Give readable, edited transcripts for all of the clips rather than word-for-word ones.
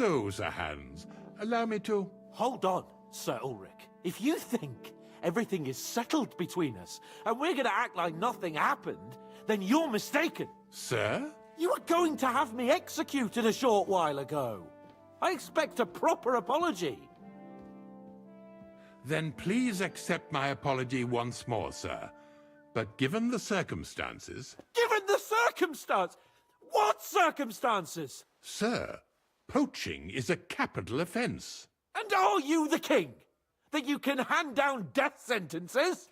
So, Sir Hans, allow me to... Hold on, Sir Ulrich. If you think everything is settled between us, and we're gonna act like nothing happened, then you're mistaken. Sir? You were going to have me executed a short while ago. I expect a proper apology. Then please accept my apology once more, sir. But given the circumstances... Given the circumstance? What circumstances? Sir, poaching is a capital offence. And are you the king? That you can hand down death sentences?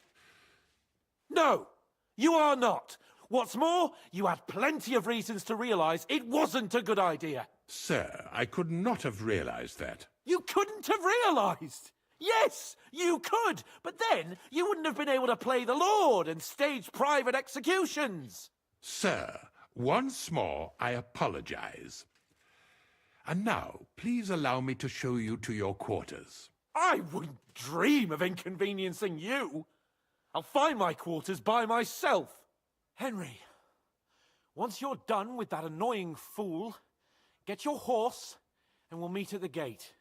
No, you are not. What's more, you had plenty of reasons to realize it wasn't a good idea. Sir, I could not have realized that. You couldn't have realized? Yes, you could, but then you wouldn't have been able to play the Lord and stage private executions. Sir, once more I apologize. And now, please allow me to show you to your quarters. I wouldn't dream of inconveniencing you. I'll find my quarters by myself. Henry, once you're done with that annoying fool, get your horse and we'll meet at the gate.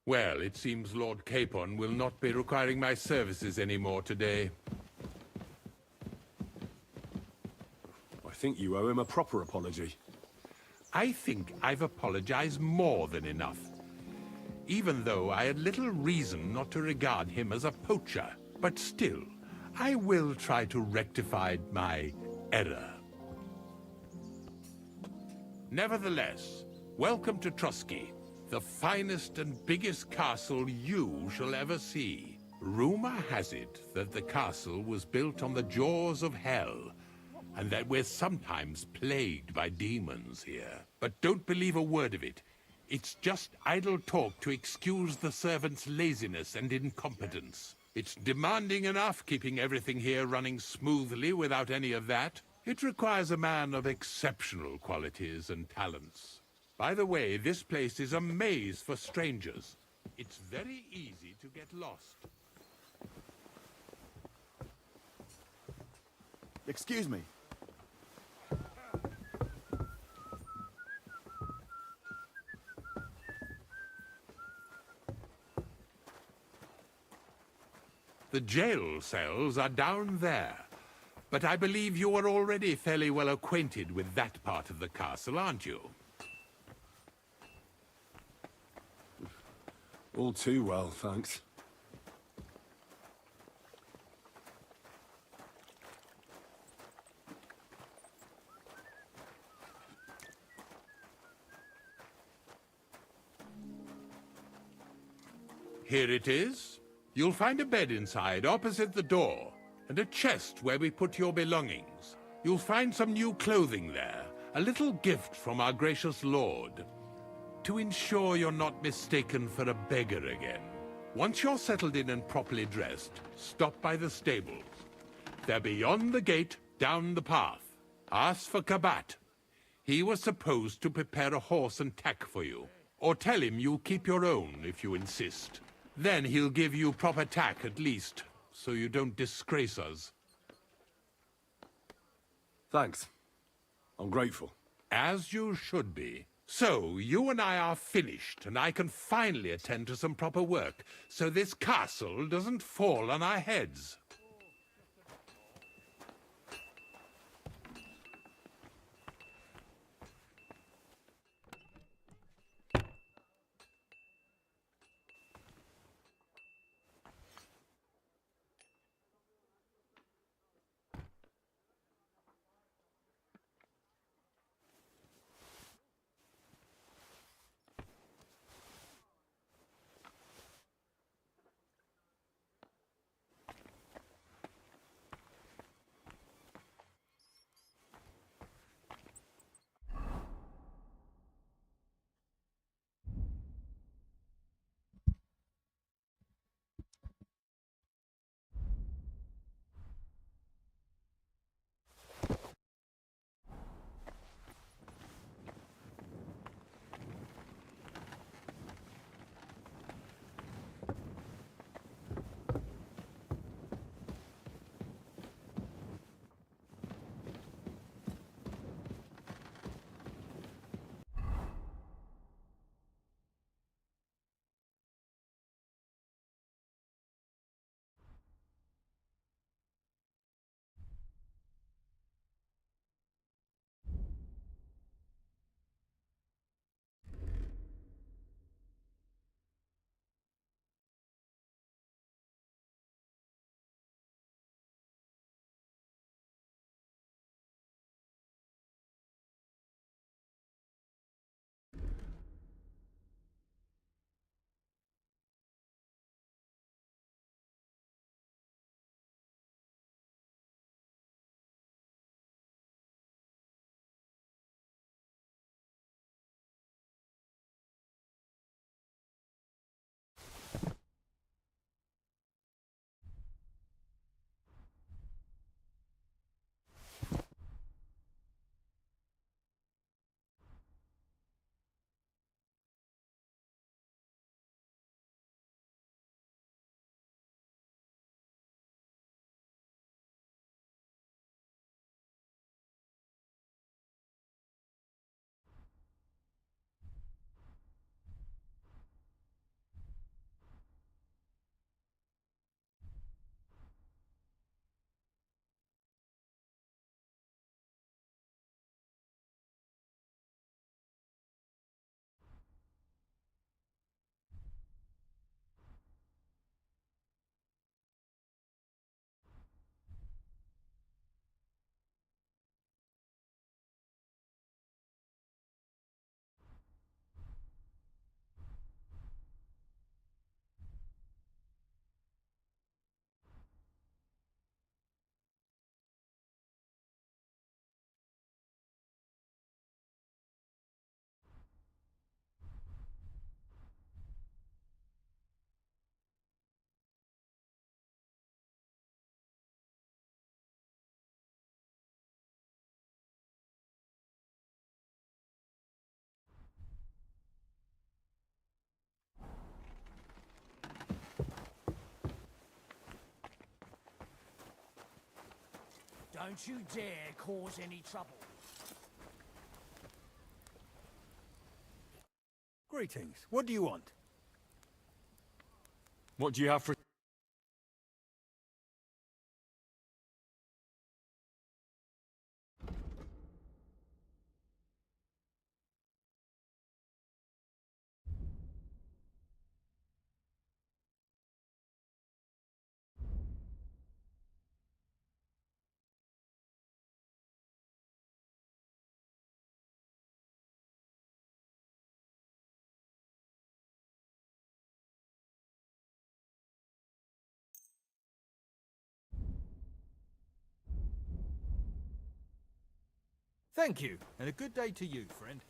Well, it seems Lord Capon will not be requiring my services anymore today. I think you owe him a proper apology. I think I've apologized more than enough. Even though I had little reason not to regard him as a poacher. But still, I will try to rectify my error. Nevertheless, welcome to Trusky, the finest and biggest castle you shall ever see. Rumor has it that the castle was built on the jaws of hell, and that we're sometimes plagued by demons here. But don't believe a word of it. It's just idle talk to excuse the servants' laziness and incompetence. It's demanding enough keeping everything here running smoothly without any of that. It requires a man of exceptional qualities and talents. By the way, this place is a maze for strangers. It's very easy to get lost. Excuse me. The jail cells are down there. But I believe you are already fairly well acquainted with that part of the castle, aren't you? All too well, thanks. Here it is. You'll find a bed inside, opposite the door, and a chest where we put your belongings. You'll find some new clothing there, a little gift from our gracious lord, to ensure you're not mistaken for a beggar again. Once you're settled in and properly dressed, stop by the stables. They're beyond the gate, down the path. Ask for Kabat. He was supposed to prepare a horse and tack for you, or tell him you'll keep your own if you insist. Then he'll give you proper tack at least, so you don't disgrace us. Thanks. I'm grateful. As you should be. So, you and I are finished, and I can finally attend to some proper work, so this castle doesn't fall on our heads. Don't you dare cause any trouble. Greetings. What do you want? What do you have for... Thank you, and a good day to you, friend.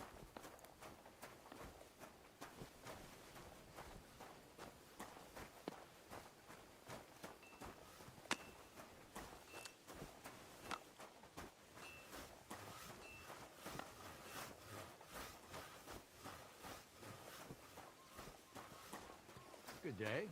Good day.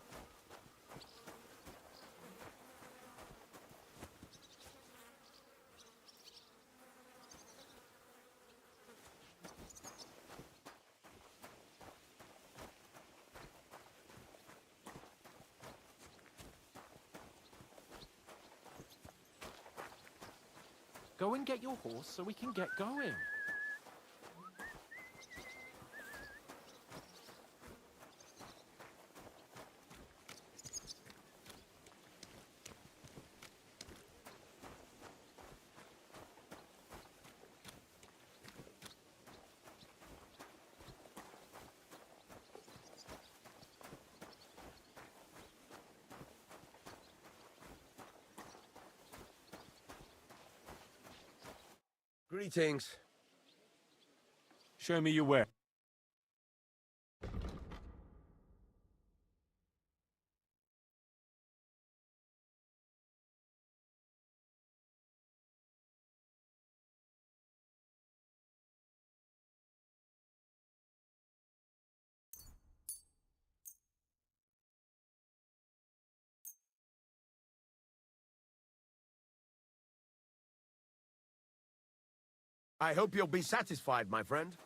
Go and get your horse so we can get going. Greetings. Show me your way. I hope you'll be satisfied, my friend.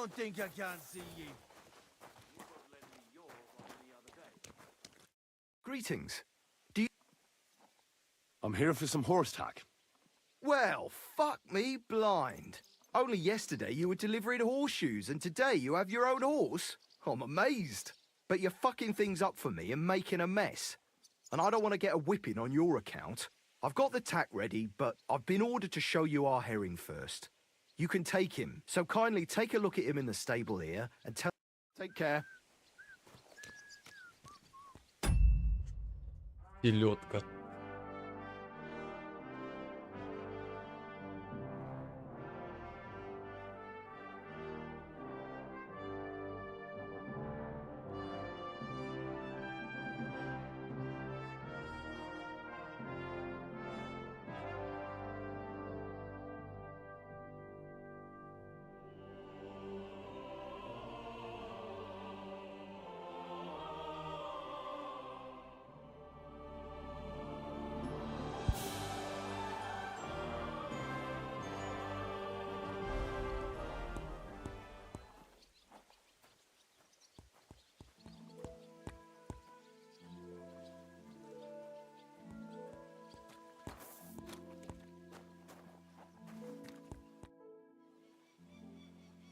don't think I can't see you. Greetings. Do you... I'm here for some horse tack. Well, fuck me blind. Only yesterday you were delivering horseshoes and today you have your own horse? I'm amazed. But you're fucking things up for me and making a mess. And I don't want to get a whipping on your account. I've got the tack ready, but I've been ordered to show you our herring first. You can take him, so kindly take a look at him in the stable here and tell... Take care. Селедка.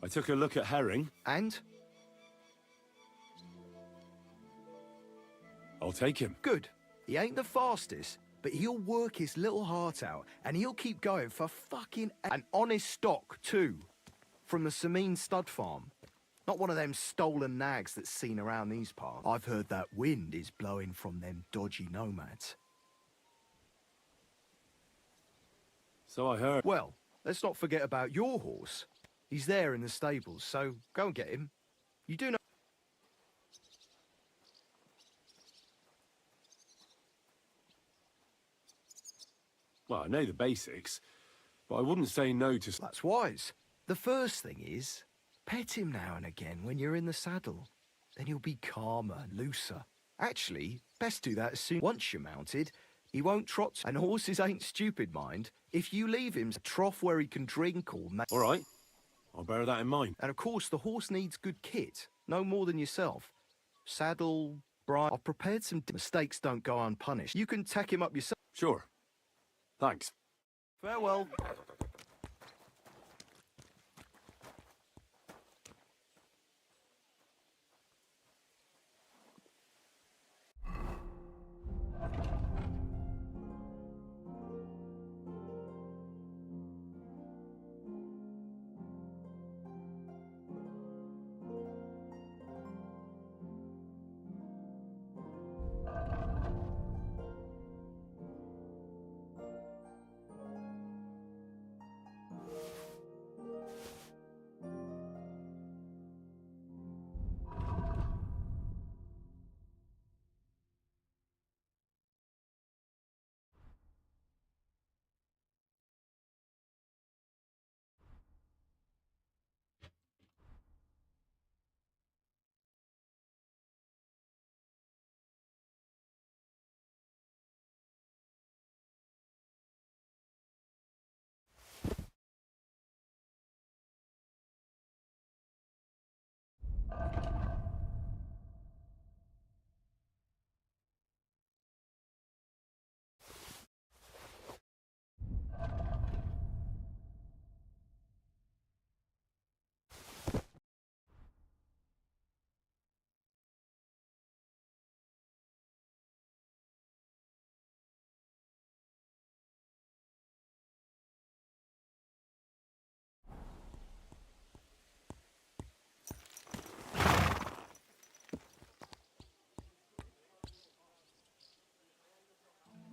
I took a look at herring. And? I'll take him. Good. He ain't the fastest, but he'll work his little heart out, and he'll keep going for fucking... An honest stock, too. From the Sameen stud farm. Not one of them stolen nags that's seen around these parts. I've heard that wind is blowing from them dodgy nomads. So I heard. Well, let's not forget about your horse. He's there in the stables, so go and get him. You do know... Well, I know the basics, but I wouldn't say no to... That's wise. The first thing is, pet him now and again when you're in the saddle. Then he'll be calmer and looser. Actually, best do that as soon... Once you're mounted, he won't trot... And horses ain't stupid, mind. If you leave him a trough where he can drink or... All right. I'll bear that in mind. And of course, the horse needs good kit. No more than yourself. Saddle, bridle... I've prepared some... Mistakes don't go unpunished. You can tack him up yourself. Sure. Thanks. Farewell.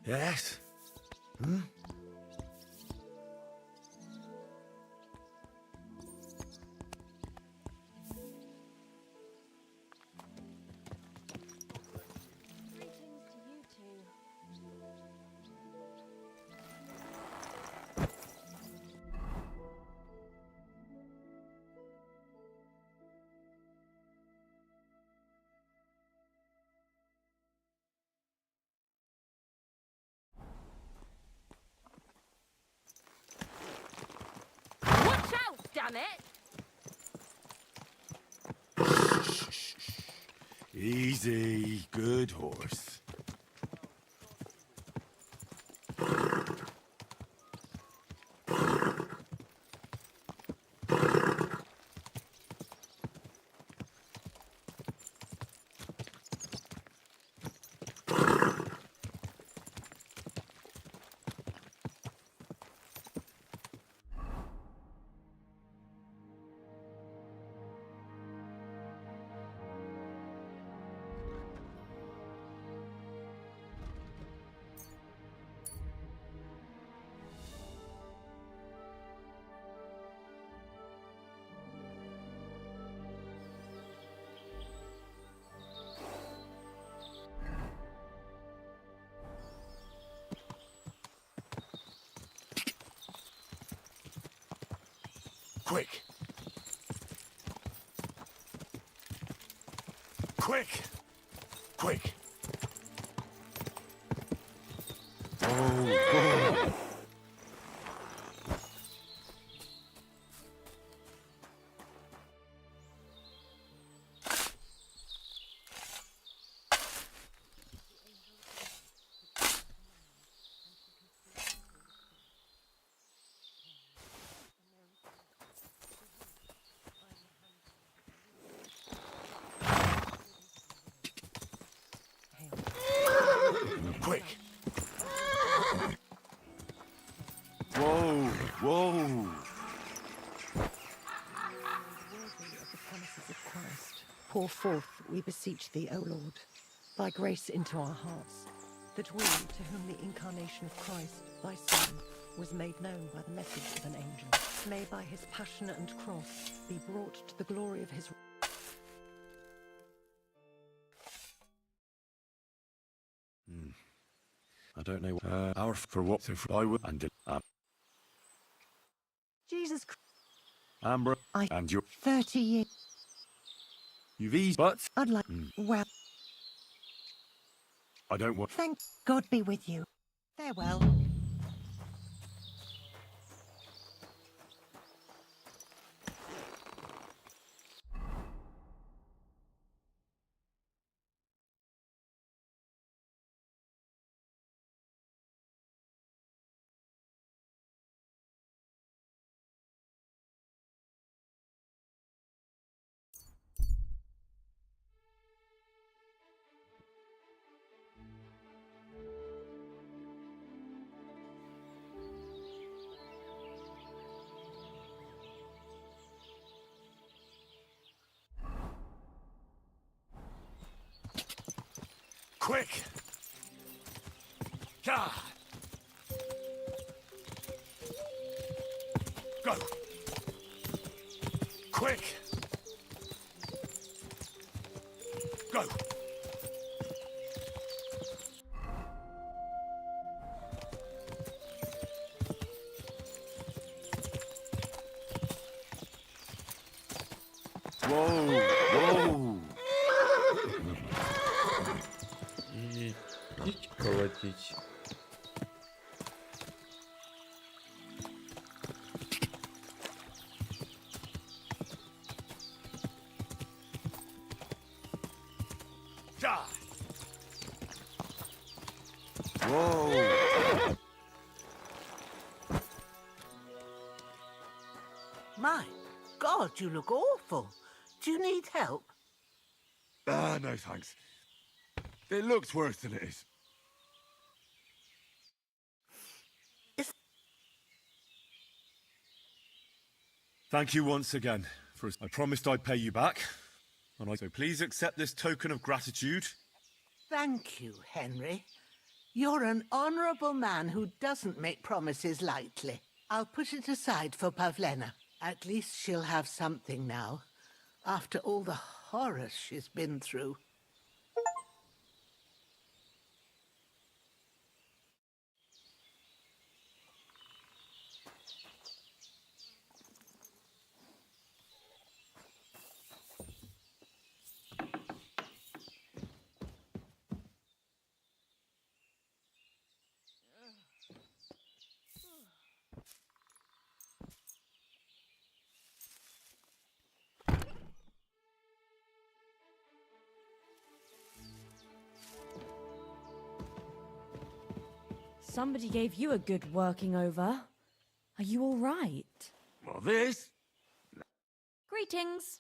Yes? Hmm? Greetings to you two. Watch out, damn it! Easy, good horse. Quick! Quick! Quick! Quick! Whoa, whoa. Worthy of the promises of Christ, pour forth, we beseech thee, O Lord, thy grace into our hearts, that we, to whom the incarnation of Christ, thy Son, was made known by the message of an angel, may by his passion and cross be brought to the glory of his I don't know. Our for what? So for I would and Jesus Christ. Amber I- and you. 30 years. You've eased, but I'd like. Well, I don't want. thank God be with you. Farewell. Quick! God! Go! Quick! Go! Whoa, whoa. И идти колотить. God! Whoa. My God, you look awful. Do you need help? No thanks. It looks worse than it is. Thank you once again. I promised I'd pay you back. So please accept this token of gratitude. Thank you, Henry. You're an honourable man who doesn't make promises lightly. I'll put it aside for Pavlena. At least she'll have something now, after all the horrors she's been through. Somebody gave you a good working over. Are you all right? Well, this... Greetings.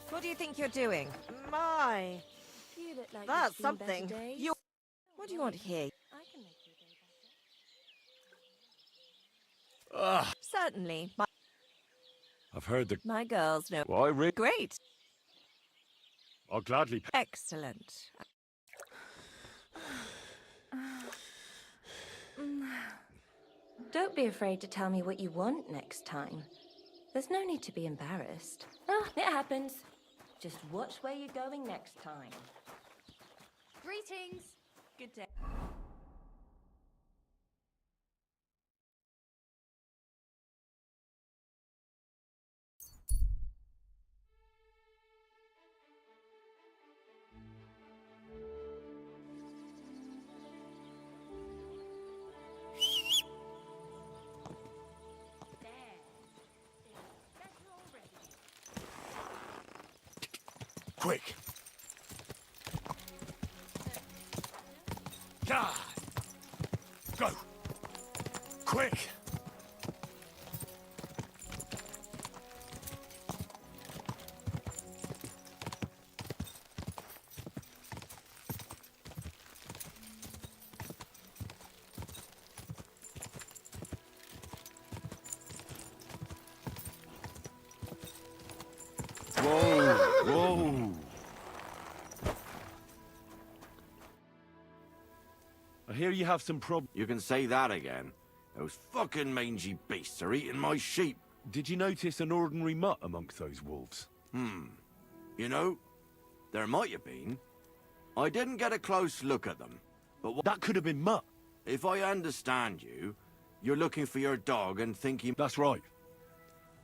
What do you think you're doing? My, You look like that's you've seen better something. days. You. What do you want here? I can make your day better. Certainly. I've heard the... My girls know. Why, Rick? Great. I'll gladly... Excellent. Don't be afraid to tell me what you want next time. There's no need to be embarrassed. Oh, it happens. Just watch where you're going next time. Greetings. Good day. Quick! God! Go! Quick! Whoa! Whoa! I hear you have some prob... You can say that again. Those fucking mangy beasts are eating my sheep. Did you notice an ordinary mutt amongst those wolves? You know, there might have been. I didn't get a close look at them. But That could have been mutt. if I understand you, you're looking for your dog and thinking... That's right.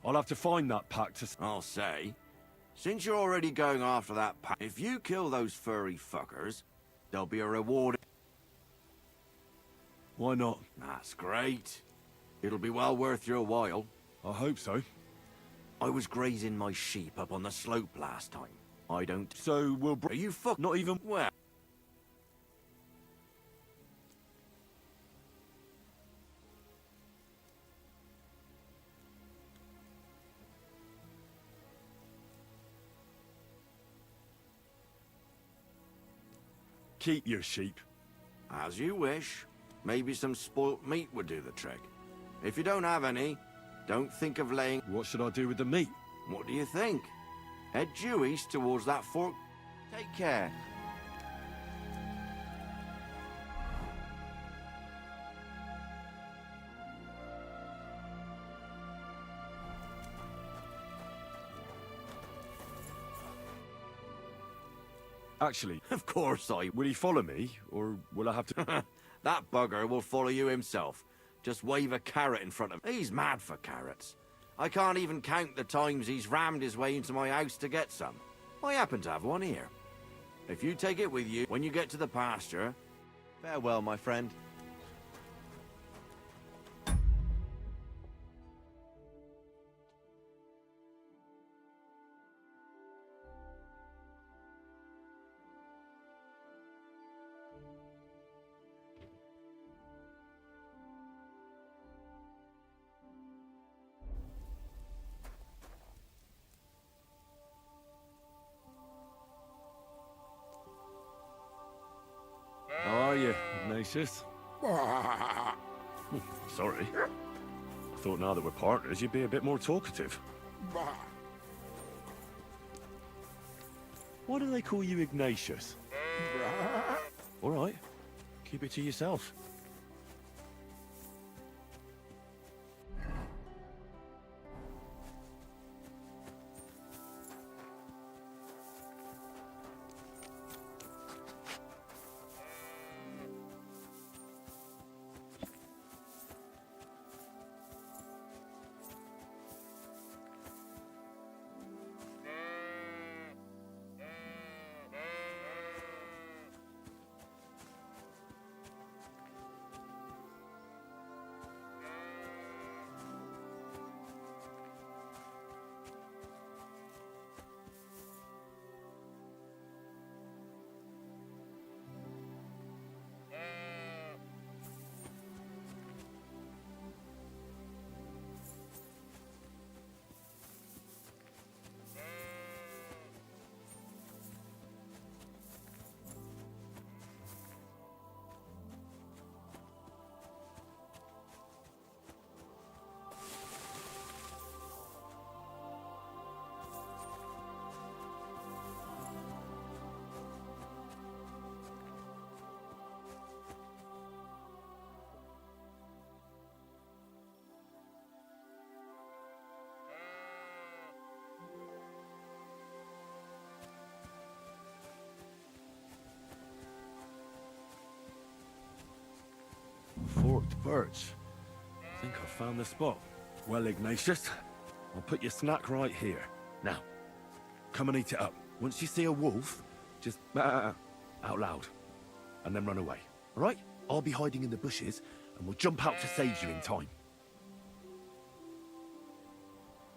I'll have to find that pack to... I'll say, since you're already going after that pack, if you kill those furry fuckers, there'll be a reward. Why not? That's great. It'll be well worth your while. I hope so. I was grazing my sheep up on the slope last time. I don't... So we'll... Are you fuck... Not even... Well... Keep your sheep. As you wish. Maybe some spoilt meat would do the trick. If you don't have any, don't think of laying... What should I do with the meat? What do you think? Head due east towards that fork. Take care. Actually, Of course I... will he follow me, or will I have to... That bugger will follow you himself. Just wave a carrot in front of him. He's mad for carrots. I can't even count the times he's rammed his way into my house to get some. I happen to have one here. If you take it with you, when you get to the pasture... Farewell, my friend. are you, Ignatius? Sorry. I thought now that we're partners, you'd be a bit more talkative. Why do they call you Ignatius? All right. Keep it to yourself. Forked birch. I think I found the spot. Well, Ignatius, I'll put your snack right here. Now, come and eat it up. Once you see a wolf, just out loud, and then run away. All right? I'll be hiding in the bushes, and we'll jump out to save you in time.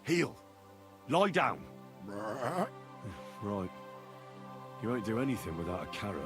Heel. Lie down. Right. You won't do anything without a carrot.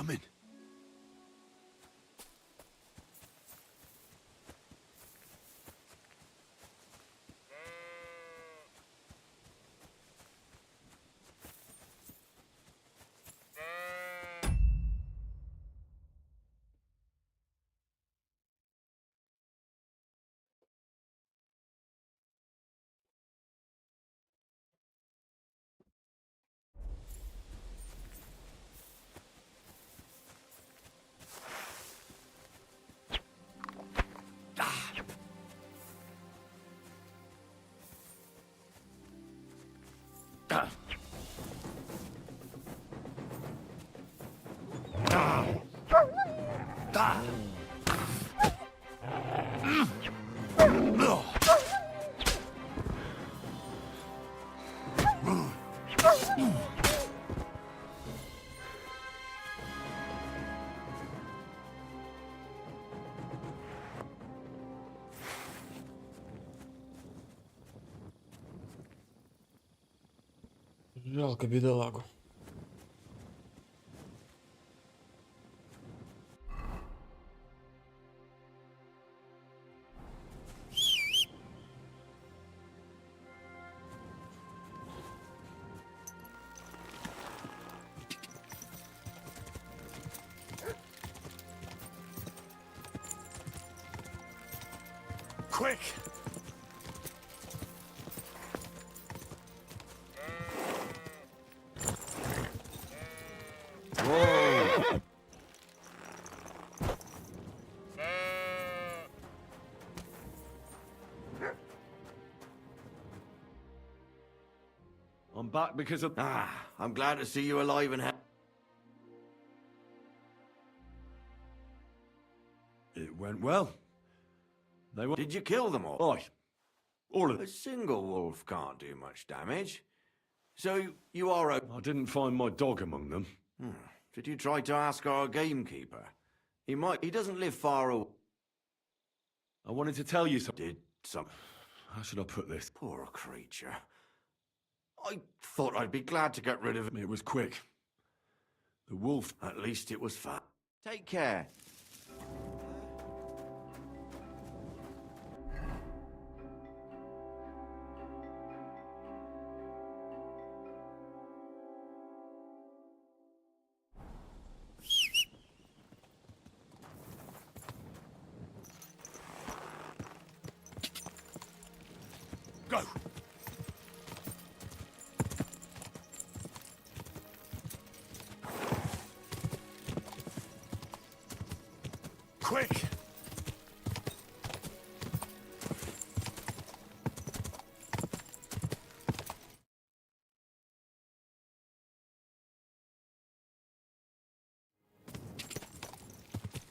coming. Жалко бедолагу. Quick! I'm back because of... I'm glad to see you alive and healthy. It went well. They were... Did you kill them all? Aye. All of A them. single wolf can't do much damage. So you are a... I didn't find my dog among them. Did you try to ask our gamekeeper? He doesn't live far away. I wanted to tell you something. Did some... How should I put this? Poor creature. I thought I'd be glad to get rid of him. It was quick. The wolf... At least it was fat. Take care. Go! Quick!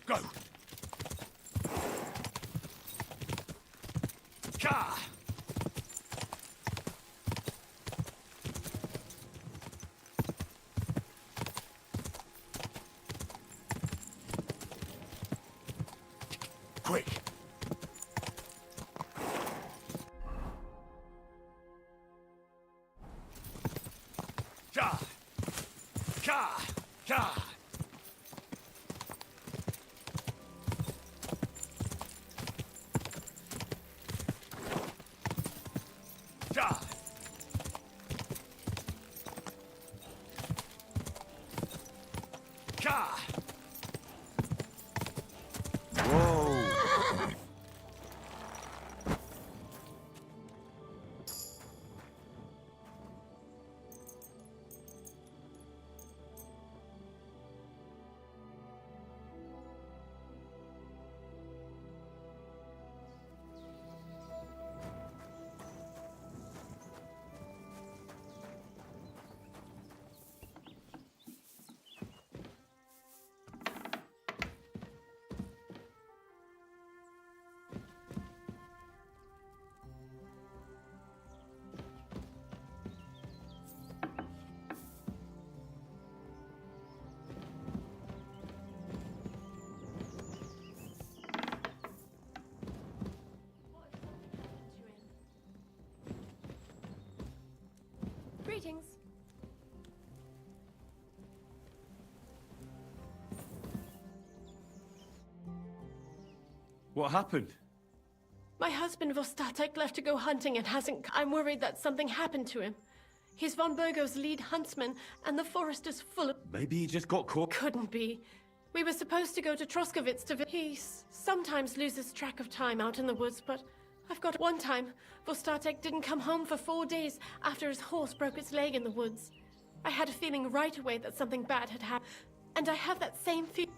Go! Ka! Quick! Ka! Ka! Ka! Ka! Ka! Greetings. What happened? My husband Vostatek left to go hunting and hasn't. I'm worried that something happened to him. He's von Burgo's lead huntsman, and the forest is full of. Maybe he just got caught. Couldn't be. We were supposed to go to Troskowitz to. He sometimes loses track of time out in the woods, but I've got one time. Vostatek didn't come home for 4 days after his horse broke its leg in the woods. I had a feeling right away that something bad had happened, and I have that same feeling.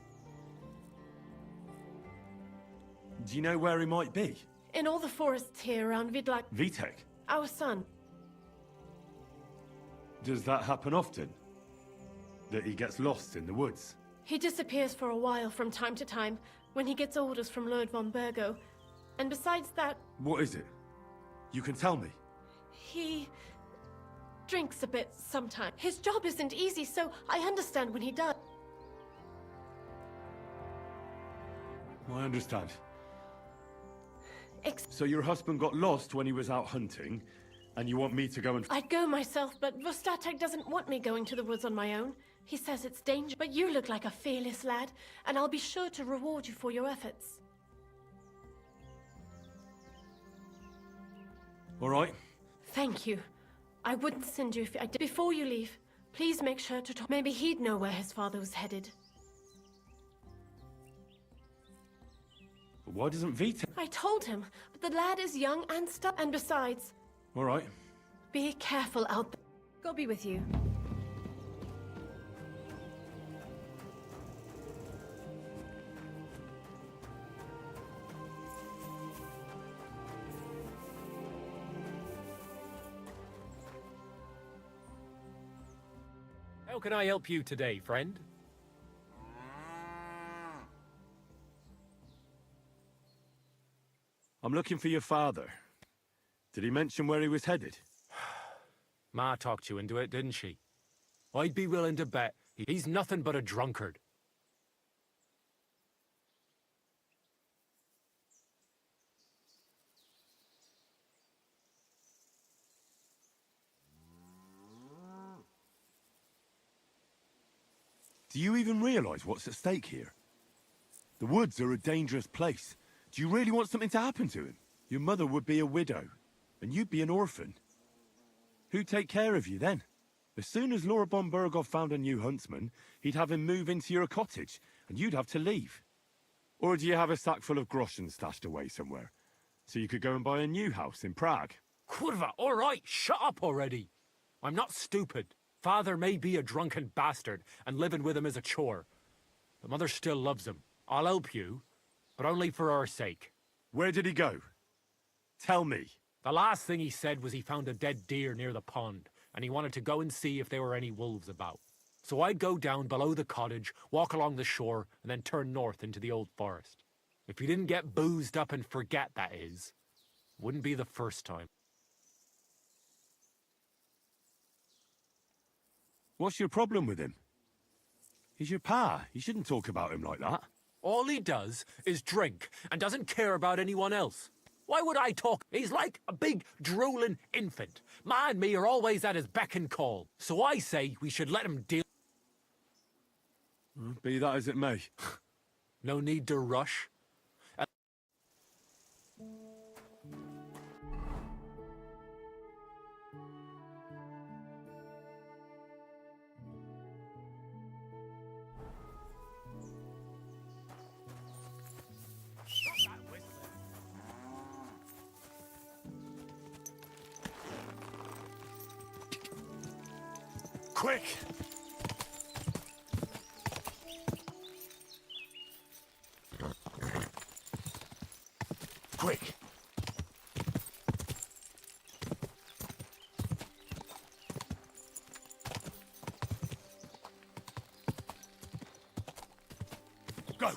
Do you know where he might be? In all the forests here around Vidlak. Vitek? Our son. Does that happen often? That he gets lost in the woods? He disappears for a while from time to time when he gets orders from Lord von Burgo. And besides that... What is it? You can tell me. He... drinks a bit sometimes. His job isn't easy, so I understand when he does. I understand. So your husband got lost when he was out hunting, and you want me to go and... I'd go myself, but Vostatek doesn't want me going to the woods on my own. He says it's dangerous, but you look like a fearless lad, and I'll be sure to reward you for your efforts. All right. Thank you. I wouldn't send you if I did. Before you leave, please make sure to talk. Maybe he'd know where his father was headed. But why doesn't Vitek... I told him, but the lad is young and stuck. And besides... All right. Be careful out there. God be with you. How can I help you today, friend? I'm looking for your father. Did he mention where he was headed? Ma talked you into it, didn't she? I'd be willing to bet he's nothing but a drunkard. Do you even realize what's at stake here? The woods are a dangerous place. Do you really want something to happen to him? Your mother would be a widow, and you'd be an orphan. Who'd take care of you then? As soon as Lord von Burgov found a new huntsman, he'd have him move into your cottage, and you'd have to leave. Or do you have a sack full of groschen stashed away somewhere, so you could go and buy a new house in Prague? Kurva, all right, shut up already. I'm not stupid. Father may be a drunken bastard, and living with him is a chore. But Mother still loves him. I'll help you, but only for our sake. Where did he go? Tell me. The last thing he said was he found a dead deer near the pond, and he wanted to go and see if there were any wolves about. So I'd go down below the cottage, walk along the shore, and then turn north into the old forest. If he didn't get boozed up and forget, that is. Wouldn't be the first time. What's your problem with him? He's your pa. You shouldn't talk about him like that. All he does is drink and doesn't care about anyone else. Why would I talk? He's like a big, drooling infant. Ma and me are always at his beck and call. So I say we should let him deal. Be that as it may. No need to rush. Quick! Quick! Go!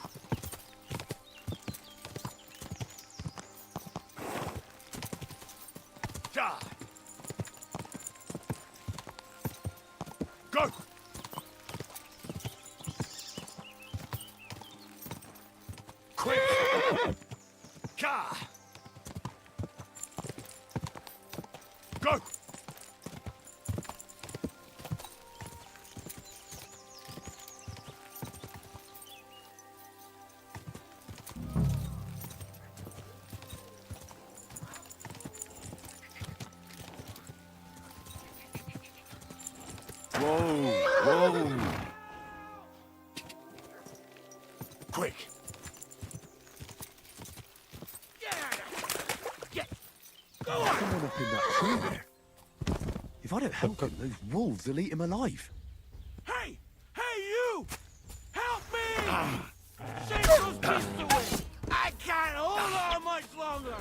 Ja! Go! Quick! Ka! Go! Whoa, whoa. Quick! Someone up in that tree there. If I don't help him, those wolves will eat him alive. Hey! Hey, you! Help me! Shake those beasts away! I can't hold on much longer!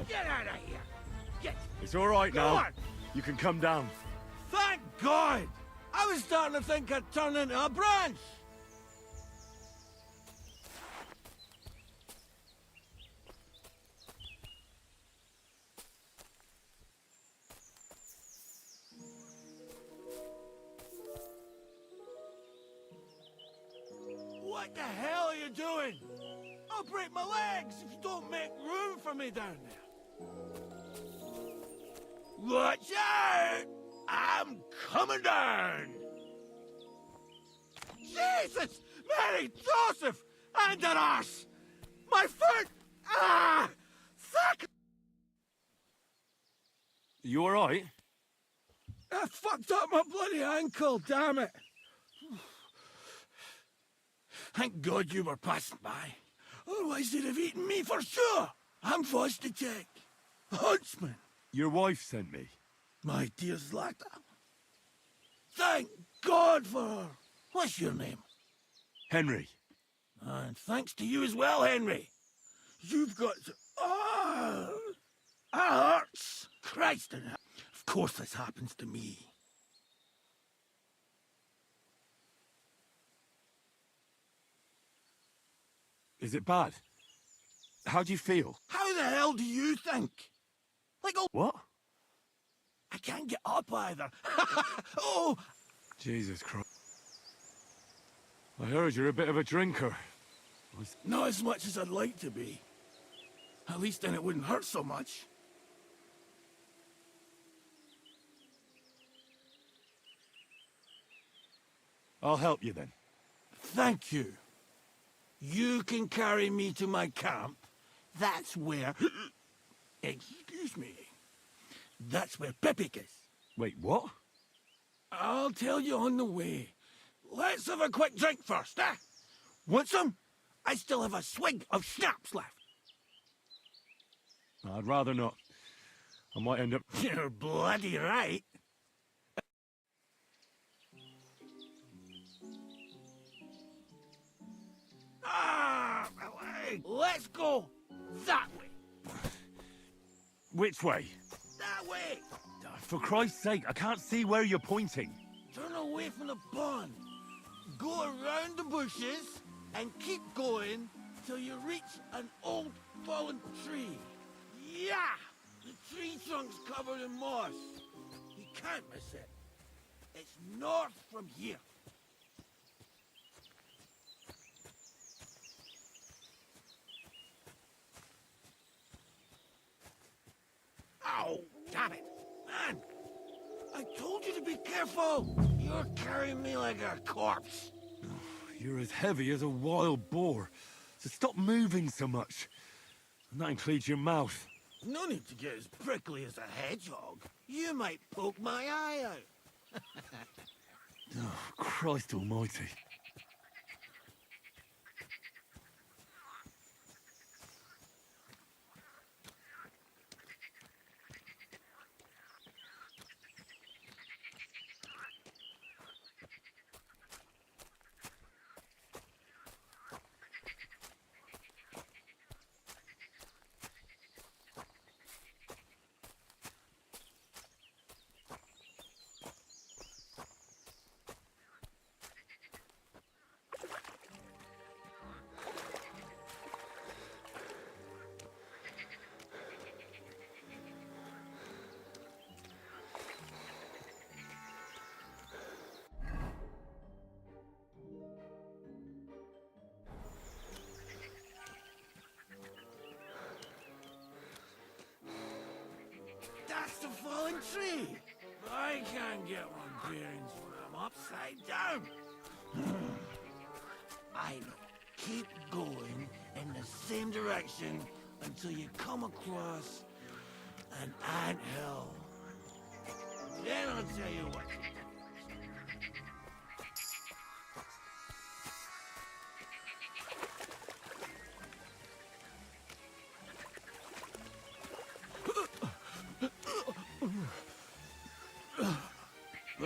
Get out of here! Get... It's all right Go now. on. You can come down. Thank God! I was starting to think I'd turn into a branch! What the hell are you doing? I'll break my legs if you don't make room for me down there. Watch out! I'm coming down! Jesus! Mary Joseph! And an arse! My foot! Ah! Fuck! You all right? I fucked up my bloody ankle, damn it! Thank God you were passing by. Otherwise they'd have eaten me for sure. I'm forced to check. Huntsman. Your wife sent me. My dear Zlata. Thank God for her. What's your name? Henry. And thanks to you as well, Henry. You've got to... Ah! That hurts. Christ in hell. Of course this happens to me. Is it bad? How do you feel? How the hell do you think? Like, oh... What? I can't get up either. Oh! Jesus Christ. I heard you're a bit of a drinker. Not as much as I'd like to be. At least then it wouldn't hurt so much. I'll help you then. Thank you. You can carry me to my camp. That's where... Excuse me. That's where Pepik is. Wait, what? I'll tell you on the way. Let's have a quick drink first, eh? Want some? I still have a swig of schnapps left. I'd rather not. I might end up... You're bloody right. Ah, my leg. Let's go that way. Which way? That way. For Christ's sake, I can't see where you're pointing. Turn away from the pond. Go around the bushes and keep going till you reach an old fallen tree. Yeah! The tree trunk's covered in moss. You can't miss it. It's north from here. Ow! Damn it! Man! I told you to be careful! You're carrying me like a corpse. You're as heavy as a wild boar. So stop moving so much. And that includes your mouth. No need to get as prickly as a hedgehog. You might poke my eye out. Oh, Christ almighty. fucking tree. But I can't get my bearings when I'm upside down. I know. Keep going in the same direction until you come across an anthill. Then I'll tell you what to do.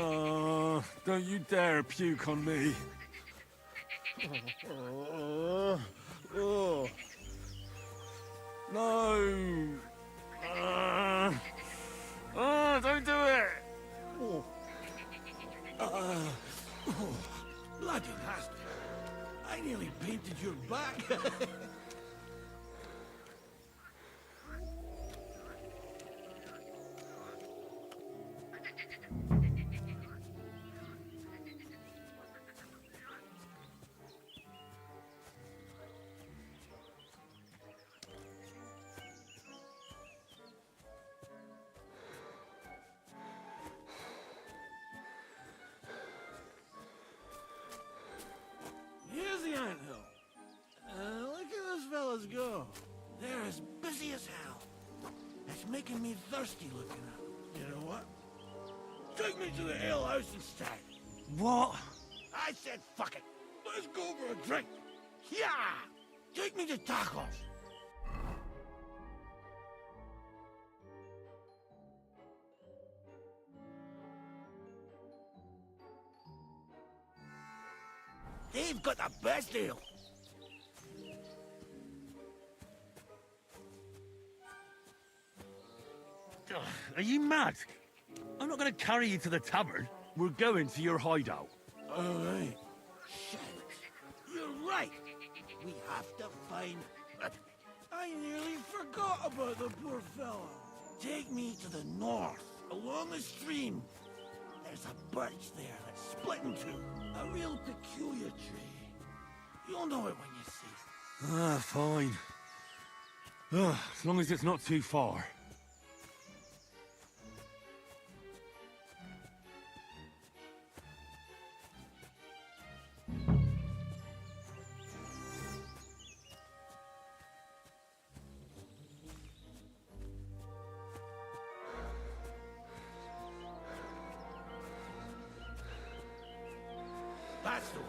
Oh, don't you dare puke on me. Oh. No. Oh, don't do it. Bloody nasty. I nearly painted your back. Here's the anthill. Look at those fellas go. They're as busy as hell. It's making me thirsty looking at them. You know what? Take me to the ale house instead. What? I said fuck it. Let's go for a drink. Yeah! Take me to tacos. They've got the best ale. Are you mad? I'm not going to carry you to the tavern. We're going to your hideout. All right. Shit. You're right. We have to find... I nearly forgot about the poor fella. Take me to the north, along the stream. There's a birch there that's split in two. A real peculiar tree. You'll know it when you see it. Ah, fine. As long as it's not too far. That's the way.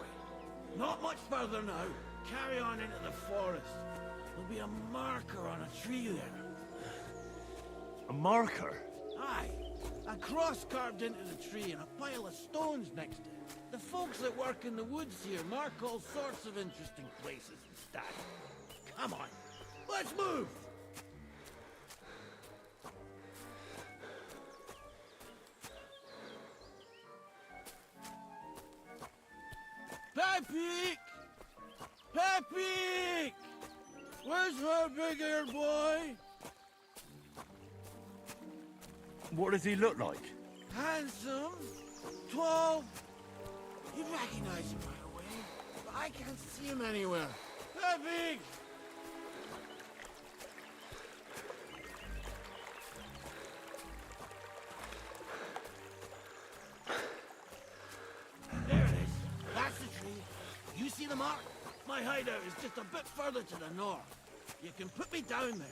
Not much further now. Carry on into the forest. There'll be a marker on a tree there. A marker? Aye. A cross carved into the tree and a pile of stones next to it. The folks that work in the woods here mark all sorts of interesting places and stuff. Come on. Let's move! Pepe! Pepe! Where's her big-eared boy? What does he look like? Handsome, tall. You'd recognize him right away, but I can't see him anywhere. Pepe! There it is. That's the tree. You see the mark? My hideout is just a bit further to the north. You can put me down there.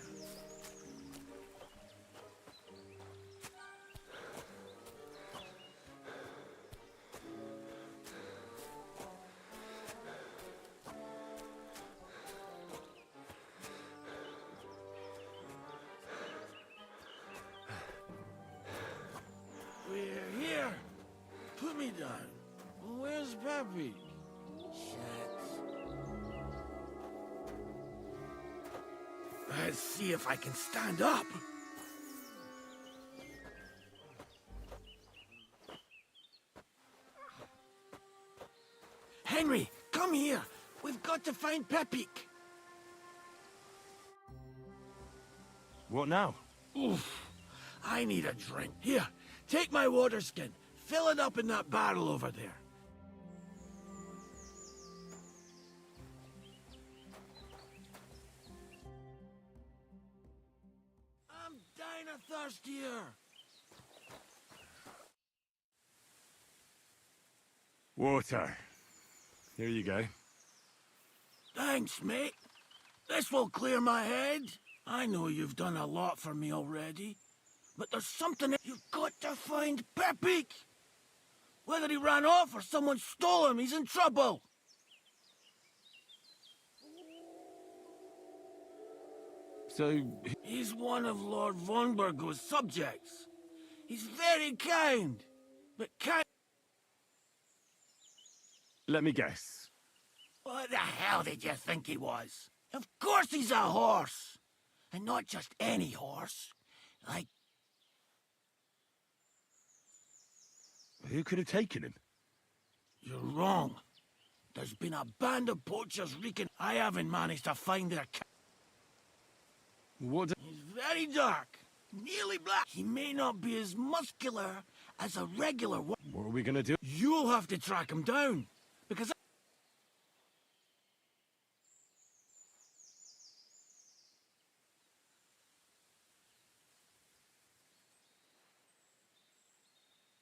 We're here. Put me down. Where's Pepe? Shit. Let's see if I can stand up. Henry, come here. We've got to find Pepe. What now? Oof. I need a drink. Here, take my water skin. Fill it up in that barrel over there. I'm dying of thirst here. Water. Here you go. Thanks, mate. This will clear my head. I know you've done a lot for me already, but there's something you've got to find Pepik. Whether he ran off or someone stole him, he's in trouble. So... He's one of Lord von Burgo's subjects. He's very kind, but kind... Let me guess. What the hell did you think he was? Of course he's a horse. And not just any horse. Like... Who could have taken him? You're wrong. There's been a band of poachers wreaking... I haven't managed to find their... What? He's very dark, nearly black. He may not be as muscular as a regular one. What are we gonna do? You'll have to track him down, because...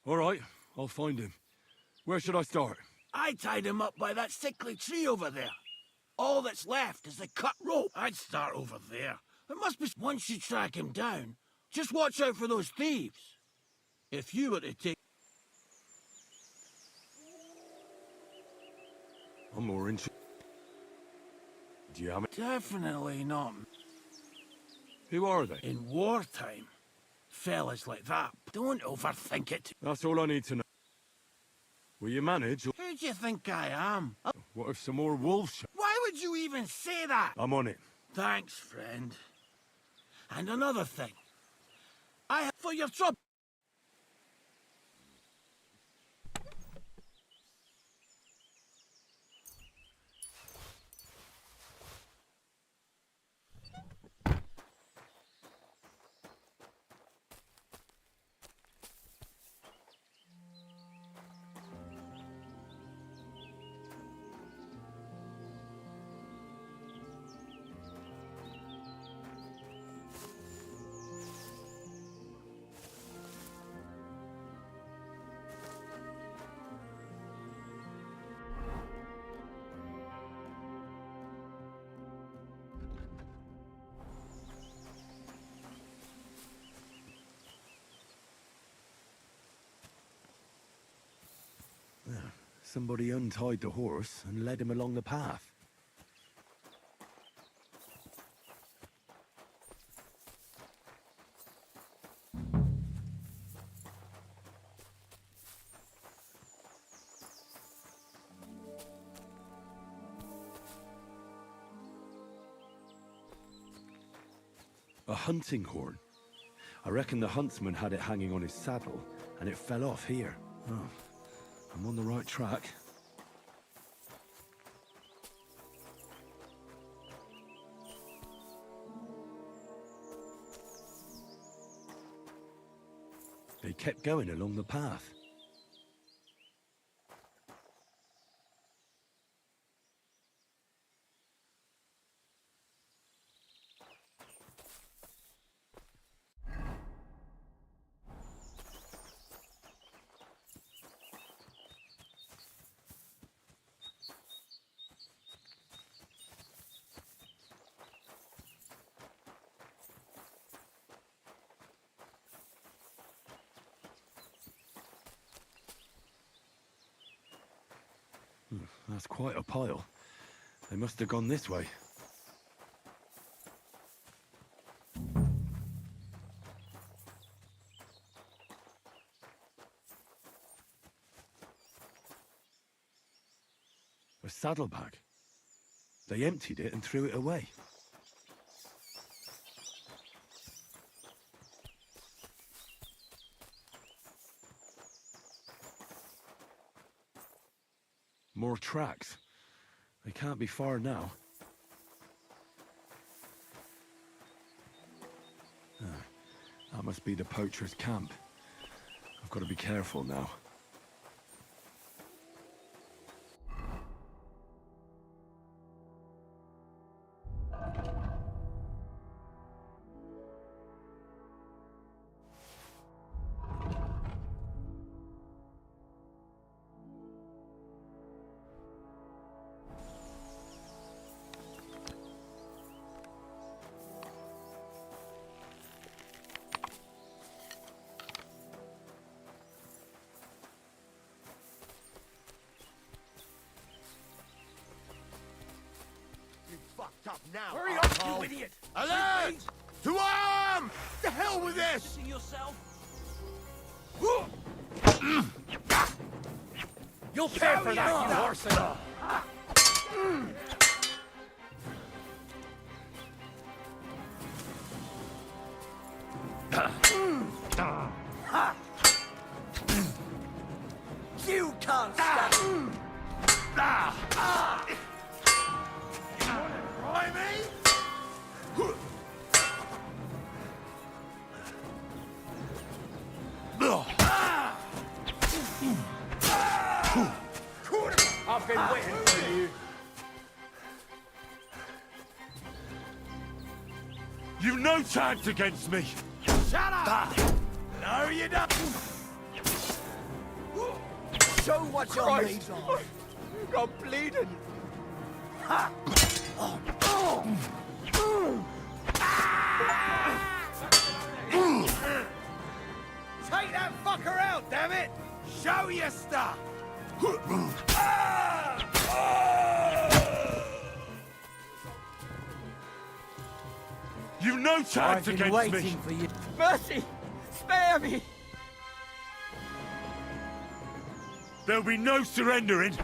All right, I'll find him. Where should I start? I tied him up by that sickly tree over there. All that's left is the cut rope. I'd start over there. There must be... Once you track him down, just watch out for those thieves. If you were to take... I'm more interested. Do you have it? Definitely not. Who are they? In wartime, fellas like that, don't overthink it. That's all I need to know. Will you manage? Or... Who do you think I am? What if some more wolves... Why would you even say that? I'm on it. Thanks, friend. And another thing. I have for your trouble. Somebody untied the horse and led him along the path. A hunting horn. I reckon the huntsman had it hanging on his saddle, and it fell off here. Oh, I'm on the right track. They kept going along the path. That's quite a pile. They must have gone this way. A saddlebag. They emptied it and threw it away. More tracks. They can't be far now. That must be the poacher's camp. I've got to be careful now. Now, Hurry up, you idiot! Alert! To arm! The hell with this! See yourself? You'll pay for that, you horsey! You can't stop! Try me? I've been waiting for you. You've no chance against me! Shut up! No, you don't! Show what you're made of! I'm bleeding. Take that fucker out, damn it! Show your stuff! You've no chance against me! For you. Mercy! Spare me! There'll be no surrendering!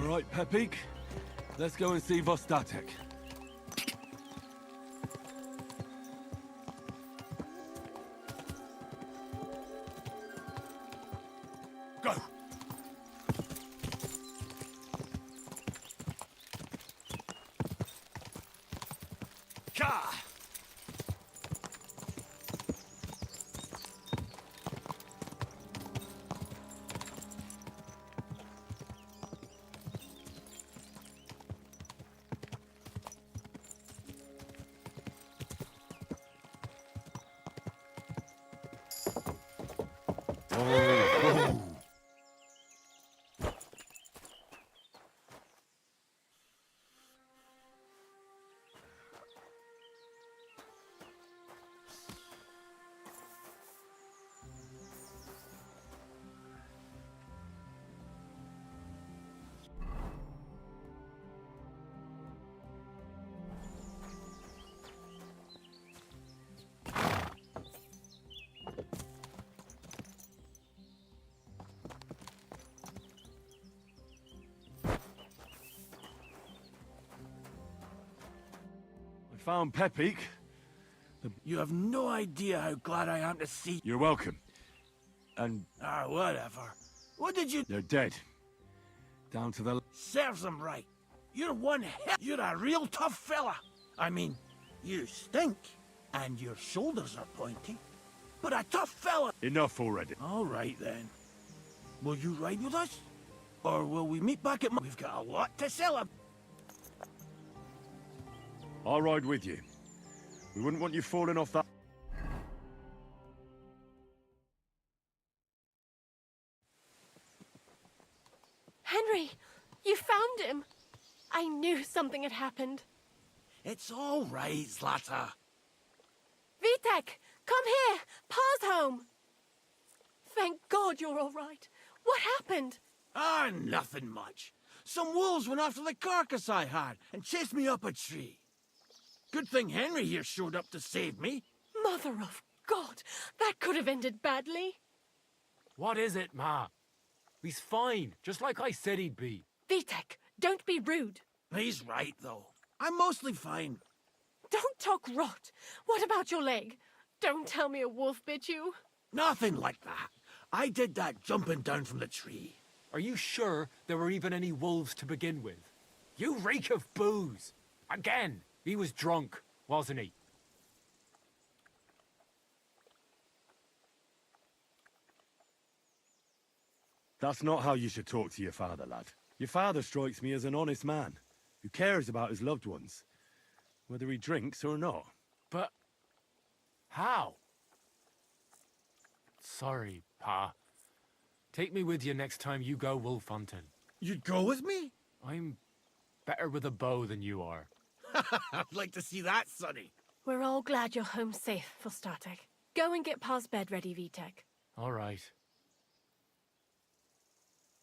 All right, Pepik. Let's go and see Vostatek. Go! Ka! found Pepik. You have no idea how glad I am to see... You're welcome. And... whatever. What did you... They're dead. Down to the... Serves them right. You're one hell... You're a real tough fella. I mean, you stink. And your shoulders are pointy. But a tough fella... Enough already. All right, then. Will you ride with us? Or will we meet back at... We've got a lot to celebrate. I'll ride with you. We wouldn't want you falling off that... Henry, you found him. I knew something had happened. It's all right, Zlata. Vitek, come here. Pa's home. Thank God you're all right. What happened? Nothing much. Some wolves went after the carcass I had and chased me up a tree. Good thing Henry here showed up to save me. Mother of God, that could have ended badly. What is it, Ma? He's fine, just like I said he'd be. Vitek, don't be rude. He's right, though. I'm mostly fine. Don't talk rot. What about your leg? Don't tell me a wolf bit you. Nothing like that. I did that jumping down from the tree. Are you sure there were even any wolves to begin with? You reek of booze. Again, he was drunk, wasn't he? That's not how you should talk to your father, lad. Your father strikes me as an honest man, who cares about his loved ones, whether he drinks or not. But... how? Sorry, Pa. Take me with you next time you go wolf hunting. You'd go with me? I'm better with a bow than you are. I'd like to see that, Sonny. We're all glad you're home safe, for Startek. Go and get Pa's bed ready, Vitek. All right.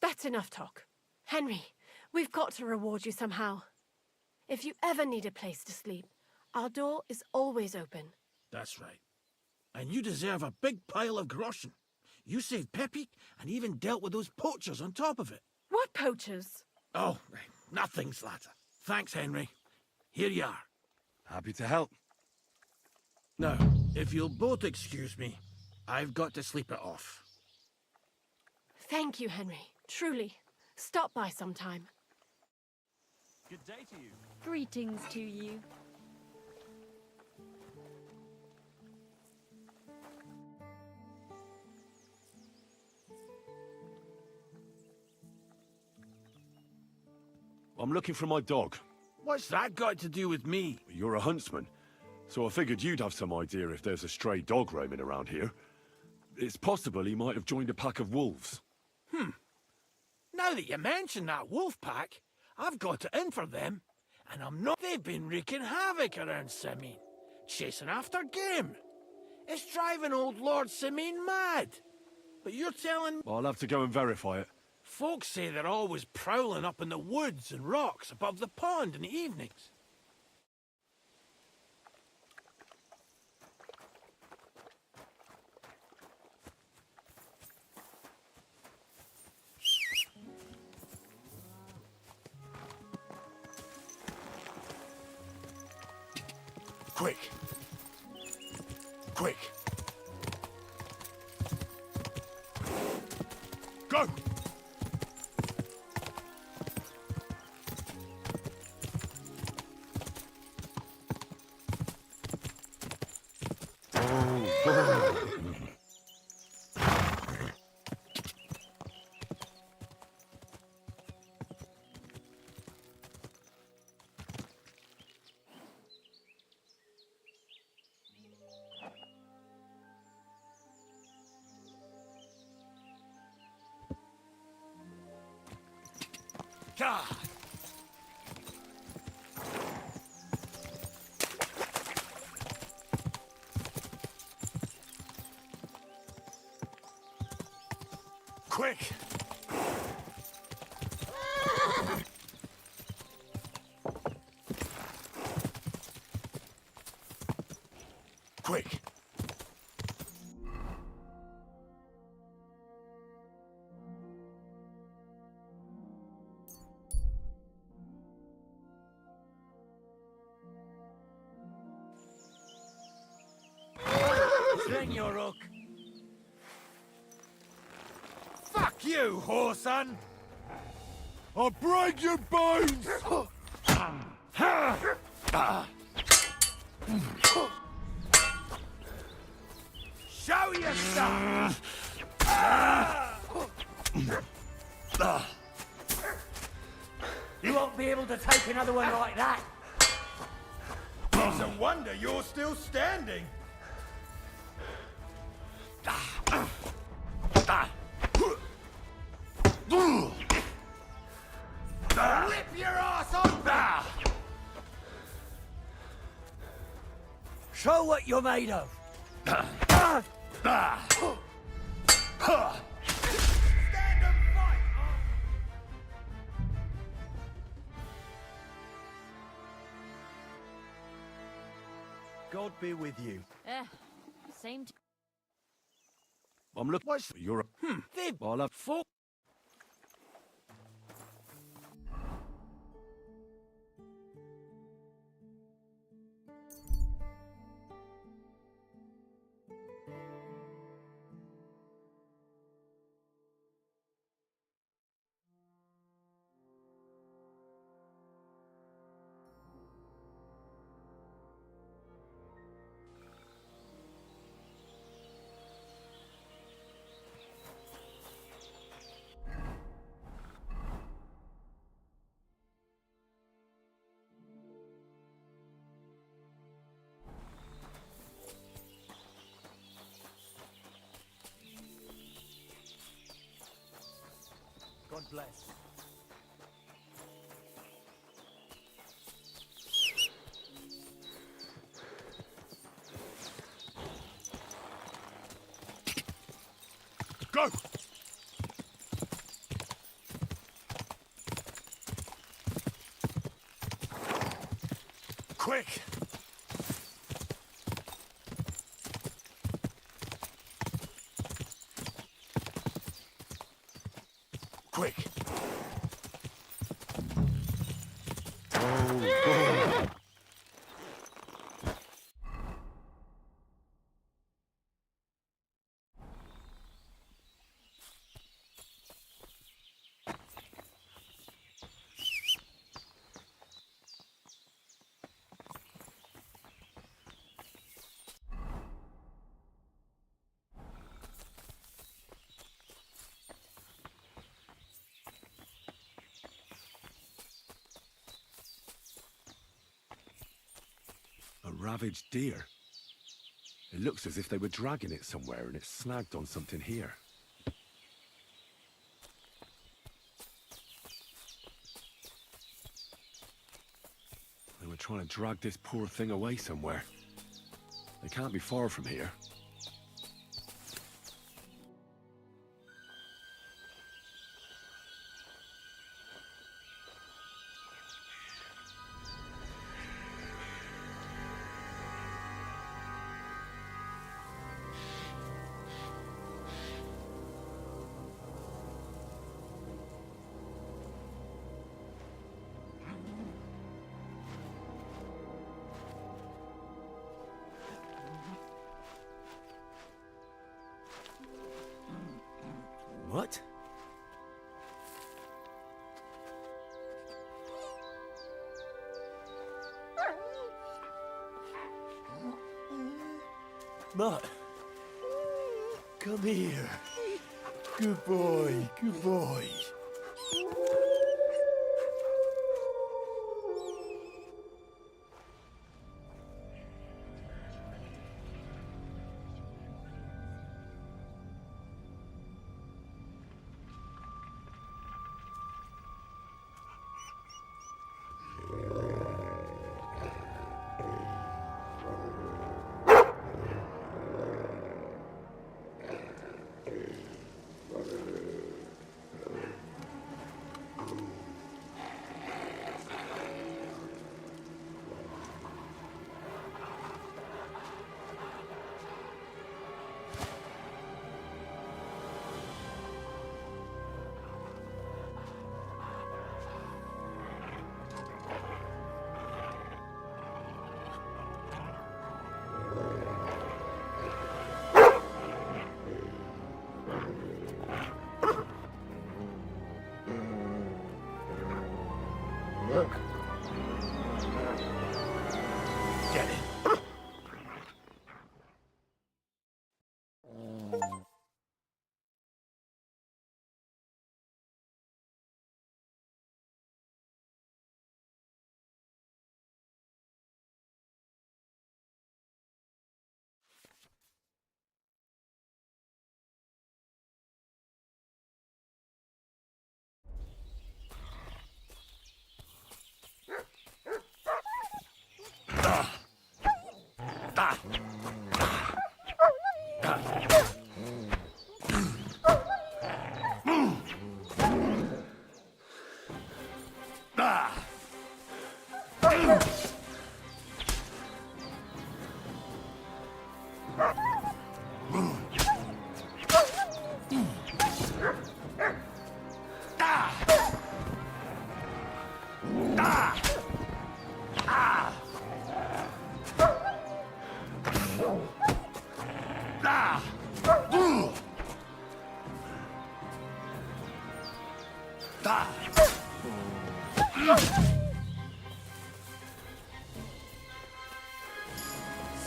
That's enough talk. Henry, we've got to reward you somehow. If you ever need a place to sleep, our door is always open. That's right. And you deserve a big pile of groschen. You saved Pepik and even dealt with those poachers on top of it. What poachers? Oh, nothing, Slatter. Thanks, Henry. Here you are. Happy to help. Now, if you'll both excuse me, I've got to sleep it off. Thank you, Henry. Truly. Stop by sometime. Good day to you. Greetings to you. I'm looking for my dog. What's that got to do with me? You're a huntsman, so I figured you'd have some idea if there's a stray dog roaming around here. It's possible he might have joined a pack of wolves. Now that you mention that wolf pack, I've got it in for them. And I'm not... They've been wreaking havoc around Simine, chasing after game. It's driving old Lord Simine mad. But you're telling... I'll have to go and verify it. Folks say they're always prowling up in the woods and rocks above the pond in the evenings. Quick! Quick! Go! God! Quick! Quick! your hook. Fuck you, whoreson! I'll break your bones! Show yourself! You won't be able to take another one like that. It's a wonder you're still standing. Rip your ass open! Show what you're made of. Stand and fight! God be with you. Same. I'm looking. What's you're a Fib. I'll have four. God bless. Go! Quick! Quick! A ravaged deer. It looks as if they were dragging it somewhere and it's snagged on something here. They were trying to drag this poor thing away somewhere. They can't be far from here. What? Mutt, come here. Good boy, good boy.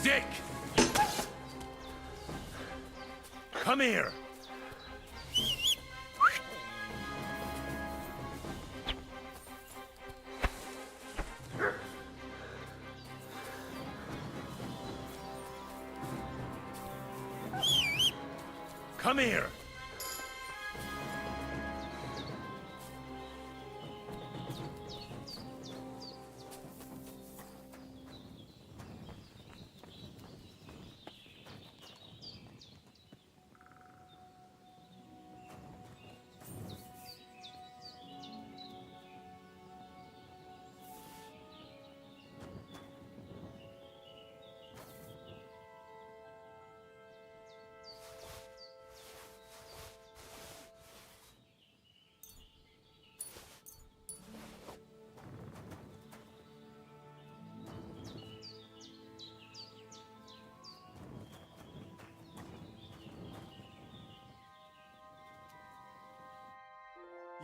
Dick! Come here! Come here!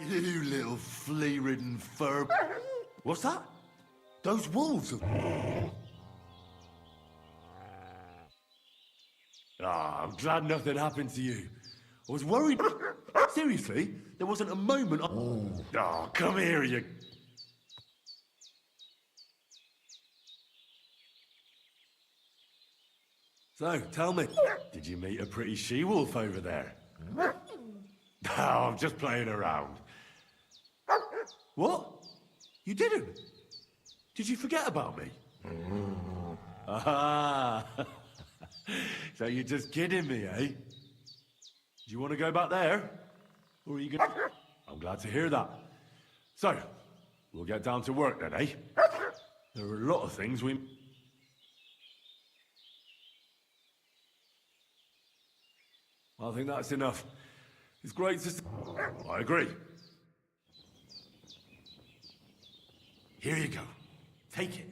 You little flea-ridden fur... What's that? Those wolves are... I'm glad nothing happened to you. I was worried... Seriously? There wasn't a moment... Come here, you... So, tell me, did you meet a pretty she-wolf over there? No, I'm just playing around. What? You didn't? Did you forget about me? Ah! So you're just kidding me, eh? Do you want to go back there? Or are you gonna... I'm glad to hear that. So, we'll get down to work then, eh? There are a lot of things we... I think that's enough. It's great to... I agree. Here you go. Take it.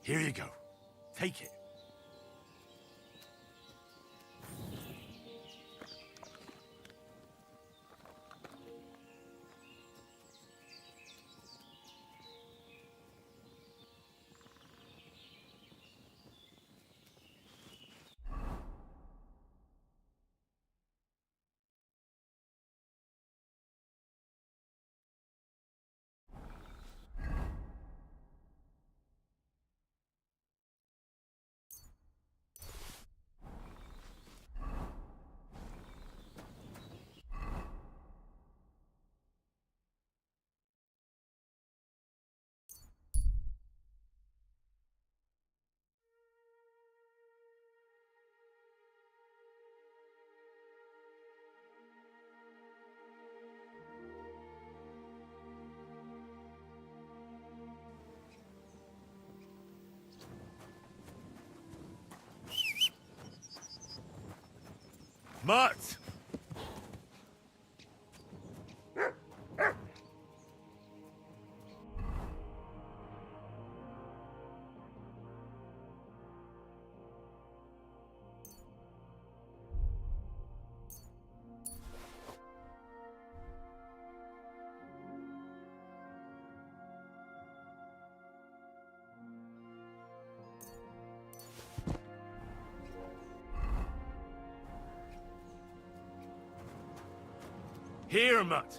Here you go. Take it. Mutt! Here, Mutt!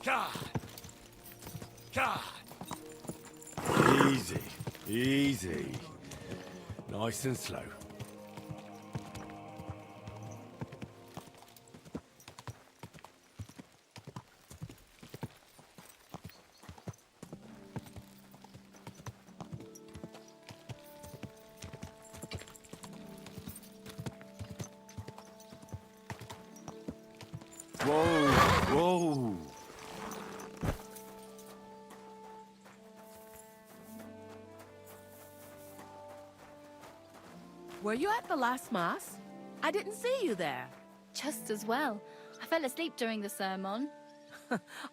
God! God! Easy, easy. Nice and slow. Whoa, whoa. Were you at the last mass? I didn't see you there. Just as well. I fell asleep during the sermon.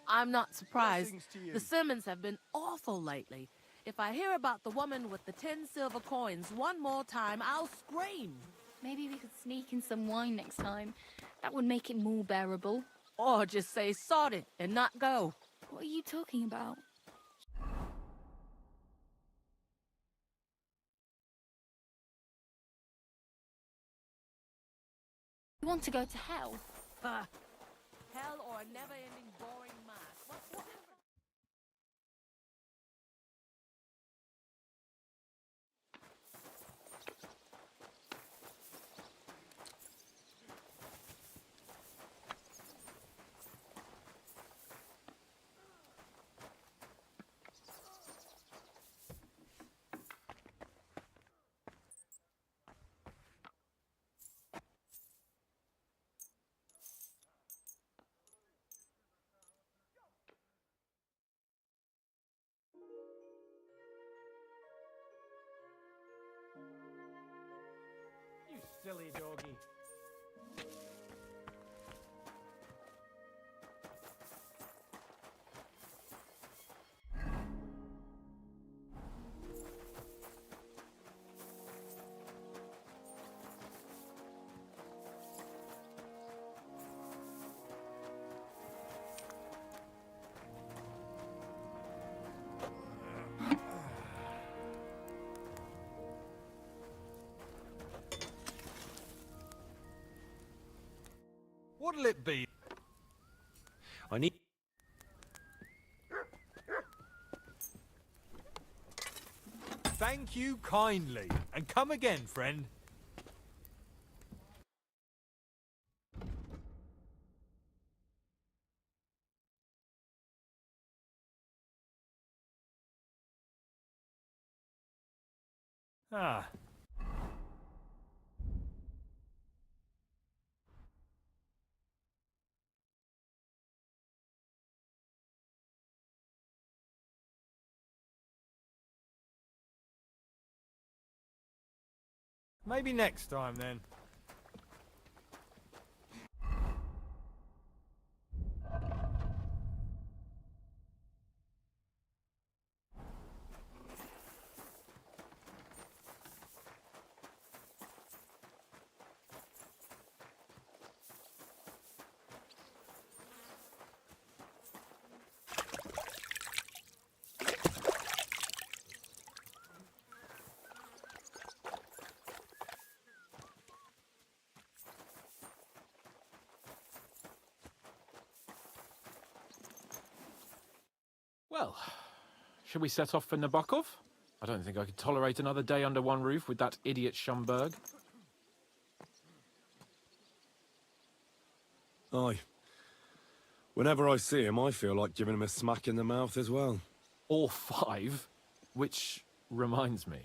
I'm not surprised. Blessings to you. The sermons have been awful lately. If I hear about the woman with the 10 silver coins one more time, I'll scream. Maybe we could sneak in some wine next time. That would make it more bearable. Or just say sod it and not go. What are you talking about? You want to go to hell? Hell or a never-ending boring mass. What? You silly doggy. What'll it be? I need... Thank you kindly, and come again, friend. Ah. Maybe next time, then. Well, should we set off for Nabokov? I don't think I could tolerate another day under one roof with that idiot Schumberg. Aye. Whenever I see him, I feel like giving him a smack in the mouth as well. Or 5, which reminds me.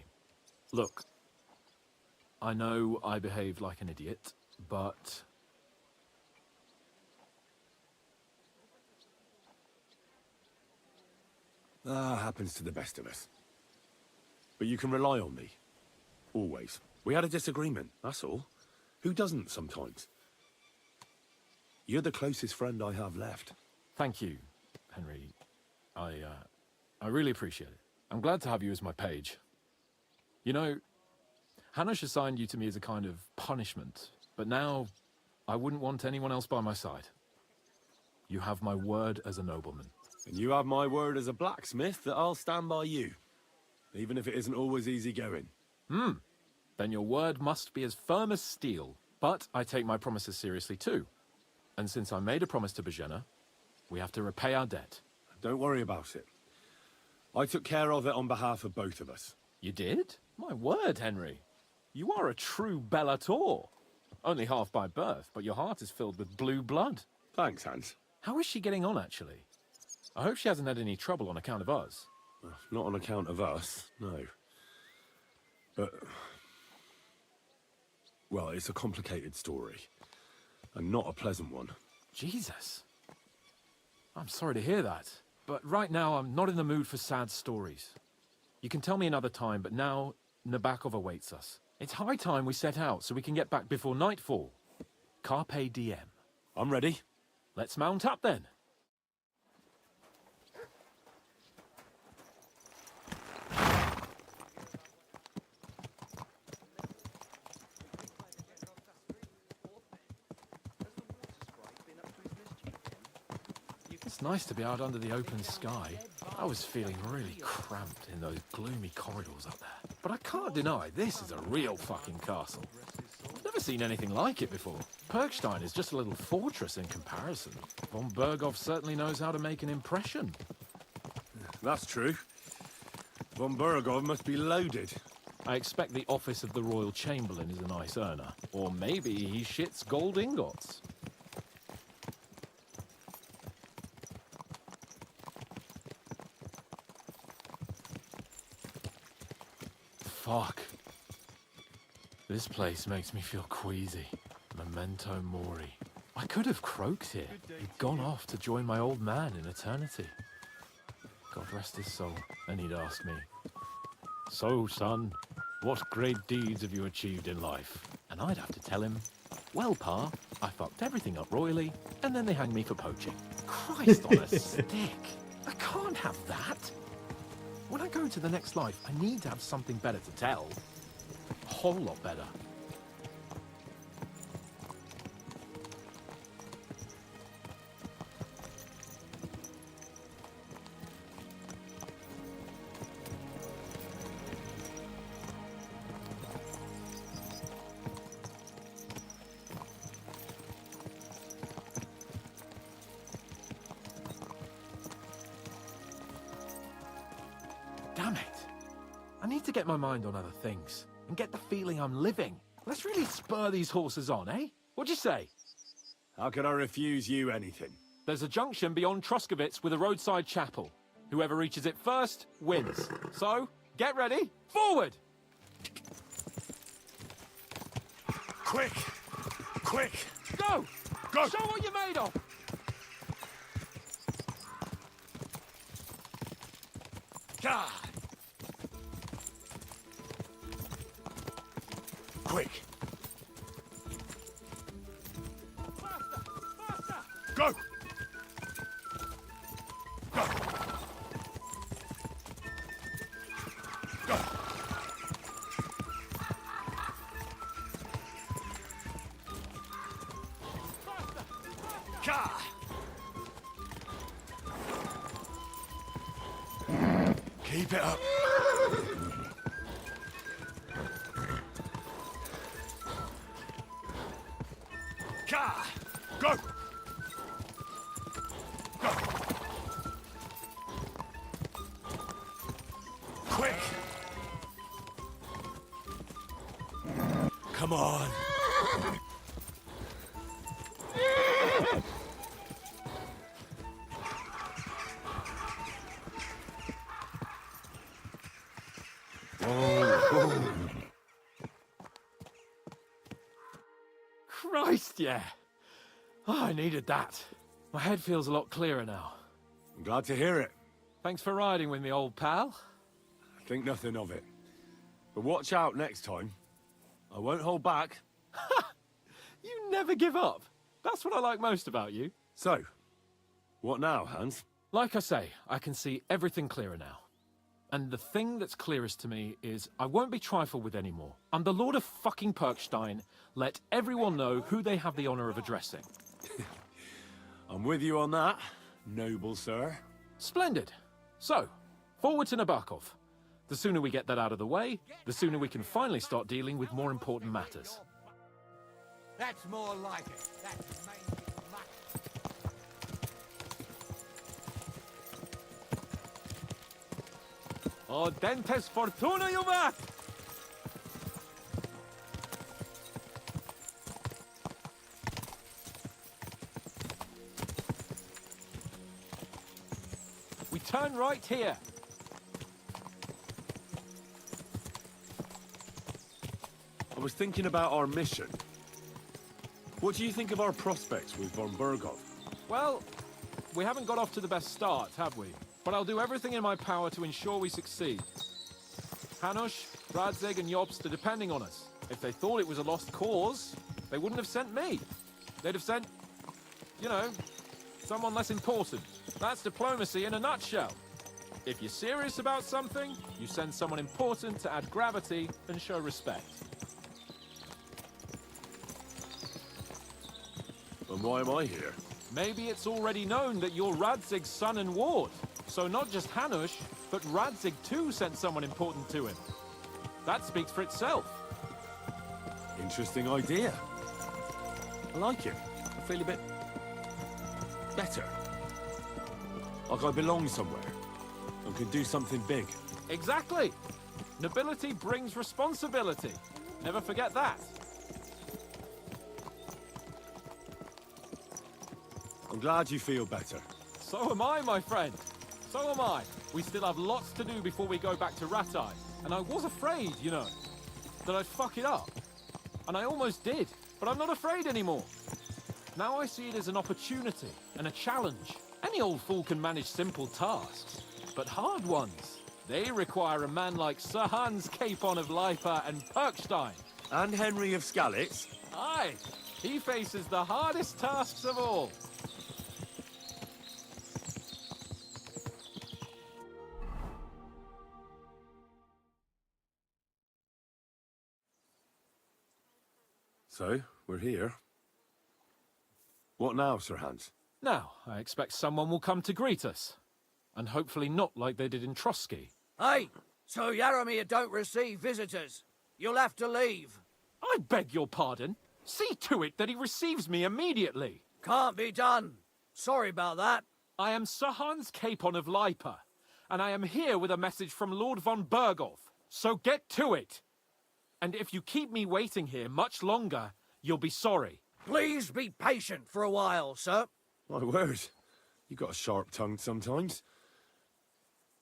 Look, I know I behaved like an idiot, but... Happens to the best of us. But you can rely on me. Always. We had a disagreement, that's all. Who doesn't sometimes? You're the closest friend I have left. Thank you, Henry. I really appreciate it. I'm glad to have you as my page. You know, Hanash assigned you to me as a kind of punishment, but now I wouldn't want anyone else by my side. You have my word as a nobleman. And you have my word as a blacksmith that I'll stand by you. Even if it isn't always easy going. Then your word must be as firm as steel. But I take my promises seriously too. And since I made a promise to Bajena, we have to repay our debt. Don't worry about it. I took care of it on behalf of both of us. You did? My word, Henry. You are a true Bellator. Only half by birth, but your heart is filled with blue blood. Thanks, Hans. How is she getting on, actually? I hope she hasn't had any trouble on account of us. Well, not on account of us, no. But... well, it's a complicated story. And not a pleasant one. Jesus. I'm sorry to hear that. But right now, I'm not in the mood for sad stories. You can tell me another time, but now Nabokov awaits us. It's high time we set out so we can get back before nightfall. Carpe diem. I'm ready. Let's mount up then. It's nice to be out under the open sky. I was feeling really cramped in those gloomy corridors up there. But I can't deny this is a real fucking castle. I've never seen anything like it before. Perkstein is just a little fortress in comparison. Von Berghoff certainly knows how to make an impression. That's true. Von Berghoff must be loaded. I expect the office of the Royal Chamberlain is a nice earner. Or maybe he shits gold ingots. Fuck. This place makes me feel queasy. Memento mori. I could have croaked here. He'd gone off to join my old man in eternity. God rest his soul. And he'd ask me, "So, son, what great deeds have you achieved in life?" And I'd have to tell him, "Well, Pa, I fucked everything up royally, and then they hanged me for poaching." Christ on a stick. I can't have that. When I go to the next life, I need to have something better to tell. A whole lot better. Damn it. I need to get my mind on other things and get the feeling I'm living. Let's really spur these horses on, eh? What'd you say? How can I refuse you anything? There's a junction beyond Truskovitz with a roadside chapel. Whoever reaches it first wins. So, get ready. Forward! Quick! Quick! Go! Go! Show what you're made of! God! Quick! Faster! Faster! Go! Go! Go! God! Keep it up. God! Go! Go! Quick! Come on! Christ, yeah. Oh, I needed that. My head feels a lot clearer now. I'm glad to hear it. Thanks for riding with me, old pal. Think nothing of it. But watch out next time. I won't hold back. You never give up. That's what I like most about you. So, what now, Hans? Like I say, I can see everything clearer now. And the thing that's clearest to me is I won't be trifled with anymore. I'm the Lord of fucking Perkstein. Let everyone know who they have the honor of addressing. I'm with you on that, noble sir. Splendid. So, forward to Nabokov. The sooner we get that out of the way, the sooner we can finally start dealing with more important matters. That's more like it. That's mainly Audentes fortuna juvat! We turn right here. I was thinking about our mission. What do you think of our prospects with von Berghoff? Well, we haven't got off to the best start, have we? But I'll do everything in my power to ensure we succeed. Hanush, Radzig, and Jobst are depending on us. If they thought it was a lost cause, they wouldn't have sent me. They'd have sent, you know, someone less important. That's diplomacy in a nutshell. If you're serious about something, you send someone important to add gravity and show respect. And why am I here? Maybe it's already known that you're Radzig's son and ward. So not just Hanush, but Radzig too sent someone important to him. That speaks for itself. Interesting idea. I like it. I feel a bit better. Like I belong somewhere and can do something big. Exactly. Nobility brings responsibility. Never forget that. I'm glad you feel better. So am I, my friend. So am I. We still have lots to do before we go back to Ratai. And I was afraid, you know, that I'd fuck it up. And I almost did, but I'm not afraid anymore. Now I see it as an opportunity and a challenge. Any old fool can manage simple tasks, but hard ones, they require a man like Sir Hans Capon of Lipa and Perkstein. And Henry of Skalitz. Aye, he faces the hardest tasks of all. So, we're here. What now, Sir Hans? Now, I expect someone will come to greet us. And hopefully not like they did in Trotsky. Hey, so Yaramir don't receive visitors. You'll have to leave. I beg your pardon. See to it that he receives me immediately. Can't be done. Sorry about that. I am Sir Hans Capon of Lipa, and I am here with a message from Lord von Berghoff. So get to it. And if you keep me waiting here much longer, you'll be sorry. Please be patient for a while, sir. My word. You got a sharp tongue sometimes.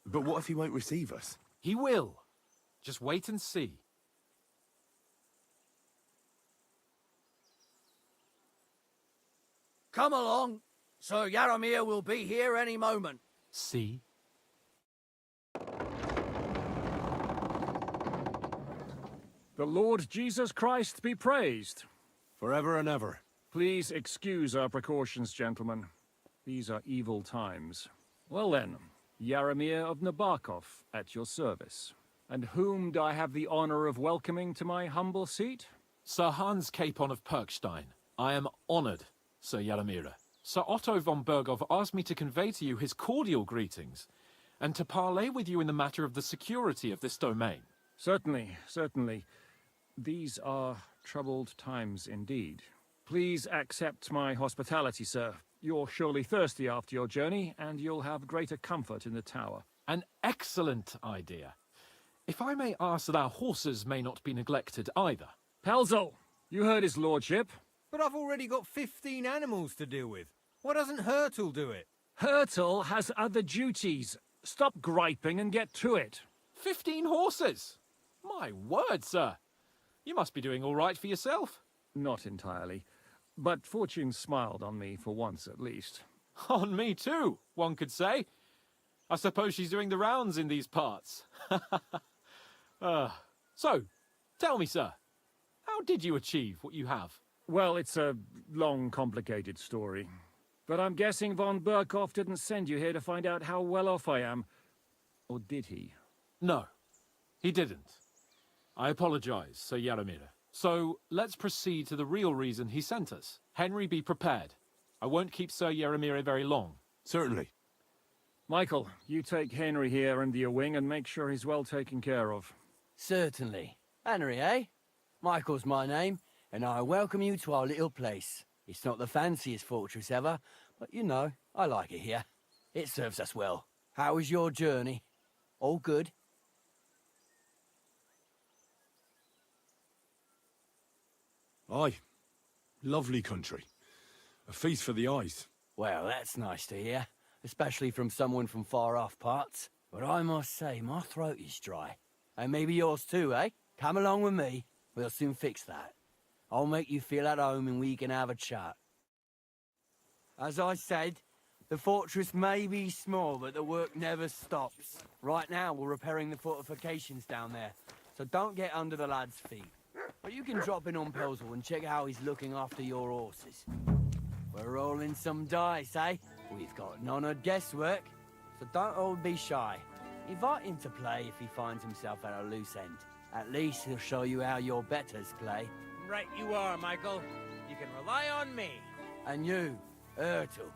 But what if he won't receive us? He will. Just wait and see. Come along. Sir Yaramir will be here any moment. See? The Lord Jesus Christ be praised. Forever and ever. Please excuse our precautions, gentlemen. These are evil times. Well then, Yaramir of Nabokov at your service. And whom do I have the honor of welcoming to my humble seat? Sir Hans Capon of Perkstein. I am honored, Sir Yaramir. Sir Otto von Berghoff asked me to convey to you his cordial greetings, and to parley with you in the matter of the security of this domain. Certainly, certainly. These are troubled times indeed. Please accept my hospitality, sir. You're surely thirsty after your journey, and you'll have greater comfort in the tower. An excellent idea. If I may ask that our horses may not be neglected either. Pelzel, you heard his lordship. But I've already got 15 animals to deal with. Why doesn't Hurtle do it? Hurtle has other duties. Stop griping and get to it. 15 horses? My word, sir. You must be doing all right for yourself. Not entirely. But fortune smiled on me for once at least. On me too, one could say. I suppose she's doing the rounds in these parts. So, tell me, sir, how did you achieve what you have? Well, it's a long, complicated story. But I'm guessing von Berghoff didn't send you here to find out how well off I am. Or did he? No, he didn't. I apologize, Sir Yaramir. So, let's proceed to the real reason he sent us. Henry, be prepared. I won't keep Sir Yaramir very long. Certainly. Michael, you take Henry here under your wing and make sure he's well taken care of. Certainly. Henry, eh? Michael's my name, and I welcome you to our little place. It's not the fanciest fortress ever, but you know, I like it here. It serves us well. How was your journey? All good? Aye. Lovely country. A feast for the eyes. Well, that's nice to hear, especially from someone from far-off parts. But I must say, my throat is dry. And maybe yours too, eh? Come along with me. We'll soon fix that. I'll make you feel at home and we can have a chat. As I said, the fortress may be small, but the work never stops. Right now, we're repairing the fortifications down there, so don't get under the lad's feet. But you can drop in on Pelzel and check how he's looking after your horses. We're rolling some dice, eh? We've got none of guesswork, so don't all be shy. Invite him to play if he finds himself at a loose end. At least he'll show you how your betters play. Right you are, Michael. You can rely on me. And you, Ertul,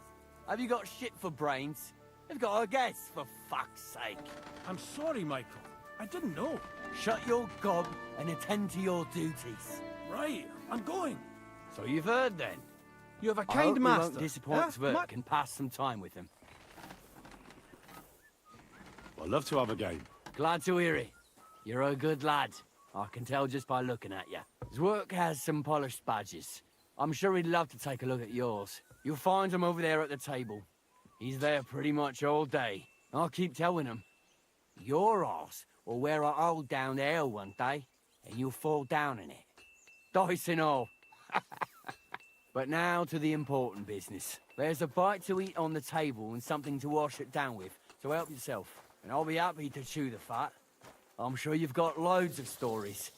have you got shit for brains? You've got a guess, for fuck's sake. I'm sorry, Michael. I didn't know. Shut your gob and attend to your duties. Right, I'm going. So you've heard then. You have a I kind hope master. You won't disappoint Tverk and pass some time with him. I'd love to have a game. Glad to hear it. You're a good lad. I can tell just by looking at you. Tverk has some polished badges. I'm sure he'd love to take a look at yours. You'll find him over there at the table. He's there pretty much all day. I'll keep telling him. Your arse will wear a hole down the ale one day, and you'll fall down in it. Dice and all. But now to the important business. There's a bite to eat on the table and something to wash it down with, so help yourself. And I'll be happy to chew the fat. I'm sure you've got loads of stories.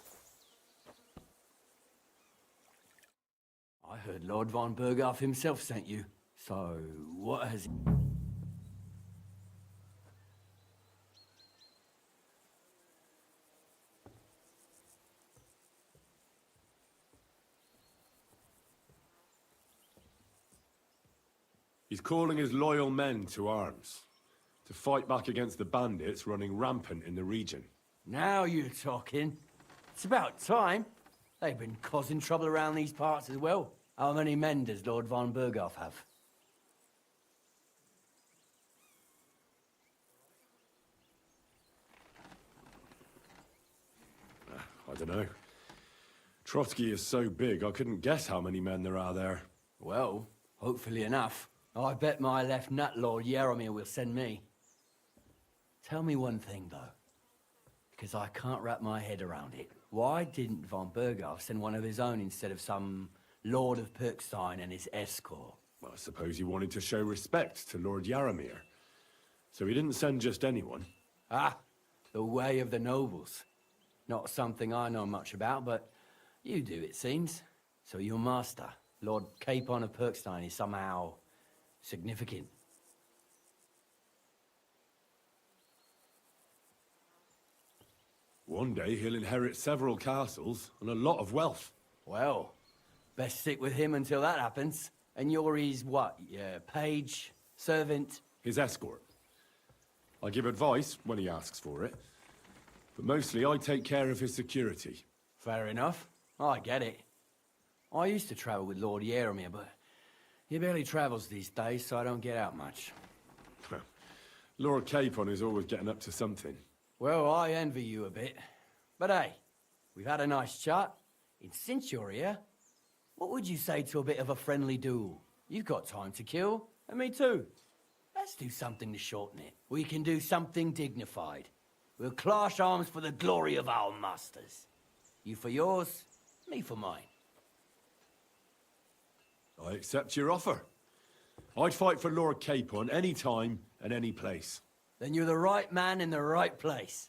I heard Lord von Berghoff himself sent you. So, what has... He's calling his loyal men to arms, to fight back against the bandits running rampant in the region. Now you're talking. It's about time. They've been causing trouble around these parts as well. How many men does Lord von Berghoff have? I don't know. Trotsky is so big, I couldn't guess how many men there are there. Well, hopefully enough. I bet my left nut Lord Yaromir will send me. Tell me one thing, though, because I can't wrap my head around it. Why didn't von Berghoff send one of his own instead of some Lord of Perkstein and his escort? Well, I suppose he wanted to show respect to Lord Yaromir. So he didn't send just anyone. Ah, the way of the nobles. Not something I know much about, but you do, it seems. So your master, Lord Capon of Perkstein, is somehow significant. One day he'll inherit several castles and a lot of wealth. Well, best stick with him until that happens. And you're his what? Yeah, page, servant? His escort. I give advice when he asks for it, but mostly I take care of his security. Fair enough. I get it. I used to travel with Lord Yaromir, but he barely travels these days, so I don't get out much. Lord Capon is always getting up to something. Well, I envy you a bit. But hey, we've had a nice chat. And since you're here, what would you say to a bit of a friendly duel? You've got time to kill, and me too. Let's do something to shorten it. We can do something dignified. We'll clash arms for the glory of our masters. You for yours, me for mine. I accept your offer. I'd fight for Lord Capon any time and any place. Then you're the right man in the right place.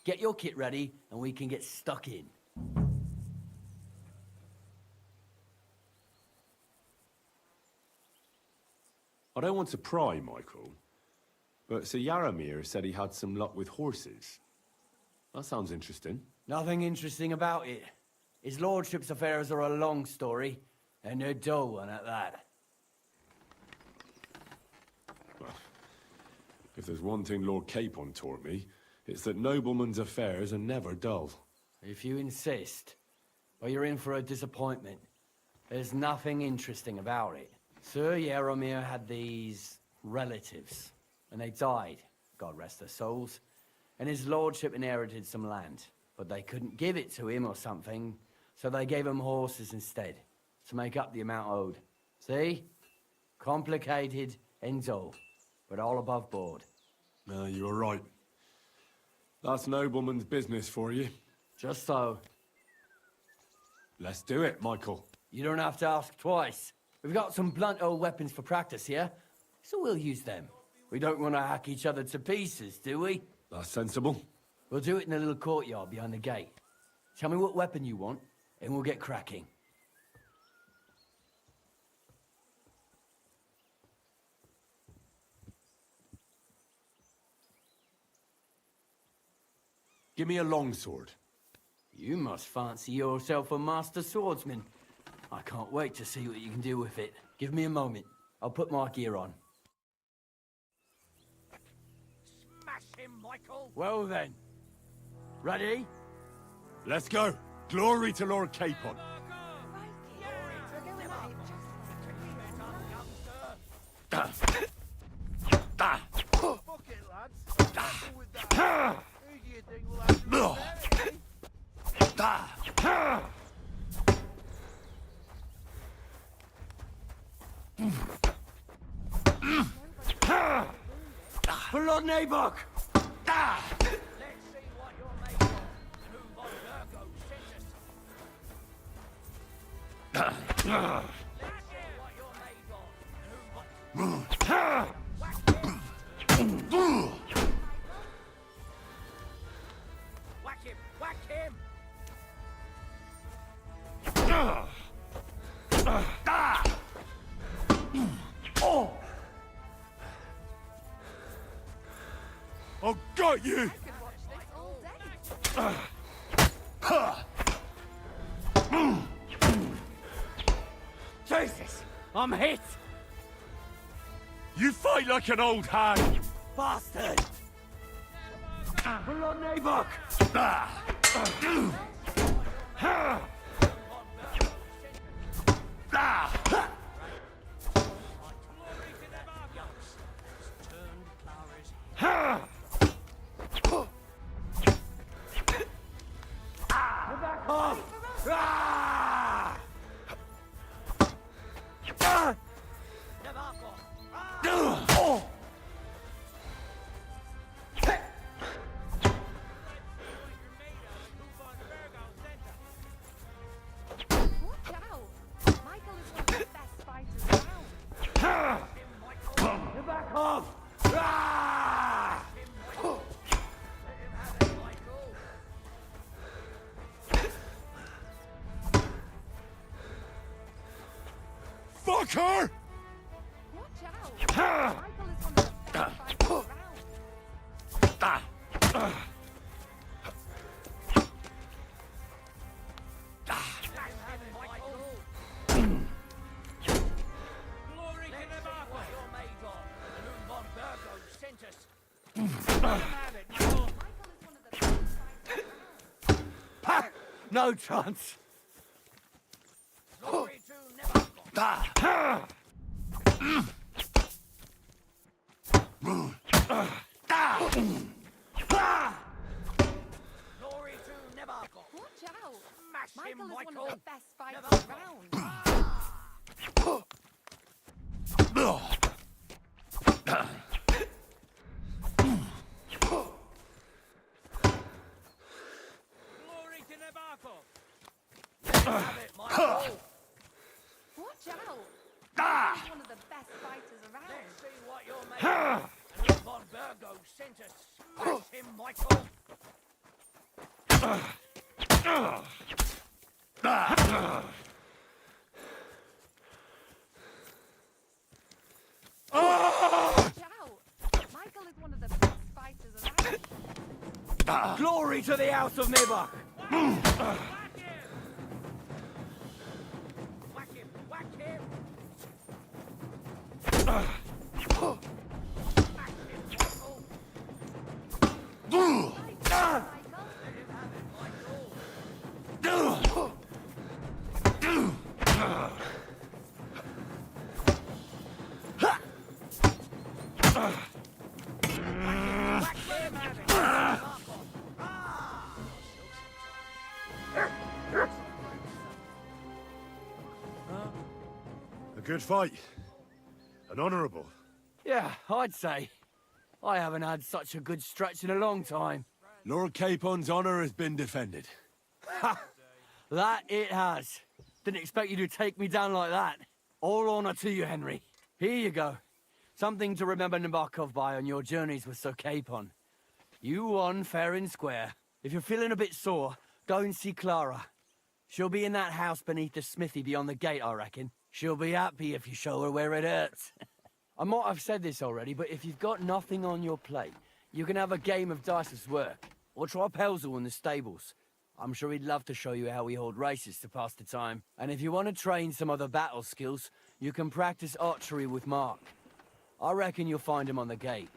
Get your kit ready, and we can get stuck in. I don't want to pry, Michael, but Sir Yaromir said he had some luck with horses. That sounds interesting. Nothing interesting about it. His lordship's affairs are a long story, and a dull one at that. Well, if there's one thing Lord Capon taught me, it's that noblemen's affairs are never dull. If you insist, well, you're in for a disappointment. There's nothing interesting about it. Sir Yaromir had these relatives, and they died, God rest their souls, and his lordship inherited some land. But they couldn't give it to him or something, so they gave him horses instead, to make up the amount owed. See? Complicated and dull, but all above board. No, you're right. That's nobleman's business for you. Just so. Let's do it, Michael. You don't have to ask twice. We've got some blunt old weapons for practice here, so we'll use them. We don't want to hack each other to pieces, do we? That's sensible. We'll do it in a little courtyard behind the gate. Tell me what weapon you want, and we'll get cracking. Give me a longsword. You must fancy yourself a master swordsman. I can't wait to see what you can do with it. Give me a moment. I'll put my gear on. Smash him, Michael! Well then. Ready? Let's go. Glory to Lord Capon. Fuck it, lads. Careful with that. Who do you think will have to For Lord Nabok! Let's see what you're made of, and who Von Virgo sent us. Let's see what you're made of, and who Von... Whack him! Whack him! Oh! I got you! Jesus! I'm hit! You fight like an old hag! Bastard! For Lord Nabok! Back off! Back off! Fucker! Watch out! Michael is one of the best fighters around. Glory to the what you're made of, and who Von Virgo sent us. Have it, Michael. Michael is one of the best fighters around. No chance! Glory to Nebuchadnezzar. Glory to Nebuchadnezzar. Watch out! Smash him, Michael is one Michael. of the best fighters around. Glory to Nebuchadnezzar. Have it, Michael. Watch out! Michael is one of the best fighters around. Let's see what you're made of. And who Von Virgo sent us. Smash him, Michael. Watch out! Michael is one of the best fighters around. Glory to the House of Nabok! Whack him! Whack him! Whack him! Smash him, Michael. Let him have it, Michael. Whack him, have it. A good fight. An honourable. Yeah, I'd say. I haven't had such a good stretch in a long time. Lord Capon's honour has been defended. Ha! That it has. Didn't expect you to take me down like that. All honor to you, Henry. Here you go. Something to remember Nabokov by on your journeys with Sir Capon. You won fair and square. If you're feeling a bit sore, go and see Clara. She'll be in that house beneath the smithy beyond the gate, I reckon. She'll be happy if you show her where it hurts. I might have said this already, but if you've got nothing on your plate, you can have a game of dice's work. Or try Pelzel in the stables. I'm sure he'd love to show you how we hold races to pass the time. And if you want to train some other battle skills, you can practice archery with Mark. I reckon you'll find him on the gate.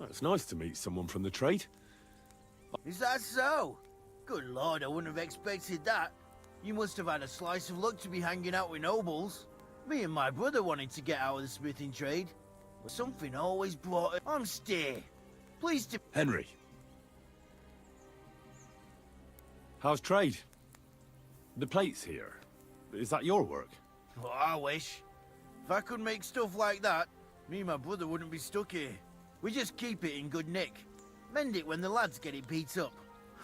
It's nice to meet someone from the trade. Is that so? Good lord, I wouldn't have expected that. You must have had a slice of luck to be hanging out with nobles. Me and my brother wanted to get out of the smithing trade, but something always brought it on stay. Pleased to... Henry. How's trade? The plates here. Is that your work? Well, I wish. If I could make stuff like that, me and my brother wouldn't be stuck here. We just keep it in good nick. Mend it when the lads get it beat up,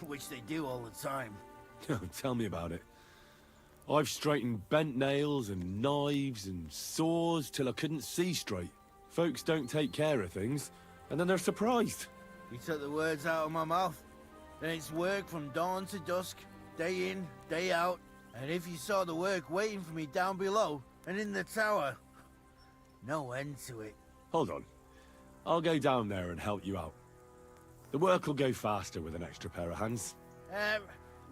which they do all the time. Tell me about it. I've straightened bent nails and knives and saws till I couldn't see straight. Folks don't take care of things, and then they're surprised. You took the words out of my mouth. Then it's work from dawn to dusk, day in, day out. And if you saw the work waiting for me down below and in the tower, no end to it. Hold on. I'll go down there and help you out. The work will go faster with an extra pair of hands.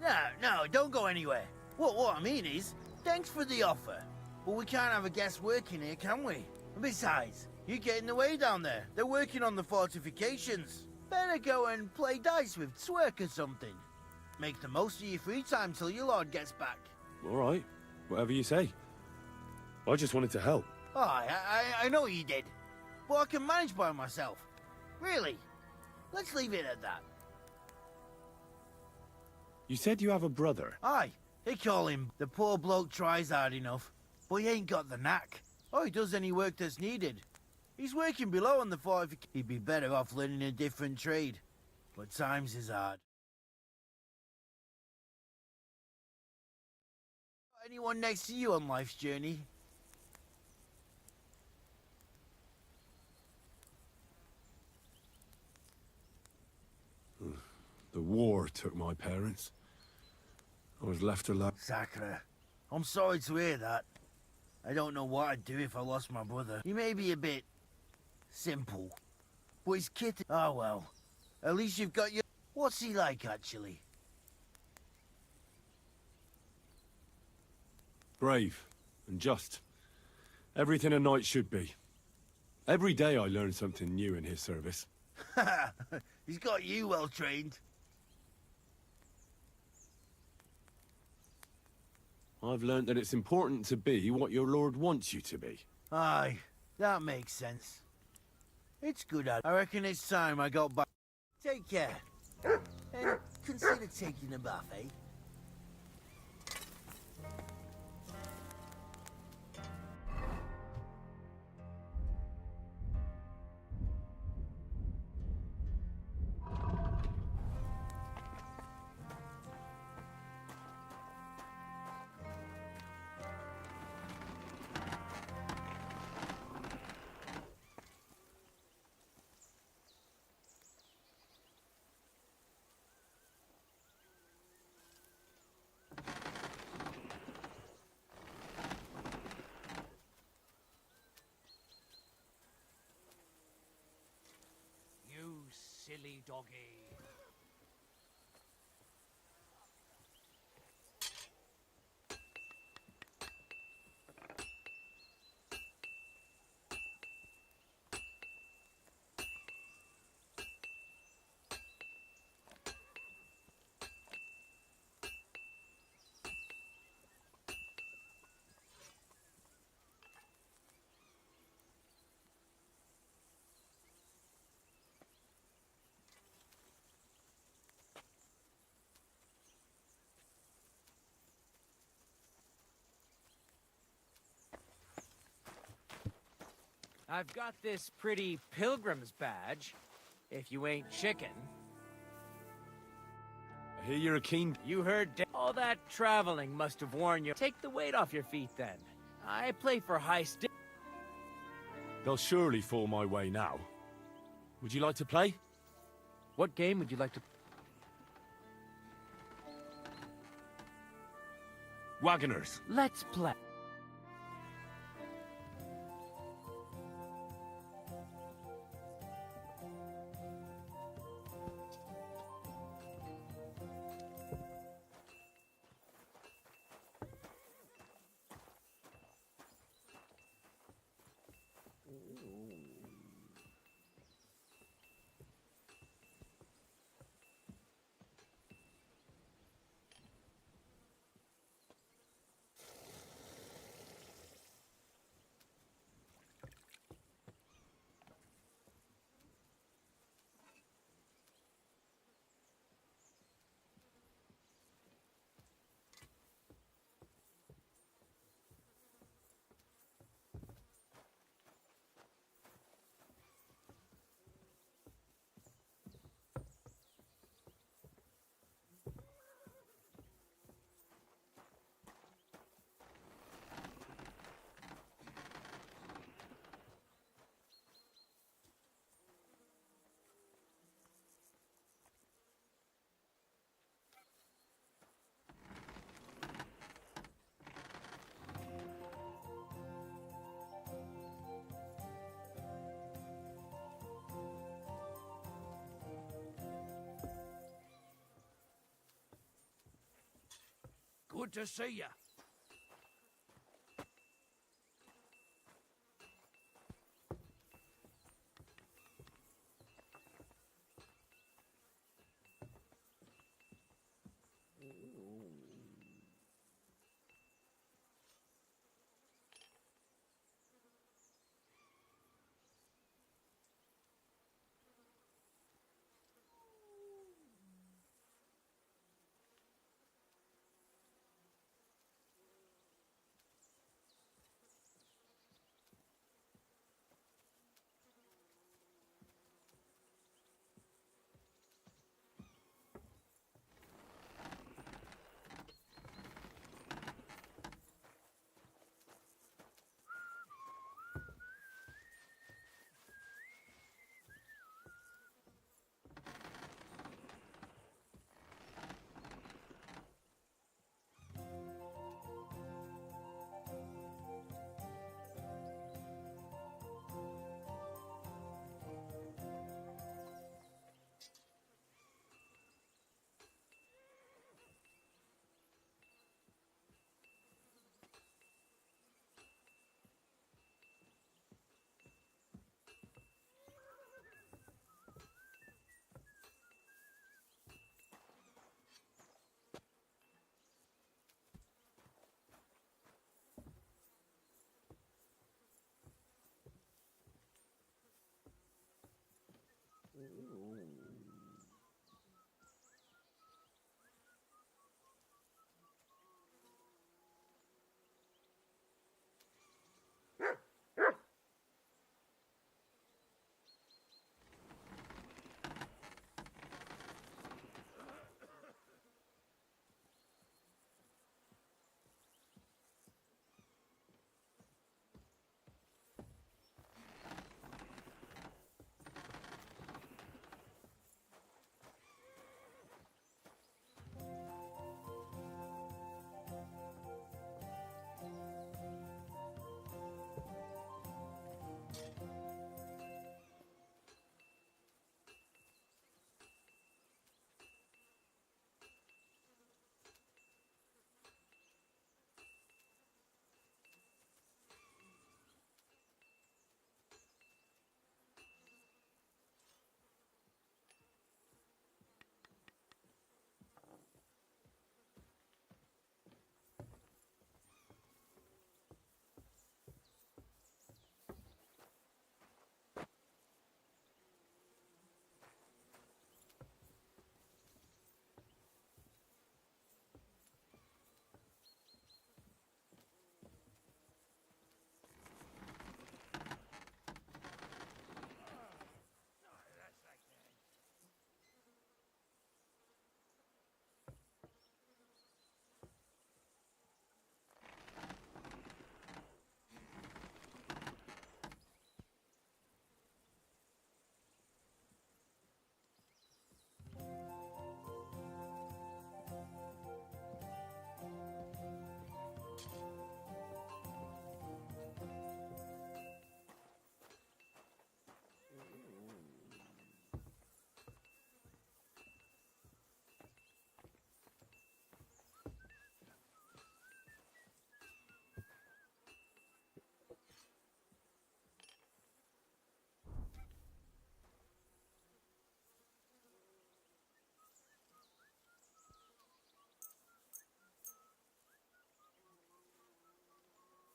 No, don't go anywhere. What I mean is, thanks for the offer. But we can't have a guest working here, can we? And besides, you get in the way down there. They're working on the fortifications. Better go and play dice with Twerk or something. Make the most of your free time till your lord gets back. All right. Whatever you say. I just wanted to help. Oh, I know you did. But I can manage by myself. Really. Let's leave it at that. You said you have a brother. Aye. They call him. The poor bloke tries hard enough, but he ain't got the knack. Or he does any work that's needed. He's working below on the fortification. He'd be better off learning a different trade. But times is hard. Anyone next to you on life's journey? The war took my parents. I was left alone. Sacre. I'm sorry to hear that. I don't know what I'd do if I lost my brother. He may be a bit... simple. But his kid... Oh well. At least you've got your... What's he like, actually? Brave and just. Everything a knight should be. Every day I learn something new in his service. He's got you well trained. I've learned that it's important to be what your lord wants you to be. Aye, that makes sense. It's good. I reckon it's time I got back. Take care. And consider taking a bath, eh? Silly doggy. I've got this pretty pilgrim's badge, if you ain't chicken. I hear you're a keen... You heard all that traveling must have worn you. Take the weight off your feet, then. I play for high stick. They'll surely fall my way now. Would you like to play? What game would you like to... Wagoners. Let's play. Good to see ya.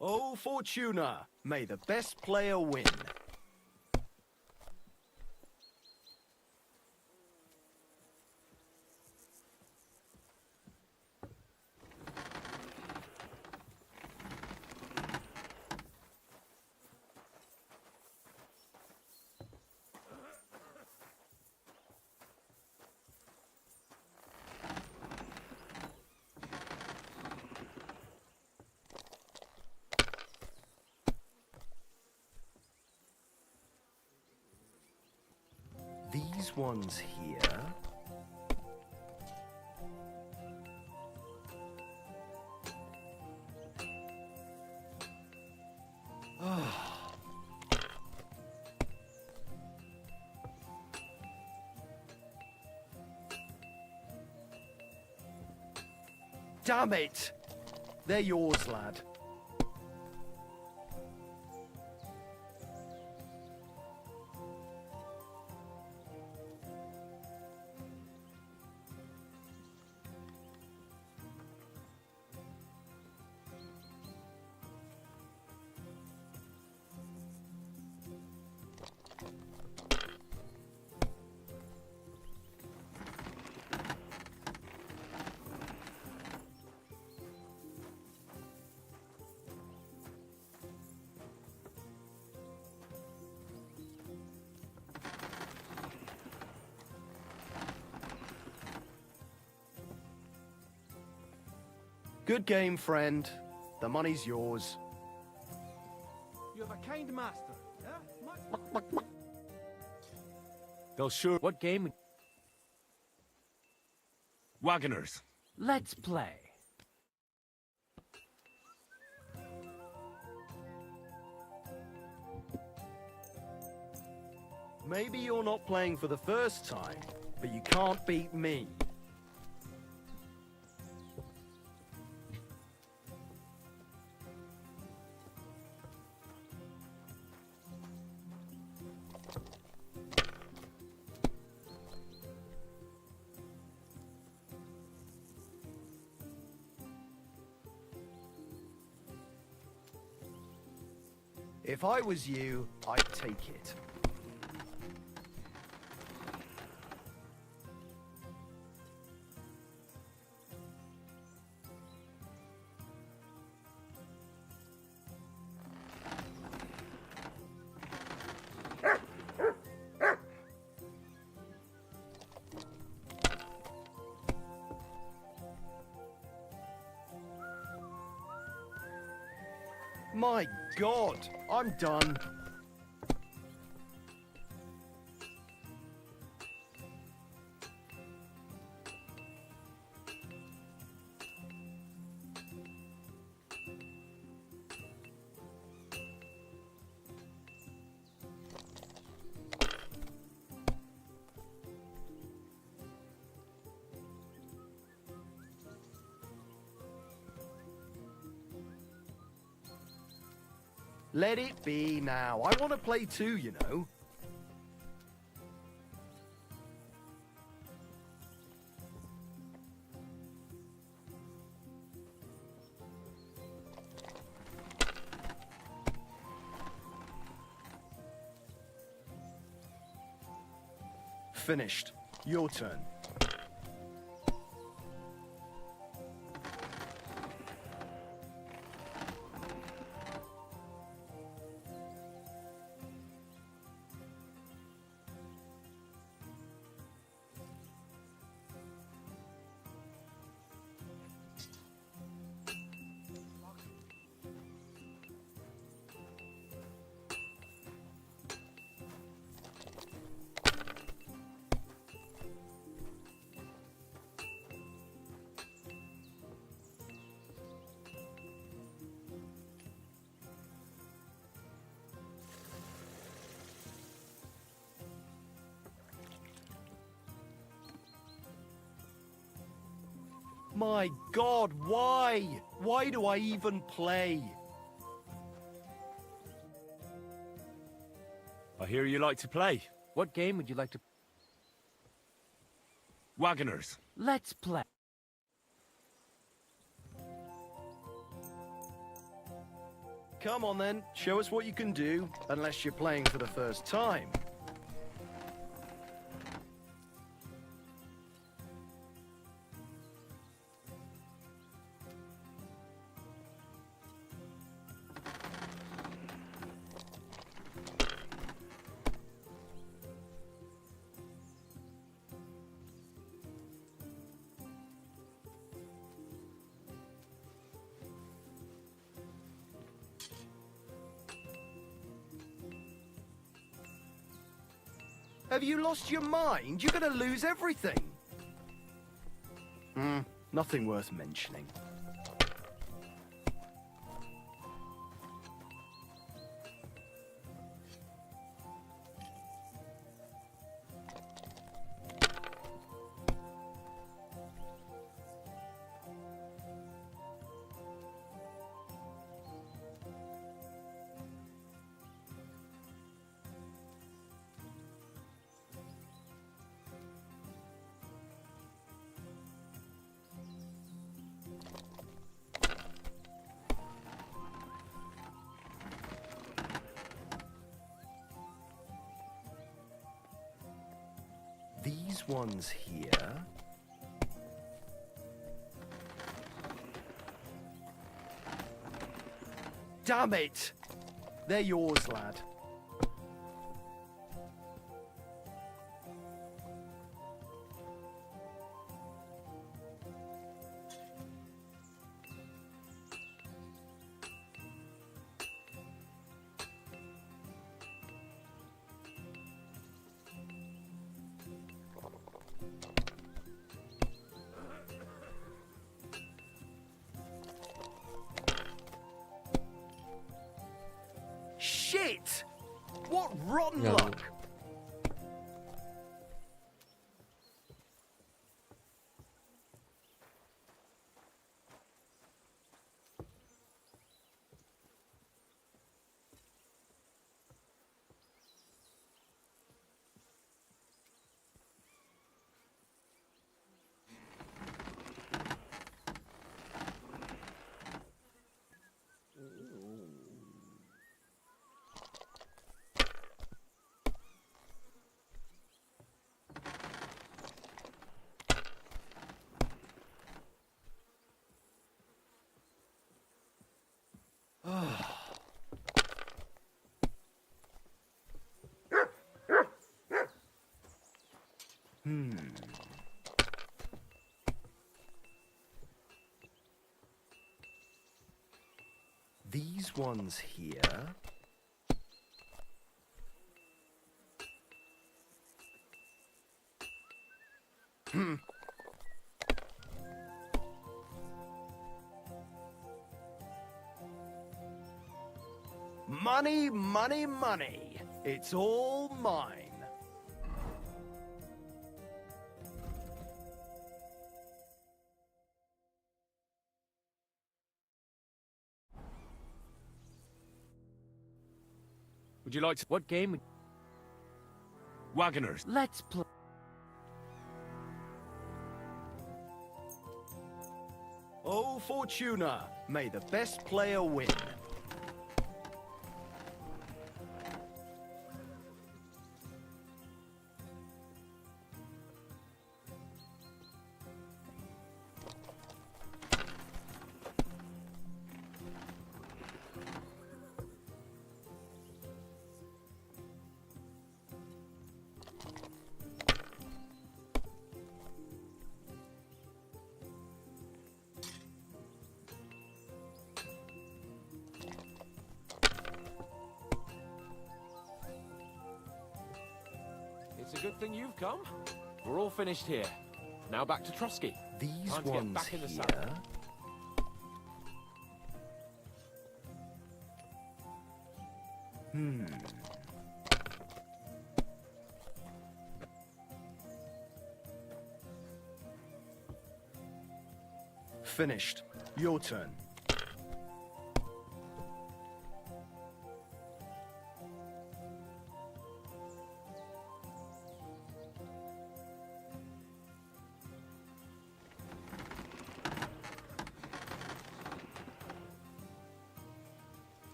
Oh, Fortuna, may the best player win. These ones here. damn it! They're yours, lad. Good game, friend. The money's yours. You have a kind master, yeah? They'll sure... What game? Wagoners. Let's play. Maybe you're not playing for the first time, but you can't beat me. If I was you, I'd take it. My God, I'm done. Let it be now. I want to play too, you know. Finished. Your turn. My God, why? Why do I even play? I hear you like to play. What game would you like to... Wagoners. Let's play. Come on then, show us what you can do, unless you're playing for the first time. Have you lost your mind? You're gonna lose everything. Nothing worth mentioning. ones here. Damn it! They're yours, lad. Shit! What rotten Yeah. luck! These ones here. Money, money, money. It's all mine. Would you like to... What game? Wagoners. Let's play. Oh, Fortuna, may the best player win. It's a good thing you've come. We're all finished here. Now back to Trusky. These Time to get ones back in the here. saddle. Finished. Your turn.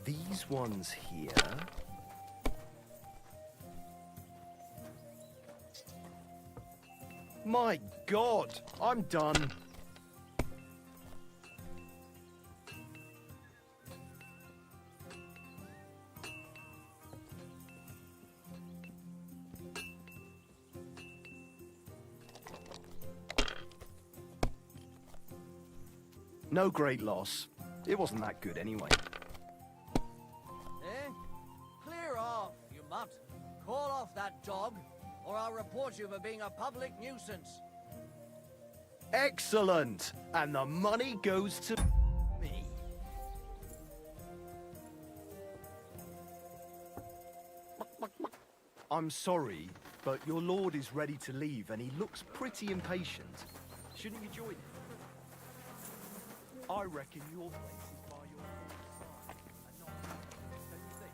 These ones here. My God, I'm done. No great loss. It wasn't that good anyway. Eh? Clear off, you mutt. Call off that dog, or I'll report you for being a public nuisance. Excellent! And the money goes to me. I'm sorry, but your lord is ready to leave and he looks pretty impatient. Shouldn't you join him? I reckon your place is by your side and not... Don't you think?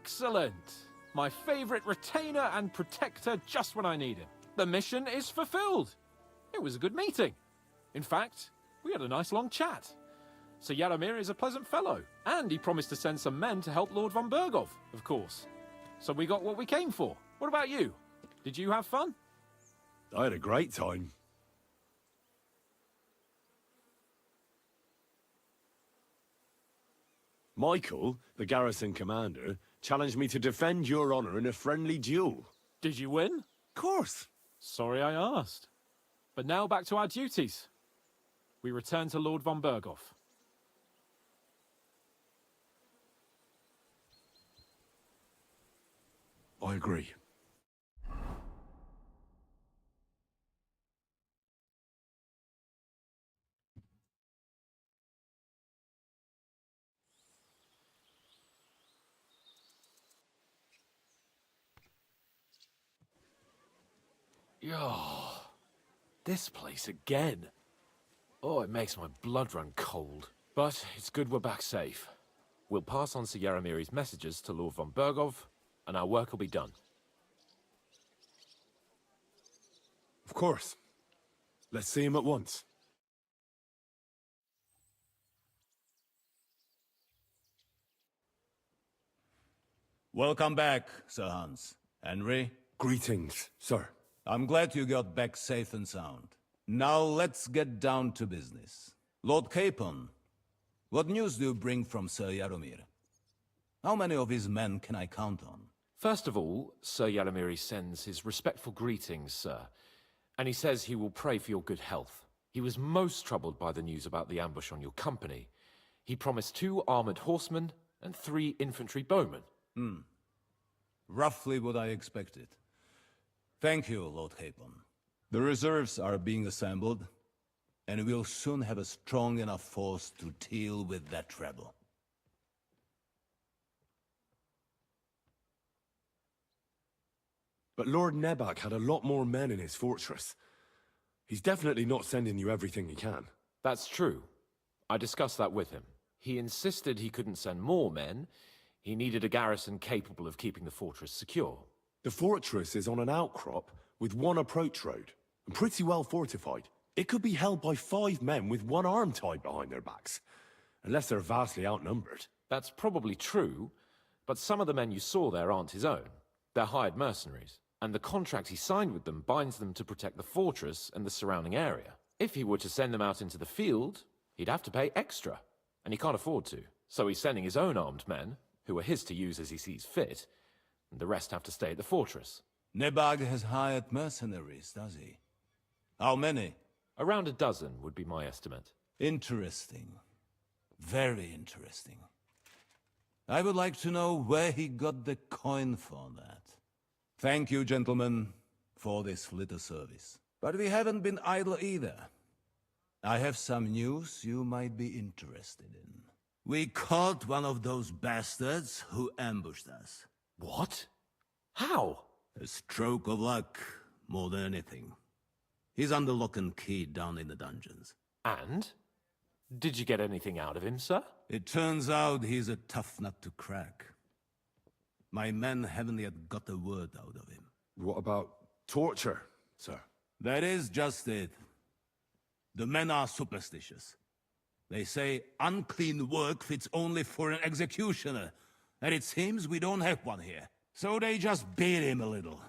Excellent! My favorite retainer and protector just when I need him. The mission is fulfilled. It was a good meeting. In fact, we had a nice long chat. Sir Yaromir is a pleasant fellow, and he promised to send some men to help Lord von Bergov, of course. So we got what we came for. What about you? Did you have fun? I had a great time. Michael, the garrison commander, challenged me to defend your honor in a friendly duel. Did you win? Of course. Sorry I asked. But now back to our duties. We return to Lord von Bergov. I agree. Oh, this place again. Oh, it makes my blood run cold. But it's good we're back safe. We'll pass on Sir Yaromir's messages to Lord von Bergov, and our work will be done. Of course. Let's see him at once. Welcome back, Sir Hans. Henry? Greetings, sir. I'm glad you got back safe and sound. Now let's get down to business. Lord Capon, what news do you bring from Sir Yaromir? How many of his men can I count on? First of all, Sir Yaromir sends his respectful greetings, sir. And he says he will pray for your good health. He was most troubled by the news about the ambush on your company. He promised 2 armored horsemen and 3 infantry bowmen. Roughly what I expected. Thank you, Lord Capon. The reserves are being assembled, and we'll soon have a strong enough force to deal with that rebel. But Lord Nebak had a lot more men in his fortress. He's definitely not sending you everything he can. That's true. I discussed that with him. He insisted he couldn't send more men. He needed a garrison capable of keeping the fortress secure. The fortress is on an outcrop with 1 approach road, and pretty well fortified. It could be held by 5 men with 1 arm tied behind their backs, unless they're vastly outnumbered. That's probably true, but some of the men you saw there aren't his own. They're hired mercenaries, and the contract he signed with them binds them to protect the fortress and the surrounding area. If he were to send them out into the field, he'd have to pay extra, and he can't afford to. So he's sending his own armed men, who are his to use as he sees fit, and the rest have to stay at the fortress. Nebag has hired mercenaries, does he? How many? Around a dozen would be my estimate. Interesting. Very interesting. I would like to know where he got the coin for that. Thank you, gentlemen, for this little service. But we haven't been idle either. I have some news you might be interested in. We caught one of those bastards who ambushed us. What? How? A stroke of luck, more than anything. He's under lock and key down in the dungeons. And? Did you get anything out of him, sir? It turns out he's a tough nut to crack. My men haven't yet got a word out of him. What about torture, sir? That is just it. The men are superstitious. They say unclean work fits only for an executioner, and it seems we don't have one here. So they just beat him a little.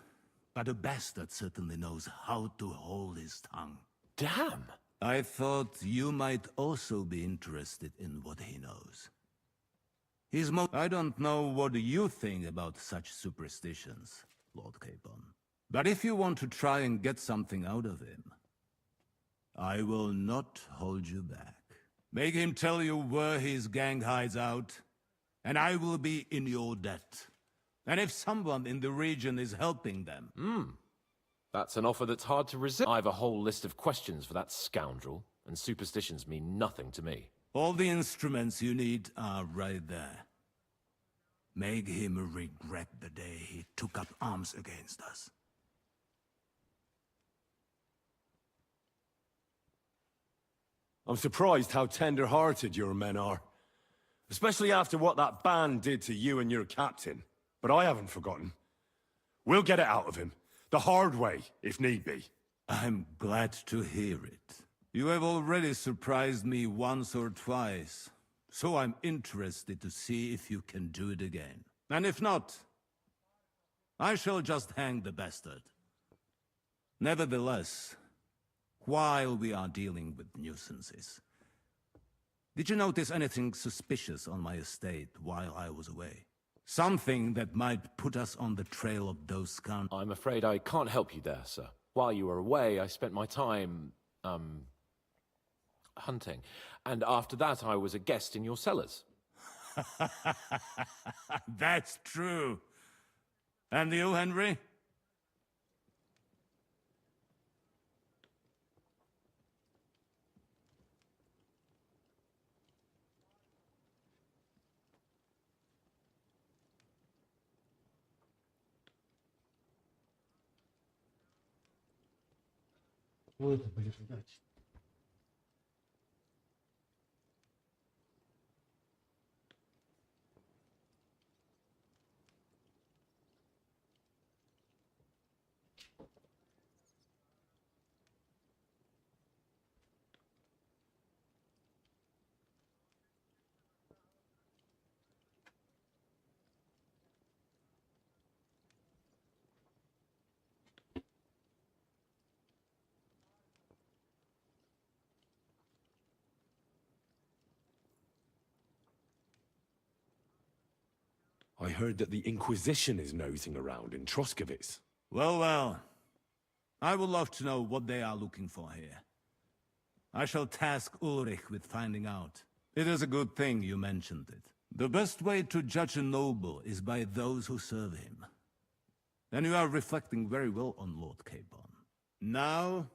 But the bastard certainly knows how to hold his tongue. Damn! I thought you might also be interested in what he knows. I don't know what you think about such superstitions, Lord Capon. But if you want to try and get something out of him, I will not hold you back. Make him tell you where his gang hides out, and I will be in your debt. And if someone in the region is helping them... That's an offer that's hard to resist. I have a whole list of questions for that scoundrel, and superstitions mean nothing to me. All the instruments you need are right there. Make him regret the day he took up arms against us. I'm surprised how tender-hearted your men are. Especially after what that band did to you and your captain. but I haven't forgotten. We'll get it out of him. The hard way, if need be. I'm glad to hear it. You have already surprised me once or twice, so I'm interested to see if you can do it again. And if not, I shall just hang the bastard. Nevertheless, while we are dealing with nuisances, did you notice anything suspicious on my estate while I was away? Something that might put us on the trail of those scoundrels? I'm afraid I can't help you there, sir. While you were away, I spent my time, hunting. And after that, I was a guest in your cellars. That's true. And you, Henry? Вот это будешь ждать. I heard that the Inquisition is nosing around in Troskovitz. Well, well. I would love to know what they are looking for here. I shall task Ulrich with finding out. It is a good thing you mentioned it. The best way to judge a noble is by those who serve him. And you are reflecting very well on Lord Capon. Now,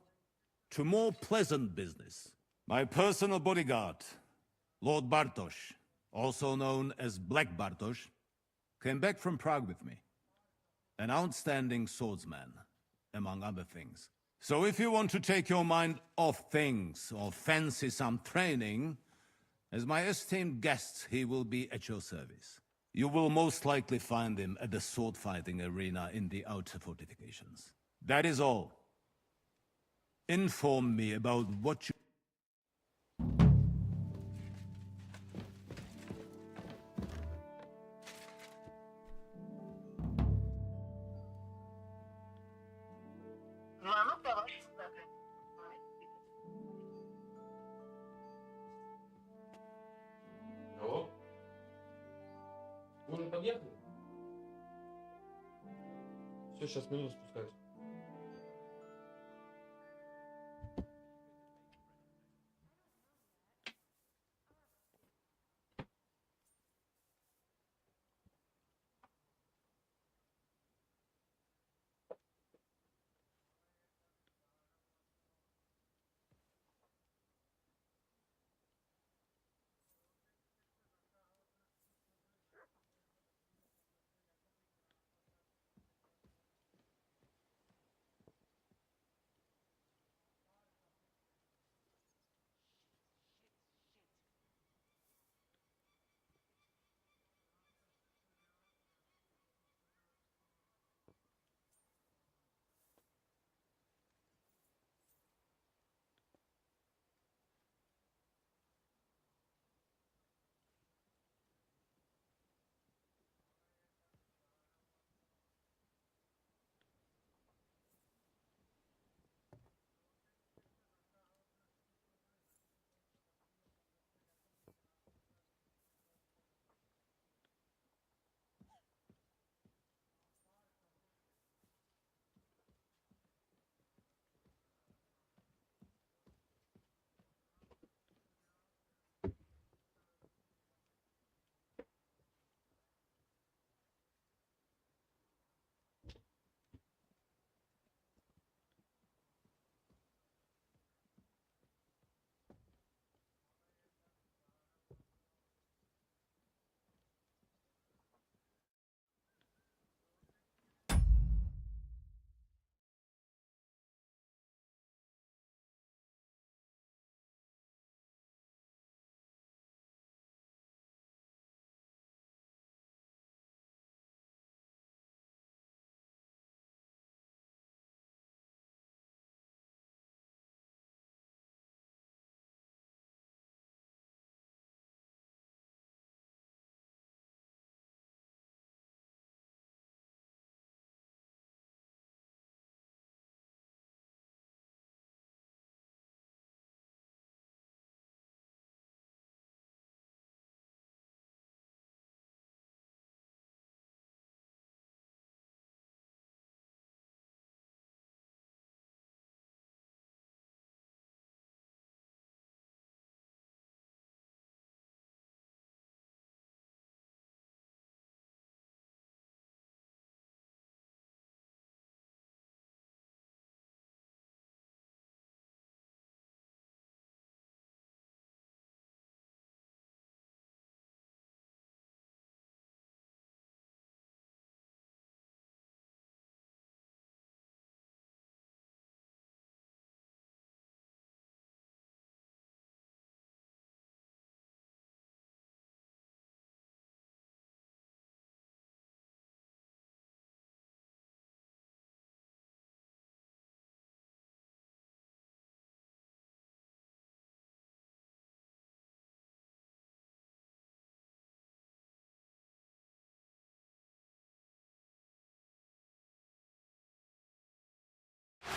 to more pleasant business. My personal bodyguard, Lord Bartosz, also known as Black Bartosz, came back from Prague with me. An outstanding swordsman, among other things. So if you want to take your mind off things or fancy some training, as my esteemed guest, he will be at your service. You will most likely find him at the sword-fighting arena in the outer fortifications. That is all. Inform me about what you... Алло? Вы уже подъехали? Все, сейчас минуту спускаюсь.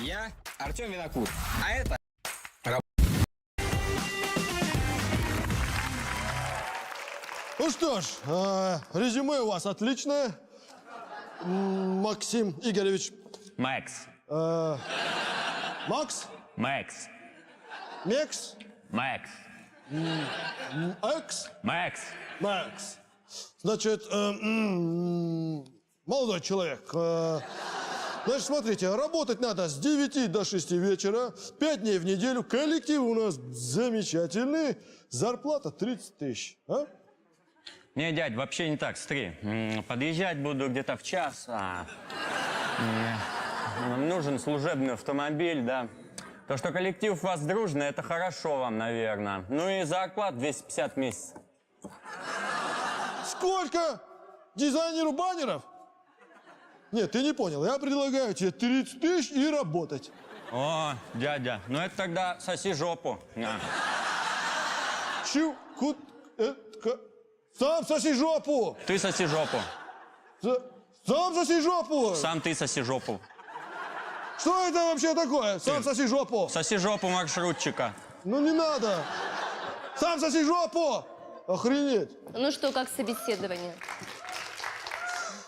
Я Артем Винокур, а это... Ну что ж, резюме у вас отличное. Максим Игоревич. Макс. Макс? Макс. Мекс? Макс. Экс? Макс. Макс. Значит, молодой человек, значит, смотрите, работать надо с 9 до 6 вечера, 5 дней в неделю, коллектив у нас замечательный, зарплата 30 тысяч, а? Не, дядь, вообще не так, смотри. Подъезжать буду где-то в час, нам нужен служебный автомобиль, да. То, что коллектив у вас дружный, это хорошо вам, наверное. Ну и зарплат 250 в месяц. Сколько? Дизайнеру баннеров? Нет, ты не понял. Я предлагаю тебе 30 тысяч и работать. О, дядя, ну это тогда соси жопу. На. Сам соси жопу! Ты соси жопу. Сам соси жопу! Сам ты соси жопу. Что это вообще такое? Сам соси жопу! Соси жопу маршрутчика. Ну не надо! Сам соси жопу! Охренеть! Ну что, как собеседование?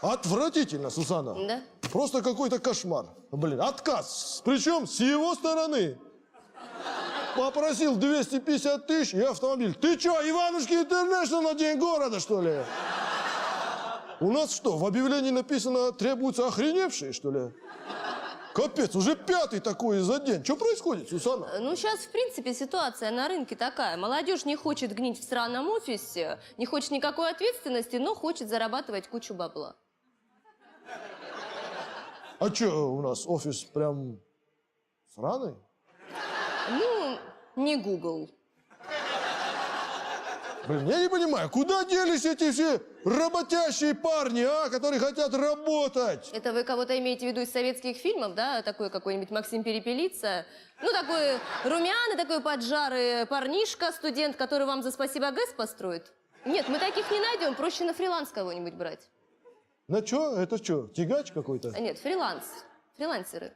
Отвратительно, Сусанна. Да? Просто какой-то кошмар. Блин, отказ. Причем с его стороны. Попросил 250 тысяч и автомобиль. Ты что, Иванушки Интернешнл на День города, что ли? У нас что, в объявлении написано, требуются охреневшие, что ли? Капец, уже 5-й такой за день. Что происходит, Сусанна? Ну, сейчас, в принципе, ситуация на рынке такая. Молодежь не хочет гнить в сраном офисе, не хочет никакой ответственности, но хочет зарабатывать кучу бабла. А что у нас офис прям сраный? Ну, не Google. Блин, я не понимаю, куда делись эти все работящие парни, которые хотят работать? Это вы кого-то имеете в виду из советских фильмов, да? Такой какой-нибудь Максим Перепелица? Ну, такой румяный, такой поджарый парнишка, студент, который вам за спасибо ГЭС построит? Нет, мы таких не найдем, проще на фриланс кого-нибудь брать. На что? Это что, тягач какой-то? Нет, фриланс. Фрилансеры.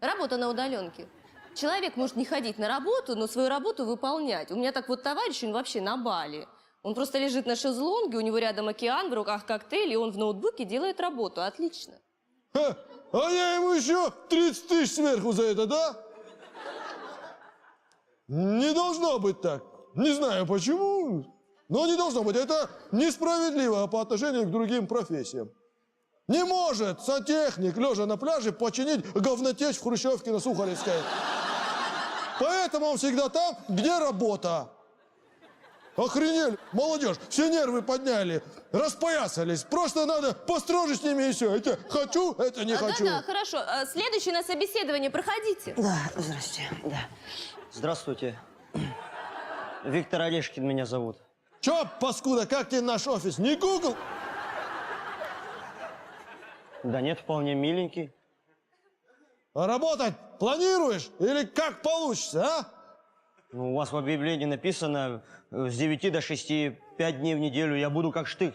Работа на удаленке. Человек может не ходить на работу, но свою работу выполнять. У меня так вот товарищ, он вообще на Бали. Он просто лежит на шезлонге, у него рядом океан, в руках коктейль, и он в ноутбуке делает работу. Отлично. Ха, а я ему еще 30 тысяч сверху за это, да? Не должно быть так. Не знаю почему, но не должно быть. Это несправедливо по отношению к другим профессиям. Не может сантехник, лежа на пляже, починить говнотечь в Хрущевке на Сухаревской. Поэтому он всегда там, где работа. Охренели, молодежь, все нервы подняли, распоясались. Просто надо построже с ними и все. Это хочу, это не хочу. Да-да, хорошо. Следующее на собеседование, проходите. Да, здрасте, да. Здравствуйте. Виктор Орешкин меня зовут. Че, паскуда, как тебе наш офис? Не Google? Да нет, вполне миленький. А работать планируешь или как получится, а? Ну, у вас в объявлении написано с 9 до 6, 5 дней в неделю. Я буду как штык.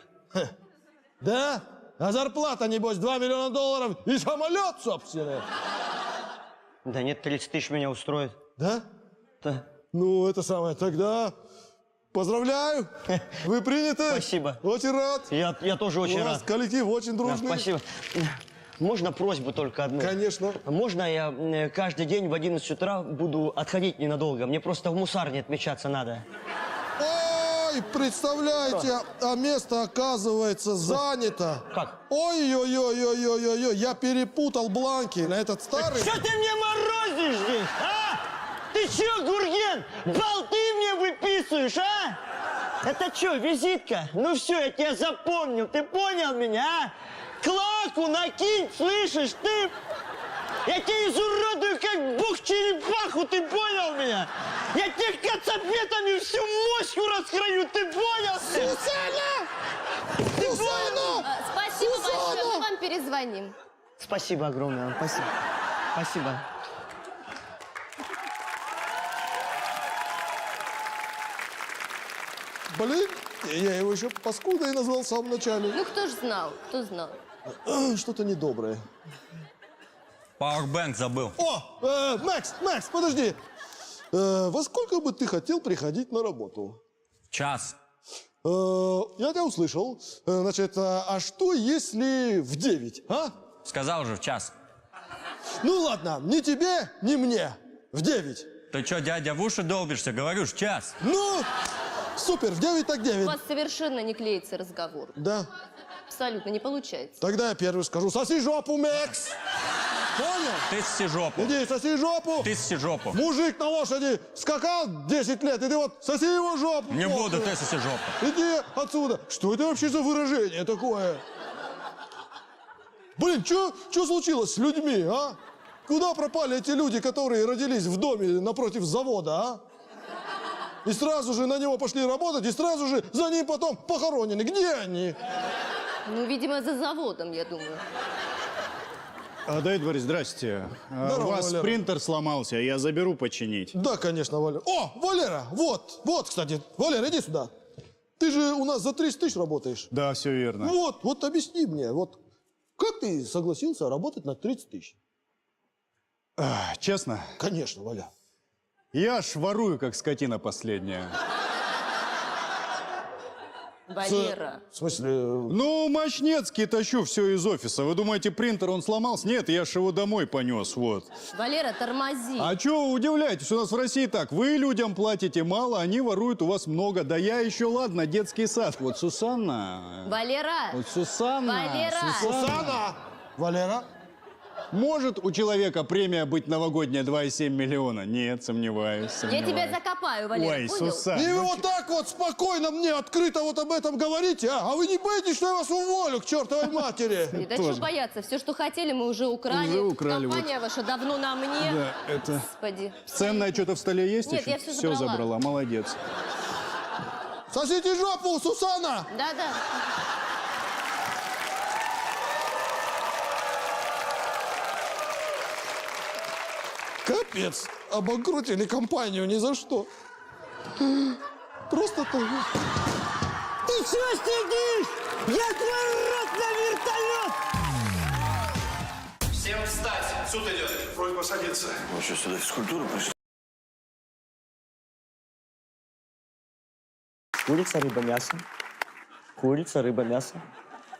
Да? А зарплата, небось, $2 миллиона и самолет собственный. Да нет, 30 тысяч меня устроит. Да? Да. Ну, это самое, тогда поздравляю. Вы приняты. Спасибо. Очень рад. Я тоже очень рад. У вас коллектив очень дружный. Да, спасибо. Можно просьбу только одну? Конечно. Можно я каждый день в 11 утра буду отходить ненадолго? Мне просто в мусарне отмечаться надо. Ой, представляете, а место оказывается занято. Как? Ой-ой-ой-ой-ой-ой, я перепутал бланки на этот старый. Что ты мне морозишь здесь, а? Ты чё, Гурген, болты мне выписываешь, а? Это чё, визитка? Ну все, я тебя запомнил, ты понял меня, а? Клаку накинь, слышишь, ты? Я тебя изуродую, как бог-черепаху, ты понял меня? Я тебе кацапетами всю моську раскрою, ты понял? Сусанна! Ты понял? Спасибо большое, мы вам перезвоним. Спасибо огромное, спасибо. Спасибо. Блин, я его еще паскудой назвал в самом начале. Ну, кто ж знал, кто знал. Что-то недоброе. Пауэрбэнк забыл. О, Макс, подожди. Во сколько бы ты хотел приходить на работу? Час. Я тебя услышал. Значит, а что если в 9, а? Сказал же, в час. Ну ладно, ни тебе, ни мне. В 9. Ты что, дядя, в уши долбишься? Говорю, в час. Ну, супер, в 9 так 9. У вас совершенно не клеится разговор. Да. Абсолютно не получается. Тогда я первый скажу. Соси жопу, Макс. Понял? Ты соси жопу. Иди, соси жопу. Ты соси жопу. Мужик на лошади скакал 10 лет, и ты вот соси его жопу. Не буду, ты соси жопу. Иди отсюда. Что это вообще за выражение такое? Блин, что случилось с людьми, а? Куда пропали эти люди, которые родились в доме напротив завода, а? И сразу же на него пошли работать, и сразу же за ним потом похоронены. Где они? Ну, видимо, за заводом, я думаю. Давид Борисович, здрасте. Здорово, у вас Валера. принтер сломался, я заберу починить. Да, конечно, Валера. О, Валера, вот, кстати. Валера, иди сюда. Ты же у нас за 30 тысяч работаешь. Да, все верно. Вот объясни мне, вот как ты согласился работать на 30 тысяч? Честно? Конечно, Валя. Я ж ворую, как скотина последняя. Валера. В смысле? Ну, мощнецкий тащу все из офиса. Вы думаете, принтер он сломался? Нет, я ж его домой понес, вот. Валера, тормози. А чё вы удивляетесь? У нас в России так. Вы людям платите мало, они воруют у вас много. Да я еще, ладно, детский сад. Вот Сусанна... Валера. Вот Сусанна... Валера. Сусанна! Валера? Может у человека премия быть новогодняя 2,7 миллиона? Нет, сомневаюсь. Я тебя закопаю, Валера, Ой, понял? Сусанна. И вы вот так вот спокойно мне открыто вот об этом говорите, а? А вы не боитесь, что я вас уволю к чертовой матери? Да что бояться, все, что хотели, мы уже украли. Уже украли, Компания ваша давно на мне. Да, это... Господи. Ценное что-то в столе есть Нет, еще? я всё Все забрала. забрала, молодец. Сосите жопу, Сусанна! Да-да. Капец, обанкротили компанию ни за что. Просто так. Ты что сидишь? Я твой рот на вертолет! Всем встать! Суд идет. Просьба садиться. Вы что, сюда физкультуру пришли? Курица, рыба, мясо. Курица, рыба, мясо.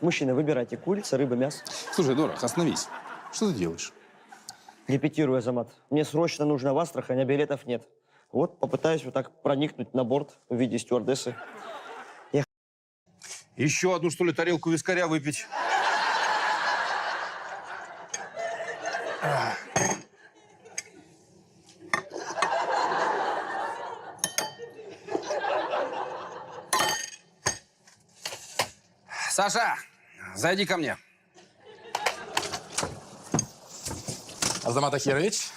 Мужчина, выбирайте. Курица, рыба, мясо. Слушай, Дорох, остановись. Что ты делаешь? Репетирую, Азамат. Мне срочно нужно в Астрахань, а билетов нет. Вот, попытаюсь вот так проникнуть на борт в виде стюардессы. Еще одну, что ли, тарелку вискаря выпить? Саша, зайди ко мне. Азамат Ахирович,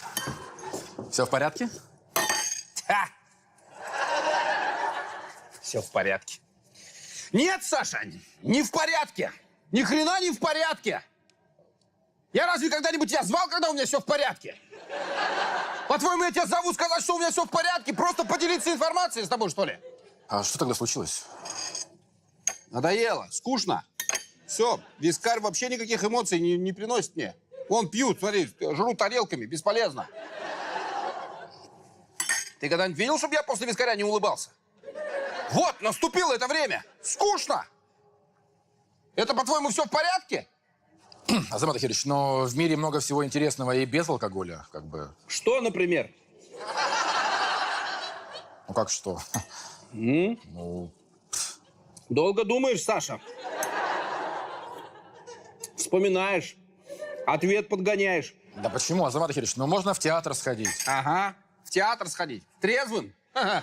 все в порядке? Все в порядке. Нет, Саша, не в порядке. Ни хрена не в порядке. Я разве когда-нибудь тебя звал, когда у меня все в порядке? По-твоему, я тебя зову сказать, что у меня все в порядке? Просто поделиться информацией с тобой, что ли? А что тогда случилось? Надоело, скучно. Все, вискарь вообще никаких эмоций не приносит мне. Вон пьют, смотри, жрут тарелками, бесполезно. Ты когда-нибудь видел, чтобы я после вискаря не улыбался? Вот, наступило это время. Скучно. Это, по-твоему, все в порядке? Азамат Ахирович, но в мире много всего интересного и без алкоголя, как бы. Что, например? Ну как что? Ну... Долго думаешь, Саша? Вспоминаешь. Ответ подгоняешь. Да почему, Азамат Ахирович? Ну можно в театр сходить. Ага, в театр сходить. Трезвым? Ага.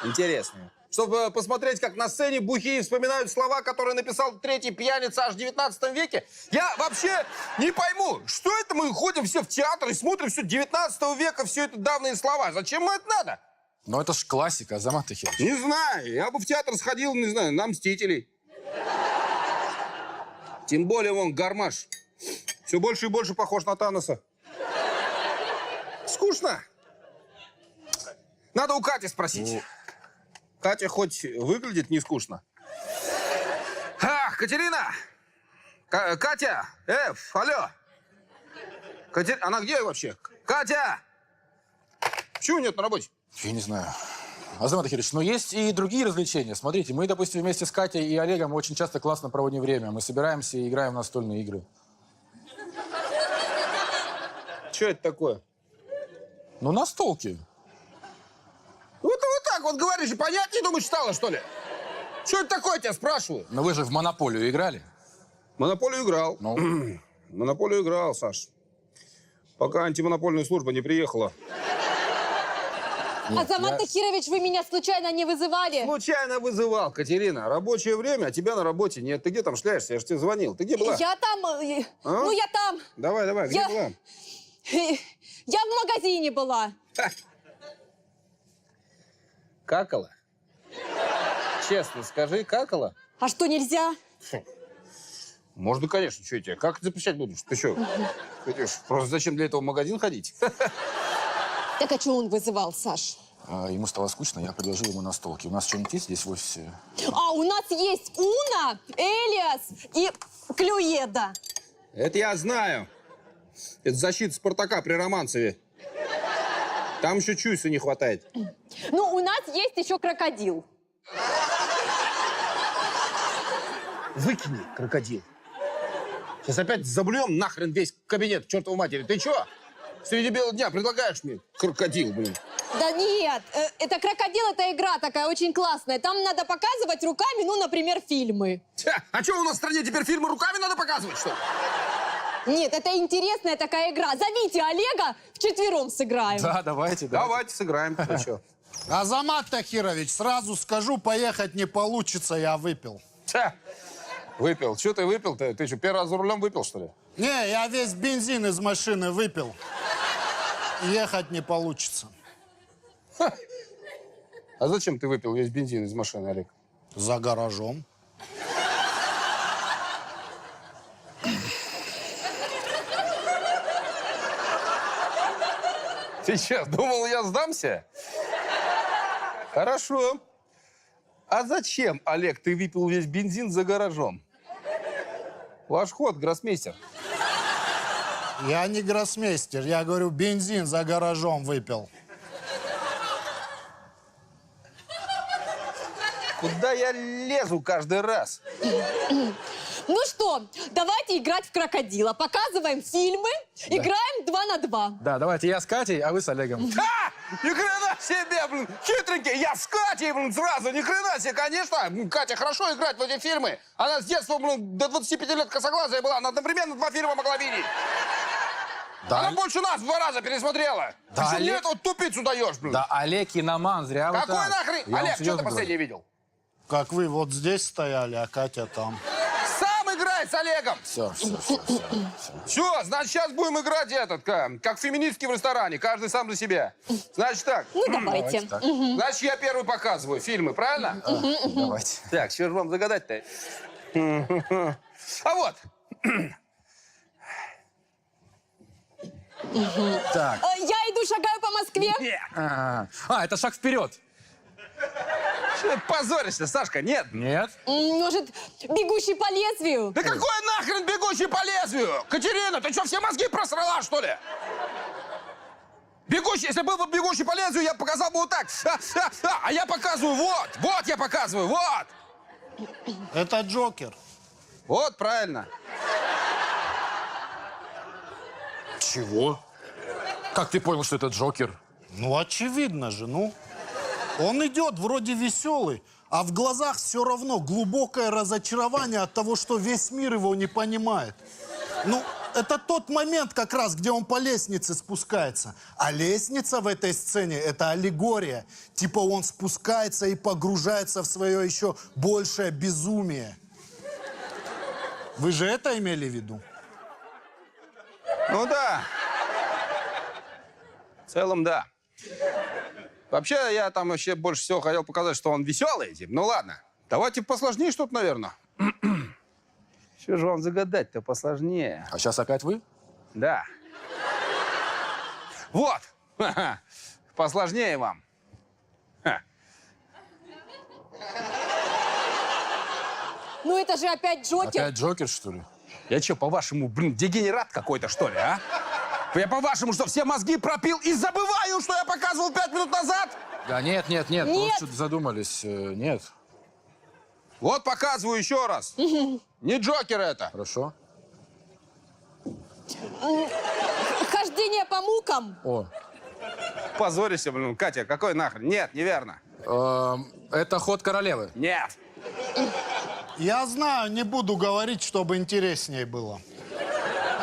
Интересно. Чтобы посмотреть, как на сцене бухие вспоминают слова, которые написал третий пьяница аж в 19 веке, я вообще не пойму, что это мы ходим все в театр и смотрим все 19 века, все это давние слова. Зачем нам это надо? Но это ж классика, Азамат Ахирович. Не знаю, я бы в театр сходил, не знаю, на «Мстителей». Тем более, вон, Гармаш. Все больше и больше похож на Таноса. Скучно. Надо у Кати спросить. Катя хоть выглядит не скучно. Ах, Катерина! Катя! Алло! Она где вообще? Катя! Почему нет на работе? Я не знаю. Азамат Ахирович, но есть и другие развлечения. Смотрите, мы, допустим, вместе с Катей и Олегом очень часто классно проводим время. Мы собираемся и играем в настольные игры. Что это такое? Ну, настолки. Вот так вот говоришь, и понятнее, думаешь, стало, что ли? Что это такое, тебя спрашиваю? Но вы же в монополию играли? Монополию играл. Ну? Монополию играл, Саш. Пока антимонопольная служба не приехала. Азамат Тахирович, вы меня случайно не вызывали? Случайно вызывал, Катерина. Рабочее время, а тебя на работе нет. Ты где там шляешься? Я же тебе звонил. Ты где была? Я там... Ну, я там. Давай, где была? Я в магазине была. Какала? Честно скажи, какала? А что, нельзя? Можно, конечно. Что я тебе? Как запрещать будешь? Ты что? Просто зачем для этого в магазин ходить? Так а что он вызывал, Саш? Ему стало скучно, я предложил ему настолки. У нас что-нибудь есть здесь в офисе? А у нас есть Уна, Элиас и Клюеда. Это я знаю. Это защита Спартака при Романцеве. Там еще Чуйса не хватает. Ну, у нас есть еще крокодил. Выкини, крокодил. Сейчас опять заблюем нахрен весь кабинет к чертовой матери. Ты что? Среди бела дня предлагаешь мне крокодил, блин? Да нет, это крокодил, это игра такая очень классная. Там надо показывать руками, ну, например, фильмы. А что, у нас в стране теперь фильмы руками надо показывать, что ли? Нет, это интересная такая игра. Зовите Олега, вчетвером сыграем. Да, давайте. Давайте сыграем. Ты что? Азамат Тахирович, сразу скажу, поехать не получится, я выпил. Выпил. Что ты выпил-то? Ты что, первый раз за рулем выпил, что ли? Не, я весь бензин из машины выпил. Ехать не получится. А зачем ты выпил весь бензин из машины, Олег? За гаражом. Ты что, думал, я сдамся? Хорошо. А зачем, Олег, ты выпил весь бензин за гаражом? Ваш ход, гроссмейстер. Я не гроссмейстер, я говорю, бензин за гаражом выпил. Куда я лезу каждый раз? Ну что, давайте играть в крокодила. Показываем фильмы, играем 2 на 2. Да, давайте я с Катей, а вы с Олегом. Ни хрена себе, блин, хитренький, я с Катей, блин, сразу, ни хрена себе, конечно. Катя хорошо играет в эти фильмы. Она с детства, блин, до 25 лет косоглазая была, она одновременно 2 фильма могла видеть. Да. Она больше нас 2 раза пересмотрела. Да, ты что мне Олег... эту вот тупицу даешь, блин? Да, Олег киноман, зря вы Какой так. нахрен? Я Олег, что ты последнее видел? Как вы вот здесь стояли, а Катя там. Сам играй с Олегом! Все. Все, значит, сейчас будем играть как феминистки в ресторане, каждый сам за себя. Значит так. Ну, давайте. Значит, я первый показываю фильмы, правильно? Давайте. Так, что же вам загадать-то? А вот. Так. Я иду, шагаю по Москве. Это шаг вперед. Что ты позоришься, Сашка? Нет? Нет. Может, бегущий по лезвию? Да какой нахрен бегущий по лезвию? Катерина, ты что, все мозги просрала, что ли? Бегущий, если был бы бегущий по лезвию, я показал бы вот так. А я показываю вот. Вот я показываю, вот. Это Джокер. Вот, правильно. Чего? Как ты понял, что это Джокер? Ну, очевидно же, ну. Он идет вроде веселый, а в глазах все равно глубокое разочарование от того, что весь мир его не понимает. Ну, это тот момент как раз, где он по лестнице спускается. А лестница в этой сцене – это аллегория. Типа он спускается и погружается в свое еще большее безумие. Вы же это имели в виду? Ну да. В целом, да. Вообще, я там вообще больше всего хотел показать, что он веселый. Типа. Ну ладно, давайте посложнее что-то, наверное. Что же вам загадать-то посложнее? А сейчас опять вы? Да. Вот. Посложнее вам. Ну это же опять Джокер. Опять Джокер, что ли? Я что, по-вашему, блин, дегенерат какой-то, что ли, а? Я, по-вашему, что, все мозги пропил и забываю, что я показывал 5 минут назад? Да нет, нет, нет, вы что-то задумались. Нет. Вот показываю еще раз. Не Джокер это. Хорошо. Хождение по мукам. О. Позоришься, блин. Катя, какой нахрен? Нет, неверно. Это ход королевы. Нет. Я знаю, не буду говорить, чтобы интереснее было.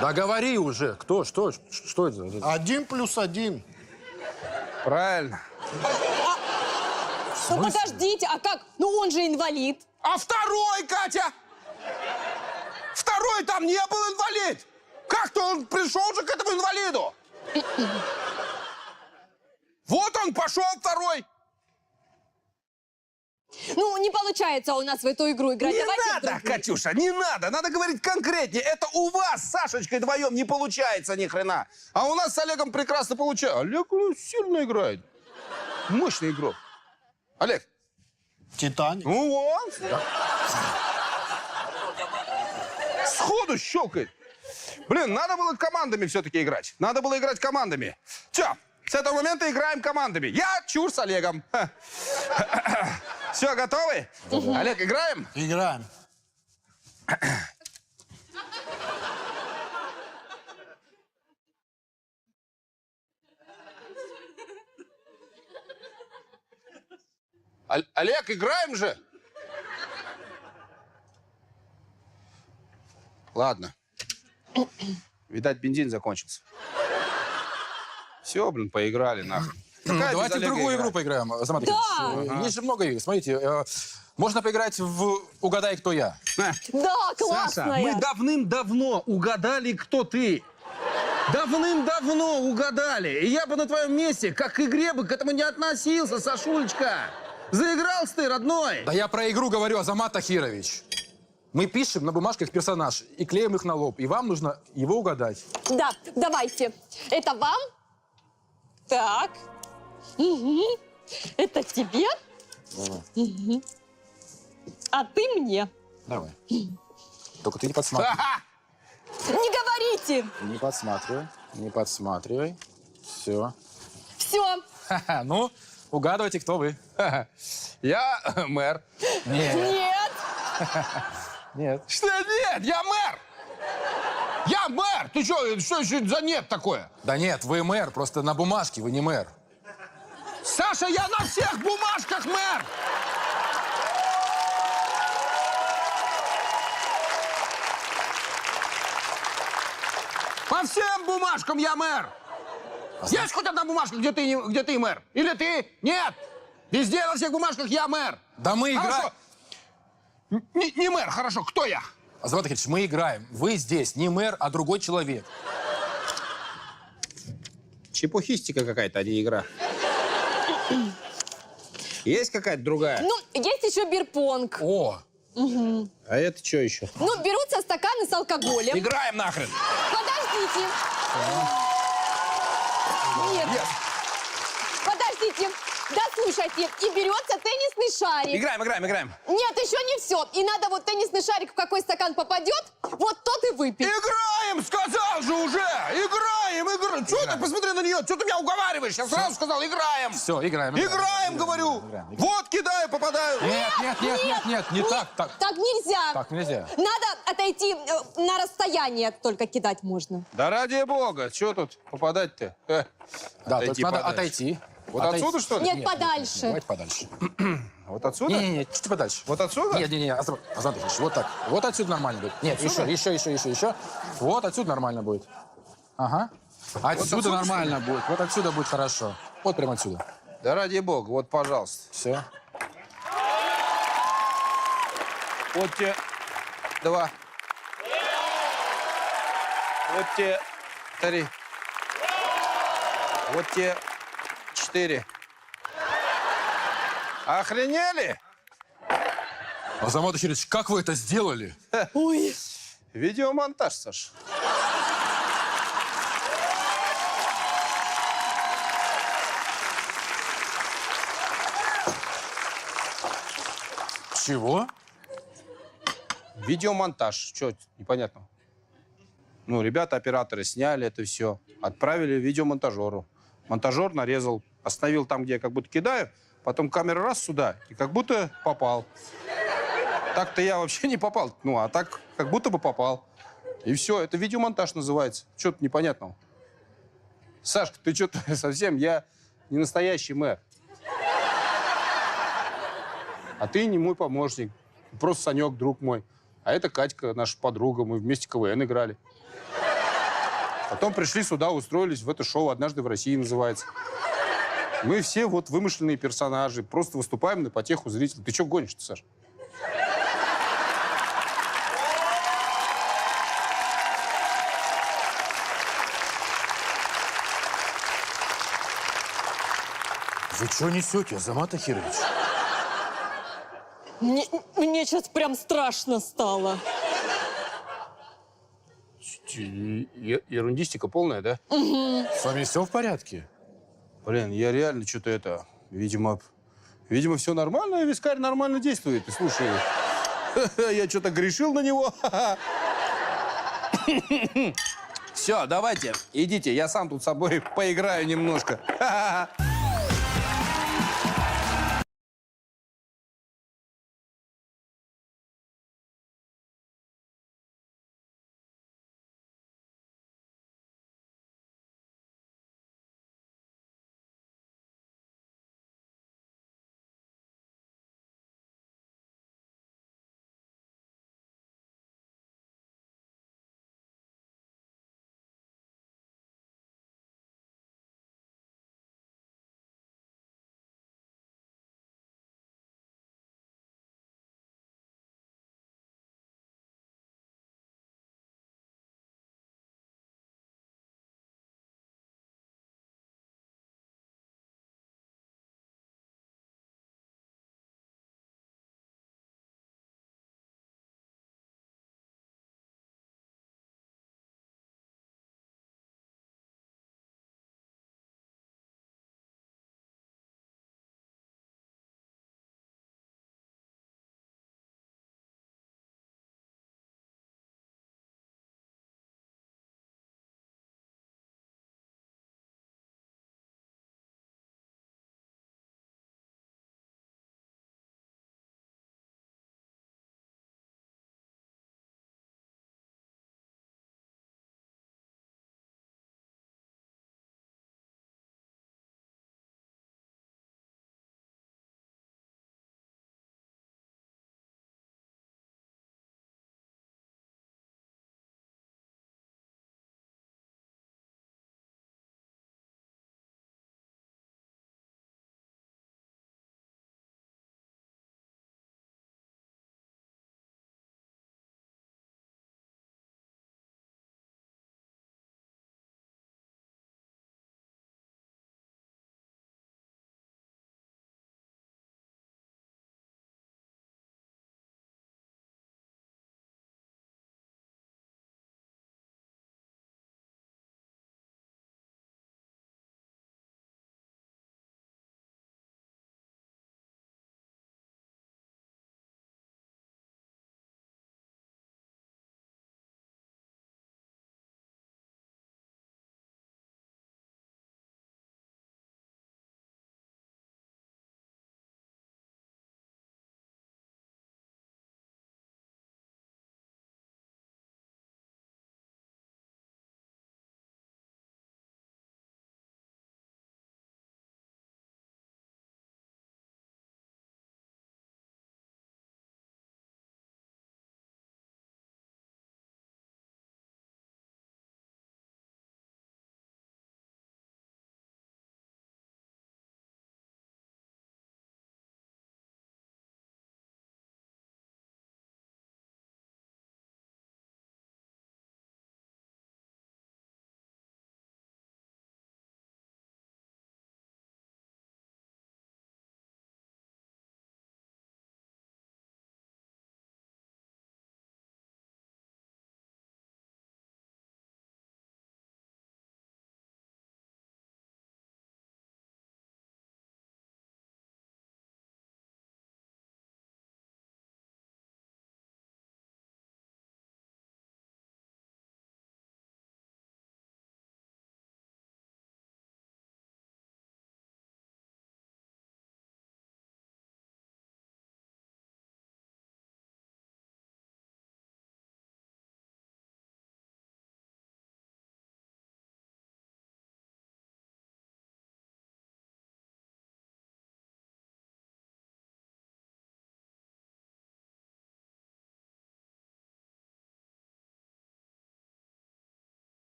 Да говори уже. Кто? Что это? 1+1. Правильно. Ну подождите, а как? Ну он же инвалид. А второй, Катя? Второй там не был инвалид. Как-то он пришел же к этому инвалиду. Вот он пошел второй. Ну, не получается у нас в эту игру играть. Не Давайте надо, Катюша, не надо. Надо говорить конкретнее. Это у вас с Сашечкой вдвоем не получается ни хрена. А у нас с Олегом прекрасно получается. Олег сильно играет. Мощный игрок. Олег. Титаник. Ну вот. Сходу щелкает. Блин, надо было командами все-таки играть. Надо было играть командами. Все, с этого момента играем командами. Я чур с Олегом. Все, готовы? Олег, играем? Играем. Олег, играем же? Ладно. Видать, бензин закончился. Все, блин, поиграли нахрен. Давайте в другую игру поиграем, Азамат Ильич. Есть же много игр. Смотрите, можно поиграть в «Угадай, кто я». Да, классная. Саша, мы давным-давно угадали, кто ты. Давным-давно угадали. И я бы на твоем месте, как к игре бы, к этому не относился, Сашулечка. Заигрался ты, родной. Да я про игру говорю, Азамат Тахирович. Мы пишем на бумажках персонаж и клеим их на лоб. И вам нужно его угадать. Да, давайте. Это вам? Так. Угу. Это тебе? Давай. Угу. А ты мне. Давай. Только ты не подсматривай. Не говорите! Не подсматривай. Не подсматривай. Все. Все. Ну, угадывайте, кто вы. Я мэр. Нет. Нет. Нет. Что нет? Я мэр! Я мэр! Ты что еще за нет такое? Да нет, вы мэр, просто на бумажке, вы не мэр. Саша, я на всех бумажках мэр! По всем бумажкам я мэр! Есть хоть одна бумажка, где ты мэр? Или ты? Нет! Везде во всех бумажках я мэр! Да мы играем. Не мэр, хорошо, кто я? Азамат Тахирович, мы играем. Вы здесь не мэр, а другой человек. Чепухистика какая-то, а не игра. Есть какая-то другая? Ну, есть еще бирпонг. О! Угу. А это что еще? Ну, берутся стаканы с алкоголем. Играем нахрен! Подождите. Нет. Подождите. Да, слушайте. И берется теннисный шарик. Играем. Нет, еще не все. И надо вот теннисный шарик в какой стакан попадет, вот тот и выпить. Играем, сказал же уже! Играем! Что ты, посмотри на нее, что ты меня уговариваешь? Я сразу сказал, играем! Все, играем. Играем, говорю! Вот кидаю, попадаю! Нет, не так. Так нельзя. Так нельзя. Надо отойти на расстояние, только кидать можно. Да ради бога, что тут попадать-то? Да, тут надо отойти. Вот отсюда, что ли? Нет, подальше. Давайте подальше. Вот отсюда? Не, чуть подальше. Вот отсюда? Не, Азамат Тахирович, вот так. Вот отсюда нормально будет. Нет, еще. Вот отсюда нормально будет. Ага. Отсюда нормально будет. Вот отсюда будет хорошо. Вот прямо отсюда. Да ради бога, вот, пожалуйста. Все. Вот те 2. Вот те 3. Вот те 4. Охренели? Азамат Тахирович, как вы это сделали? Ой. Видеомонтаж, Саш. Чего? Видеомонтаж. Что непонятно? Ну, ребята, операторы, сняли это все, отправили видеомонтажеру. Монтажер нарезал, остановил там, где я как будто кидаю, потом камера раз сюда, и как будто попал. Так-то я вообще не попал, ну, а так как будто бы попал. И все, это видеомонтаж называется. Что-то непонятного. Сашка, ты что-то совсем, я не настоящий мэр. А ты не мой помощник, просто Санек, друг мой. А это Катька, наша подруга, мы вместе КВН играли. Потом пришли сюда, устроились в это шоу «Однажды в России» называется. Мы все вот вымышленные персонажи, просто выступаем на потеху зрителей. Ты что гонишь-то, Саш? Вы что несете, Азамат Ахирович? Мне сейчас прям страшно стало. Ерундистика полная, да? Угу. С вами все в порядке? Блин, я реально что-то это... Видимо, все нормально, и вискарь нормально действует. И слушай, я что-то грешил на него. Все, давайте, идите, я сам тут с собой поиграю немножко.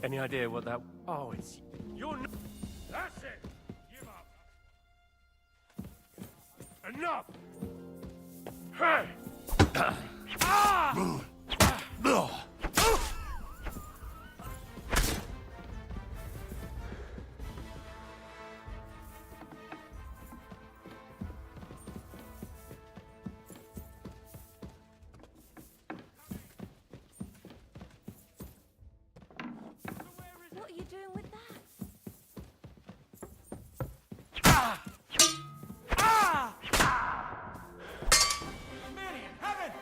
Any idea what that... Oh, it's... You're not... That's it! Give up! Enough! Hey! Ah! What are you doing with that? Mary in heaven!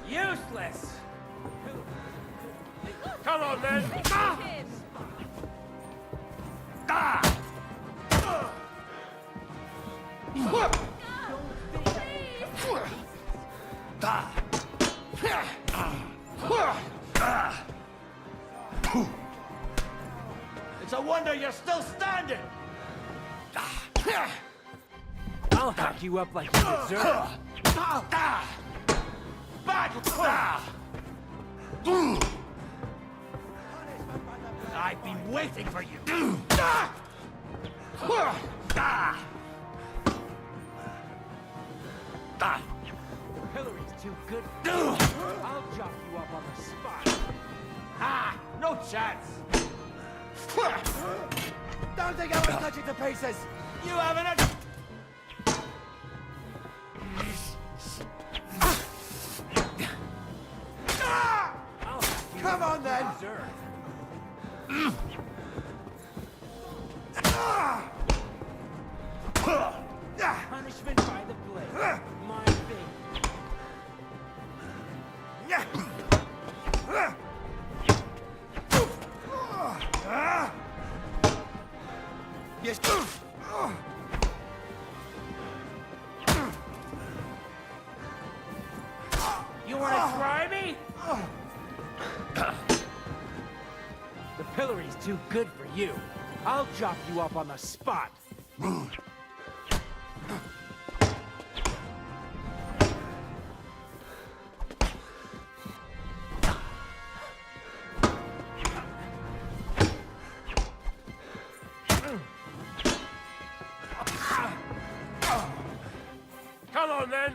Useless! Come on, then! It's a wonder you're still standing! I'll hack you up like you deserve. I've been waiting for you. Hillary's too good. I'll chop you up on the spot. Ah, no chance. Don't think I won't cut you to pieces. You haven't a... Come on then! Punishment by the blade. My thing. Yes. You want to try me? The pillory's too good for you. I'll chop you up on the spot. Come on, then!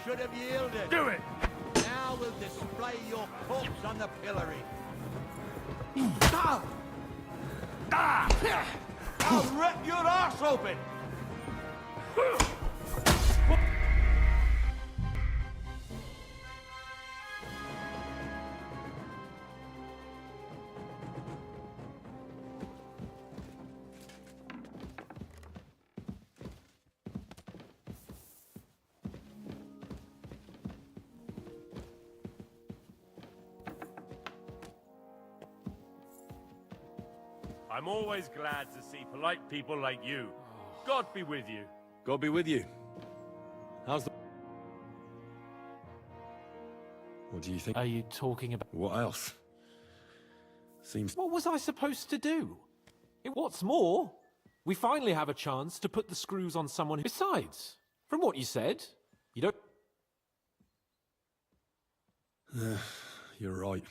Should have yielded. Do it! Now we'll display your corpse on the pillory. I'll rip your arse open! I'm always glad to see polite people like you. God be with you. God be with you. How's the... What do you think? Are you talking about... What else? Seems... What was I supposed to do? What's more, we finally have a chance to put the screws on someone who... Besides, from what you said, you don't... You're right.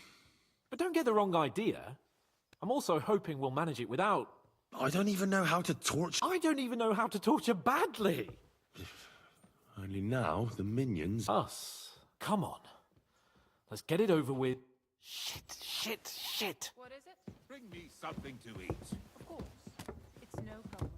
But don't get the wrong idea. I'm also hoping we'll manage it without... I don't even know how to torture... I don't even know how to torture badly. Only now, the minions... Us. Come on. Let's get it over with. Shit. What is it? Bring me something to eat. Of course. It's no problem.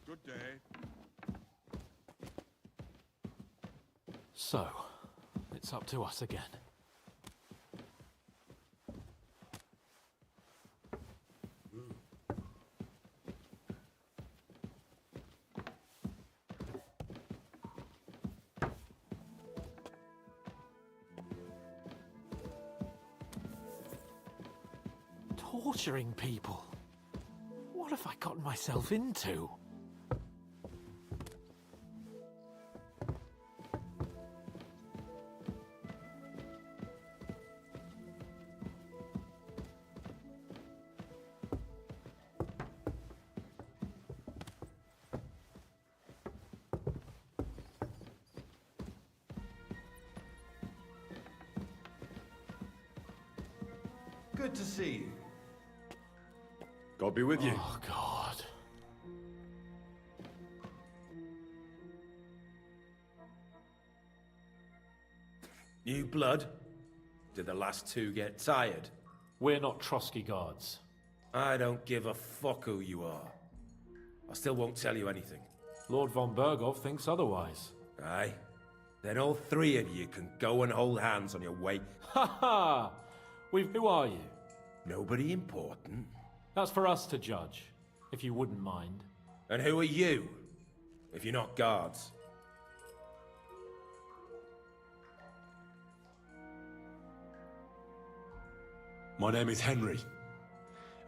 Good day. So, it's up to us again. Torturing people. What have I gotten myself into? Good to see you. God be with you. Oh, God. New blood? Did the last two get tired? We're not Trotsky guards. I don't give a fuck who you are. I still won't tell you anything. Lord von Bergov thinks otherwise. Aye? Then all three of you can go and hold hands on your way. Ha ha! Who are you? Nobody important. That's for us to judge, if you wouldn't mind. And who are you, if you're not guards? My name is Henry,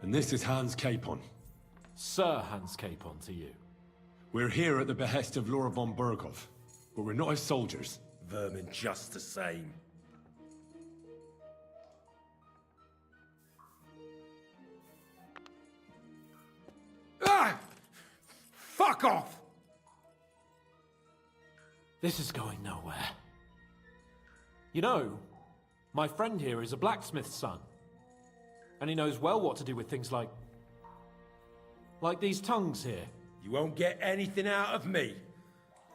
and this is Hans Capon. Sir Hans Capon to you. We're here at the behest of Laura von Bergov, but we're not his soldiers. Vermin just the same. Ah! Fuck off! This is going nowhere. You know, my friend here is a blacksmith's son. And he knows well what to do with things like these tongues here. You won't get anything out of me.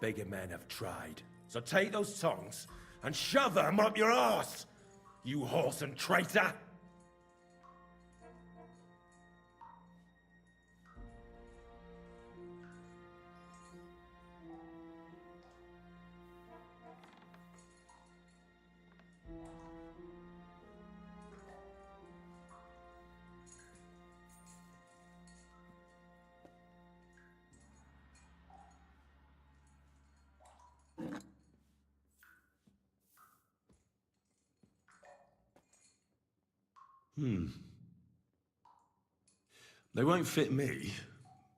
Bigger men have tried. So take those tongues and shove them up your arse, you horse and traitor! They won't fit me,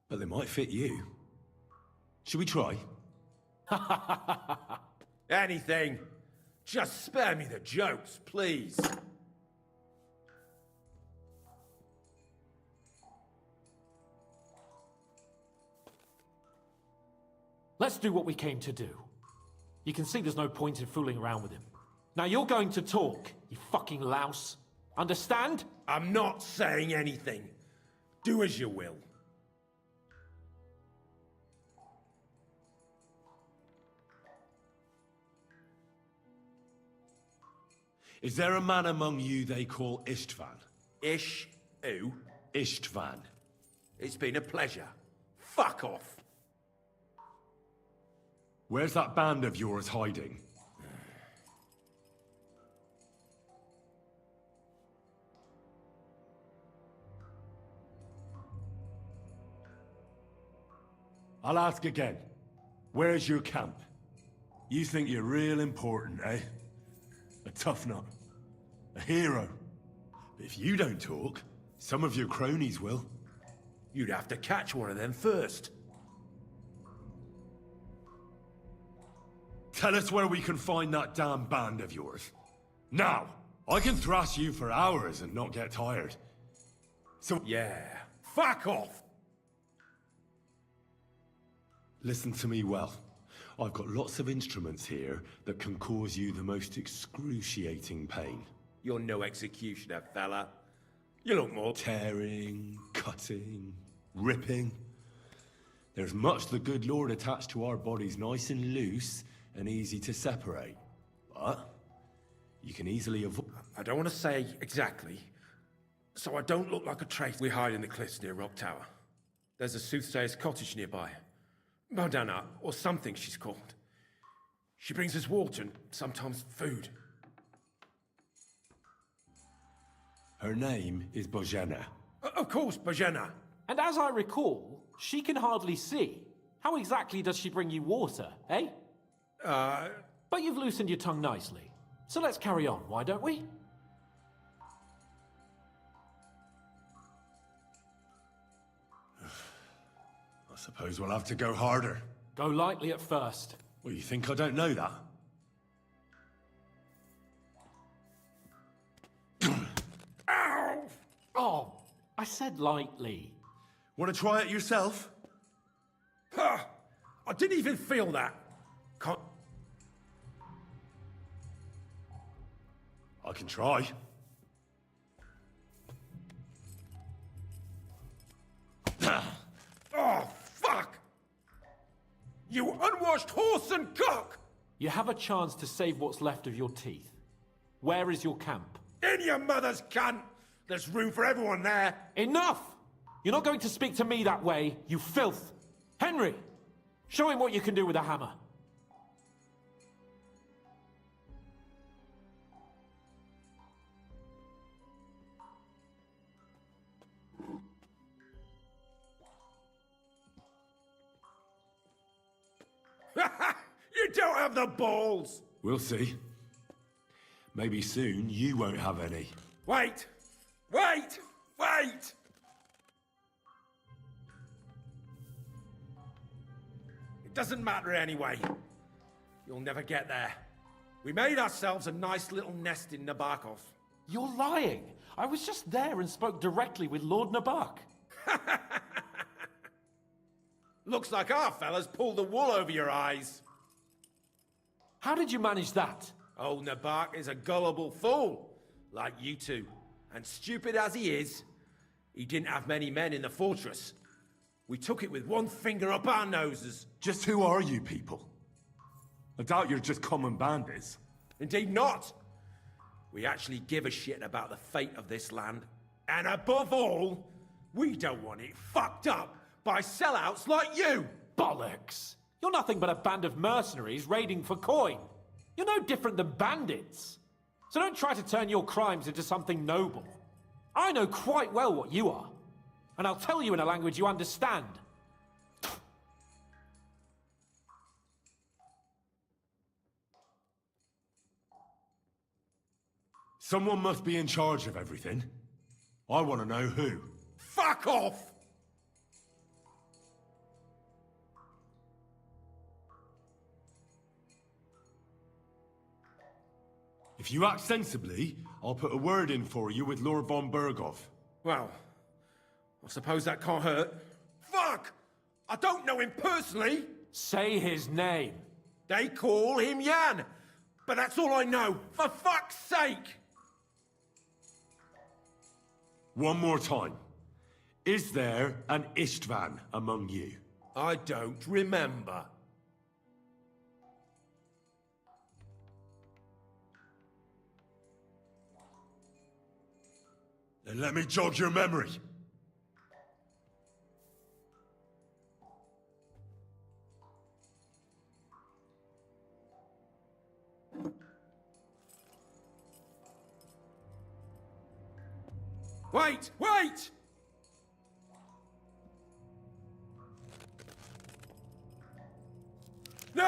but they might fit you. Should we try? Anything. Just spare me the jokes, please. Let's do what we came to do. You can see there's no point in fooling around with him. Now you're going to talk, you fucking louse. Understand? I'm not saying anything. Do as you will. Is there a man among you they call Istvan? Ish who? Istvan. It's been a pleasure. Fuck off. Where's that band of yours hiding? I'll ask again. Where's your camp? You think you're real important, eh? A tough nut. A hero. But if you don't talk, some of your cronies will. You'd have to catch one of them first. Tell us where we can find that damn band of yours. Now! I can thrash you for hours and not get tired. So... Yeah. Fuck off! Listen to me well. I've got lots of instruments here that can cause you the most excruciating pain. You're no executioner, fella. You look more... Tearing, cutting, ripping. There's much the good Lord attached to our bodies nice and loose and easy to separate. But you can easily avoid... I don't want to say exactly, so I don't look like a traitor. We hide in the cliffs near Rock Tower. There's a soothsayer's cottage nearby. Modana, or something she's called. She brings us water and sometimes food. Her name is Bojana. Of course, Bojana. And as I recall, she can hardly see. How exactly does she bring you water, eh? But you've loosened your tongue nicely. So let's carry on, why don't we? Suppose we'll have to go harder. Go lightly at first. Well, you think I don't know that? Ow! Oh, I said lightly. Want to try it yourself? Ha! I didn't even feel that. Can't... I can try. Oh, fuck! You unwashed horse and cock! You have a chance to save what's left of your teeth. Where is your camp? In your mother's cunt! There's room for everyone there. Enough! You're not going to speak to me that way, you filth! Henry! Show him what you can do with a hammer. You don't have the balls! We'll see. Maybe soon you won't have any. Wait! Wait! Wait! It doesn't matter anyway. You'll never get there. We made ourselves a nice little nest in Nabokov. You're lying. I was just there and spoke directly with Lord Nabok. Looks like our fellas pulled the wool over your eyes. How did you manage that? Old Nabok is a gullible fool, like you two. And stupid as he is, he didn't have many men in the fortress. We took it with one finger up our noses. Just who are you people? I doubt you're just common bandits. Indeed not. We actually give a shit about the fate of this land. And above all, we don't want it fucked up by sellouts like you. Bollocks! You're nothing but a band of mercenaries raiding for coin. You're no different than bandits. So don't try to turn your crimes into something noble. I know quite well what you are. And I'll tell you in a language you understand. Someone must be in charge of everything. I want to know who. Fuck off! If you act sensibly, I'll put a word in for you with Lord von Berghoff. Well, I suppose that can't hurt. Fuck! I don't know him personally. Say his name. They call him Jan. But that's all I know. For fuck's sake! One more time. Is there an Istvan among you? I don't remember. Then let me jog your memory. Wait! Wait! No!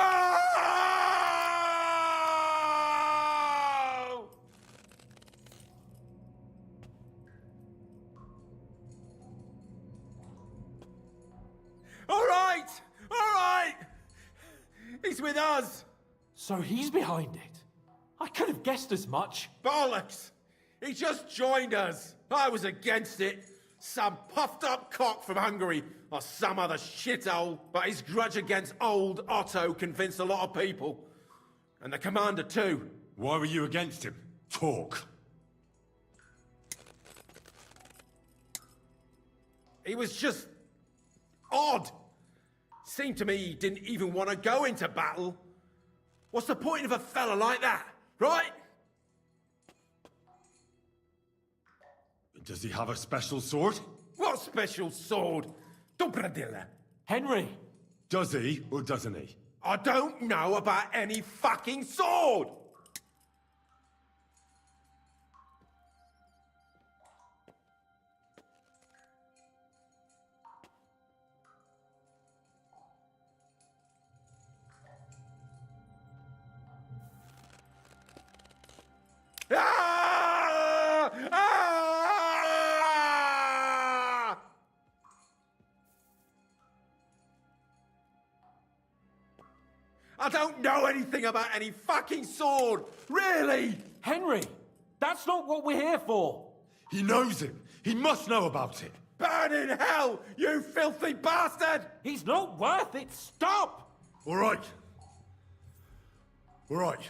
All right! All right! He's with us! So he's behind it. I could have guessed as much. Bollocks! He just joined us. I was against it. Some puffed up cock from Hungary or some other shithole. But his grudge against old Otto convinced a lot of people. And the commander too. Why were you against him? Talk. He was just odd. Seemed to me he didn't even want to go into battle. What's the point of a fella like that, right? Does he have a special sword? What special sword? Dobradilla. Henry! Does he or doesn't he? I don't know about any fucking sword! Ah! Ah! I don't know anything about any fucking sword! Really! Henry, that's not what we're here for. He knows it. He must know about it. Burn in hell, you filthy bastard! He's not worth it. Stop! All right. All right.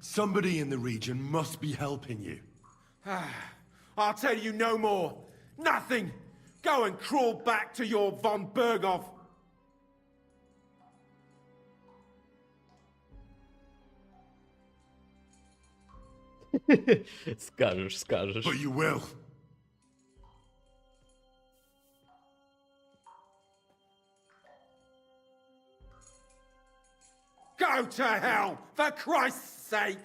Somebody in the region must be helping you. I'll tell you no more. Nothing. Go and crawl back to your von Berghoff. Скажешь, скажешь. But you will. Go to hell, for Christ's sake!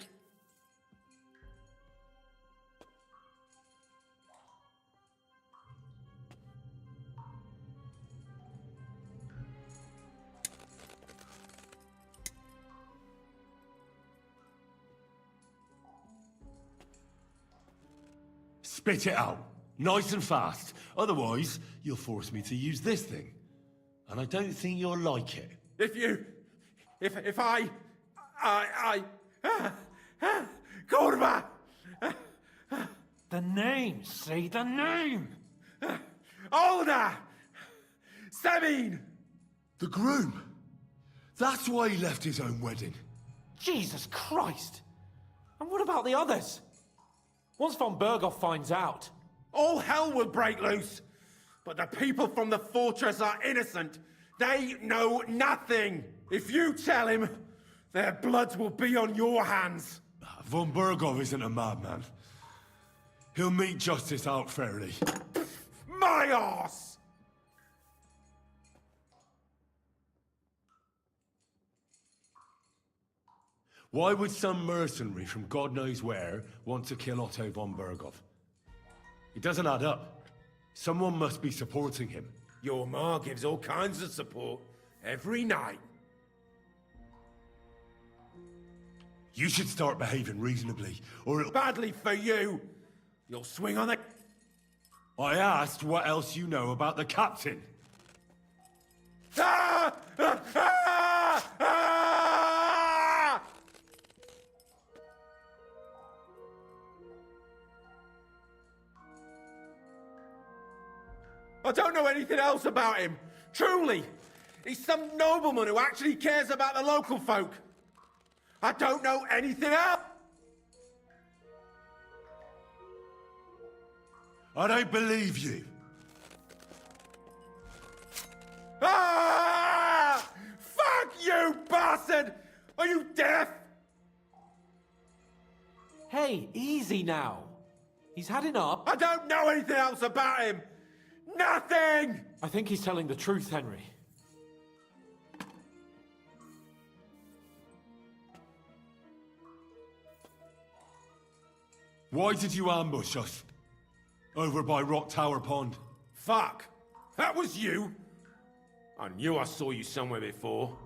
Spit it out. Nice and fast. Otherwise, you'll force me to use this thing. And I don't think you'll like it. If I... Kurva! The name, say the name! Older! Sabine! The groom. That's why he left his own wedding. Jesus Christ! And what about the others? Once von Berghoff finds out... All hell will break loose! But the people from the fortress are innocent. They know nothing. If you tell him, their blood will be on your hands. Von Berghoff isn't a madman. He'll meet justice out fairly. My arse! Why would some mercenary from God knows where want to kill Otto von Berghoff? It doesn't add up. Someone must be supporting him. Your ma gives all kinds of support every night. You should start behaving reasonably, or it'll... Badly for you. You'll swing on the... I asked what else you know about the captain. Ah! Ah! Ah! Ah! I don't know anything else about him. Truly. He's some nobleman who actually cares about the local folk. I don't know anything else. I don't believe you. Ah! Fuck you, bastard! Are you deaf? Hey, easy now. He's had enough. I don't know anything else about him. Nothing! I think he's telling the truth, Henry. Why did you ambush us? Over by Rock Tower Pond. Fuck! That was you! I knew I saw you somewhere before,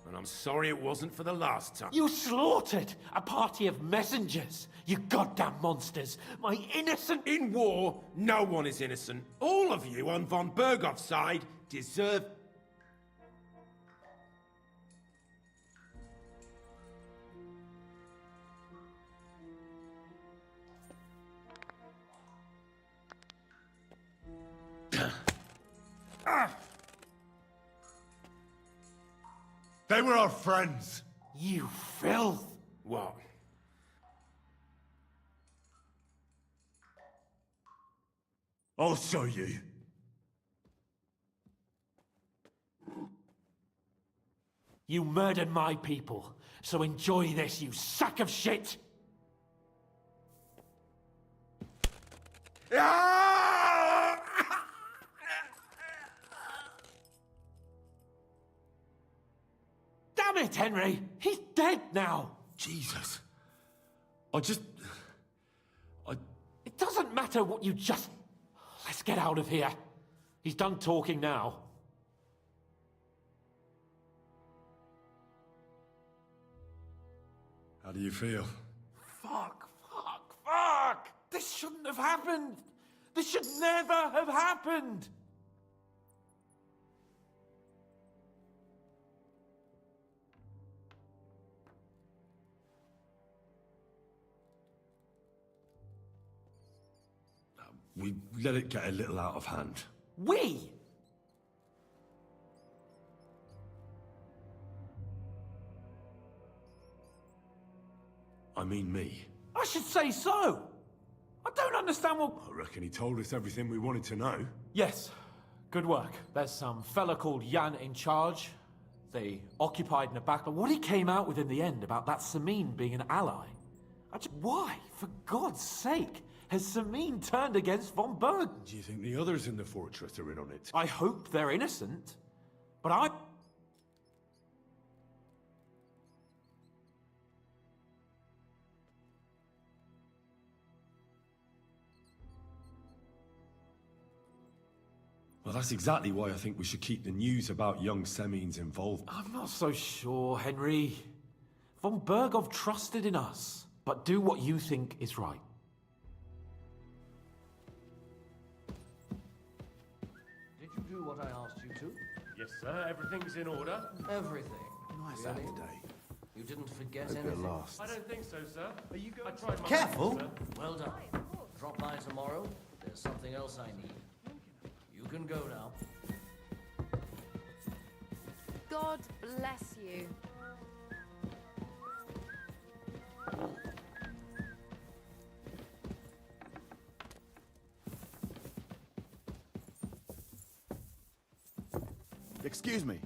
and I'm sorry it wasn't for the last time. You slaughtered a party of messengers, you goddamn monsters! My innocent... In war, no one is innocent. All of you on von Berghoff's side deserve... They were our friends. You filth! What? I'll show you. You murdered my people, so enjoy this, you sack of shit! Ah! Damn it, Henry! He's dead now! Jesus. It doesn't matter what you just... Let's get out of here. He's done talking now. How do you feel? Fuck! This shouldn't have happened! This should never have happened! We let it get a little out of hand. We? I mean me. I should say so! I don't understand what... I reckon he told us everything we wanted to know. Yes, good work. There's some fella called Jan in charge. They occupied Nabak, but what he came out with in the end about that Samin being an ally... Why, for God's sake, has Samin turned against von Berg? Do you think the others in the fortress are in on it? I hope they're innocent, but I... Well, that's exactly why I think we should keep the news about young Semin's involvement. I'm not so sure, Henry. Von Bergov trusted in us, but do what you think is right. Did you do what I asked you to? Yes, sir. Everything's in order. Everything. Nice Really? day. You didn't forget Hope you're anything? lost. I don't think so, sir. Are you going? I tried my Careful! best, sir. Well done. Drop by tomorrow. There's something else I need. You can go now. God bless you. Excuse me.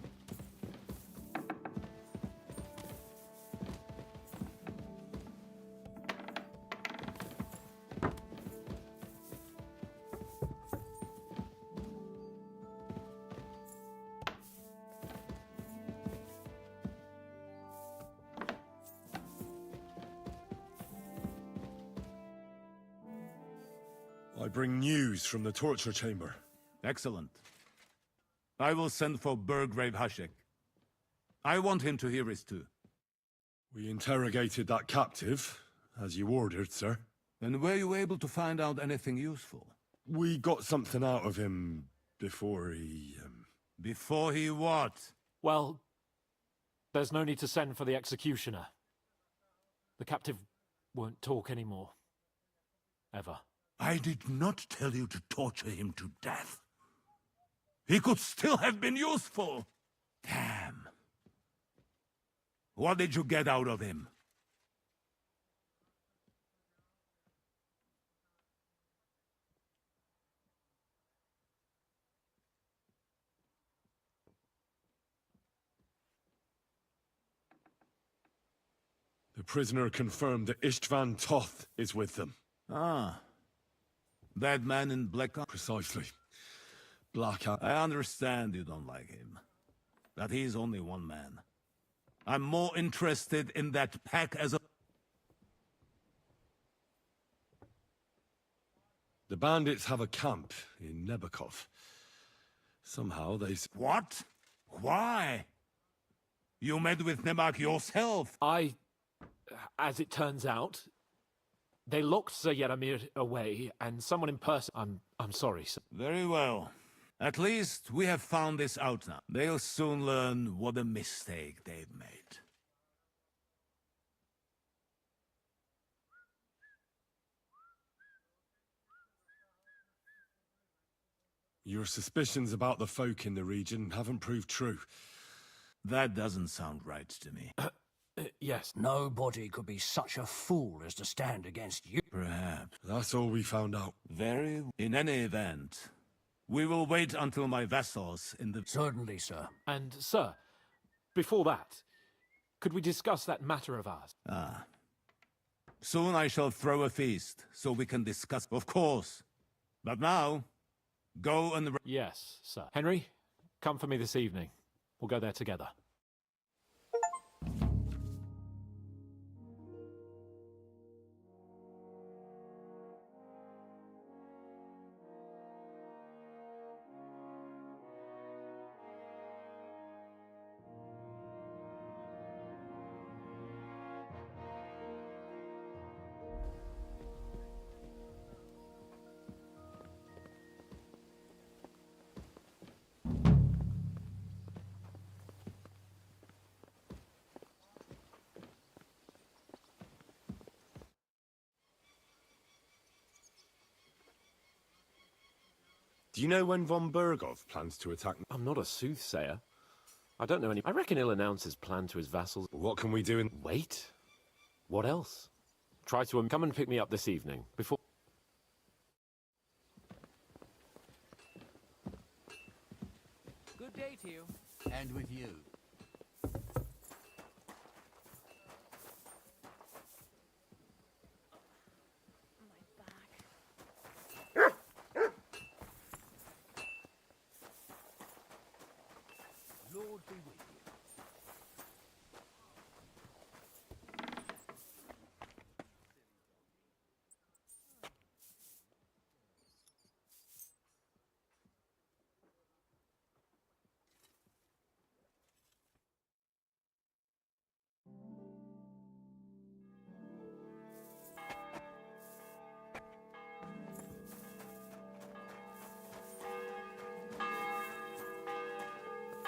I bring news from the torture chamber. Excellent. I will send for Burgrave Hashek. I want him to hear it too. We interrogated that captive, as you ordered, sir. And were you able to find out anything useful? We got something out of him before he... Before he what? Well, there's no need to send for the executioner. The captive won't talk anymore. Ever. I did not tell you to torture him to death. He could still have been useful. Damn. What did you get out of him? The prisoner confirmed that Istvan Toth is with them. Ah. That man in black... Precisely. Black... I understand you don't like him. But he's only one man. I'm more interested in that pack as a... The bandits have a camp in Nebakov. Somehow they... What? Why? You met with Nemak yourself. As it turns out, they locked Sir Yaramir away, and someone in person... I'm sorry, sir. Very well. At least we have found this out now. They'll soon learn what a mistake they've made. Your suspicions about the folk in the region haven't proved true. That doesn't sound right to me. Yes. Nobody could be such a fool as to stand against you. Perhaps. That's all we found out. In any event, we will wait until my vassals in the... Certainly, sir. And, sir, before that, could we discuss that matter of ours? Ah. Soon I shall throw a feast, so we can discuss... Of course. But now, go and... Yes, sir. Henry, come for me this evening. We'll go there together. Do you know when von Bergov plans to attack? I'm not a soothsayer. I don't know any... I reckon he'll announce his plan to his vassals. What can we do in... Wait. What else? Try to come and pick me up this evening, before... Good day to you. And with you. Lord be with you.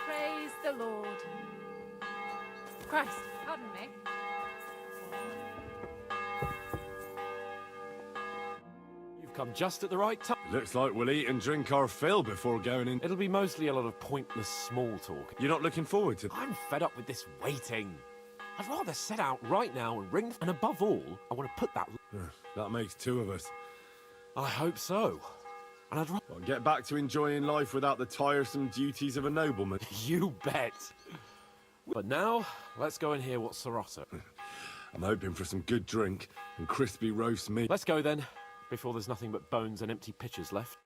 Praise the Lord. Christ, pardon me. You've come just at the right time. Looks like we'll eat and drink our fill before going in. It'll be mostly a lot of pointless small talk. You're not looking forward to... I'm fed up with this waiting. I'd rather set out right now and ring... And above all, I want to put that... That makes two of us. I hope so. And I'd rather... Well, get back to enjoying life without the tiresome duties of a nobleman. You bet. But now, let's go and hear what's Sarotto. I'm hoping for some good drink and crispy roast meat. Let's go then, before there's nothing but bones and empty pitchers left.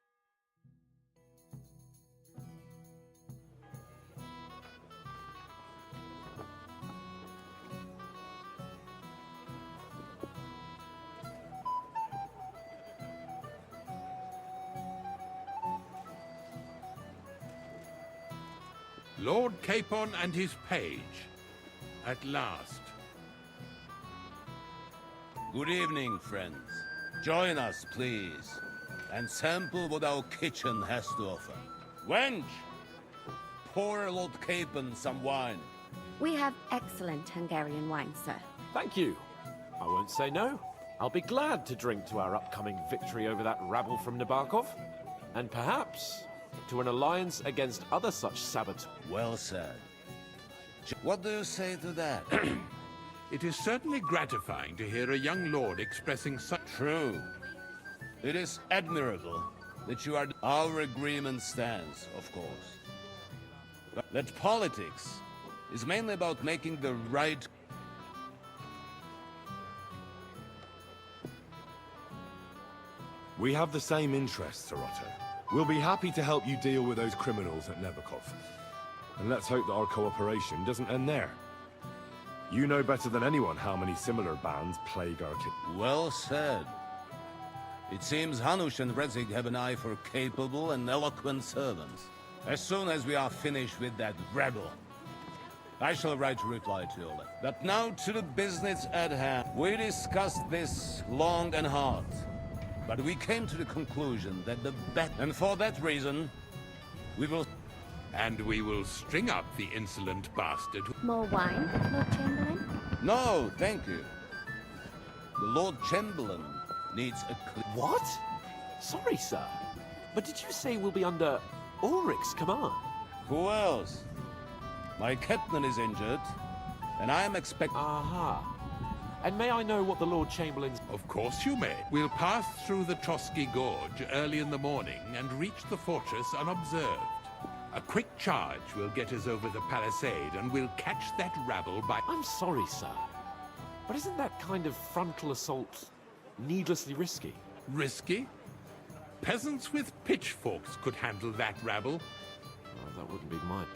Lord Capon and his page. At last. Good evening, friends. Join us, please, and sample what our kitchen has to offer. Wench, pour Lord Capon some wine. We have excellent Hungarian wine, sir. Thank you. I won't say no. I'll be glad to drink to our upcoming victory over that rabble from Nabokov. And perhaps to an alliance against other such saboteurs. Well said. What do you say to that? It is certainly gratifying to hear a young lord expressing such... True. It is admirable that you are... Our agreement stands, of course. That politics is mainly about making the right... We have the same interests, Sarotto. We'll be happy to help you deal with those criminals at Nebokov. And let's hope that our cooperation doesn't end there. You know better than anyone how many similar bands plague our kit. Well said. It seems Hanush and Rezig have an eye for capable and eloquent servants. As soon as we are finished with that rebel, I shall write a reply to all that. But now to the business at hand. We discussed this long and hard, but we came to the conclusion that the bet... And for that reason, we will... And we will string up the insolent bastard. More wine, Lord Chamberlain? No, thank you. The Lord Chamberlain needs a... What? Sorry, sir. But did you say we'll be under Ulrich's command? Who else? My captain is injured, and I am expecting... Aha. And may I know what the Lord Chamberlain's... Of course you may. We'll pass through the Trotsky Gorge early in the morning and reach the fortress unobserved. A quick charge will get us over the palisade, and we'll catch that rabble by... I'm sorry, sir. But isn't that kind of frontal assault needlessly risky? Risky? Peasants with pitchforks could handle that rabble. Well, that wouldn't be mine.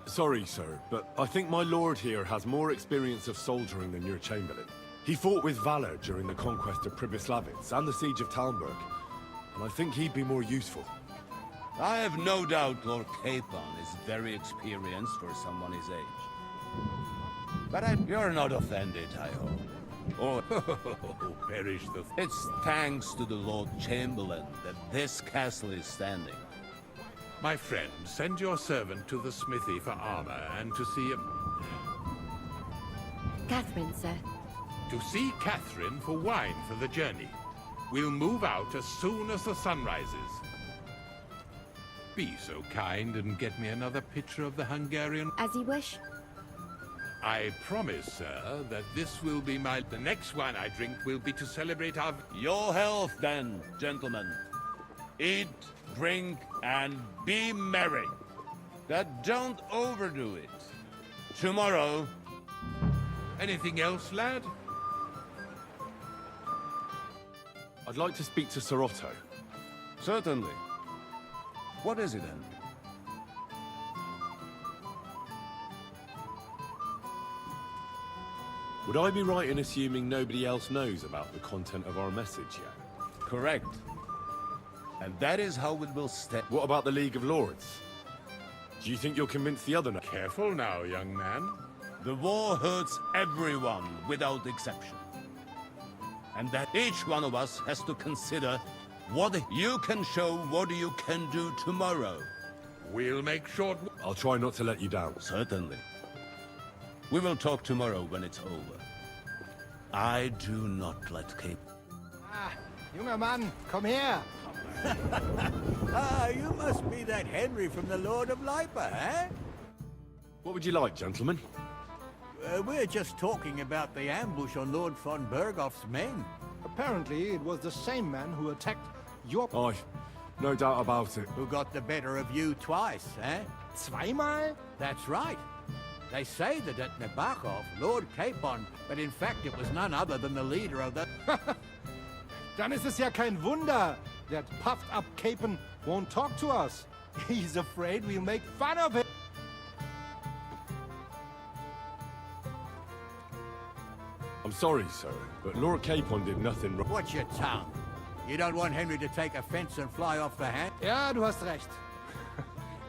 Sorry, sir, but I think my lord here has more experience of soldiering than your Chamberlain. He fought with valor during the conquest of Pribyslavitz and the siege of Talmberg, and I think he'd be more useful. I have no doubt Lord Capon is very experienced for someone his age. But you're not offended, I hope. Oh, perish the... It's thanks to the Lord Chamberlain that this castle is standing. My friend, send your servant to the smithy for armor and to see... Catherine, sir. To see Catherine for wine for the journey. We'll move out as soon as the sun rises. Be so kind and get me another picture of the Hungarian. As you wish. I promise, sir, that this will be the next wine I drink will be to celebrate our... Your health, then, gentlemen. Eat, drink, and be merry. But don't overdo it. Tomorrow... Anything else, lad? I'd like to speak to Sir Otto. Certainly. What is it, then? Would I be right in assuming nobody else knows about the content of our message yet? Correct. And that is how it will stay. What about the League of Lords? Do you think you'll convince the other... Careful now, young man. The war hurts everyone without exception. And that each one of us has to consider what you can show, what you can do tomorrow. We'll make short... I'll try not to let you down. Certainly. We will talk tomorrow when it's over. I do not let Cape... Ah, junger Mann, komm her! Ah, you must be that Henry from the Lord of Lipa, eh? What would you like, gentlemen? We're just talking about the ambush on Lord von Bergoff's men. Apparently, it was the same man who attacked your... Aye, no doubt about it. Who got the better of you twice, eh? Zweimal? That's right. They say that at Nabokov, Lord Capon, but in fact it was none other than the leader of the... Dann ist es ja kein Wunder that puffed-up Capon won't talk to us. He's afraid we'll make fun of him. I'm sorry, sir, but Lord Capon did nothing wrong. Watch your tongue. You don't want Henry to take offense and fly off the hand? Ja, du hast recht.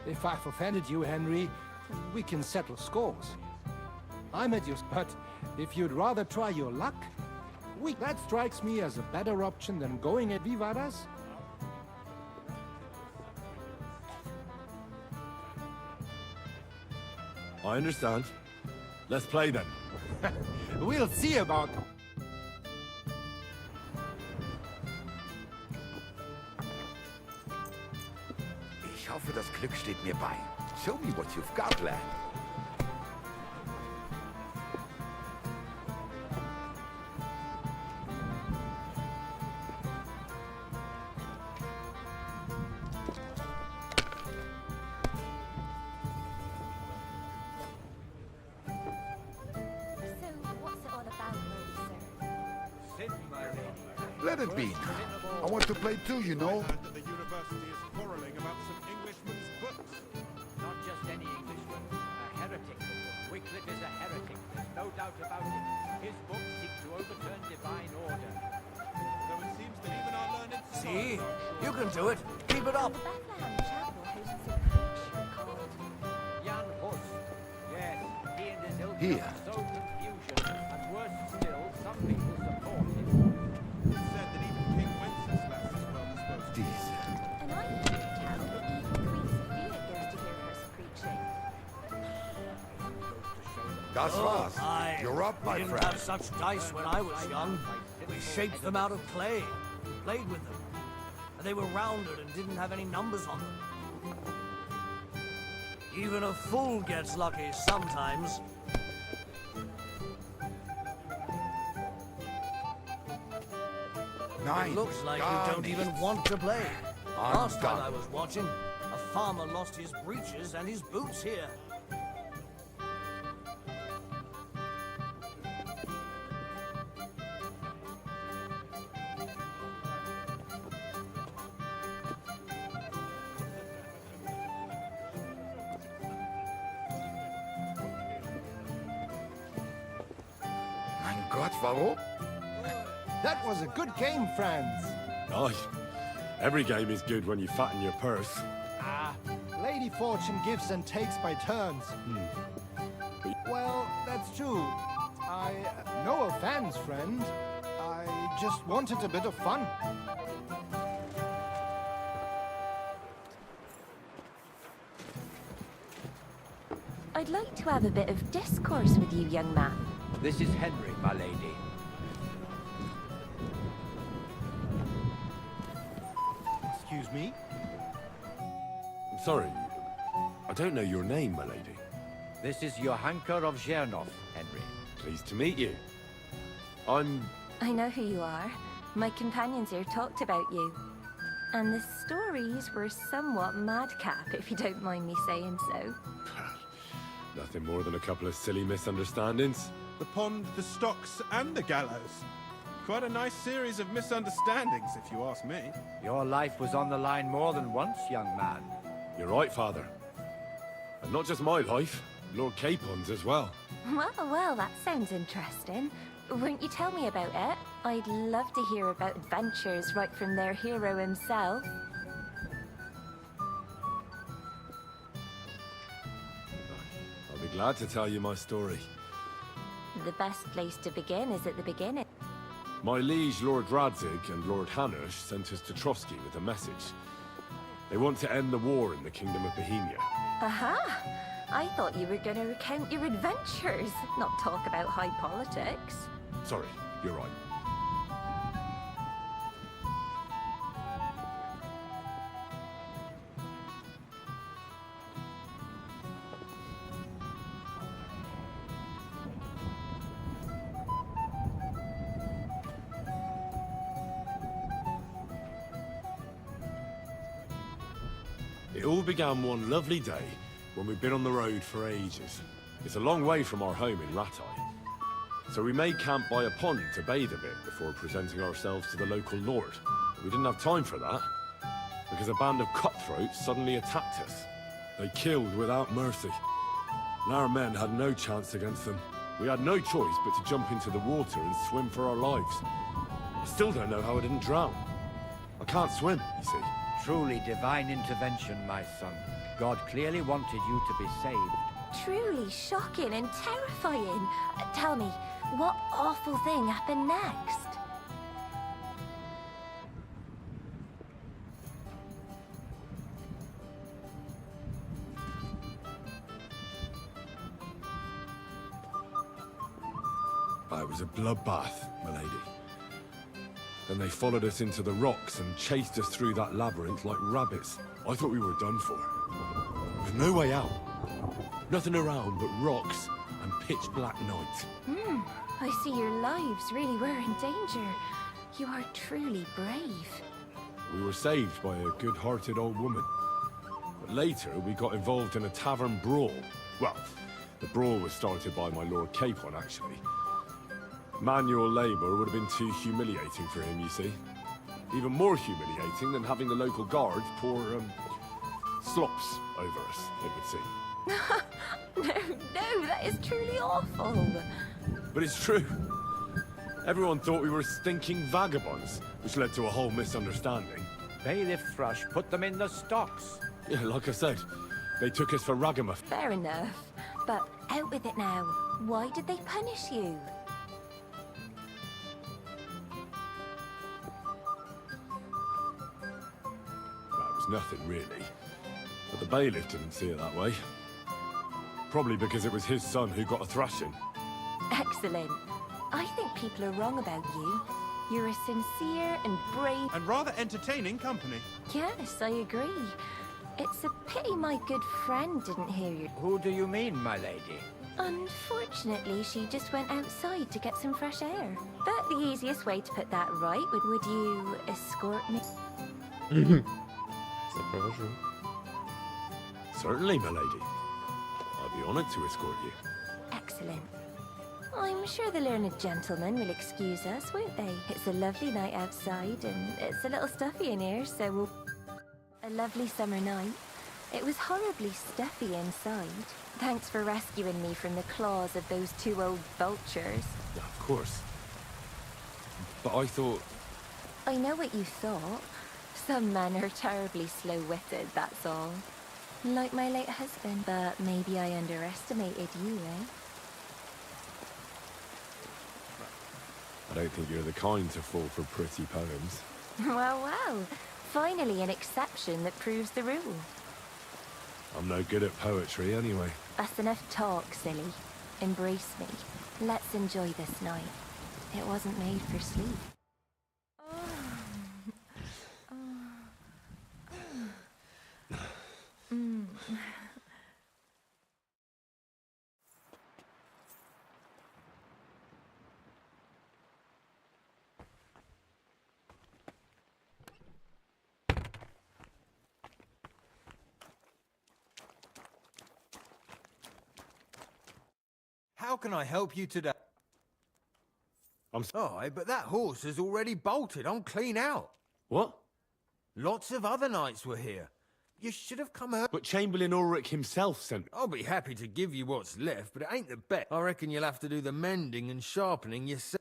If I've offended you, Henry, we can settle scores. I'm at your... But if you'd rather try your luck, that strikes me as a better option than going at... Wie war das? I understand. Let's play then. We'll see about... Ich hoffe, das Glück steht mir bei. Show me what you've got, lad. Let it be now. I want to play too, you know. The university is quarreling about some Englishman's books. Not just any Englishman, a heretic. Wycliffe is a heretic, there's no doubt about it. His books seek to overturn divine order. Though it seems that even our learned... See? You can do it. Keep it up. Bethlehem Chapel hosts a preacher called... Jan Hus. Yes, he and his ilk Here. are so confusion, and worse still, some people support him. It's said that even King Wenceslas is well disposed. Diese. And I can tell that even Queen Sophia goes to hear her preaching. Das war's. You're up, my We didn't friend. have such dice when I was young. We shaped them out of clay, played with them. And they were rounded and didn't have any numbers on them. Even a fool gets lucky sometimes. Nine. It looks like you Gar don't even nichts. want to play. I'm Last time done. I was watching, a farmer lost his breeches and his boots here. Mein Gott, warum? That was a good game, friends. Aye, every game is good when you fatten your purse. Ah, Lady Fortune gives and takes by turns. Well, that's true. No offense, friend. I just wanted a bit of fun. I'd like to have a bit of discourse with you, young man. This is Henry, my lady. excuse me. I'm sorry. I don't know your name, my lady. This is Johanka of Zhernov, Henry. Pleased to meet you. I'm... I know who you are. My companions here talked about you. And the stories were somewhat madcap, if you don't mind me saying so. Nothing more than a couple of silly misunderstandings. The pond, the stocks, and the gallows. Quite a nice series of misunderstandings, if you ask me. Your life was on the line more than once, young man. You're right, Father. And not just my life, Lord Capon's as well. Well, that sounds interesting. Won't you tell me about it? I'd love to hear about adventures right from their hero himself. I'll be glad to tell you my story. The best place to begin is at the beginning. My liege, Lord Radzig, and Lord Hanush sent us to Trotsky with a message. They want to end the war in the Kingdom of Bohemia. Aha! I thought you were going to recount your adventures, not talk about high politics. Sorry, you're right. It all began one lovely day when we'd been on the road for ages. It's a long way from our home in Ratai. So we made camp by a pond to bathe a bit before presenting ourselves to the local lord. We didn't have time for that, because a band of cutthroats suddenly attacked us. They killed without mercy, and our men had no chance against them. We had no choice but to jump into the water and swim for our lives. I still don't know how I didn't drown. I can't swim, you see. Truly divine intervention, my son. God clearly wanted you to be saved. Truly shocking and terrifying. Tell me, what awful thing happened next? It was a bloodbath, my lady. Then they followed us into the rocks and chased us through that labyrinth like rabbits. I thought we were done for. There's no way out. Nothing around but rocks and pitch black night. I see your lives really were in danger. You are truly brave. We were saved by a good-hearted old woman. But later, we got involved in a tavern brawl. Well, the brawl was started by my Lord Capon, actually. Manual labor would have been too humiliating for him, you see. Even more humiliating than having the local guards pour, slops over us, it would seem. No, that is truly awful. But it's true. Everyone thought we were stinking vagabonds, which led to a whole misunderstanding. Bailiff Thrush put them in the stocks. Yeah, like I said, they took us for ragamuffin. Fair enough. But out with it now. Why did they punish you? Nothing really. But the bailiff didn't see it that way. Probably because it was his son who got a thrashing. Excellent. I think people are wrong about you. You're a sincere and brave... And rather entertaining company. Yes, I agree. It's a pity my good friend didn't hear you. Who do you mean, my lady? Unfortunately, she just went outside to get some fresh air. But the easiest way to put that right would you escort me? Certainly, my lady. I'll be honored to escort you. Excellent. I'm sure the learned gentlemen will excuse us, won't they? It's a lovely night outside, and it's a little stuffy in here, so we'll... A lovely summer night. It was horribly stuffy inside. Thanks for rescuing me from the claws of those two old vultures. Yeah, of course. But I thought... I know what you thought. Some men are terribly slow-witted, that's all. Like my late husband, but maybe I underestimated you, eh? I don't think you're the kind to fall for pretty poems. Well. Finally an exception that proves the rule. I'm no good at poetry anyway. That's enough talk, silly. Embrace me. Let's enjoy this night. It wasn't made for sleep. How can I help you today? I'm sorry, but that horse has already bolted. I'm clean out. What? Lots of other knights were here. You should have come early. But Chamberlain Ulrich himself sent... I'll be happy to give you what's left, but it ain't the best. I reckon you'll have to do the mending and sharpening yourself.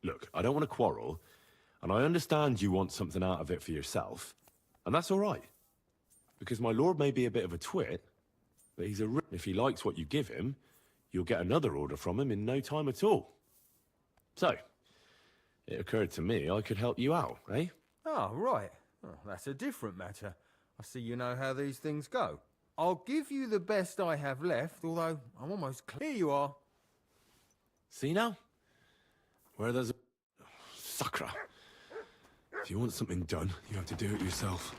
Look, I don't want to quarrel, and I understand you want something out of it for yourself, and that's all right. Because my lord may be a bit of a twit, but he's a... If he likes what you give him, you'll get another order from him in no time at all. So, it occurred to me I could help you out, eh? Oh, right. Oh, that's a different matter. I see you know how these things go. I'll give you the best I have left, although I'm almost clear. Here you are. See now? Where there's a... Sucker. If you want something done, you have to do it yourself.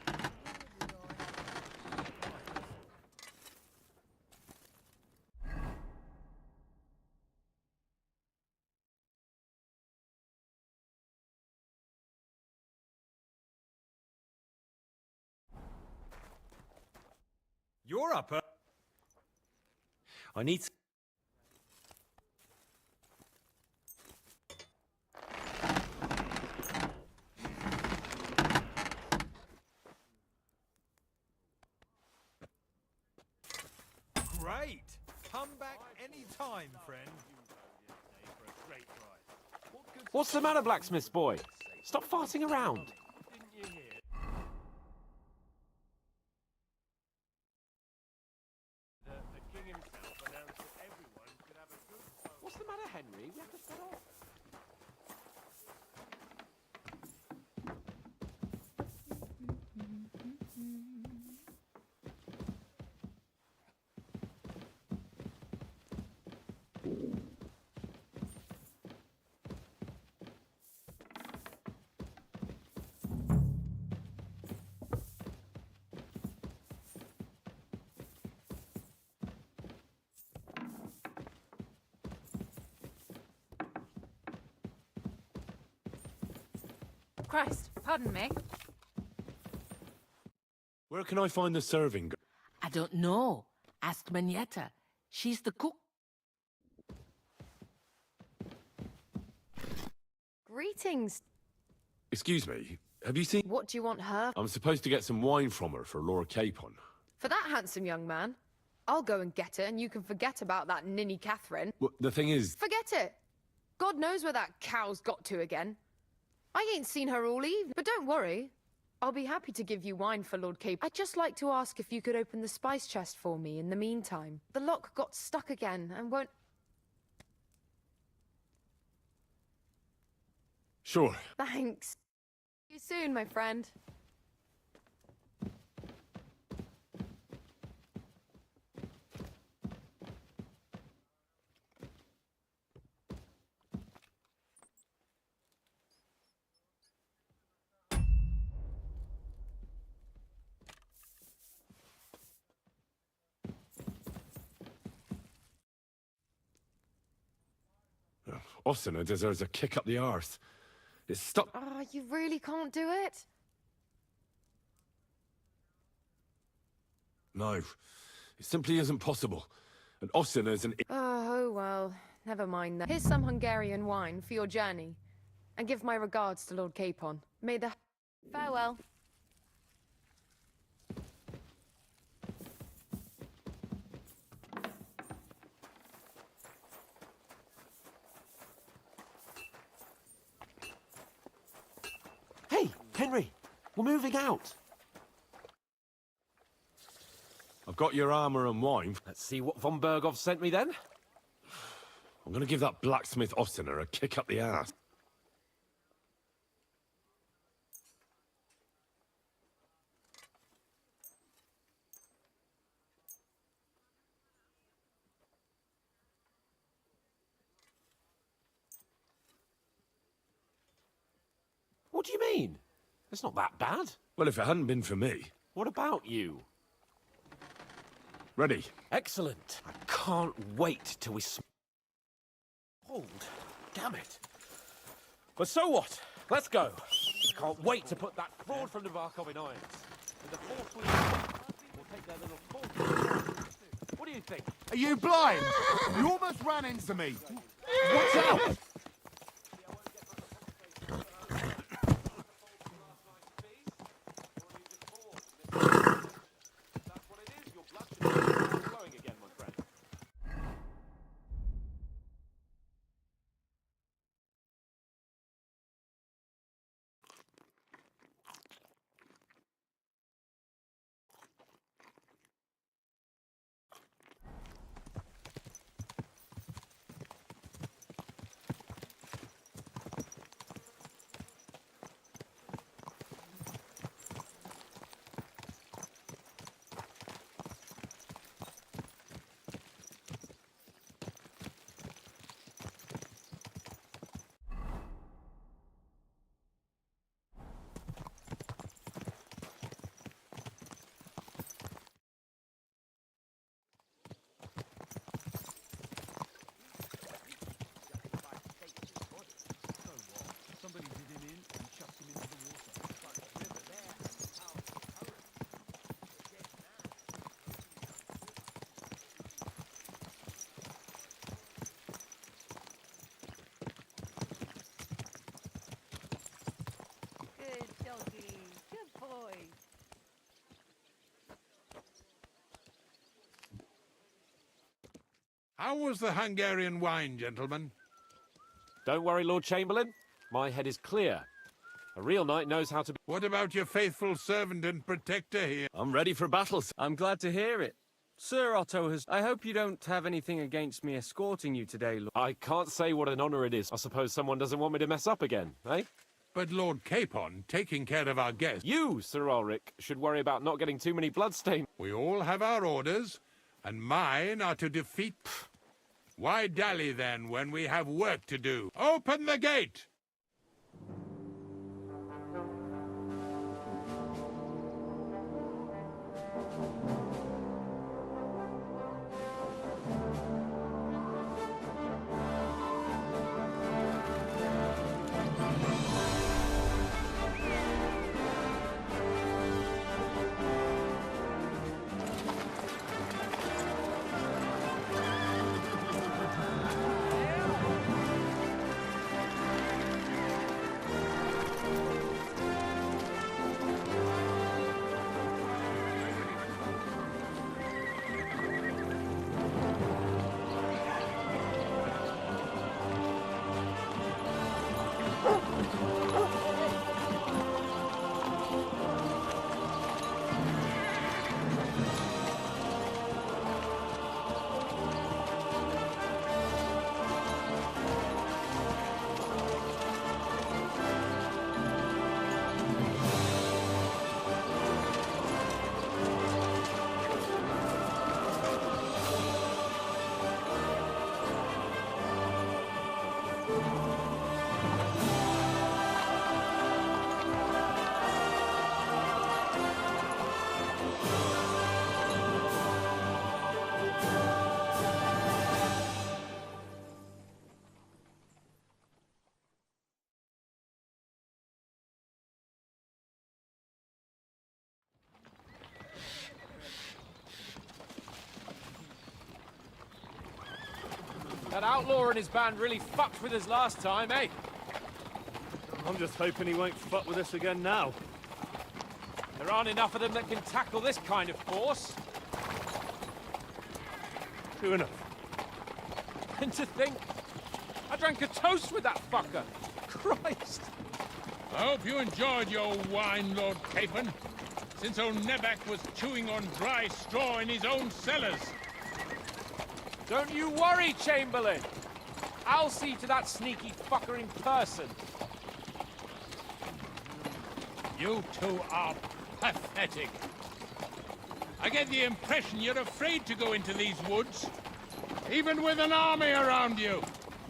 You're up. I need... Great. Come back any time, friend. What's the matter, blacksmith's boy? Stop farting around. What's the matter, Henry? We have to set off. Christ, pardon me. Where can I find the serving girl? I don't know. Ask Manietta. She's the cook. Greetings. Excuse me, have you seen... What do you want her? I'm supposed to get some wine from her for Laura Capon. For that handsome young man? I'll go and get it, and you can forget about that ninny Catherine. Well, the thing is... Forget it. God knows where that cow's got to again. I ain't seen her all evening, but don't worry. I'll be happy to give you wine for Lord Capon. I'd just like to ask if you could open the spice chest for me in the meantime. The lock got stuck again and won't... Sure. Thanks. See you soon, my friend. Ossina deserves a kick up the arse. It's stuck... Oh, you really can't do it? No, it simply isn't possible. And Ossina's an... Oh, well, never mind then. Here's some Hungarian wine for your journey. And give my regards to Lord Capon. May the... Farewell. Hey, Henry, we're moving out. I've got your armour and wine. Let's see what von Berghoff sent me then. I'm going to give that blacksmith Ossina a kick up the ass. What do you mean? It's not that bad. Well, if it hadn't been for me... What about you? Ready. Excellent. I can't wait till we hold. Damn it. But so what? Let's go. I can't wait to put that fraud from Nabarkov in irons. And the fourth we'll take their little fourth. What do you think? Are you blind? You almost ran into me. Watch out! How was the Hungarian wine, gentlemen? Don't worry, Lord Chamberlain. My head is clear. A real knight knows how to be... What about your faithful servant and protector here? I'm ready for battle. I'm glad to hear it. Sir Otto has... I hope you don't have anything against me escorting you today, Lord. I can't say what an honor it is. I suppose someone doesn't want me to mess up again, eh? But Lord Capon, taking care of our guests... You, Sir Ulrich, should worry about not getting too many bloodstains. We all have our orders, and mine are to defeat... Why dally, then, when we have work to do? Open the gate! That outlaw and his band really fucked with us last time, eh? I'm just hoping he won't fuck with us again now. There aren't enough of them that can tackle this kind of force. True enough. And to think, I drank a toast with that fucker. Christ. I hope you enjoyed your wine, Lord Capon, since old Neback was chewing on dry straw in his own cellars. Don't you worry, Chamberlain. I'll see to that sneaky fucker in person. You two are pathetic. I get the impression you're afraid to go into these woods, even with an army around you.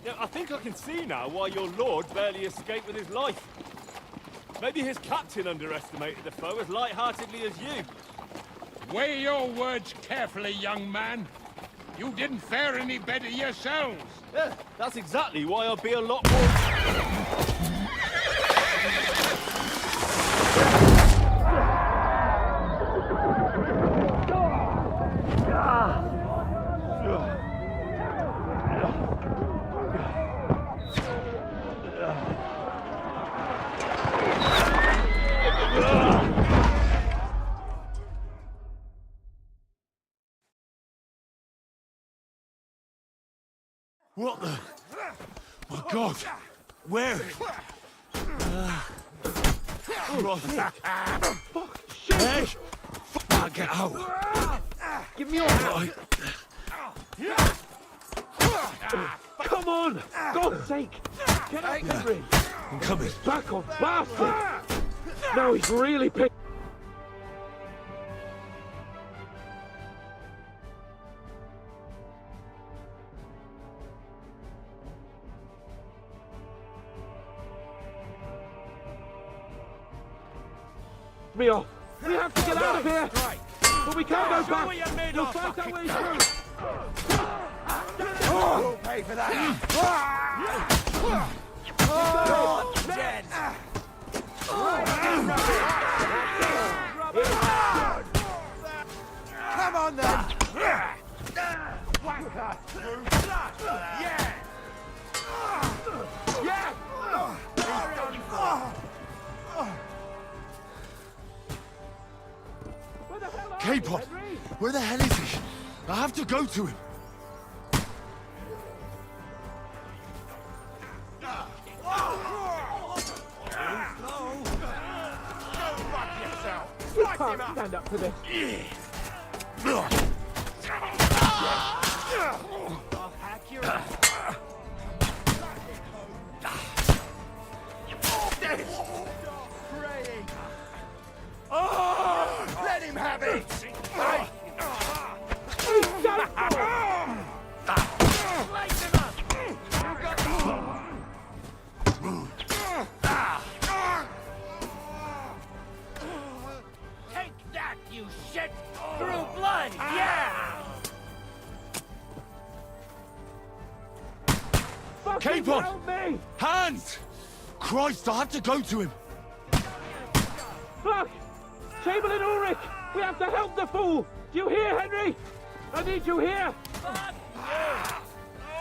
Yeah, I think I can see now why your lord barely escaped with his life. Maybe his captain underestimated the foe as light-heartedly as you. Weigh your words carefully, young man. You didn't fare any better yourselves. Yeah, that's exactly why I'll be a lot more... What the? My God! Where? Shit! Hey! Now get out! Give me your hand! Come on! God's sake! Get out, Henry! I'm coming. Back off, bastard! Now he's really picked. Me off. We have to get out of here! But we can't go back! We'll fight our way through! We'll pay for that! Dead! Come on then! Wanker! Yeah! Yeah! He's done for! K-Pod! Where the hell is he? I have to go to him! You can't stand up to this! I'll hack your ass! Praying! Let him have it! Slice him up! You got Take that, you shit! Through blood, yeah! K-Pod! Help me! Hands! Christ, I have to go to him! Fuck! Chamberlain Ulrich! We have to help the fool! Do you hear, Henry? I need you here!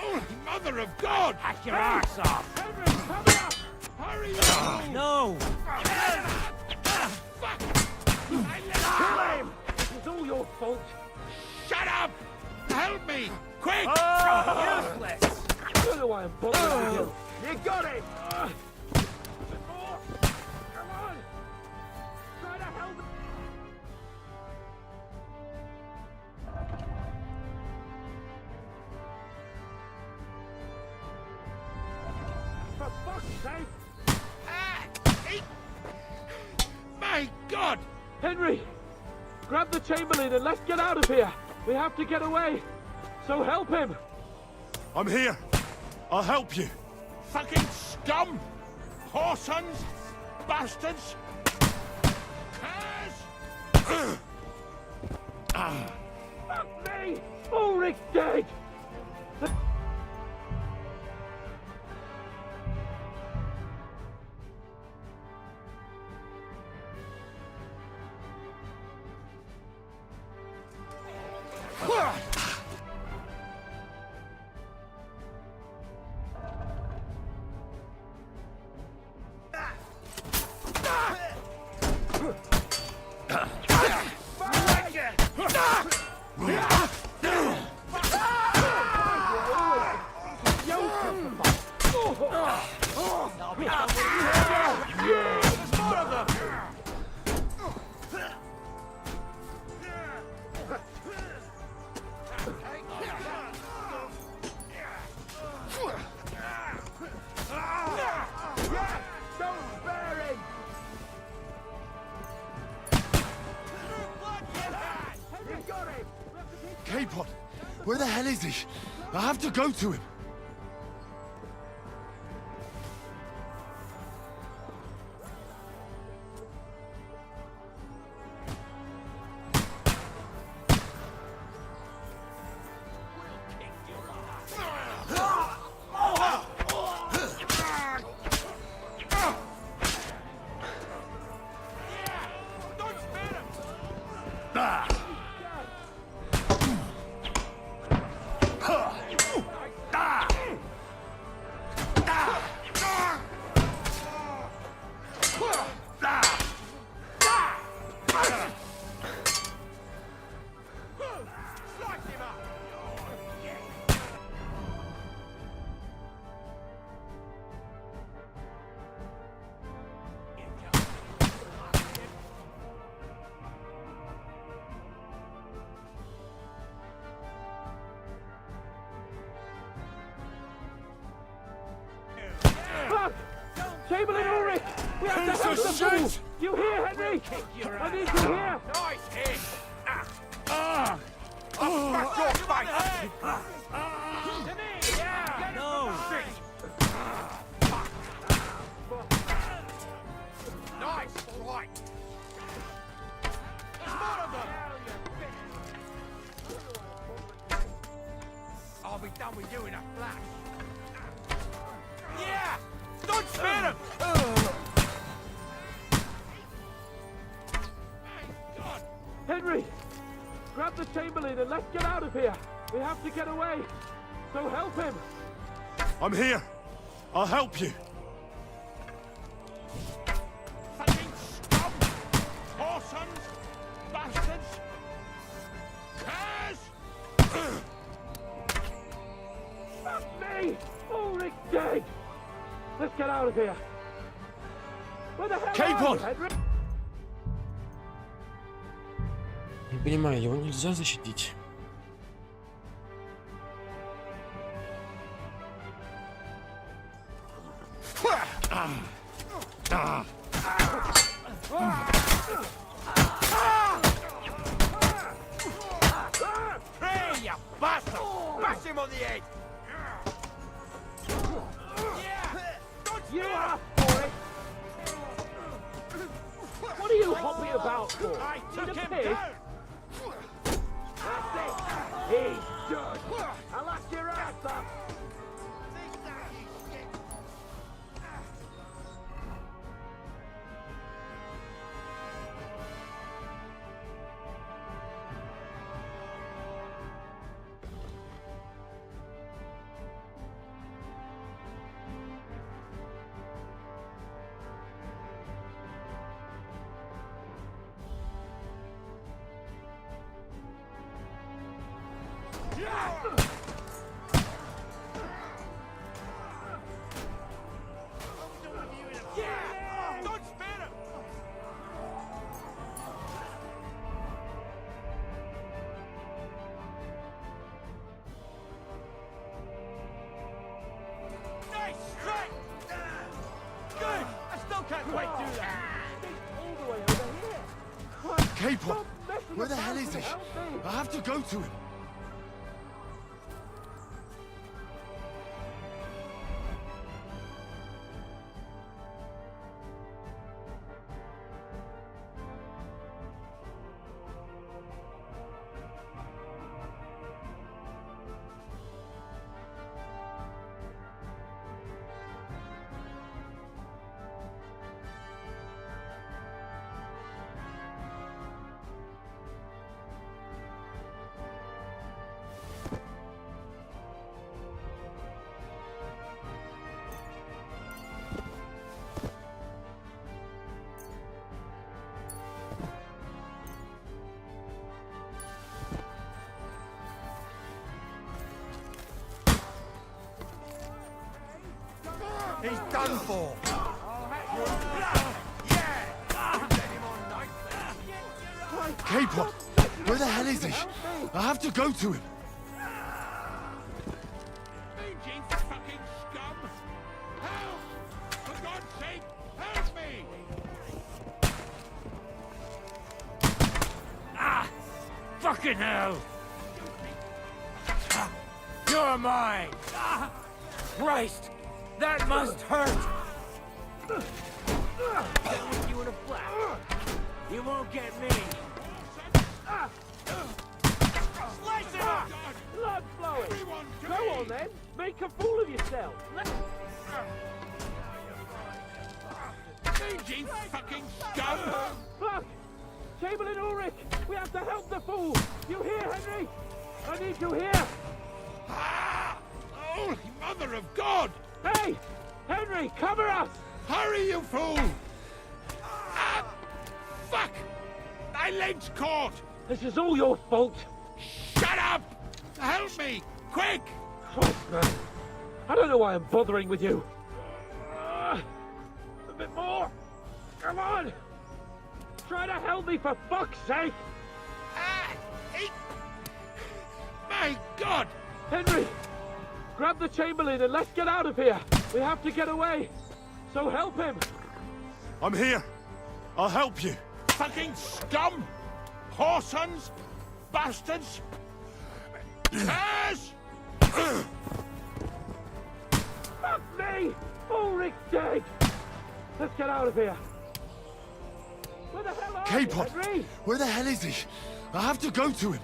Oh, Mother of God! Hack your arse off! Henry, hurry up! Hurry up! No! Kill him! This is all your fault! Shut up! Help me! Quick! Useless! I don't know why I'm bothering with you. You got it! Come on! Try to help me! For fuck's sake! My God! Henry! Grab the Chamberlain and let's get out of here! We have to get away! So help him! I'm here! I'll help you! Fucking scum! Whoresons! Bastards! Curs! Fuck me! Ulrich's dead! K-Pod! Where the hell is he? I have to go to him! Chamberlain Ulrich! We have to help the fool! You hear, Henry? I need you here! Nice hit! I'll smash your face! To me, yeah! No! Nice strike! There's more of them! I'll be done with you in a flash! Yeah! Don't spare him! Henry! Grab the Chamberlain and let's get out of here! We have to get away! So help him! I'm here. I'll help you. Fucking scum! Whoresons! Bastards! Curs! Fuck me! Ulrich dead! Let's get out of here! Where the hell Cape are on! you, Henry? Не понимаю, его нельзя защитить. Hey, you bastard! Bash him on the head! You asked for it! What are you hopping about for? I took Need a him piss? down! That's it! He's done! I'll lock your ass up! Don't spare him! Nice strike! Good! I still can't quite do that! All the way over here! Capon! Where the hell is he? I have to go to him. He's done for! Capon! Where the hell is he? I have to go to him. You fucking scum! Help! For God's sake, help me! Ah! Fucking hell! You're mine! Ah! Christ! That must hurt! Get with you in a flash. You won't get me. Slice it up! Blood flowing! Go on then! Make a fool of yourself! You fucking scum! Fuck! Chamberlain Ulrich! We have to help the fool! You hear, Henry? I need you here! Holy mother of God! Hey! Henry, cover us! Hurry, you fool! Ah, fuck! My leg's caught! This is all your fault! Shut up! Help me! Quick! Christ, man. I don't know why I'm bothering with you. A bit more! Come on! Try to help me, for fuck's sake! My God! Henry! Grab the Chamberlain and let's get out of here! We have to get away! So help him! I'm here. I'll help you. Fucking scum! Whoresons! Bastards! Yes! Fuck me! Ulrich's dead! Let's get out of here. Where the hell are you, Capon! Henry? Where the hell is he? I have to go to him.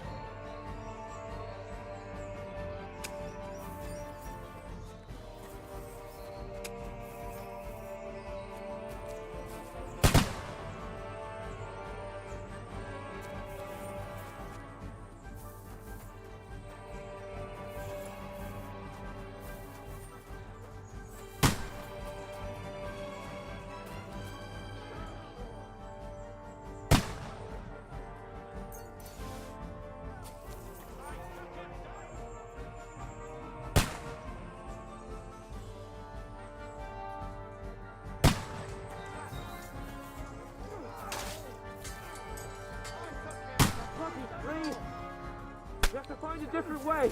You have to find a different way.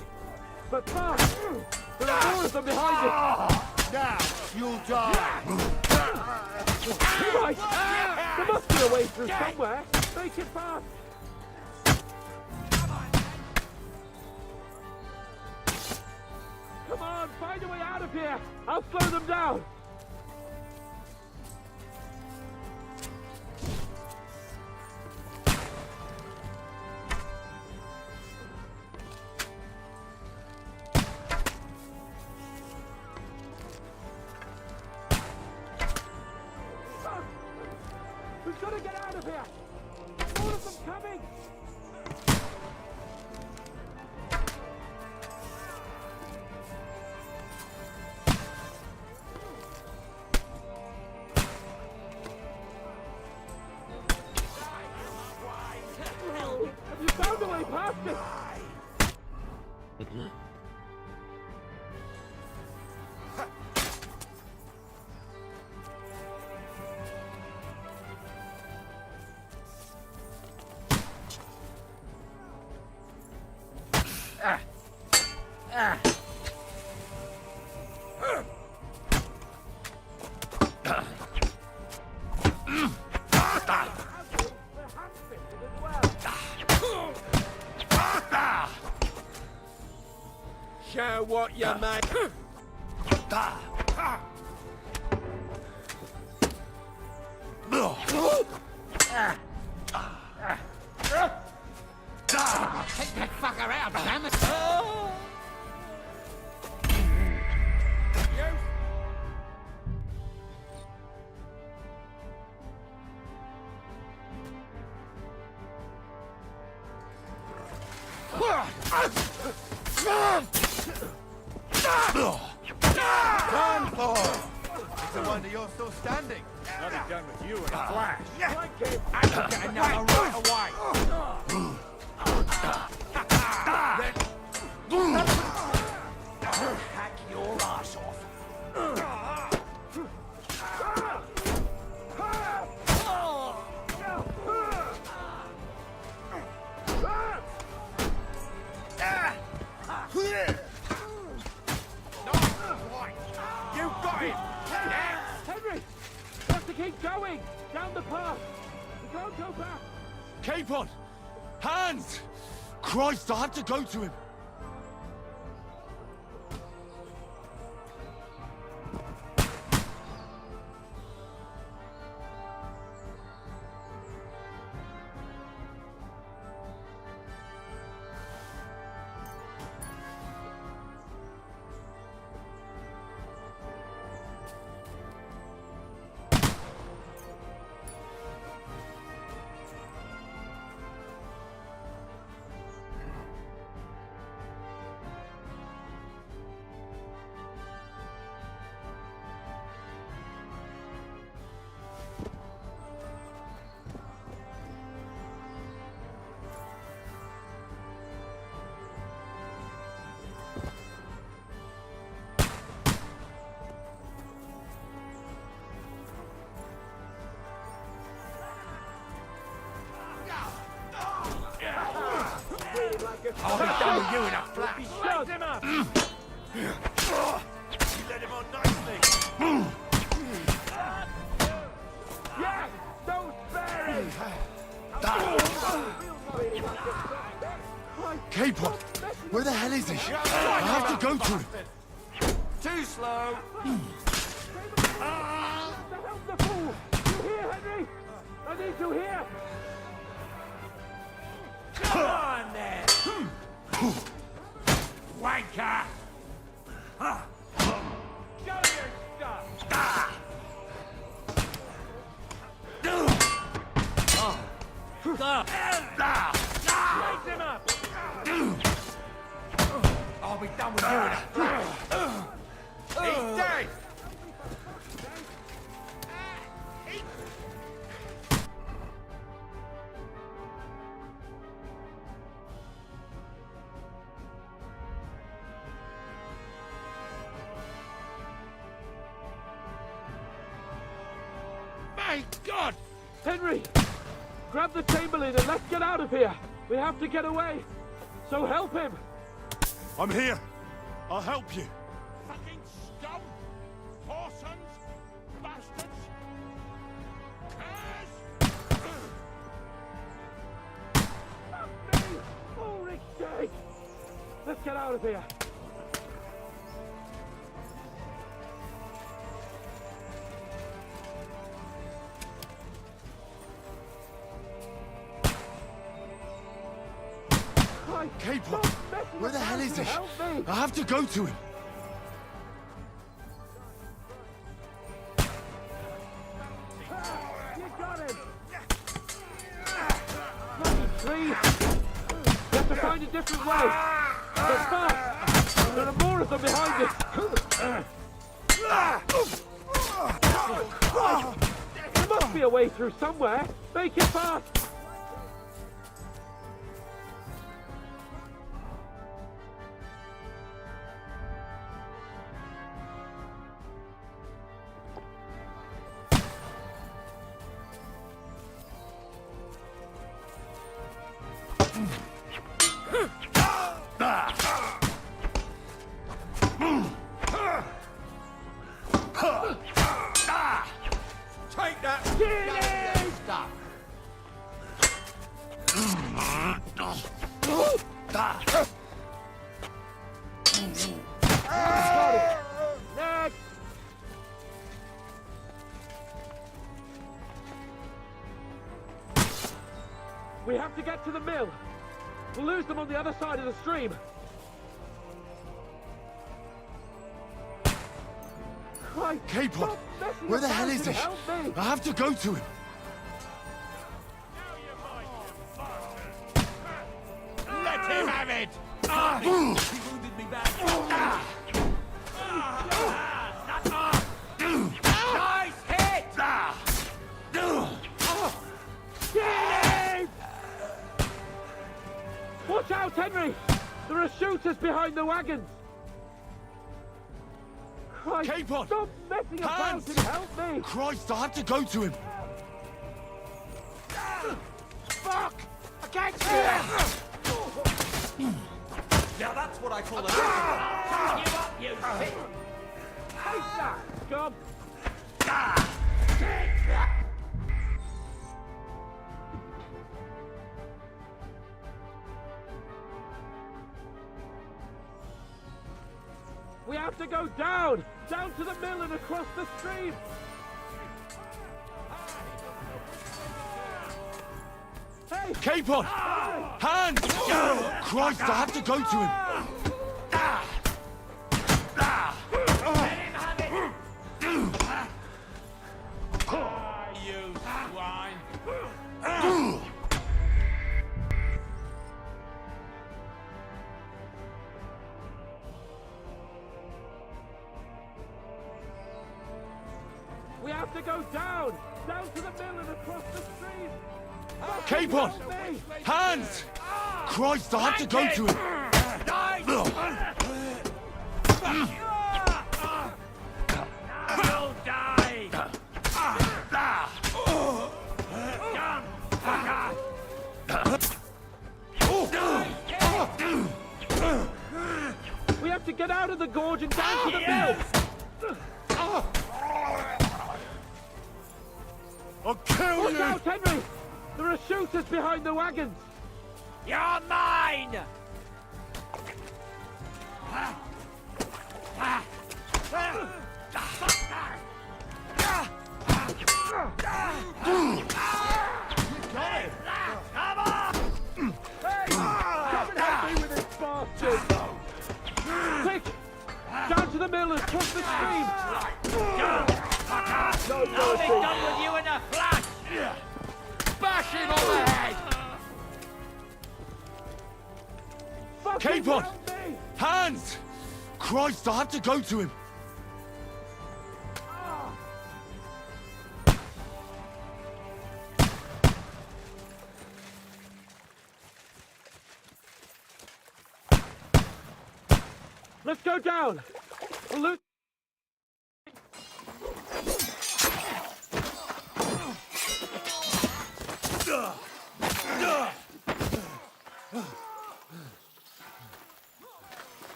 But fast! There are more of them behind us! Now, you'll die! Right! There must be a way through somewhere! Make it fast! Come on, find a way out of here! I'll slow them down! We've got to get out of here! More of them coming! Have you found a way past it? Show what you made. Take that fucker out, damn it! Turn, Thor! It's a wonder you're still standing. I'll be done with you in a flash. I can get another right away! Hack your ass off! You got him! Henry! We have to keep going! Down the path! We can't go back! Capon! Hands! Christ, I have to go to him. I'll be done with you in a flash! Shut him up! You led him on nicely. slow. Help the fool! You here, Henry? I need you here! Come on, then! Wanker! Show your stuff! Light him up! I'll be done with you in a flash! He's dead! My God! Henry! Grab the Chamberlain and let's get out of here! We have to get away! So help him! I'm here. I'll help you. Fucking scum! Whoresons! Bastards! Curs! Fuck me! Ulrich dead! Let's get out of here! Capon, where the hell is he? I have to go to him. You got him! Bloody tree! You have to find a different way! They're fast! There are more of them behind us! There must be a way through somewhere! Make it fast! Take that! Stop! Got it! Next! We have to get to the mill! We'll lose them on the other side of the stream! Christ, Capon, where the hell is he? I have to go to him. Let him have it! He wounded me bad. Nice hit! Get him! Watch out, Henry! There are shooters behind the wagons! Christ, Capon! stop messing about and help me! Christ, I have to go to him. Fuck! I can't see him! Now that's what I call a... Give up, you shit! Take that, scum! Take that! We have to go down! Down to the mill and across the stream! Hey! Capon! Hands! Christ, I have to go to him. Let him have it! You swine! We have to go down! Down to the mill and across the stream! Capon! Hands! Christ, I have to go to him. You'll die! We have to get out of the gorge and down to the mill! I'll kill Watch you! out, Henry! There are shooters behind the wagons! You're mine! mill and cross the stream! I'll be done with you in a flash! Bash him on the head! Capon! Hands! Christ, I have to go to him! Let's go down! We'll lose...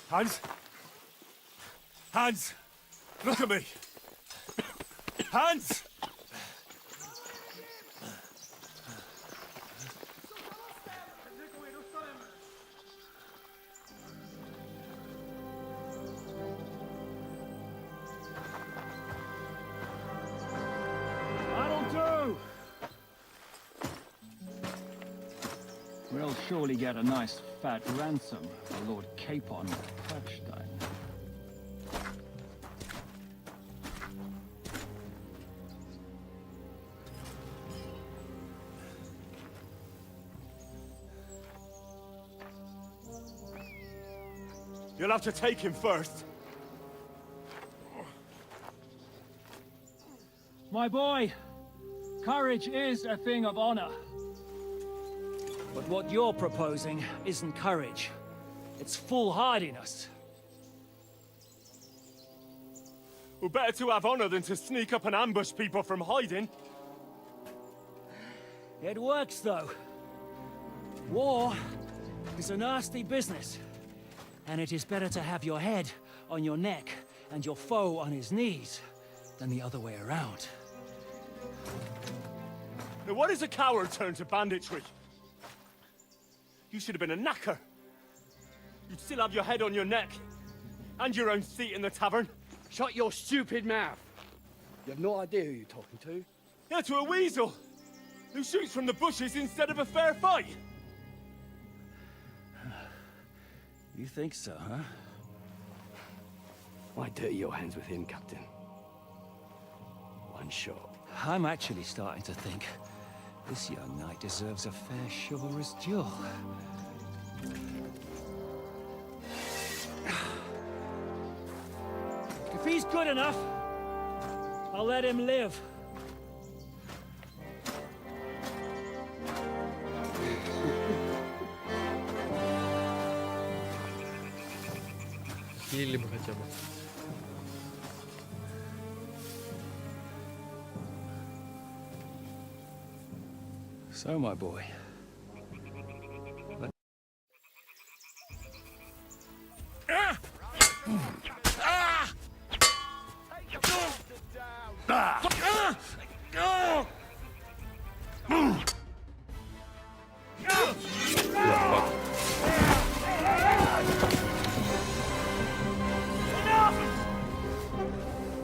Hans? Hans! Look at me! Hans! That'll do! We'll surely get a nice fat ransom for Lord Capon of Kirkstein. You'll have to take him first. My boy, courage is a thing of honor. But what you're proposing isn't courage. It's foolhardiness. Well, better to have honor than to sneak up and ambush people from hiding. It works, though. War is a nasty business. And it is better to have your head on your neck and your foe on his knees than the other way around. Now, what is a coward turned to banditry? You should have been a knacker. You'd still have your head on your neck. And your own seat in the tavern. Shut your stupid mouth. You have no idea who you're talking to. Yeah, to a weasel. Who shoots from the bushes instead of a fair fight. You think so, huh? Why dirty your hands with him, Captain? One shot. I'm actually starting to think this young knight deserves a fair chivalrous duel. If he's good enough, I'll let him live. So, my boy.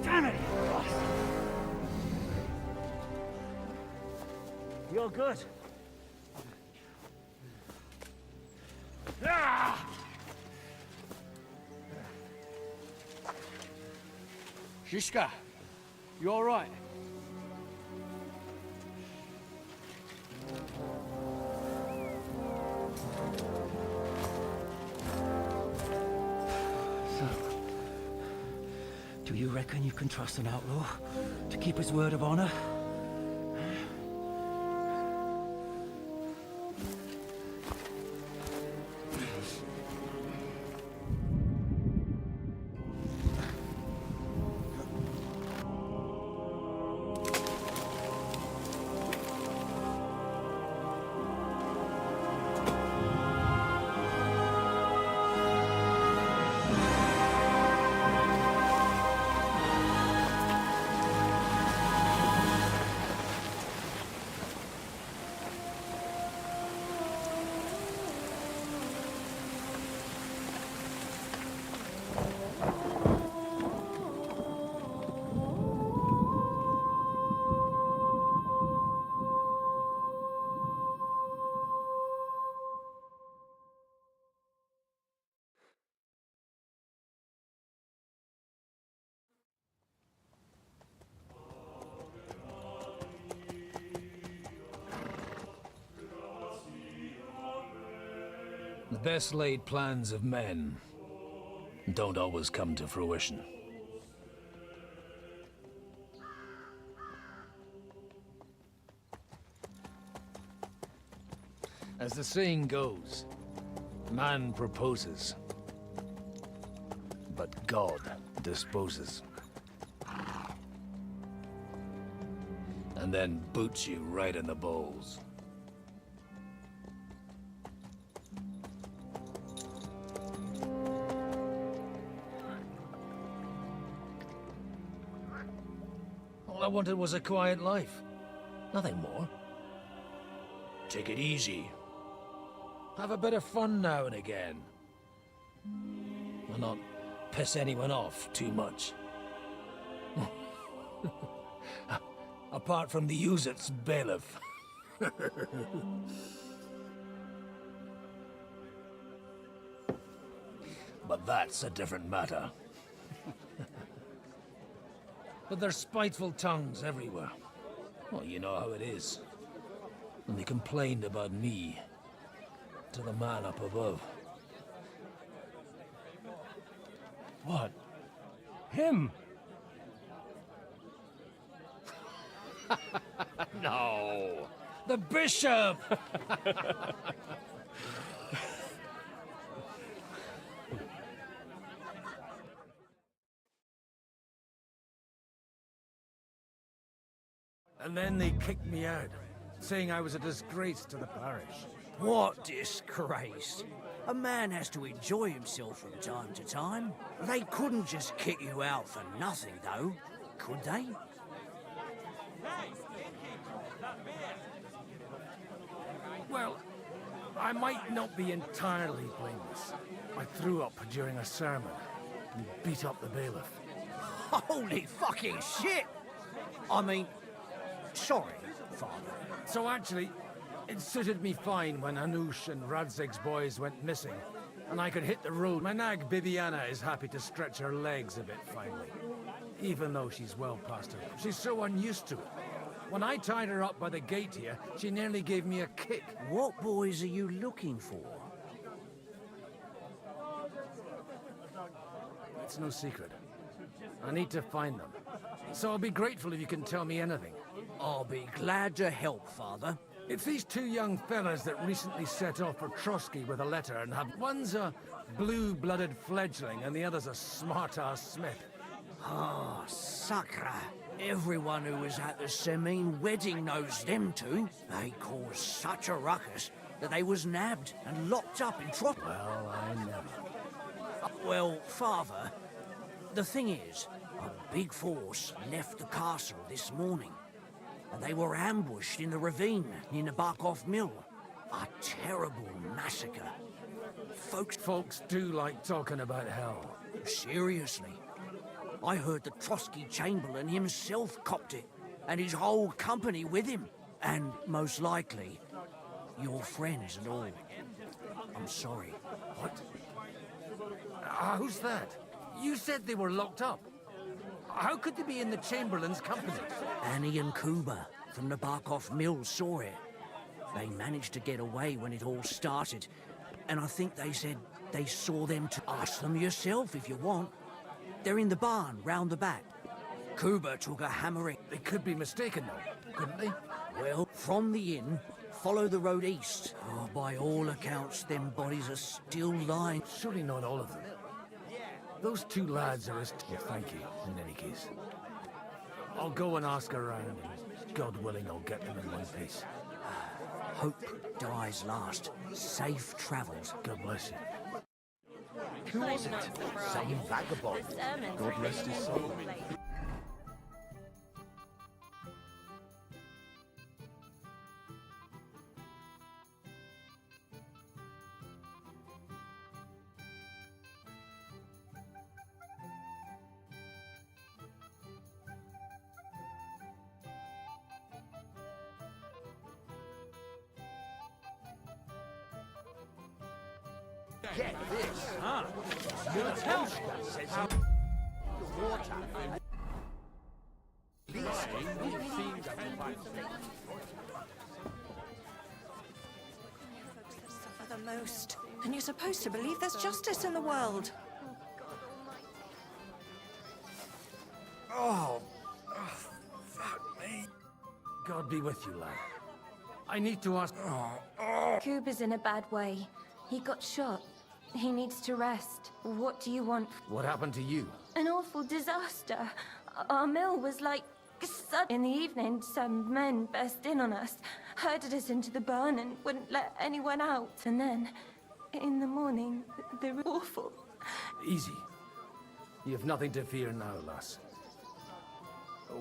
Damn it! You're good. Shishka, you all right? So, do you reckon you can trust an outlaw to keep his word of honor? best laid plans of men don't always come to fruition. As the saying goes, man proposes, but God disposes. And then boots you right in the balls. All I wanted was a quiet life. Nothing more. Take it easy. Have a bit of fun now and again. Well, not piss anyone off too much. Apart from the use-its bailiff. But that's a different matter. But there's spiteful tongues everywhere. Well, you know how it is. And they complained about me to the man up above. What? Him? No! The bishop! And then they kicked me out, saying I was a disgrace to the parish. What disgrace? A man has to enjoy himself from time to time. They couldn't just kick you out for nothing, though, could they? Well, I might not be entirely blameless. I threw up during a sermon and beat up the bailiff. Holy fucking shit! I mean, sorry, Father. So actually, it suited me fine when Anush and Radzig's boys went missing, and I could hit the road. My nag Bibiana is happy to stretch her legs a bit finally, even though she's well past her. She's so unused to it. When I tied her up by the gate here, she nearly gave me a kick. What boys are you looking for? It's no secret. I need to find them. So I'll be grateful if you can tell me anything. I'll be glad to help, Father. It's these two young fellas that recently set off for Trotsky with a letter and have... One's a blue-blooded fledgling and the other's a smart-ass smith. Ah, Sakra. Everyone who was at the Semine wedding knows them two. They caused such a ruckus that they was nabbed and locked up in Trotsky. Well, I never. Well, Father, the thing is, a big force left the castle this morning. And they were ambushed in the ravine near the Barkov Mill. A terrible massacre. Folks do like talking about hell. Seriously. I heard the Trotsky Chamberlain himself copped it, and his whole company with him. And most likely, your friends and all. I'm sorry. What? Who's that? You said they were locked up. How could they be in the Chamberlain's company? Annie and Kuba from the Barkov Mill saw it. They managed to get away when it all started, and I think they said they saw them too. Ask them yourself if you want. They're in the barn, round the back. Kuba took a hammering. They could be mistaken, though, couldn't they? Well, from the inn, follow the road east. Oh, by all accounts, them bodies are still lying. Surely not all of them. Those two lads are as... Well, thank you, in any case. I'll go and ask around, and God willing, I'll get them in one piece. Hope dies last. Safe travels. God bless you. Who was it? Some vagabond. God rest his soul. Get this. The water. Suffer the most. And you're supposed to believe there's justice in the world. Oh, fuck me. God be with you, lad. I need to ask... Cooper's in a bad way. He got shot. He needs to rest. What do you want? What happened to you? An awful disaster. Our mill was like... In the evening, some men burst in on us, herded us into the barn and wouldn't let anyone out. And then, in the morning, they were awful. Easy. You have nothing to fear now, lass.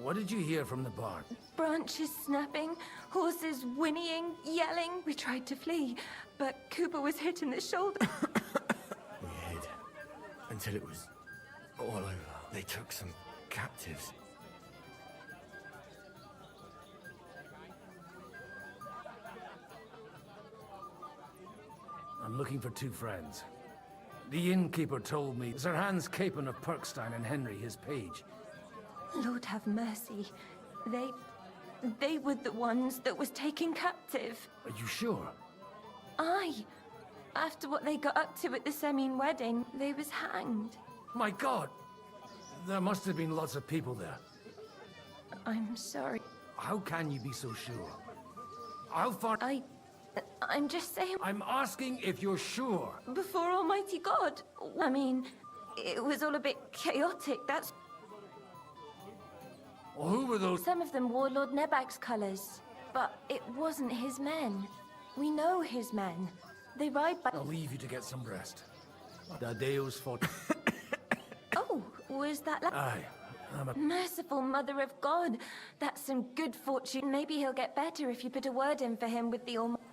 What did you hear from the barn? Branches snapping, horses whinnying, yelling. We tried to flee, but Cooper was hit in the shoulder. We hid until it was all over. They took some captives. I'm looking for two friends. The innkeeper told me Sir Hans Capon of Perkstein and Henry, his page. Lord have mercy. They were the ones that was taken captive. Are you sure? Aye. After what they got up to at the Semine wedding, they was hanged. My God! There must have been lots of people there. I'm sorry. How can you be so sure? How far... I'm just saying... I'm asking if you're sure. Before Almighty God. I mean, it was all a bit chaotic, that's... Well, who were those? Some of them wore Lord Nebag's colours, but it wasn't his men. We know his men. They ride by... I'll leave you to get some rest. Da Deus fort... Oh, was that... Aye, I'm a... Merciful Mother of God. That's some good fortune. Maybe he'll get better if you put a word in for him with the Almighty...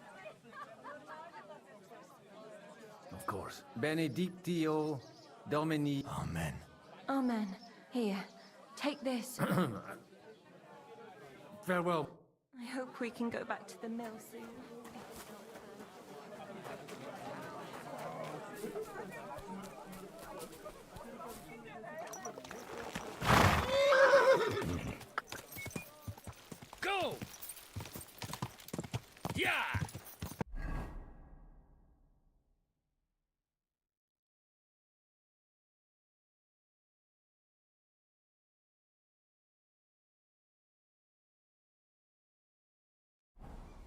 Of course. Benedictio Domini. Amen. Amen. Here, take this. Farewell. I hope we can go back to the mill soon. Go! Yeah!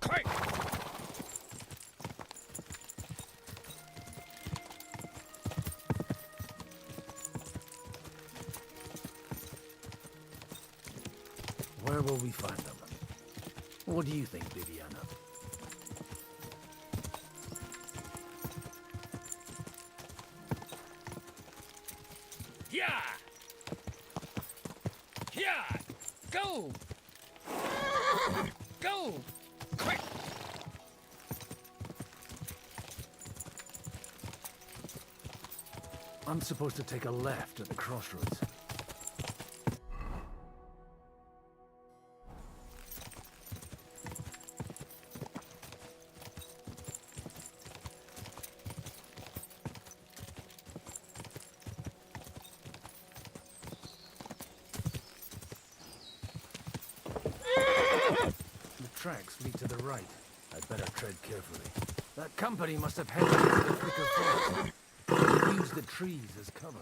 Quick! Where will we find them? What do you think, Bibiana? Yeah! Yeah! Go! Go! Quick! I'm supposed to take a left at the crossroads. Tracks lead to the right. I'd better tread carefully. That company must have headed into the thicker forest. They used the trees as cover.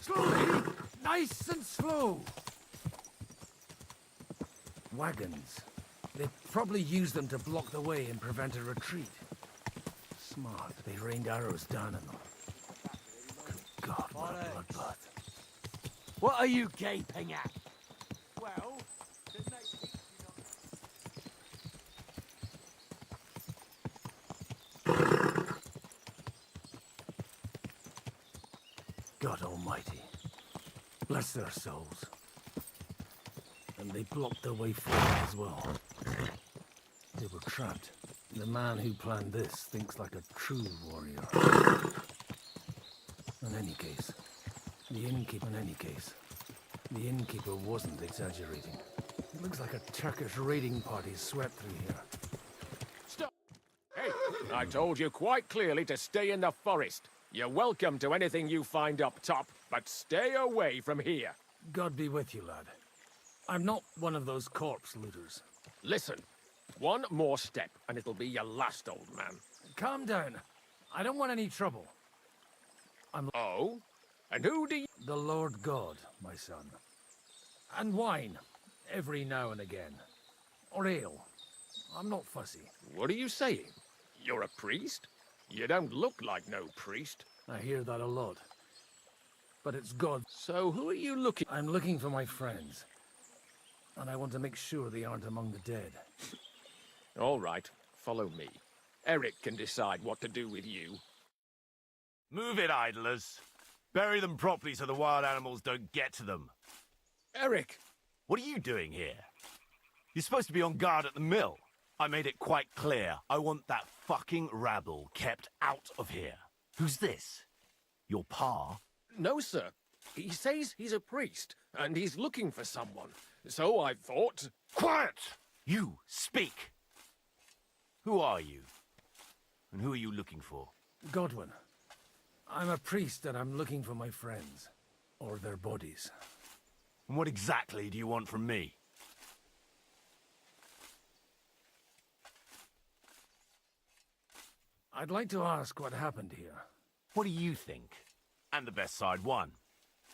Slowly! Nice and slow! Wagons. They probably used them to block the way and prevent a retreat. Smart. They rained arrows down on them. Good God, what a bloodbath. What are you gaping at? Well, didn't they... God Almighty. Bless their souls. And they blocked their way forward as well. They were trapped. The man who planned this thinks like a true warrior. In any case, the innkeeper wasn't exaggerating. It looks like a Turkish raiding party swept through here. Stop! Hey, I told you quite clearly to stay in the forest. You're welcome to anything you find up top, but stay away from here. God be with you, lad. I'm not one of those corpse looters. Listen, one more step and it'll be your last, old man. Calm down. I don't want any trouble. Oh? And who do you... The Lord God, my son. And wine, every now and again. Or ale. I'm not fussy. What are you saying? You're a priest? You don't look like no priest. I hear that a lot. But it's God. So who are you looking... I'm looking for my friends. And I want to make sure they aren't among the dead. All right, follow me. Eric can decide what to do with you. Move it, idlers. Bury them properly so the wild animals don't get to them. Eric! What are you doing here? You're supposed to be on guard at the mill. I made it quite clear. I want that fucking rabble kept out of here. Who's this? Your pa? No, sir. He says he's a priest, and he's looking for someone. So I thought... Quiet! You, speak! Who are you? And who are you looking for? Godwin. I'm a priest and I'm looking for my friends. Or their bodies. And what exactly do you want from me? I'd like to ask what happened here. What do you think? And the best side won.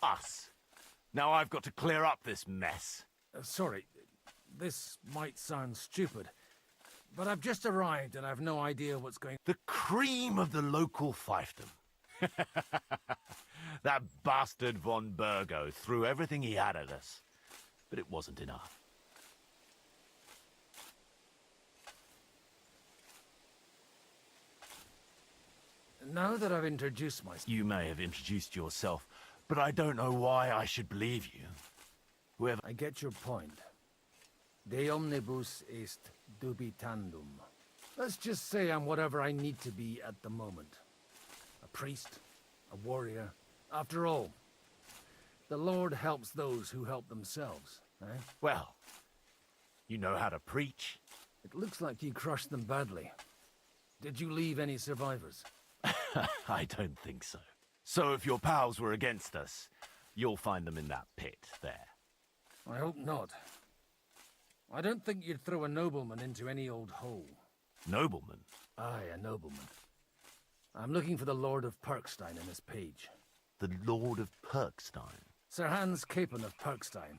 Us. Now I've got to clear up this mess. Sorry, this might sound stupid, but I've just arrived and I've no idea what's going... The cream of the local fiefdom. That bastard von Burgo threw everything he had at us, but it wasn't enough. Now that I've introduced myself... You may have introduced yourself, but I don't know why I should believe you. Whoever... I get your point. De omnibus est dubitandum. Let's just say I'm whatever I need to be at the moment. A priest, a warrior. After all, the Lord helps those who help themselves, eh? Well, you know how to preach. It looks like you crushed them badly. Did you leave any survivors? I don't think so. So if your pals were against us, you'll find them in that pit there. I hope not. I don't think you'd throw a nobleman into any old hole. Nobleman? Aye, a nobleman. I'm looking for the Lord of Perkstein in this page. The Lord of Perkstein? Sir Hans Capon of Perkstein,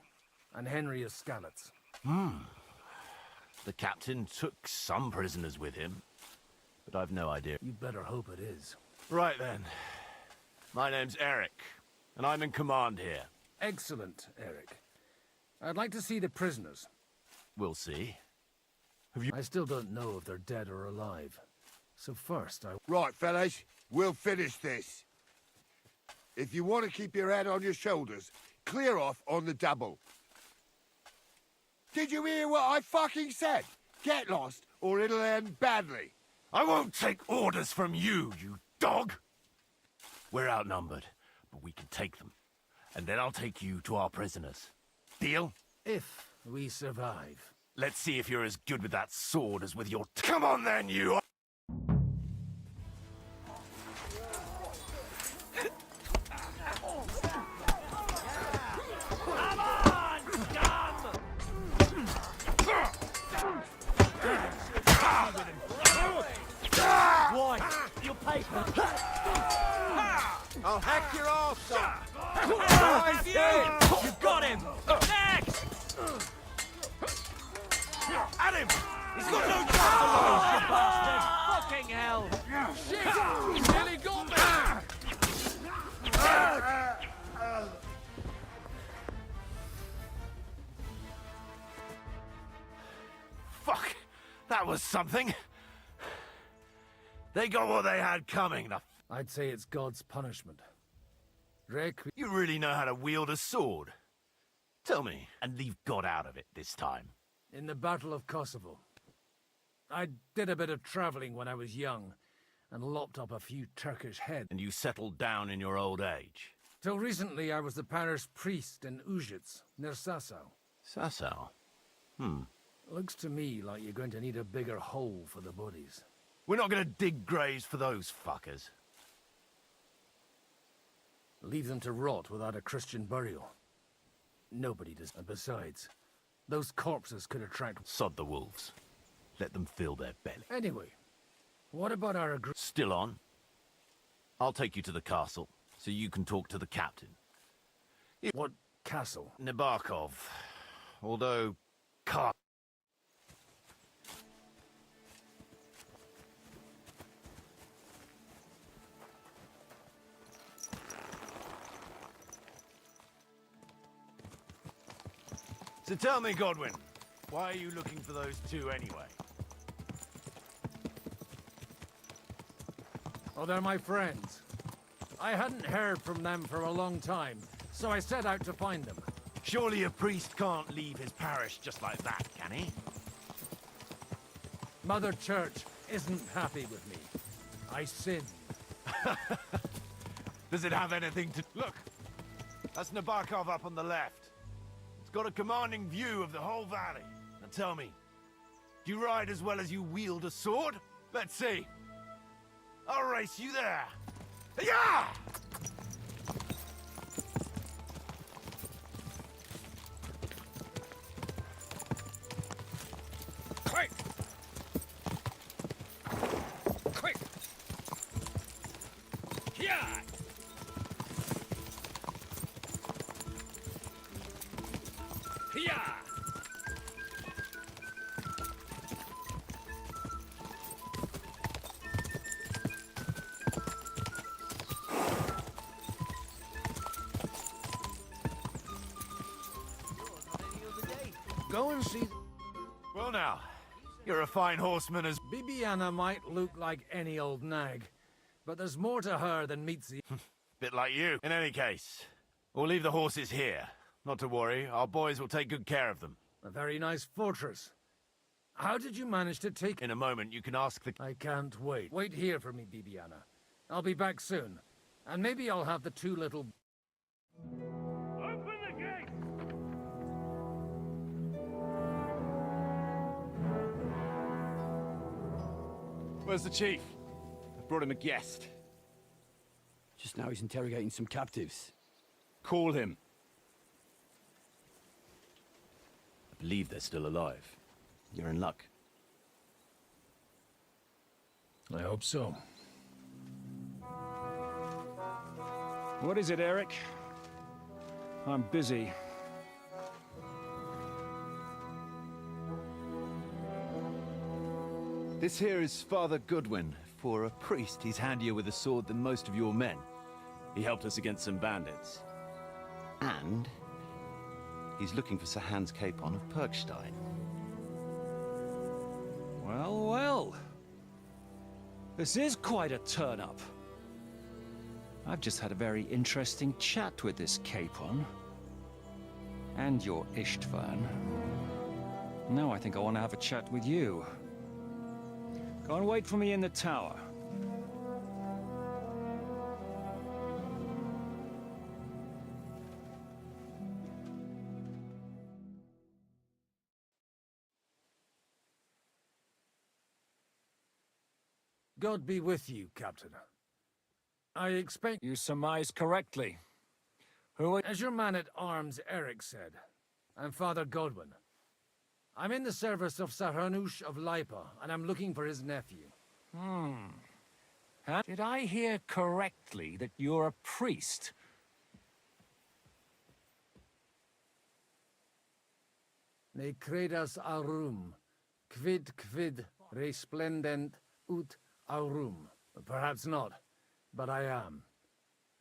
and Henry of Skalitz. The captain took some prisoners with him, but I've no idea. You'd better hope it is. Right then. My name's Eric, and I'm in command here. Excellent, Eric. I'd like to see the prisoners. We'll see. Have you... I still don't know if they're dead or alive. So first, Right, fellas, we'll finish this. If you want to keep your head on your shoulders, clear off on the double. Did you hear what I fucking said? Get lost, or it'll end badly. I won't take orders from you, you dog! We're outnumbered, but we can take them. And then I'll take you to our prisoners. Deal? If we survive. Let's see if you're as good with that sword as with your... Come on then, you... You'll pay for it. I'll hack your arse off! You got him! Next! At him! He's got no Oh, you bastard! Fucking hell! Shit! You nearly got me! Fuck! That was something! They got what they had coming. I'd say it's God's punishment. You really know how to wield a sword? Tell me, and leave God out of it this time. In the Battle of Kosovo. I did a bit of traveling when I was young, and lopped up a few Turkish heads. And you settled down in your old age? Till recently, I was the parish priest in Užice, near Sasau. Sasau? Looks to me like you're going to need a bigger hole for the bodies. We're not going to dig graves for those fuckers. Leave them to rot without a Christian burial. Nobody does. And besides, those corpses could attract... Sod the wolves. Let them fill their belly. Anyway, what about our agreement? Still on? I'll take you to the castle, so you can talk to the captain. What castle? Nabokov. Although... So tell me, Godwin, why are you looking for those two anyway? Oh, they're my friends. I hadn't heard from them for a long time, so I set out to find them. Surely a priest can't leave his parish just like that, can he? Mother Church isn't happy with me. I sinned. Does it have anything to... Look! That's Nabokov up on the left. It's got a commanding view of the whole valley. Now tell me, do you ride as well as you wield a sword? Let's see. I'll race you there. Yeah! Quick! Quick! Yeah! Yeah! Go and see... Well now, you're a fine horseman as... Bibiana might look like any old nag, but there's more to her than meets the... Bit like you. In any case, we'll leave the horses here. Not to worry, our boys will take good care of them. A very nice fortress. How did you manage to take... In a moment, you can ask the... I can't wait. Wait here for me, Bibiana. I'll be back soon. And maybe I'll have the two little... Open the gate! Where's the chief? I brought him a guest. Just now he's interrogating some captives. Call him. I believe they're still alive. You're in luck. I hope so. What is it, Eric? I'm busy. This here is Father Goodwin. For a priest, he's handier with a sword than most of your men. He helped us against some bandits. And he's looking for Sir Hans Capon of Perkstein. Well, well. This is quite a turn-up. I've just had a very interesting chat with this Capon. And your Istvan. Now I think I want to have a chat with you. Go and wait for me in the tower. God be with you, Captain. I expect... You surmise correctly. Who are... As your man-at-arms, Eric said, I'm Father Godwin. I'm in the service of Sahanush of Lipa, and I'm looking for his nephew. Did I hear correctly that you're a priest? Ne credas aurum, quid resplendent ut aurum. Perhaps not, but I am.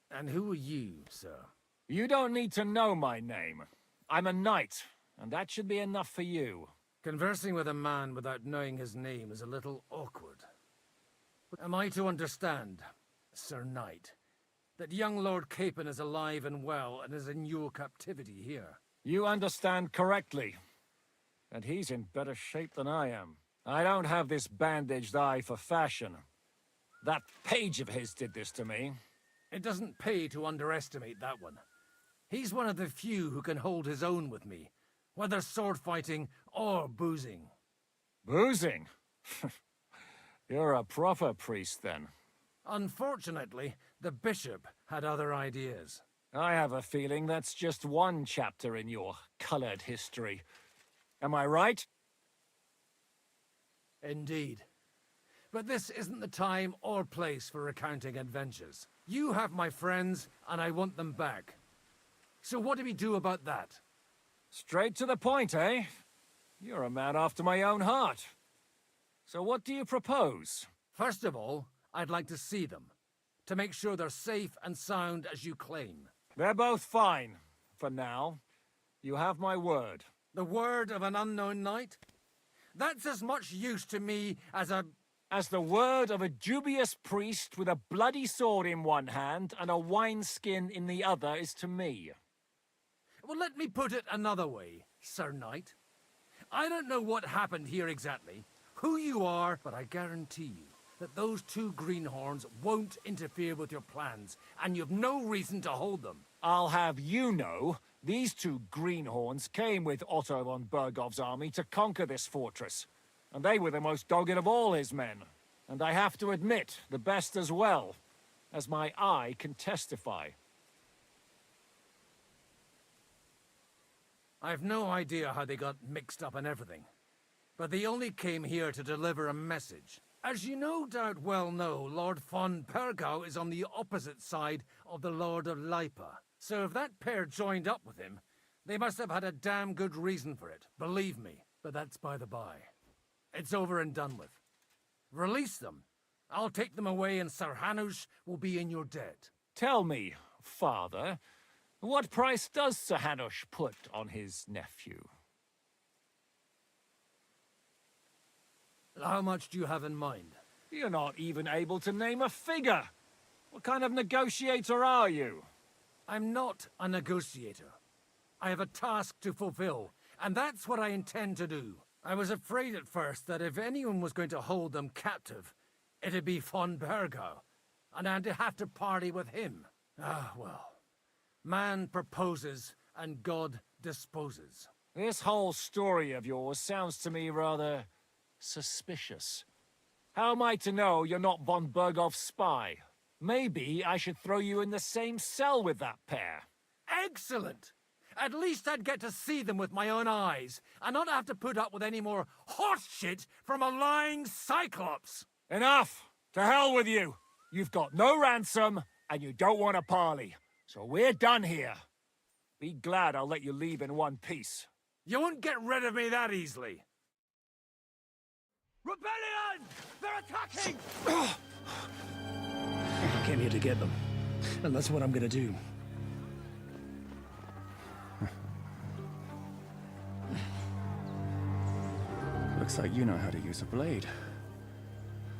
And who are you, sir? You don't need to know my name. I'm a knight, and that should be enough for you. Conversing with a man without knowing his name is a little awkward. Am I to understand, Sir Knight, that young Lord Capon is alive and well and is in your captivity here? You understand correctly. And he's in better shape than I am. I don't have this bandaged eye for fashion. That page of his did this to me. It doesn't pay to underestimate that one. He's one of the few who can hold his own with me, whether sword fighting or boozing. Boozing? You're a proper priest, then. Unfortunately, the bishop had other ideas. I have a feeling that's just one chapter in your colored history. Am I right? Indeed. But this isn't the time or place for recounting adventures. You have my friends, and I want them back. So what do we do about that? Straight to the point, eh? You're a man after my own heart. So what do you propose? First of all, I'd like to see them, to make sure they're safe and sound as you claim. They're both fine, for now. You have my word. The word of an unknown knight? That's as much use to me as the word of a dubious priest with a bloody sword in one hand and a wineskin in the other is to me. Well, let me put it another way, Sir Knight. I don't know what happened here exactly, who you are, but I guarantee you that those two greenhorns won't interfere with your plans, and you've no reason to hold them. I'll have you know, these two greenhorns came with Otto von Bergov's army to conquer this fortress, and they were the most dogged of all his men. And I have to admit, the best as well, as my eye can testify. I've no idea how they got mixed up in everything, but they only came here to deliver a message. As you no doubt well know, Lord von Bergau is on the opposite side of the Lord of Lipa. So if that pair joined up with him, they must have had a damn good reason for it, believe me. But that's by the by. It's over and done with. Release them. I'll take them away and Sir Hanush will be in your debt. Tell me, father, what price does Sir Hanush put on his nephew? How much do you have in mind? You're not even able to name a figure. What kind of negotiator are you? I'm not a negotiator. I have a task to fulfill, and that's what I intend to do. I was afraid at first that if anyone was going to hold them captive, it'd be von Bergau, and I'd have to parley with him. Ah, well. Man proposes, and God disposes. This whole story of yours sounds to me rather suspicious. How am I to know you're not von Bergov's spy? Maybe I should throw you in the same cell with that pair. Excellent! At least I'd get to see them with my own eyes, and not have to put up with any more horse shit from a lying cyclops! Enough! To hell with you! You've got no ransom, and you don't want a parley. So we're done here. Be glad I'll let you leave in one piece. You won't get rid of me that easily. Rebellion! They're attacking! I came here to get them, and that's what I'm gonna do. Looks like you know how to use a blade.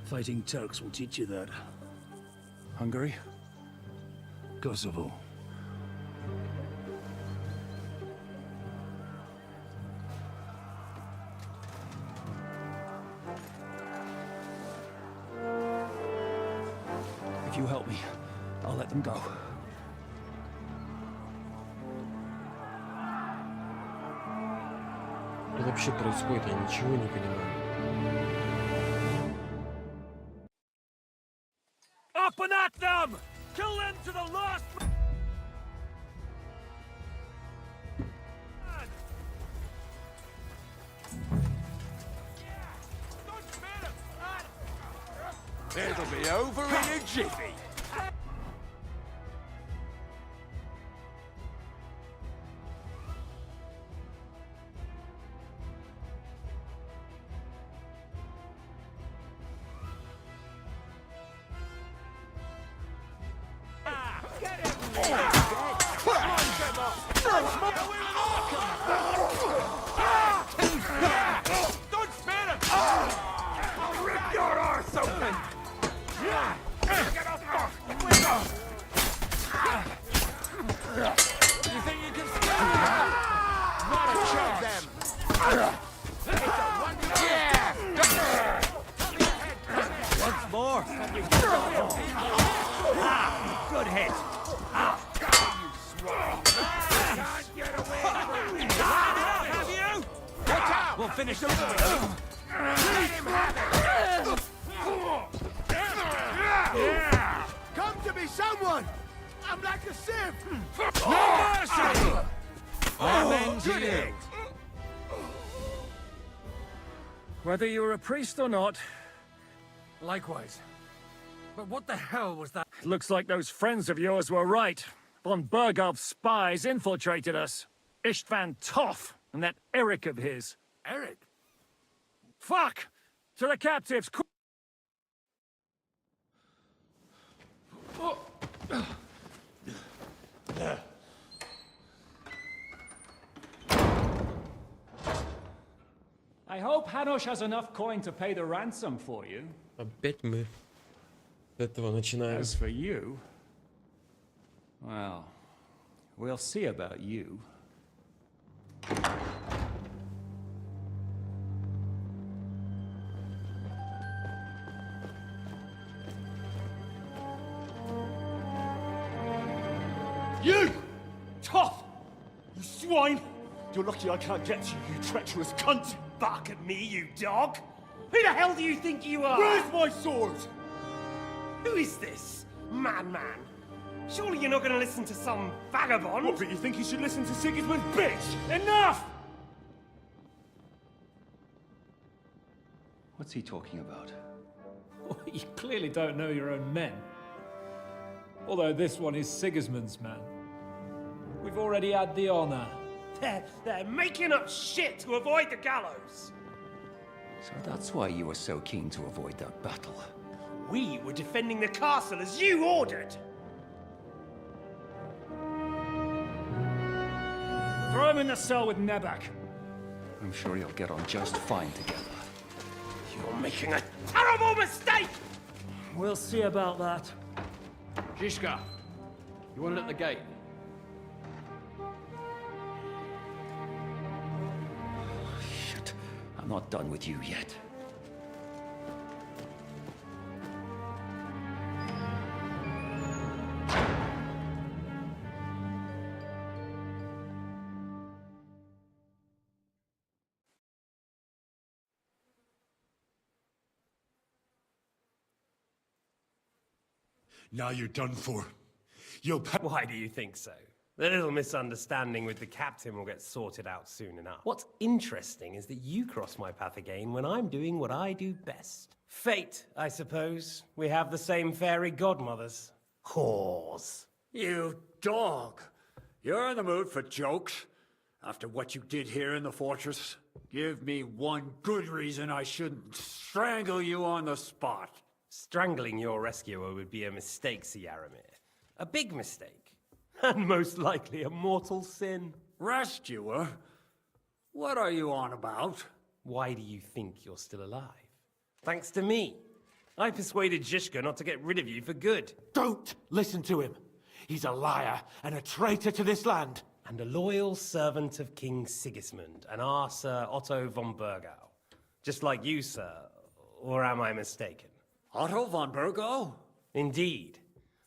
Fighting Turks will teach you that. Hungary? Kosovo. If you help me, I'll let them go. Что вообще происходит? Я ничего не понимаю. Up and at them! Kill them to the last... It'll be over in a jiffy. Don't spare him! I'll rip your arse open! You think you can stop them? Not a shove them. It's a one Once more, and you good hit. Can't get away from me. Have you? Watch out! We'll finish them with Let him have it! Yeah! Come to me, someone! I'm like a sieve! No mercy! Good hit! Whether you're a priest or not, Likewise. But what the hell was that? Looks like those friends of yours were right. Von Bergov's spies infiltrated us. Istvan Toth and that Eric of his. Eric? Fuck! To the captives! I hope Hanush has enough coin to pay the ransom for you. Опять мы с этого начинаем. As for you, well, we'll see about you. You! Tough! You swine! You're lucky I can't get to you, you treacherous cunt! Bark at me, you dog! Who the hell do you think you are? Where's my sword? Who is this? Madman? Surely you're not going to listen to some vagabond? What, but you think you should listen to Sigismund's bitch? Enough! What's he talking about? You clearly don't know your own men. Although this one is Sigismund's man. We've already had the honor. They're making up shit to avoid the gallows. So that's why you were so keen to avoid that battle. We were defending the castle as you ordered. Throw him in the cell with Nebak. I'm sure you'll get on just fine together. You're making a terrible mistake! We'll see about that. Zhishka, you want it at the gate? Shit, I'm not done with you yet. Now you're done for. Why do you think so? The little misunderstanding with the captain will get sorted out soon enough. What's interesting is that you cross my path again when I'm doing what I do best. Fate, I suppose. We have the same fairy godmothers. Whores. You dog! You're in the mood for jokes? After what you did here in the fortress? Give me one good reason I shouldn't strangle you on the spot. Strangling your rescuer would be a mistake, Sir Yaramir. A big mistake. And most likely a mortal sin. Rescuer? What are you on about? Why do you think you're still alive? Thanks to me. I persuaded Zhishka not to get rid of you for good. Don't listen to him. He's a liar and a traitor to this land. And a loyal servant of King Sigismund and our Sir Otto von Bergau. Just like you, sir. Or am I mistaken? Otto von Bergau? Indeed.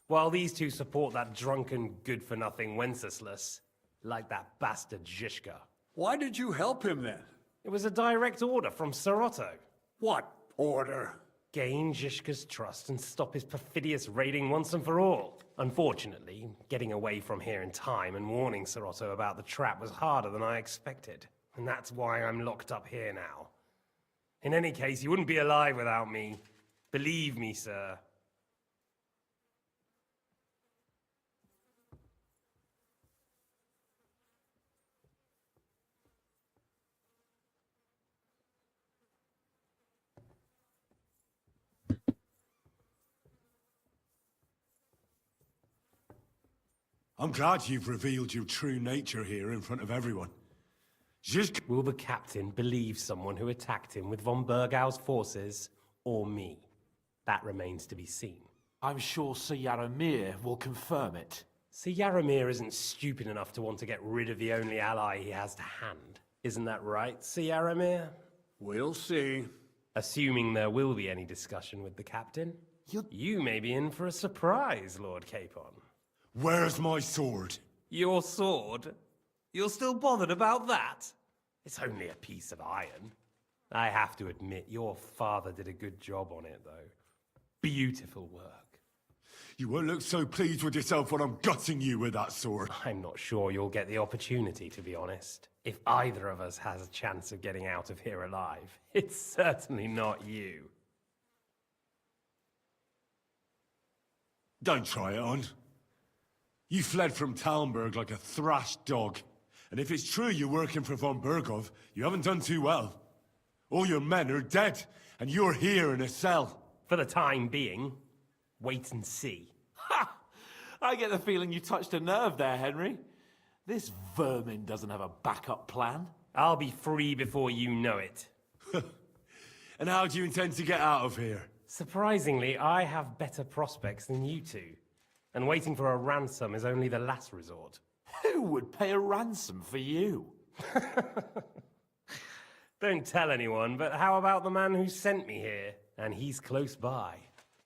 While these two support that drunken, good-for-nothing Wenceslas, like that bastard Zhishka. Why did you help him then? It was a direct order from Sir Otto. What order? Gain Zhishka's trust and stop his perfidious raiding once and for all. Unfortunately, getting away from here in time and warning Sir Otto about the trap was harder than I expected. And that's why I'm locked up here now. In any case, you wouldn't be alive without me. Believe me, sir. I'm glad you've revealed your true nature here in front of everyone. Will the captain believe someone who attacked him with von Bergau's forces, or me? That remains to be seen. I'm sure Sir Yaramir will confirm it. Sir Yaramir isn't stupid enough to want to get rid of the only ally he has to hand. Isn't that right, Sir Yaramir? We'll see. Assuming there will be any discussion with the captain. You may be in for a surprise, Lord Capon. Where's my sword? Your sword? You're still bothered about that? It's only a piece of iron. I have to admit, your father did a good job on it, though. Beautiful work. You won't look so pleased with yourself when I'm gutting you with that sword. I'm not sure you'll get the opportunity, to be honest. If either of us has a chance of getting out of here alive, it's certainly not you. Don't try it on. You fled from Talmberg like a thrashed dog. And if it's true you're working for von Bergov, you haven't done too well. All your men are dead, and you're here in a cell. For the time being, wait and see. Ha! I get the feeling you touched a nerve there, Henry. This vermin doesn't have a backup plan. I'll be free before you know it. And how do you intend to get out of here? Surprisingly, I have better prospects than you two. And waiting for a ransom is only the last resort. Who would pay a ransom for you? Don't tell anyone, but how about the man who sent me here? And he's close by.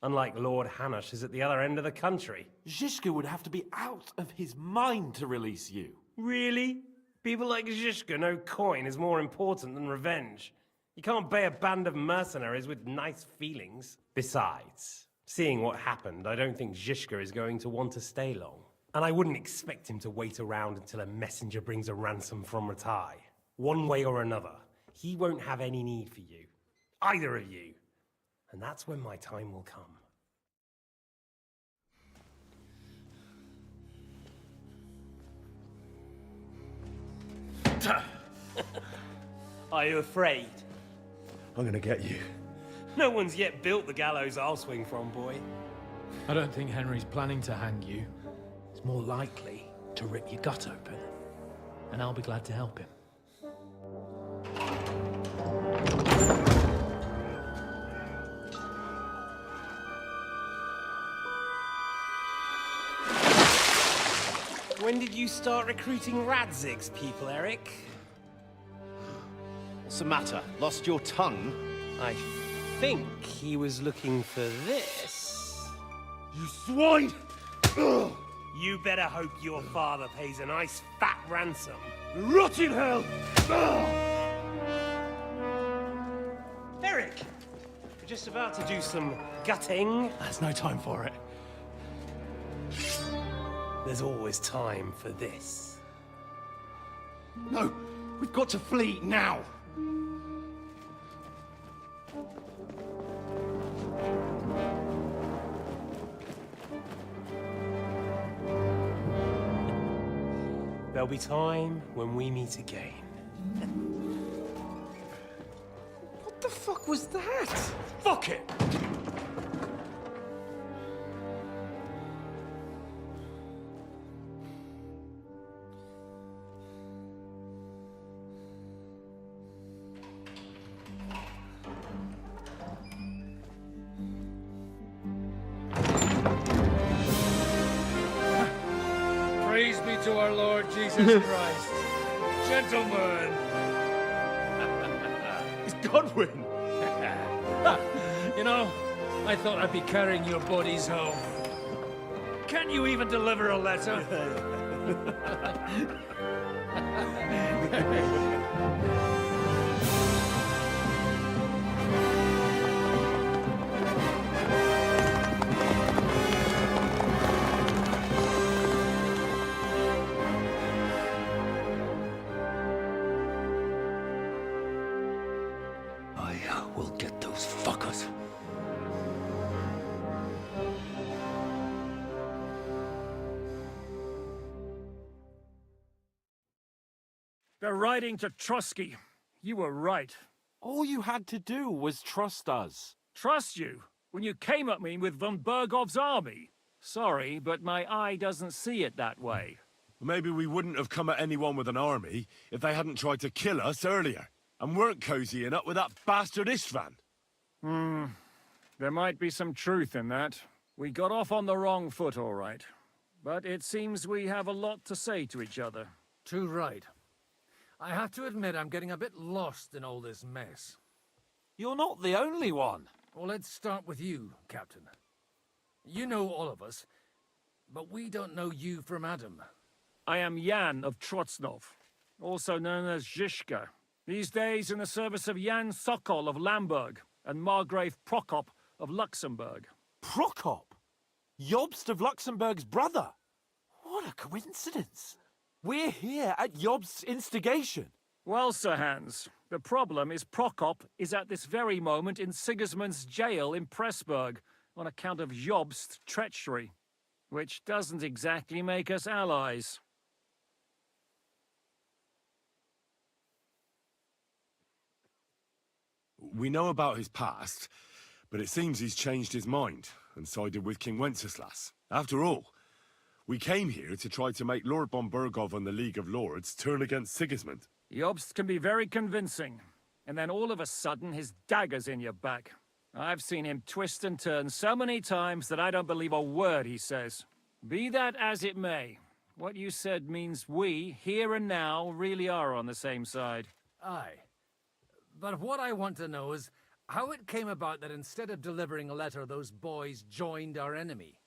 Unlike Lord Hanush is at the other end of the country. Zhishka would have to be out of his mind to release you. Really? People like Zhishka know coin is more important than revenge. You can't pay a band of mercenaries with nice feelings. Besides, seeing what happened, I don't think Zhishka is going to want to stay long. And I wouldn't expect him to wait around until a messenger brings a ransom from Ratai. One way or another, he won't have any need for you. Either of you. And that's when my time will come. Are you afraid? I'm gonna get you. No one's yet built the gallows I'll swing from, boy. I don't think Henry's planning to hang you. It's more likely to rip your gut open. And I'll be glad to help him. When did you start recruiting Radzig's people, Eric? What's the matter? Lost your tongue? I think he was looking for this. You swine! Ugh. You better hope your father pays a nice fat ransom. Rot in hell! Eric! We're just about to do some gutting. There's no time for it. There's always time for this. No! We've got to flee now! There'll be time when we meet again. What the fuck was that? Fuck it! Praise be to our Lord Jesus Christ. Gentlemen! It's Godwin! You know, I thought I'd be carrying your bodies home. Can you even deliver a letter? We'll get those fuckers. They're riding to Trusky. You were right. All you had to do was trust us. Trust you? When you came at me with von Bergov's army? Sorry, but my eye doesn't see it that way. Maybe we wouldn't have come at anyone with an army if they hadn't tried to kill us earlier. And weren't cozying up with that bastard Istvan. There might be some truth in that. We got off on the wrong foot, all right. But it seems we have a lot to say to each other. Too right. I have to admit I'm getting a bit lost in all this mess. You're not the only one. Well, let's start with you, Captain. You know all of us, but we don't know you from Adam. I am Jan of Trotsnov, also known as Zhishka. These days in the service of Jan Sokol of Lamberg and Margrave Prokop of Luxembourg. Prokop? Jobst of Luxembourg's brother? What a coincidence. We're here at Jobst's instigation. Well, Sir Hans, the problem is Prokop is at this very moment in Sigismund's jail in Pressburg on account of Jobst's treachery. which doesn't exactly make us allies. We know about his past, but it seems he's changed his mind and sided with King Wenceslas. After all, we came here to try to make Lord von Burgov and the League of Lords turn against Sigismund. Jobst can be very convincing, and then all of a sudden his dagger's in your back. I've seen him twist and turn so many times that I don't believe a word he says. Be that as it may, what you said means we, here and now, really are on the same side. Aye. But what I want to know is how it came about that instead of delivering a letter, those boys joined our enemy.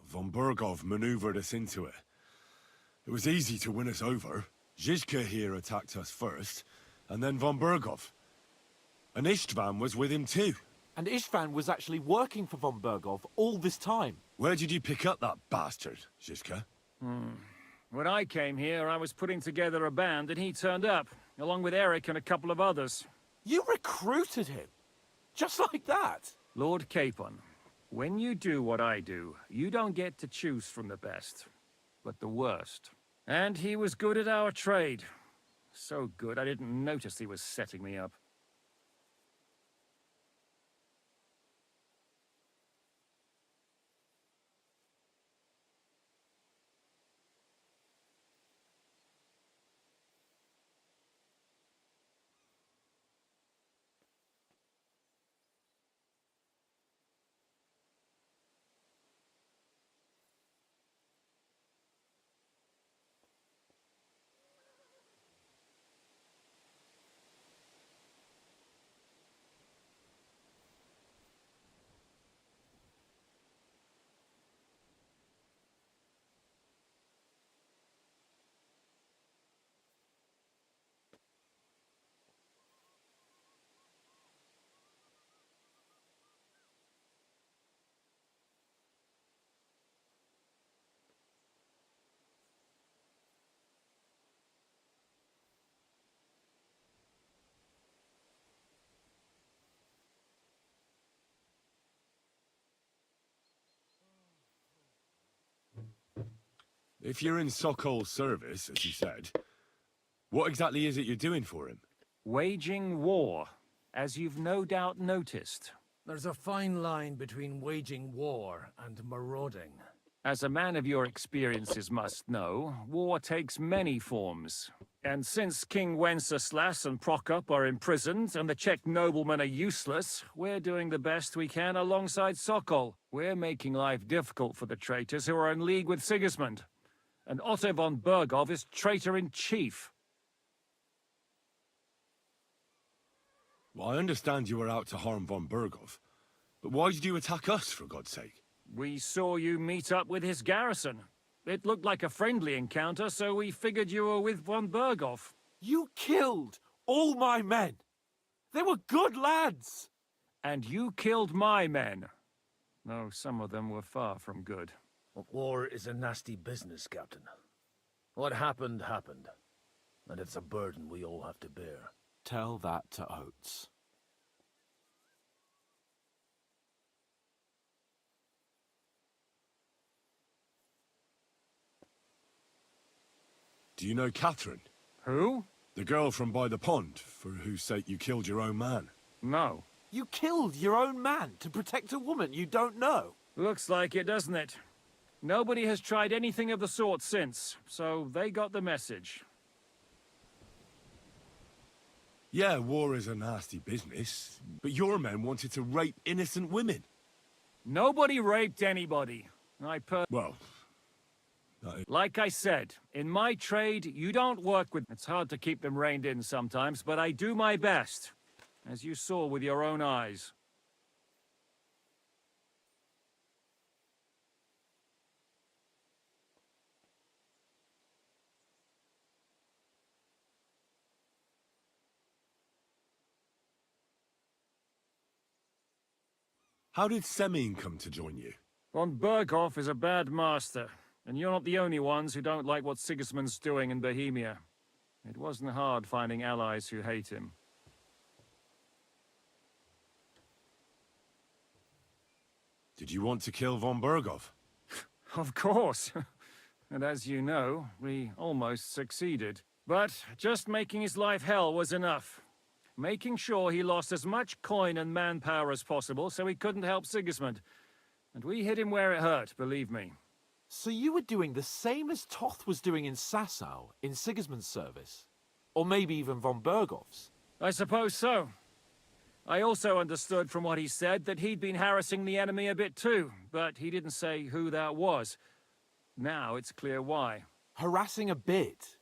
Von Burgov maneuvered us into it. It was easy to win us over. Zizka here attacked us first, and then von Burgov. And Istvan was with him too. And Istvan was actually working for von Burgov all this time. Where did you pick up that bastard, Zizka? When I came here, I was putting together a band, and he turned up, along with Eric and a couple of others. You recruited him? Just like that? Lord Capon, when you do what I do, you don't get to choose from the best, but the worst. And he was good at our trade. So good, I didn't notice he was setting me up. If you're in Sokol's service, as you said, what exactly is it you're doing for him? Waging war, as you've no doubt noticed. There's a fine line between waging war and marauding. As a man of your experiences must know, war takes many forms. And since King Wenceslas and Prokop are imprisoned and the Czech noblemen are useless, we're doing the best we can alongside Sokol. We're making life difficult for the traitors who are in league with Sigismund. And Otto von Burgov is traitor-in-chief. Well, I understand you were out to harm von Burgov, but why did you attack us, for God's sake? We saw you meet up with his garrison. It looked like a friendly encounter, so we figured you were with von Burgov. You killed all my men. They were good lads. And you killed my men. Though some of them were far from good. War is a nasty business, Captain. What happened, happened. And it's a burden we all have to bear. Tell that to Oates. Do you know Catherine? Who? The girl from by the pond, for whose sake you killed your own man. No. You killed your own man to protect a woman you don't know? Looks like it, doesn't it? Nobody has tried anything of the sort since, so they got the message. Yeah, war is a nasty business, but your men wanted to rape innocent women. Nobody raped anybody. Well... Like I said, in my trade, you don't work with... It's hard to keep them reined in sometimes, but I do my best. As you saw with your own eyes. How did Semyon come to join you? Von Burgov is a bad master, and you're not the only ones who don't like what Sigismund's doing in Bohemia. It wasn't hard finding allies who hate him. Did you want to kill von Berghoff? Of course. And as you know, we almost succeeded. But just making his life hell was enough. Making sure he lost as much coin and manpower as possible so he couldn't help Sigismund. And we hit him where it hurt, believe me. So you were doing the same as Toth was doing in Sasau, in Sigismund's service? Or maybe even von Berghoff's? I suppose so. I also understood from what he said that he'd been harassing the enemy a bit too, but he didn't say who that was. Now it's clear why. Harassing a bit?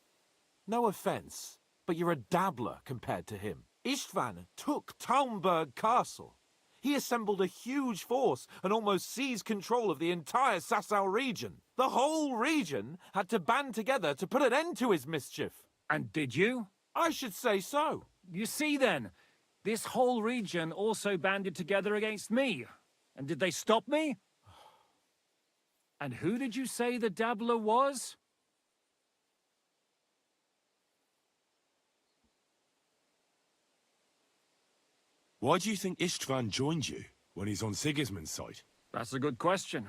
No offense, but you're a dabbler compared to him. Istvan took Talmberg Castle. He assembled a huge force and almost seized control of the entire Sasau region. The whole region had to band together to put an end to his mischief. And did you? I should say so. You see then, this whole region also banded together against me. And did they stop me? And who did you say the dabbler was? Why do you think Istvan joined you when he's on Sigismund's side? That's a good question.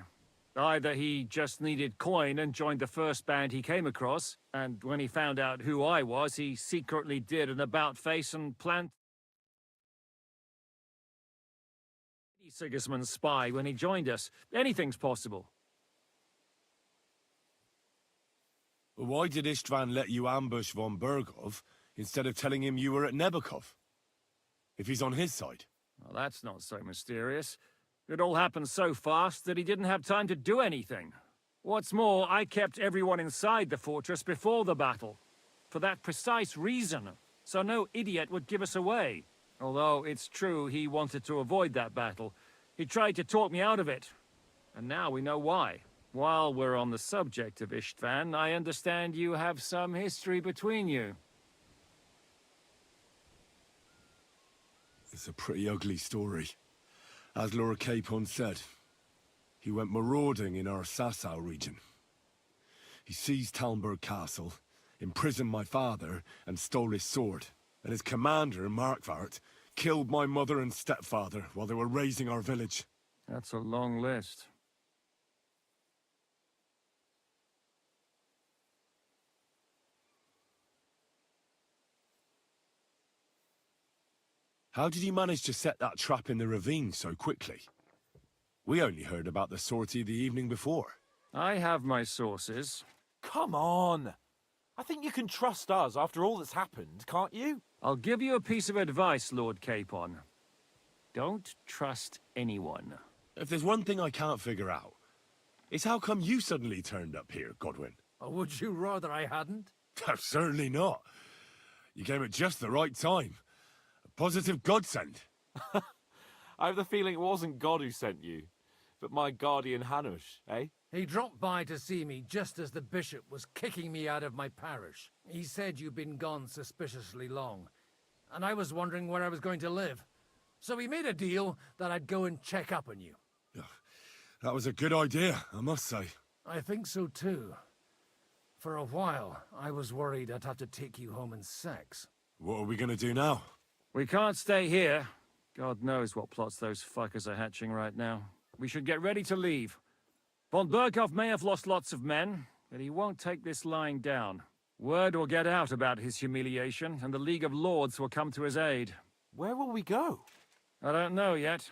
Either he just needed coin and joined the first band he came across, and when he found out who I was, he secretly did an about-face and planned Sigismund's spy when he joined us. Anything's possible. Why did Istvan let you ambush von Berghoff instead of telling him you were at Nebukov? If he's on his side. Well, that's not so mysterious. It all happened so fast that he didn't have time to do anything. What's more, I kept everyone inside the fortress before the battle. For that precise reason, so no idiot would give us away. Although it's true he wanted to avoid that battle. He tried to talk me out of it. And now we know why. While we're on the subject of Istvan, I understand you have some history between you. It's a pretty ugly story. As Lord Capon said, he went marauding in our Sasau region. He seized Talmberg Castle, imprisoned my father, and stole his sword. And his commander, Markvart, killed my mother and stepfather while they were raising our village. That's a long list. How did you manage to set that trap in the ravine so quickly? We only heard about the sortie the evening before. I have my sources. Come on! I think you can trust us after all that's happened, can't you? I'll give you a piece of advice, Lord Capon. Don't trust anyone. If there's one thing I can't figure out, it's how come you suddenly turned up here, Godwin? Or would you rather I hadn't? Certainly not. You came at just the right time. Positive godsend. I have the feeling it wasn't God who sent you, but my guardian Hanush, eh? He dropped by to see me just as the bishop was kicking me out of my parish. He said you'd been gone suspiciously long, and I was wondering where I was going to live. So we made a deal that I'd go and check up on you. That was a good idea, I must say. I think so too. For a while, I was worried I'd have to take you home in sex. What are we gonna do now? We can't stay here. God knows what plots those fuckers are hatching right now. We should get ready to leave. Von Berghoff may have lost lots of men, but he won't take this lying down. Word will get out about his humiliation, and the League of Lords will come to his aid. Where will we go? I don't know yet.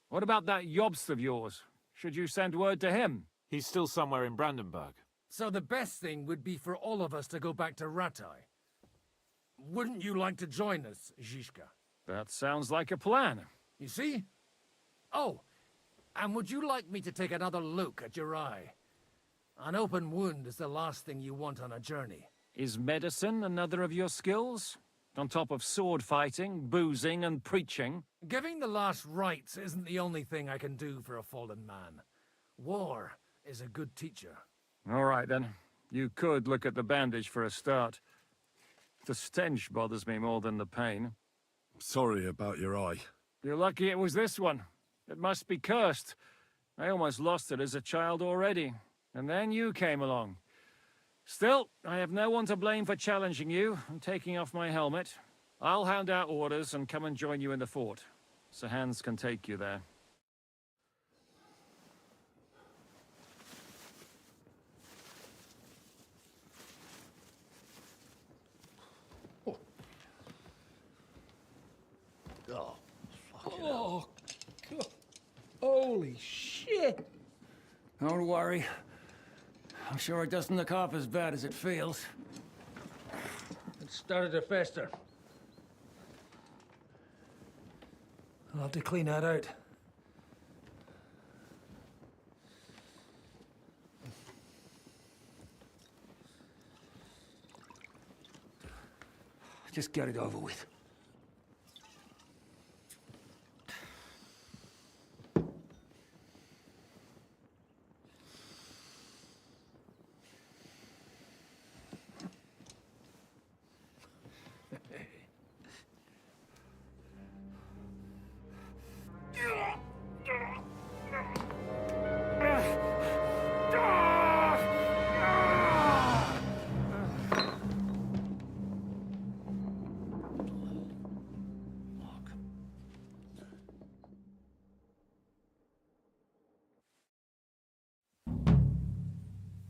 What about that Jobst of yours? Should you send word to him? He's still somewhere in Brandenburg. So the best thing would be for all of us to go back to Ratai. Wouldn't you like to join us, Zizka? That sounds like a plan. You see? Oh, and would you like me to take another look at your eye? An open wound is the last thing you want on a journey. Is medicine another of your skills? On top of sword fighting, boozing, and preaching? Giving the last rites isn't the only thing I can do for a fallen man. War is a good teacher. All right, then. You could look at the bandage for a start. The stench bothers me more than the pain. Sorry about your eye. You're lucky it was this one. It must be cursed. I almost lost it as a child already. And then you came along. Still, I have no one to blame for challenging you and taking off my helmet. I'll hand out orders and come and join you in the fort. Sir Hans can take you there. Oh, fucking hell. God. Holy shit! Don't worry. I'm sure it doesn't look half as bad as it feels. It started to fester. I'll have to clean that out. Just get it over with.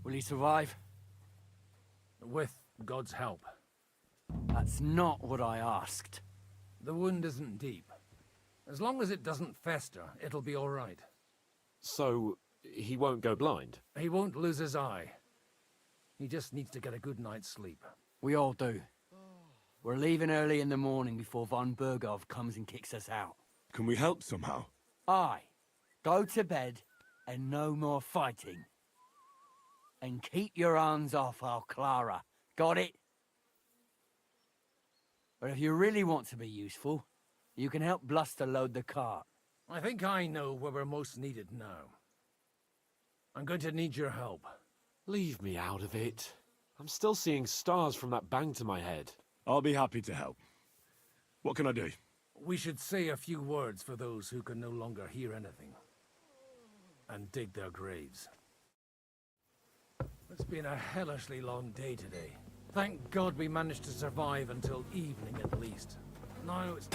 Will he survive? With God's help. That's not what I asked. The wound isn't deep. As long as it doesn't fester, it'll be all right. So, he won't go blind? He won't lose his eye. He just needs to get a good night's sleep. We all do. We're leaving early in the morning before von Burgov comes and kicks us out. Can we help somehow? Aye. Go to bed and no more fighting. And keep your hands off our Clara. Got it? But if you really want to be useful, you can help Bluster load the cart. I think I know where we're most needed now. I'm going to need your help. Leave me out of it. I'm still seeing stars from that bang to my head. I'll be happy to help. What can I do? We should say a few words for those who can no longer hear anything. And dig their graves. It's been a hellishly long day today. Thank God we managed to survive until evening at least. Now it's...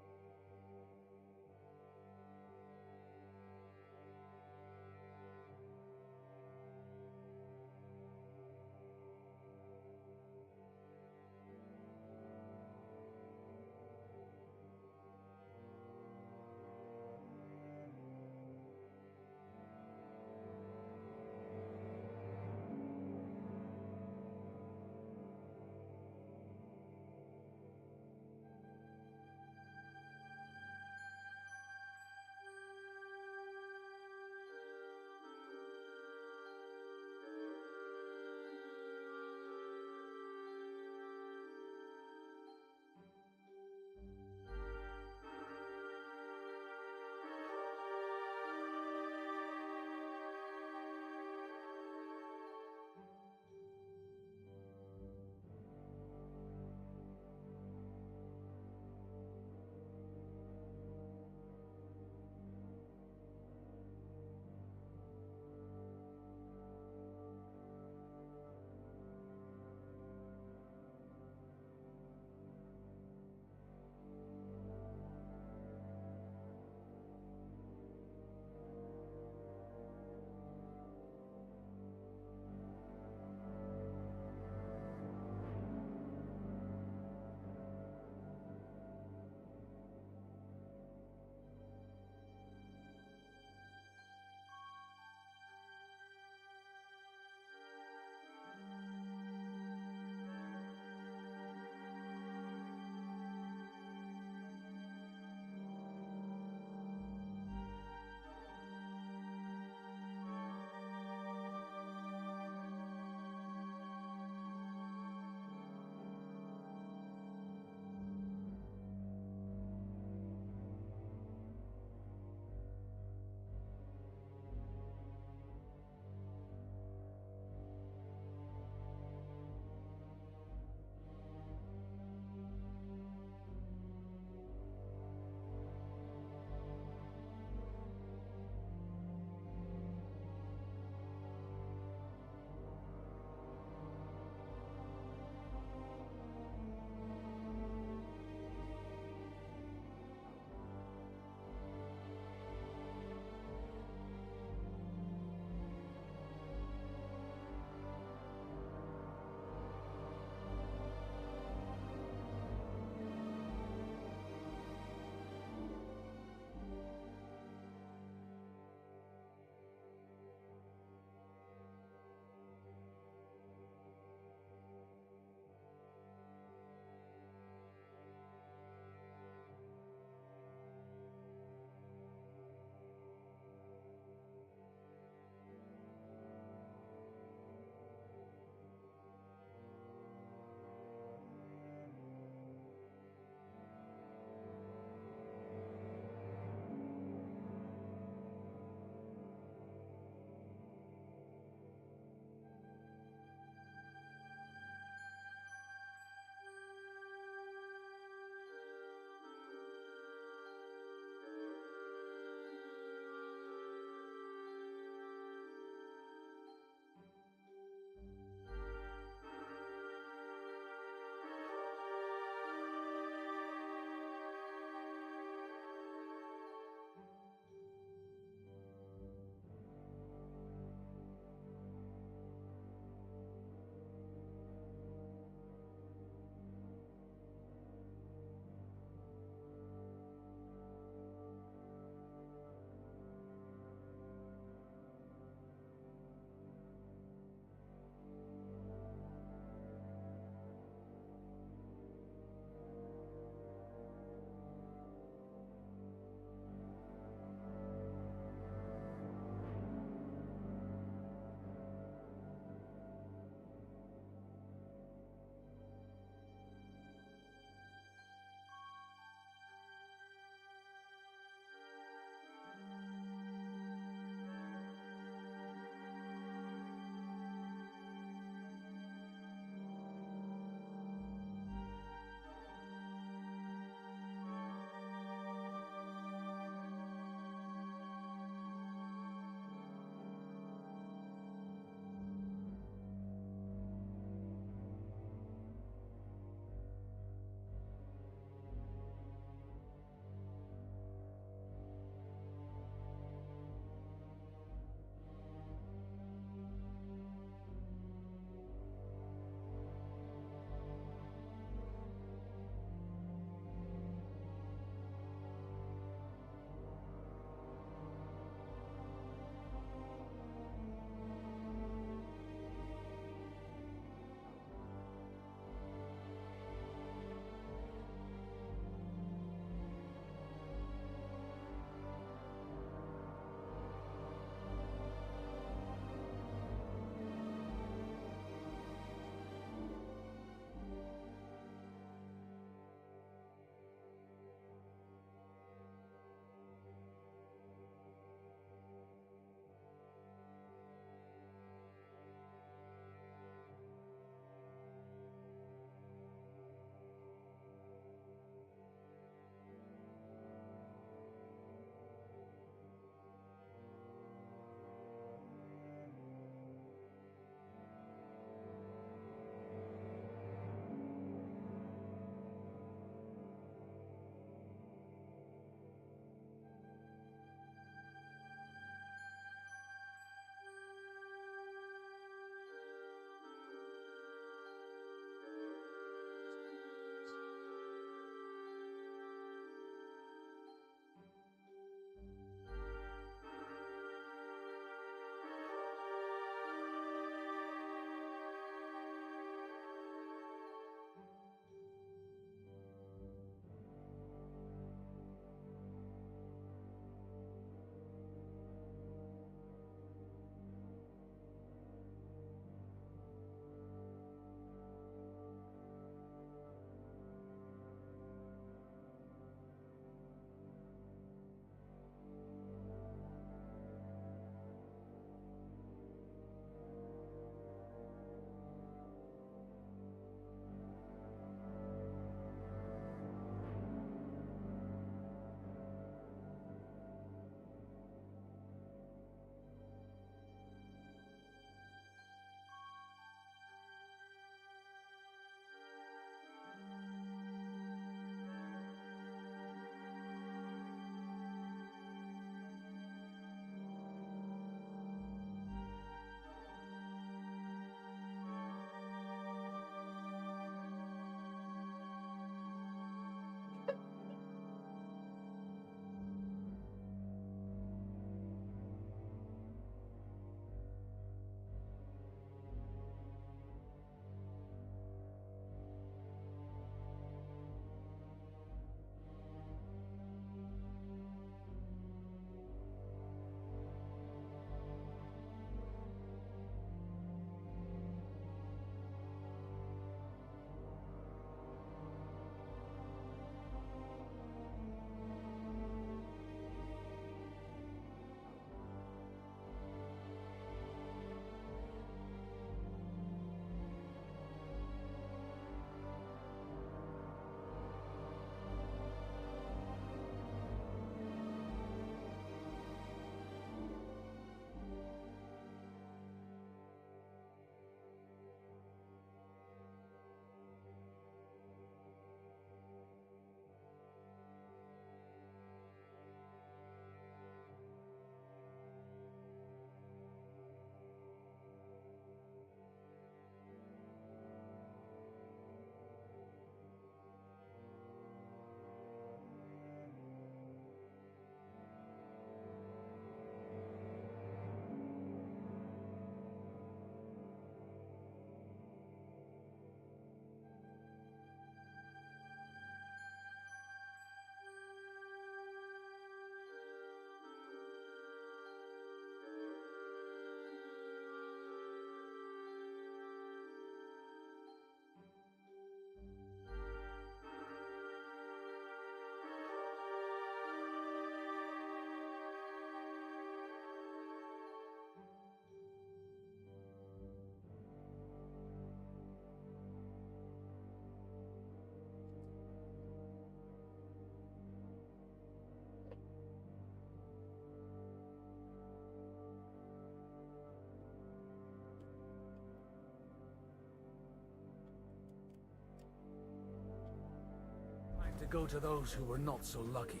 to go to those who were not so lucky.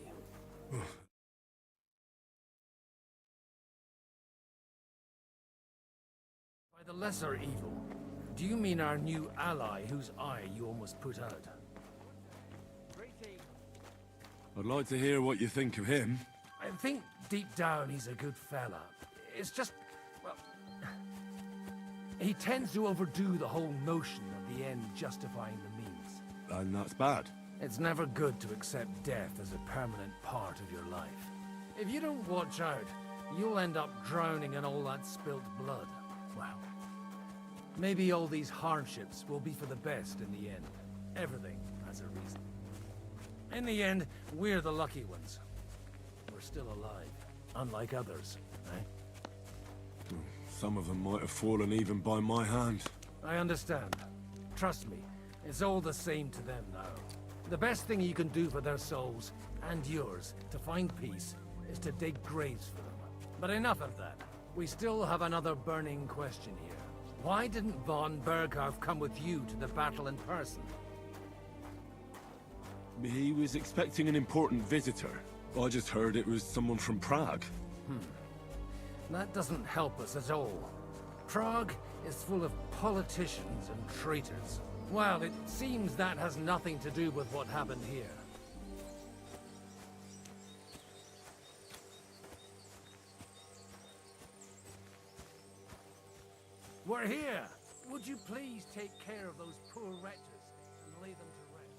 By the lesser evil, do you mean our new ally whose eye you almost put out? I'd like to hear what you think of him. I think deep down he's a good fella. It's just, well, he tends to overdo the whole notion of the end justifying the means. And that's bad. It's never good to accept death as a permanent part of your life. If you don't watch out, you'll end up drowning in all that spilt blood. Well, maybe all these hardships will be for the best in the end. Everything has a reason. In the end, we're the lucky ones. We're still alive, unlike others, eh? Some of them might have fallen even by my hand. I understand. Trust me, it's all the same to them now. The best thing you can do for their souls, and yours, to find peace, is to dig graves for them. But enough of that. We still have another burning question here. Why didn't von Berghoff come with you to the battle in person? He was expecting an important visitor. I just heard it was someone from Prague. That doesn't help us at all. Prague is full of politicians and traitors. Well, it seems that has nothing to do with what happened here. We're here! Would you please take care of those poor wretches and lay them to rest?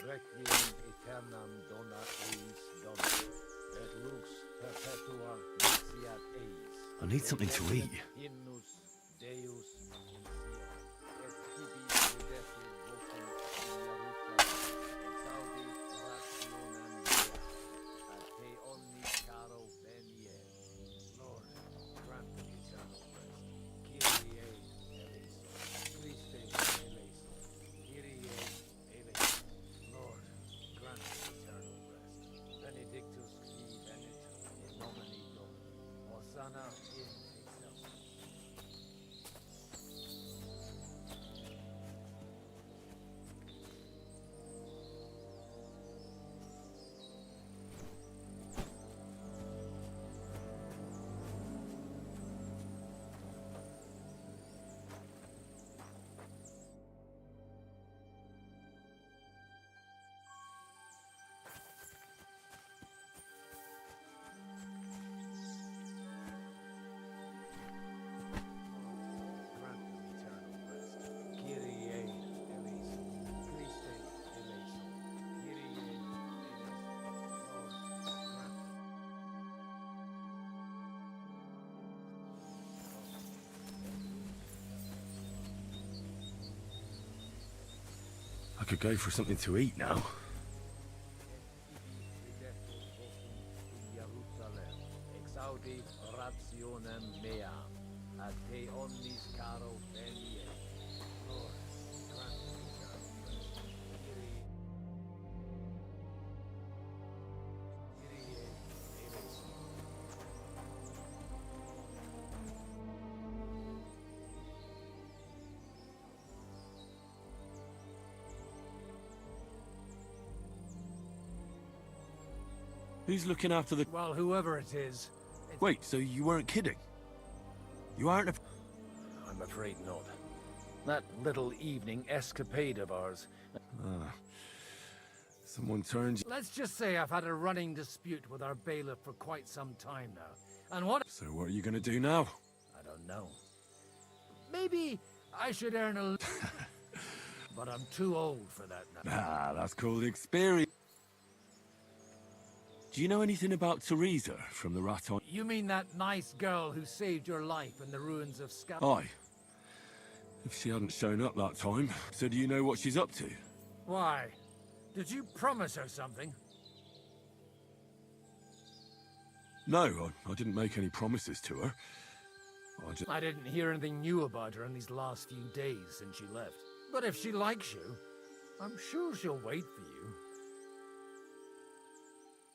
Requiem aeternam dona eis Domine, et lux perpetua mixiat eis. I need something to eat. Hymnus Deus in sia, et tibi redessi vocum in Jerusalem, exaudi rationem mea, ad te omnis caro venie. Lord, grant them eternal rest. Kyrie eleison, Christe eleison, Kyrie eleison. Lord, grant us eternal rest. Benedictus qui venit in nomine Domini. Hosanna in excelsis. Grant them eternal rest. Kyrie eleison, Christe eleison, Kyrie eleison. Lord, grant them. I could go for something to eat now. Redessi vocum in Jerusalem, exaudi rationem mea, ad te omnis caro venie. Lord, grant me eternal rest. Kyrie eleison. Who's looking after the... Well, whoever it is... Wait, so you weren't kidding? You aren't a... I'm afraid not. That little evening escapade of ours... Someone turned... Let's just say I've had a running dispute with our bailiff for quite some time now. And what... So what are you gonna do now? I don't know. Maybe I should earn a... but I'm too old for that now. Ah, that's called experience. Do you know anything about Teresa from the Raton? You mean that nice girl who saved your life in the ruins of Scal... Aye. If she hadn't shown up that time. So do you know what she's up to? Why? Did you promise her something? No, I didn't make any promises to her. I didn't hear anything new about her in these last few days since she left. But if she likes you, I'm sure she'll wait for you.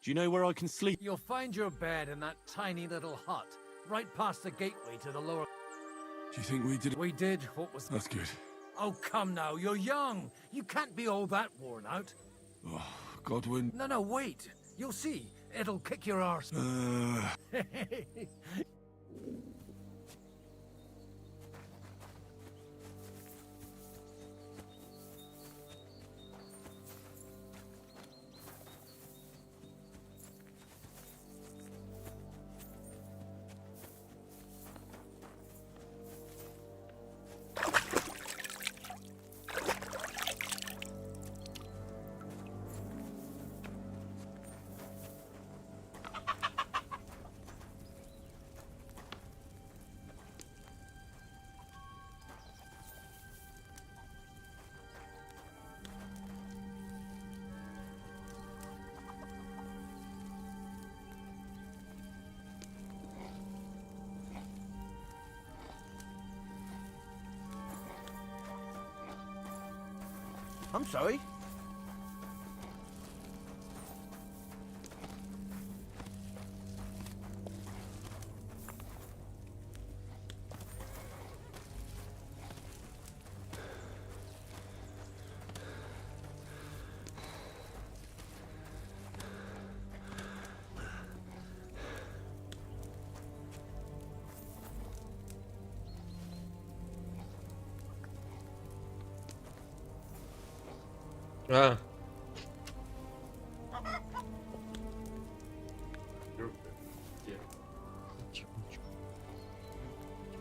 Do you know where I can sleep? You'll find your bed in that tiny little hut, right past the gateway to the lower... Do you think we did... We did what was... That's good. Oh, come now, you're young. You can't be all that worn out. Oh, Godwin... No, wait. You'll see. It'll kick your arse. I'm sorry. А.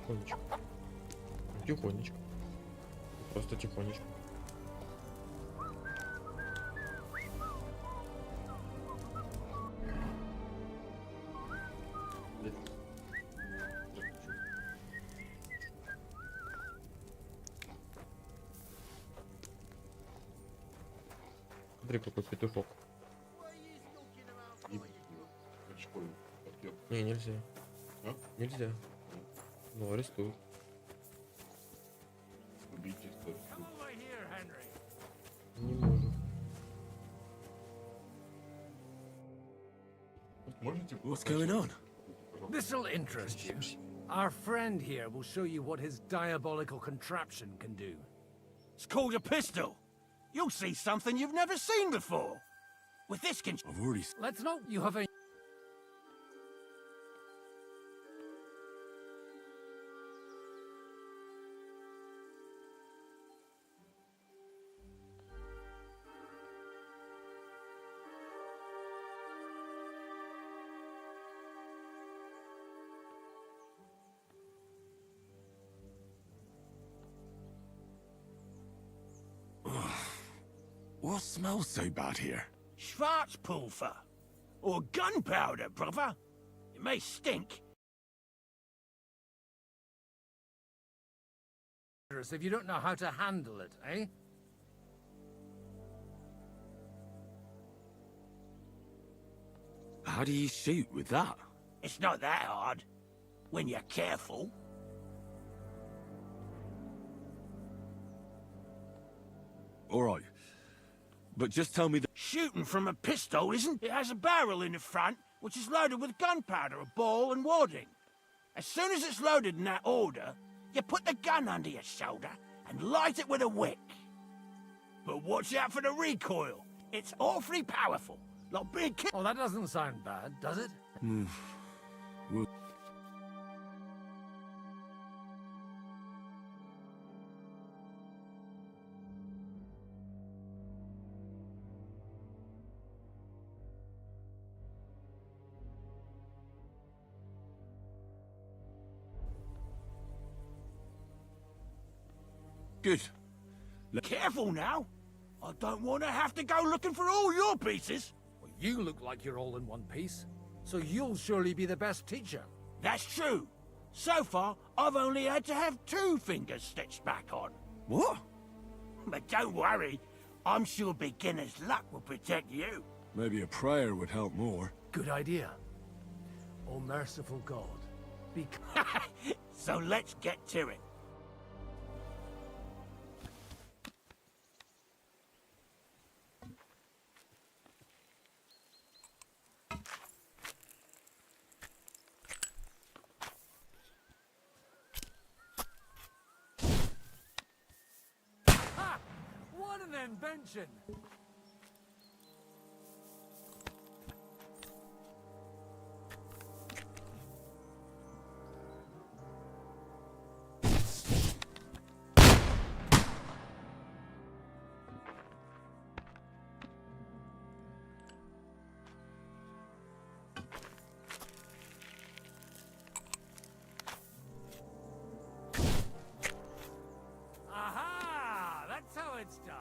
Тихонечко. Тихонечко. Просто тихонечко. Смотри, какой петушок. Не, нельзя. А? Нельзя. Ну, арестуют. Не можем. What's going on? This'll interest you. Our friend here will show you what his diabolical contraption can do. It's called a pistol. You'll see something you've never seen before. With this I've already... Let's note you have a... What smells so bad here? Schwarzpulver. Or gunpowder, brother. It may stink. If you don't know how to handle it, eh? How do you shoot with that? It's not that hard. When you're careful. All right. But just tell me that... Shooting from a pistol isn't... It has a barrel in the front, which is loaded with gunpowder, a ball and wadding. As soon as it's loaded in that order, you put the gun under your shoulder and light it with a wick. But watch out for the recoil. It's awfully powerful. Like being killed. Oh, that doesn't sound bad, does it? Well... Good. Careful now. I don't want to have to go looking for all your pieces. Well, you look like you're all in one piece, so you'll surely be the best teacher. That's true. So far, I've only had to have 2 fingers stitched back on. What? But don't worry. I'm sure beginner's luck will protect you. Maybe a prayer would help more. Good idea. O merciful God, be... So let's get to it. Ha! What an invention! Aha! That's how it's done.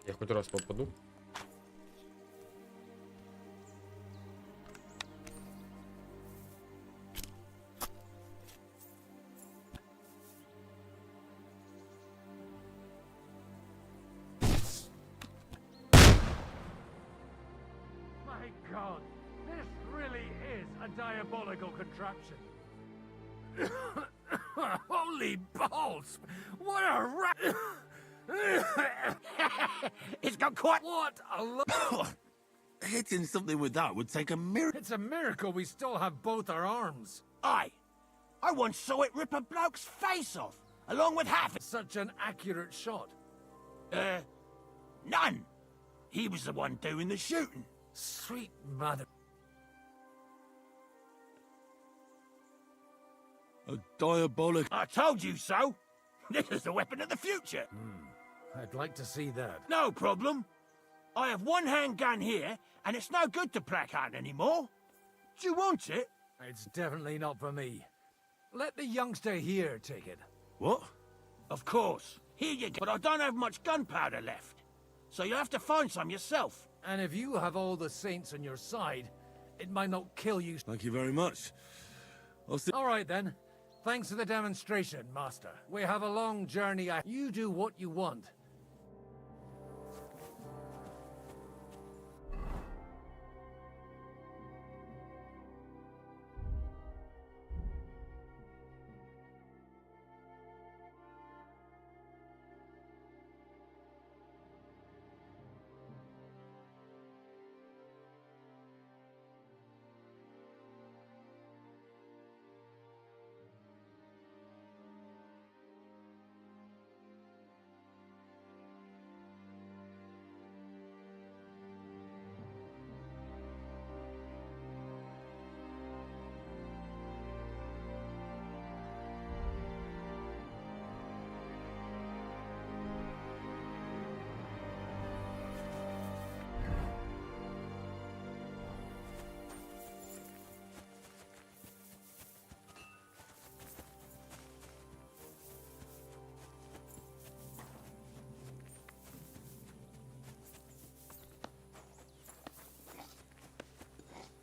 Я хоть раз попаду. My God, this really is a diabolical contraption. Holy balls! What a It's got quite... What a Hitting something with that would take a miracle. It's a miracle we still have both our arms. Aye. I once saw it rip a bloke's face off, along with half it. Such an accurate shot. None. He was the one doing the shooting. Sweet mother... A diabolic... I told you so. This is the weapon of the future. I'd like to see that. No problem. I have one handgun here, and it's no good to placard anymore. Do you want it? It's definitely not for me. Let the youngster here take it. What? Of course. Here you go. But I don't have much gunpowder left. So you'll have to find some yourself. And if you have all the saints on your side, it might not kill you. Thank you very much. I'll see... All right, then. Thanks for the demonstration, Master. We have a long journey. You do what you want.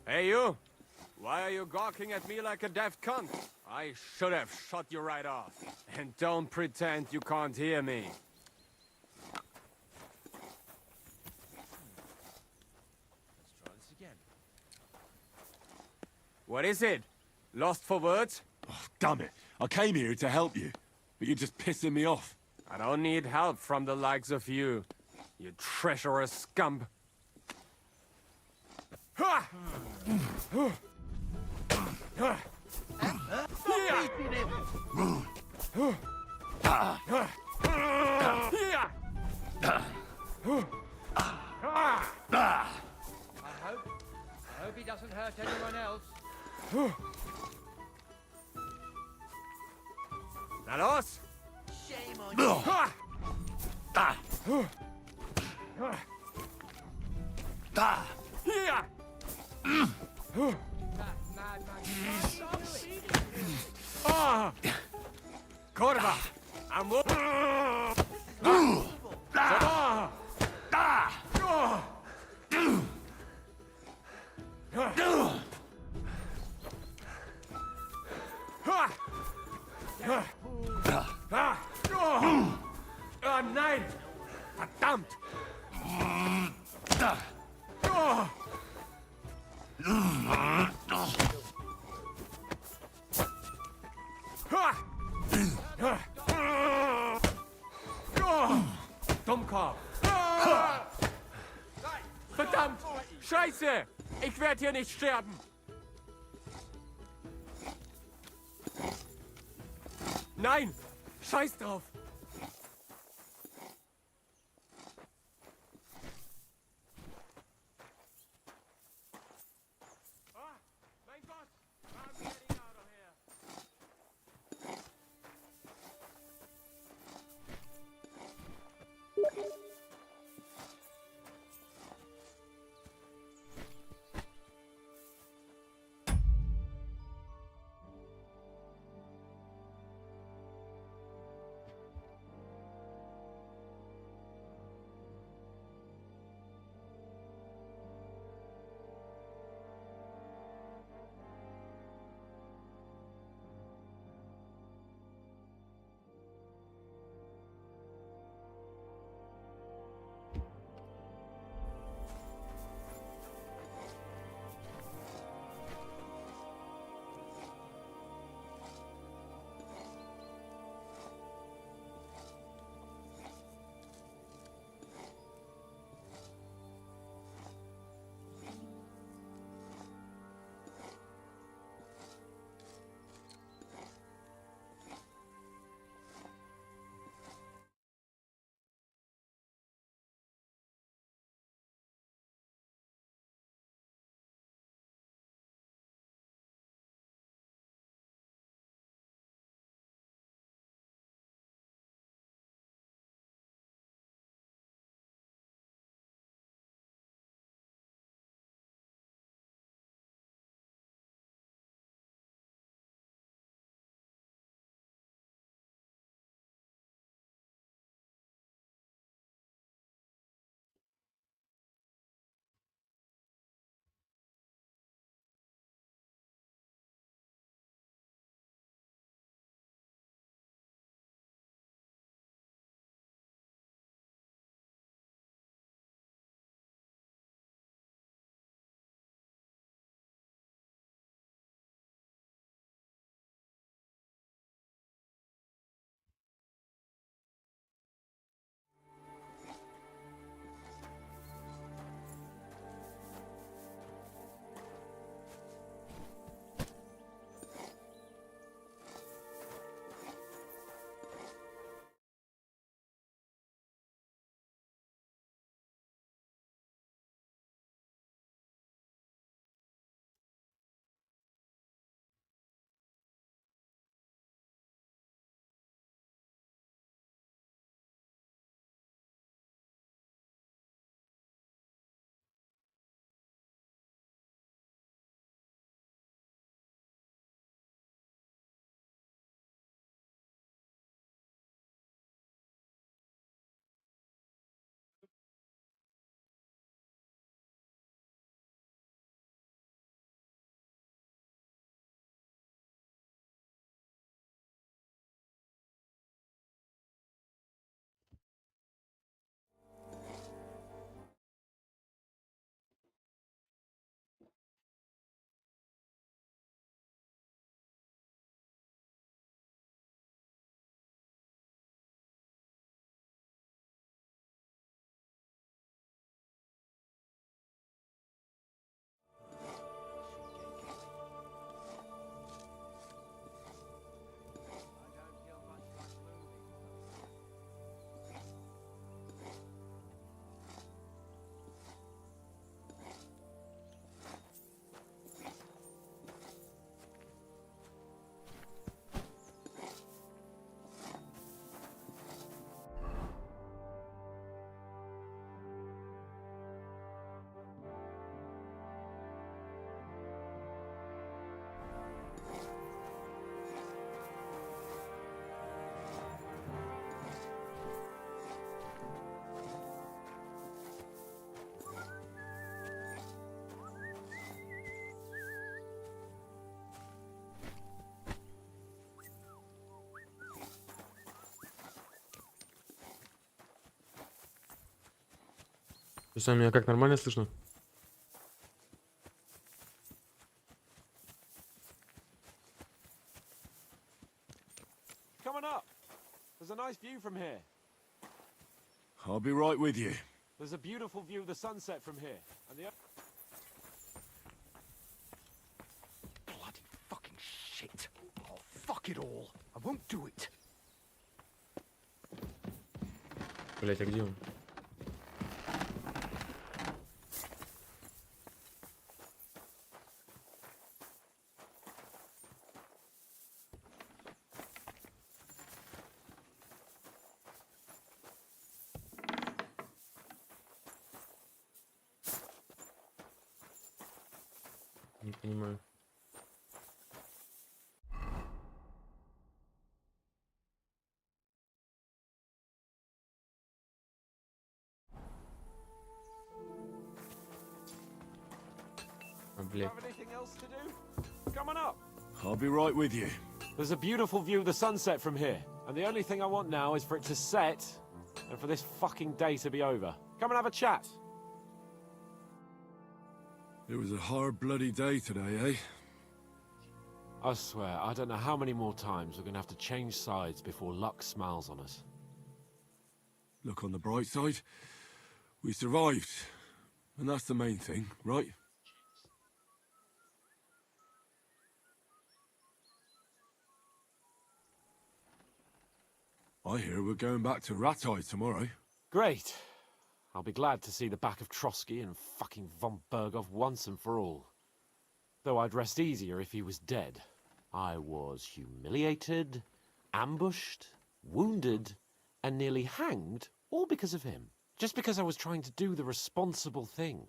Hey, you! Why are you gawking at me like a deaf cunt? I should have shot you right off. And don't pretend you can't hear me. Let's try this again. What is it? Lost for words? Oh, damn it. I came here to help you, but you're just pissing me off. I don't need help from the likes of you, you treacherous scum. Ha! I hope he doesn't hurt anyone else. Nalos? Shame on you. Corva! I'm... Mann, nein! Verdammt! Oh. Dummkopf! Verdammt! Scheiße! Ich werde hier nicht sterben! Nein! Scheiß drauf! Сам меня как, нормально слышно? Coming up. There's a nice view from here. I'll be right with you. There's a beautiful view of the sunset from here. And the... Bloody fucking shit. Oh, fuck it all. I won't do it. Блять, а где он? Не понимаю. А, блядь. Have anything else to do? Coming up. I'll be right with you. There's a beautiful view of the sunset from here. And the only thing I want now is for it to set and for this fucking day to be over. Come and have a chat. It was a hard bloody day today, eh? I swear, I don't know how many more times we're going to have to change sides before luck smiles on us. Look on the bright side. We survived. And that's the main thing, right? I hear we're going back to Rattay tomorrow. Great. I'll be glad to see the back of Trotsky and fucking von Berghoff once and for all. Though I'd rest easier if he was dead. I was humiliated, ambushed, wounded, and nearly hanged, all because of him. Just because I was trying to do the responsible thing.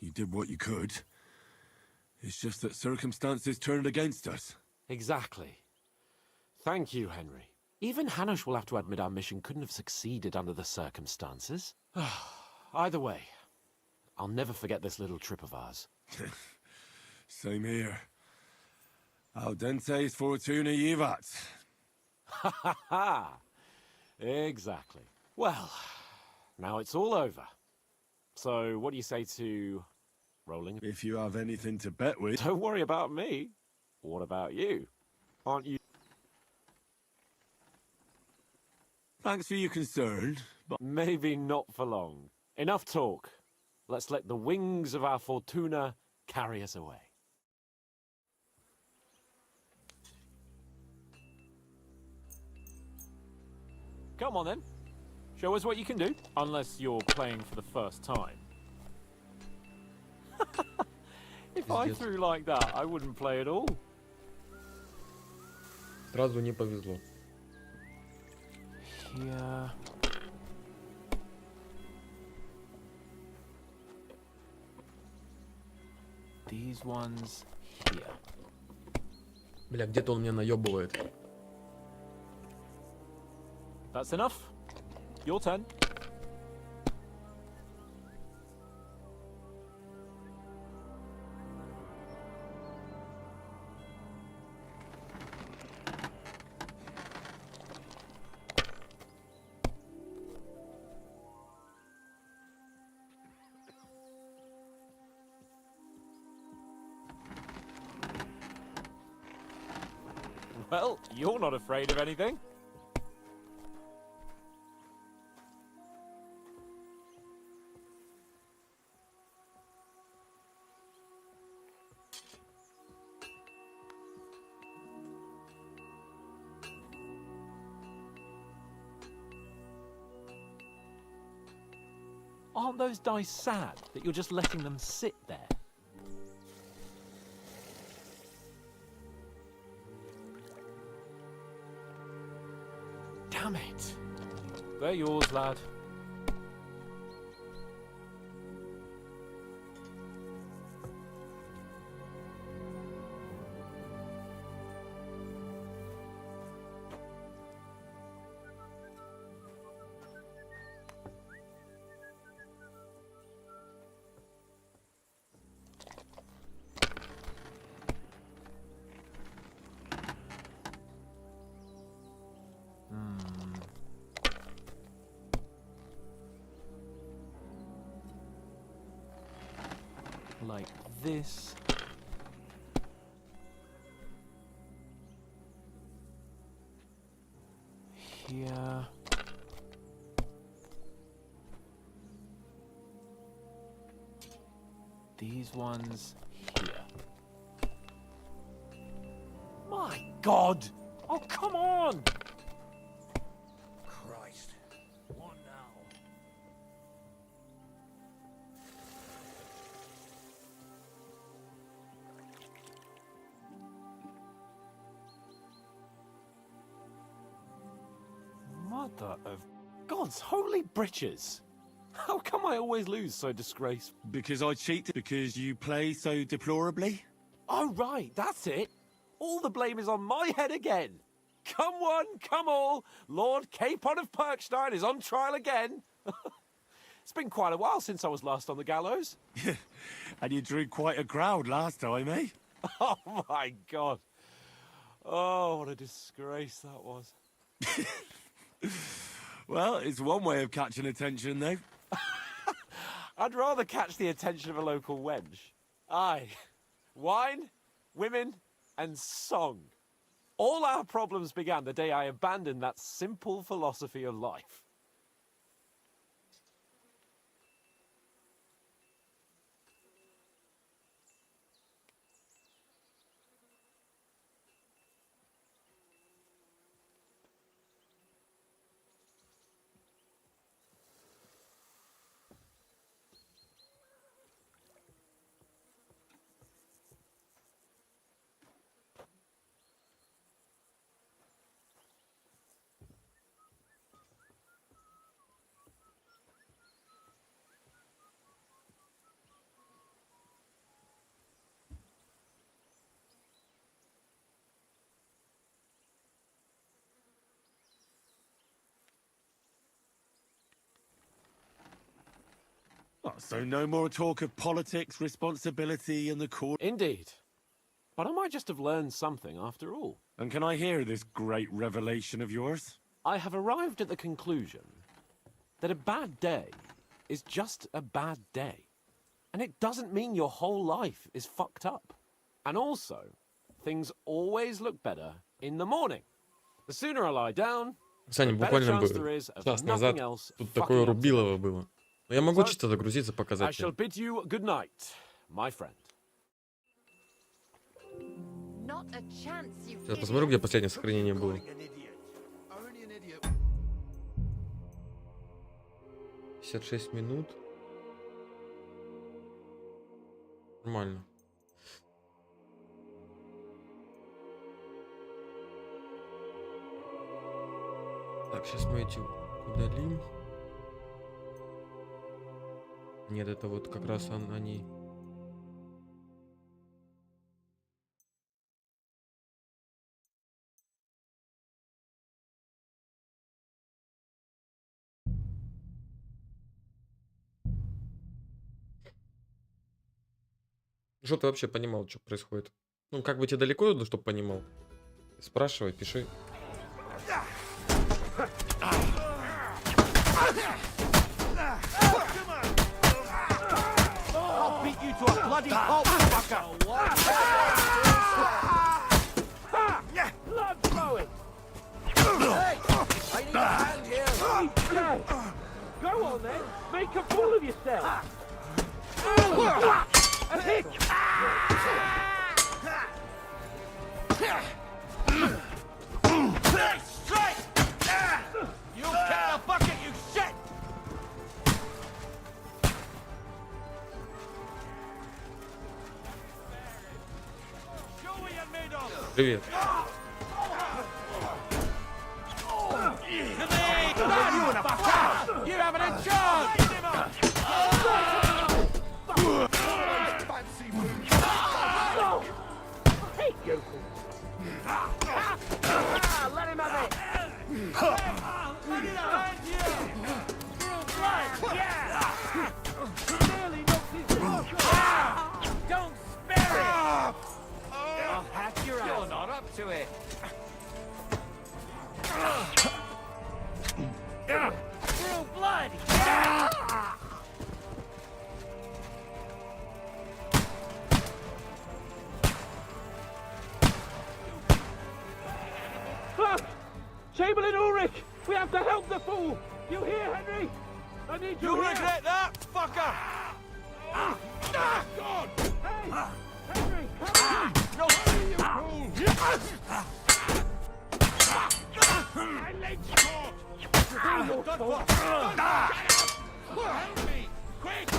You did what you could. It's just that circumstances turned against us. Exactly. Thank you, Henry. Even Hanush will have to admit our mission couldn't have succeeded under the circumstances. Either way, I'll never forget this little trip of ours. Same here. Al dentes fortuna jivat. Ha ha ha! Exactly. Well, now it's all over. So, what do you say to rolling? If you have anything to bet with... Don't worry about me. What about you? Aren't you... Thanks for your concern, but... Maybe not for long. Enough talk. Let's let the wings of our Fortuna carry us away. Come on then. Show us what you can do. Unless you're playing for the first time. If I threw like that, I wouldn't play at all. Сразу не повезло. Here. These ones here. Бля, где-то он меня наебывает. That's enough. Your turn. Well, you're not afraid of anything. Aren't those dice sad that you're just letting them sit there? Damn it. They're yours, lad. like this. Here. These ones here. My God! Oh, come on! Christ. What now? Mother of God's holy britches! How come I always lose so disgraceful? Because I cheated? Because you play so deplorably? Oh, right, that's it. All the blame is on my head again. Come one, come all. Lord Capon of Perkstein is on trial again. It's been quite a while since I was last on the gallows. And you drew quite a crowd last time, eh? Oh, my God. Oh, what a disgrace that was. Well, it's one way of catching attention, though. I'd rather catch the attention of a local wench. Aye. Wine, women, and song. All our problems began the day I abandoned that simple philosophy of life. Oh, so no more talk of politics, responsibility, and the court? Indeed. But I might just have learned something after all. And can I hear this great revelation of yours? I have arrived at the conclusion that a bad day is just a bad day. And it doesn't mean your whole life is fucked up. And also, things always look better in the morning. The sooner I lie down, Саня, the better буквально chance there is of час nothing назад else тут fucking такое up. рубилово было. Но я могу So, чисто загрузиться, I показать shall тебе. bid you good night, my friend. Not a chance, you Сейчас посмотрю, где последнее сохранение было. Only an idiot. 56 минут. Нормально. Так, сейчас мы эти удалим. Нет, это вот как раз они... Что ты вообще понимал, что происходит? Ну, как бы тебе далеко, чтобы понимал? Спрашивай, пиши. I'll beat you to a bloody pulp, fucker! Blood flowing! Hey! I need a hand here! Go on then, make a fool of yourself! A hit! Straight! You kick the bucket, you shit! Show what you're made of! Привет. You and a fucker! You haven't a chance! Fancy move! Hey, you! Let him have it! I need a hand here! Real blood! Yeah! Nearly knocked his Don't spare it! I'll hack your ass! You're not up to it. Real blood! Chamberlain Ulrich! We have to help the fool! You hear, Henry? I need you You'll here! regret that, fucker! God! Hey! Henry, come on! No hurry, you fool! My leg's caught! Help me! Quick!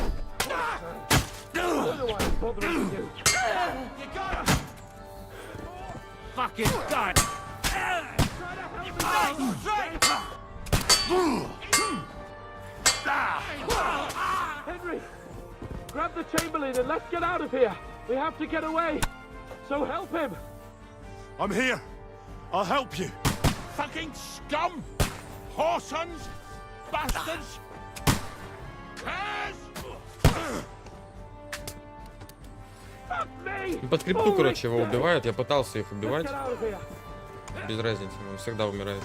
Otherwise, bothering you. You got him! Fucking done! Henry, grab the Chamberlain and let's get out of here. We have to get away. So help him. I'm here. I'll help you. Fucking scum! Whoresons! Bastards! Curs! Fuck me! Под крипту, короче, его убивают. Я пытался их убивать. Let's get out of here. Без разницы, он всегда умирает.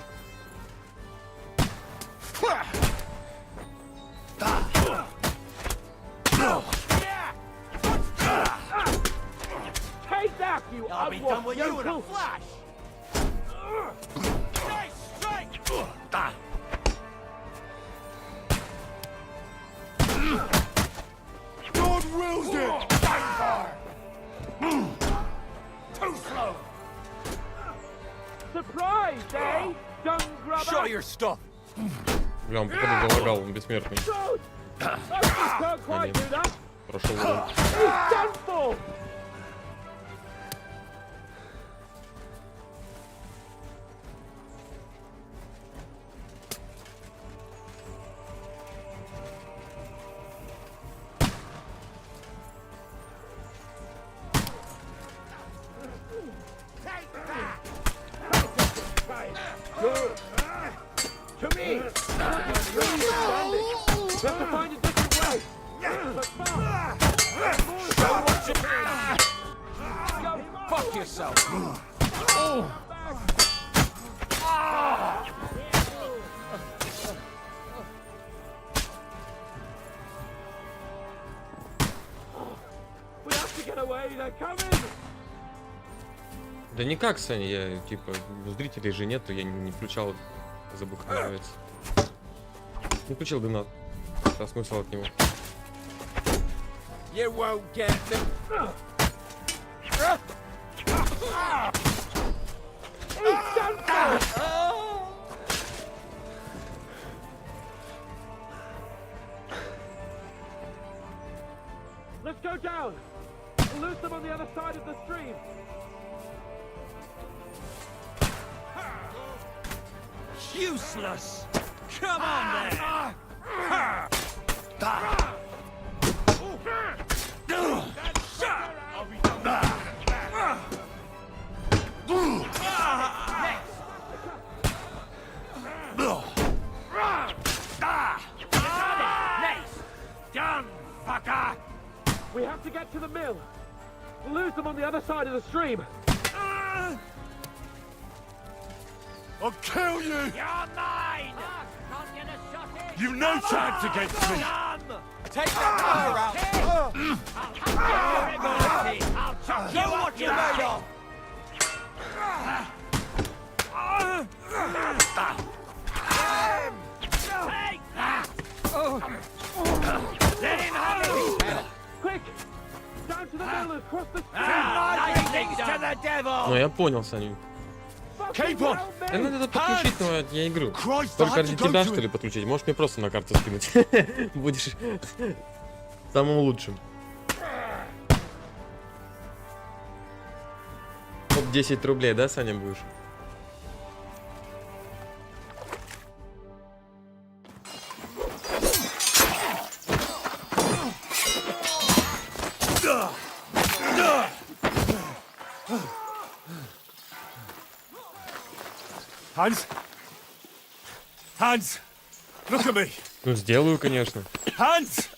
Take that, you I'll be done with you in a flash! Nice strike! God wills it! Too slow! Surprise, eh? Dung grubber! Show your stuff! Бля, он походу залагал, он бессмертный. Can't quite do that! Прошел урон. He's done for! To me! We have to find a different way! But Fuck yourself! we have to get away! They're coming! Да никак, Саня, я типа зрителей же нету, я не включал, забыл как называется. Не включил донат. Это смысл от него. You won't get me. He's done for! Let's go down! We'll lose them on the other side of the stream! Useless! Come on then! Done, fucker! We have to get to the mill. We'll lose them on the other side of the stream. I'll kill you! You're mine! You've no chance against me! Take that power out! I'll chuck you what you're made of! Take that! Let him have it! Quick! Down to the mill and cross the stream! Things to the devil! Ну я понял, Саня. Да надо это подключить, но я игру. Только ради тебя, что ли, подключить? Можешь мне просто на карту скинуть. Будешь самым лучшим. Топ 10 рублей, да, Саня, будешь? Hans! Hans! Look at me! Ну, сделаю, конечно. Hans!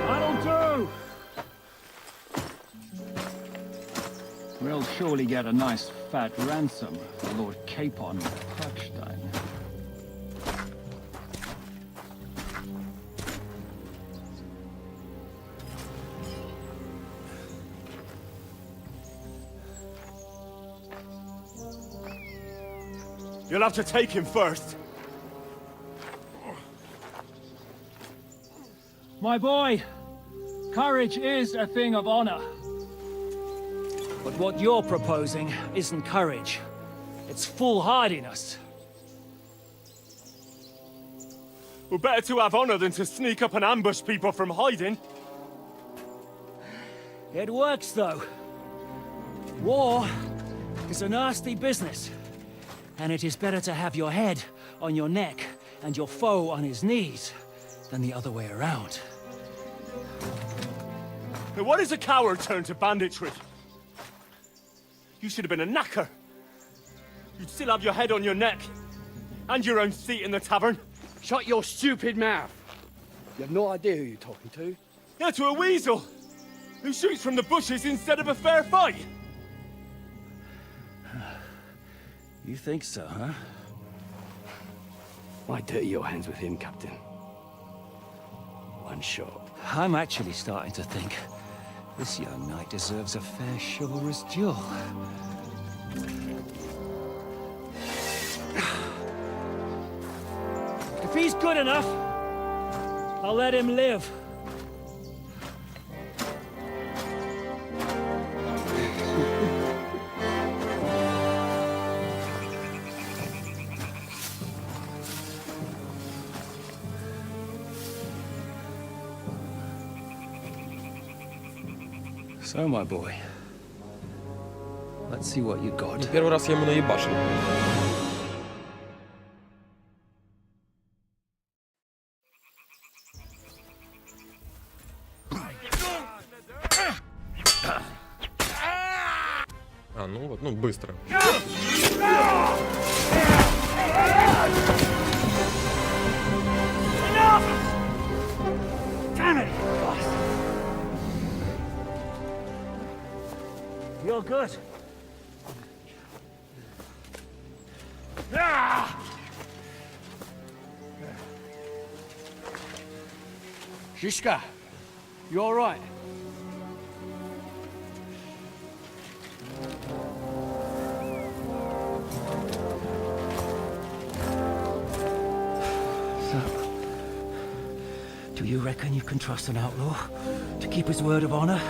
That'll do! We'll surely get a nice fat ransom for Lord Capon of Perkstein. You'll have to take him first. My boy, courage is a thing of honor. But what you're proposing isn't courage. It's foolhardiness. Well, better to have honor than to sneak up and ambush people from hiding. It works, though. War is a nasty business. And it is better to have your head on your neck and your foe on his knees than the other way around. Now, what is a coward turned to banditry? You should have been a knacker. You'd still have your head on your neck. And your own seat in the tavern. Shut your stupid mouth! You have no idea who you're talking to. Yeah, to a weasel! Who shoots from the bushes instead of a fair fight! You think so, huh? Why dirty your hands with him, Captain? One shot. I'm actually starting to think this young knight deserves a fair chivalrous duel. If he's good enough, I'll let him live. So, my boy, let's see what you got. Первый раз я ему наебашил. А, ну вот, ну быстро. You're good. Shishka, you all right? So, do you reckon you can trust an outlaw to keep his word of honor?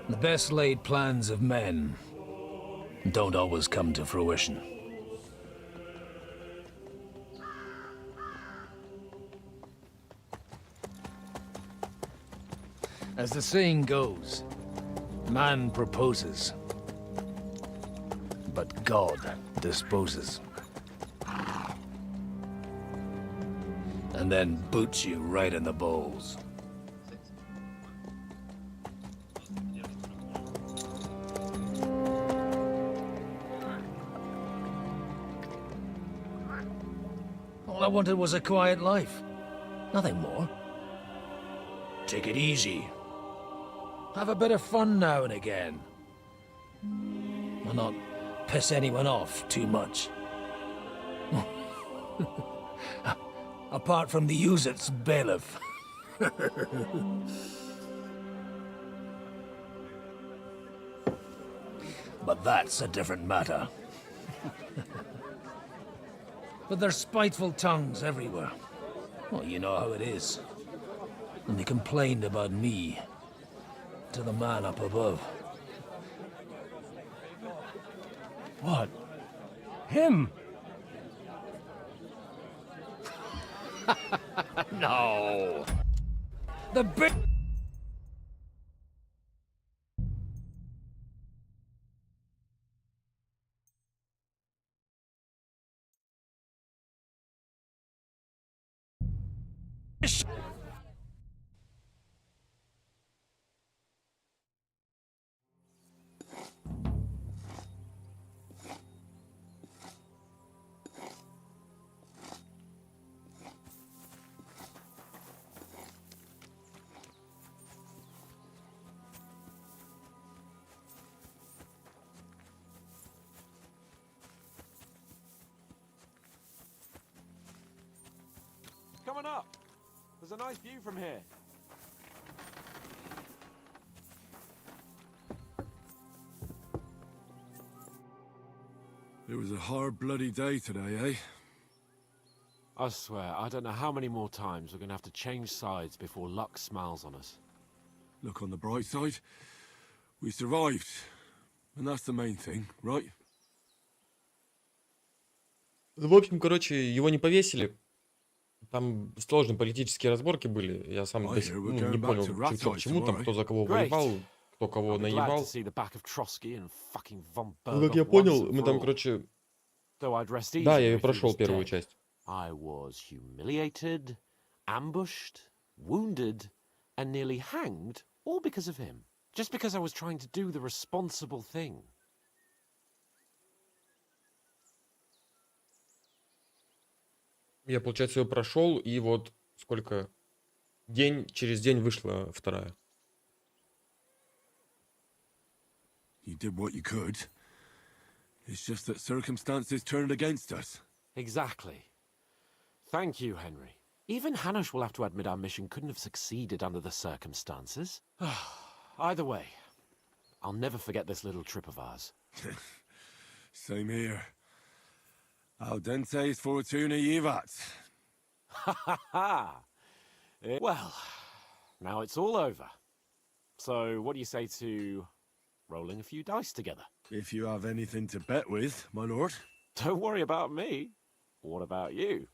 The best laid plans of men don't always come to fruition. As the saying goes, man proposes, but God disposes. And then boots you right in the balls. All I wanted was a quiet life. Nothing more. Take it easy. Have a bit of fun now and again. And not piss anyone off too much. Apart from the Uzits bailiff. But that's a different matter. But there's spiteful tongues everywhere. Well, you know how it is. And they complained about me to the man up above. What? Him? No. The big... Come on up. There's a nice view from here. It was a hard bloody day today, eh? I swear, I don't know how many more times we're gonna have to change sides before luck smiles on us. Look on the bright side. We survived. And that's the main thing, right? В общем, короче, его не повесили. Там сложные политические разборки были. Я сам не понял, что к чему там, кто за кого воевал, кто кого наебал. Ну, как я понял, мы там, короче... Да, я ее прошел первую часть. I was humiliated, ambushed, wounded, and nearly hanged, all because of him. Just because I was trying to do the responsible thing. Я, получается, ее прошел, и вот сколько... через день вышла вторая. You did what you could. It's just that circumstances turned against us. Exactly. Thank you, Henry. Even Hanush will have to admit our mission couldn't have succeeded under the circumstances. Either way, I'll never forget this little trip of ours. Same here. Al dente's fortuna jivat. Ha ha ha! Well, now it's all over. So, what do you say to rolling a few dice together? If you have anything to bet with, my lord. Don't worry about me. What about you?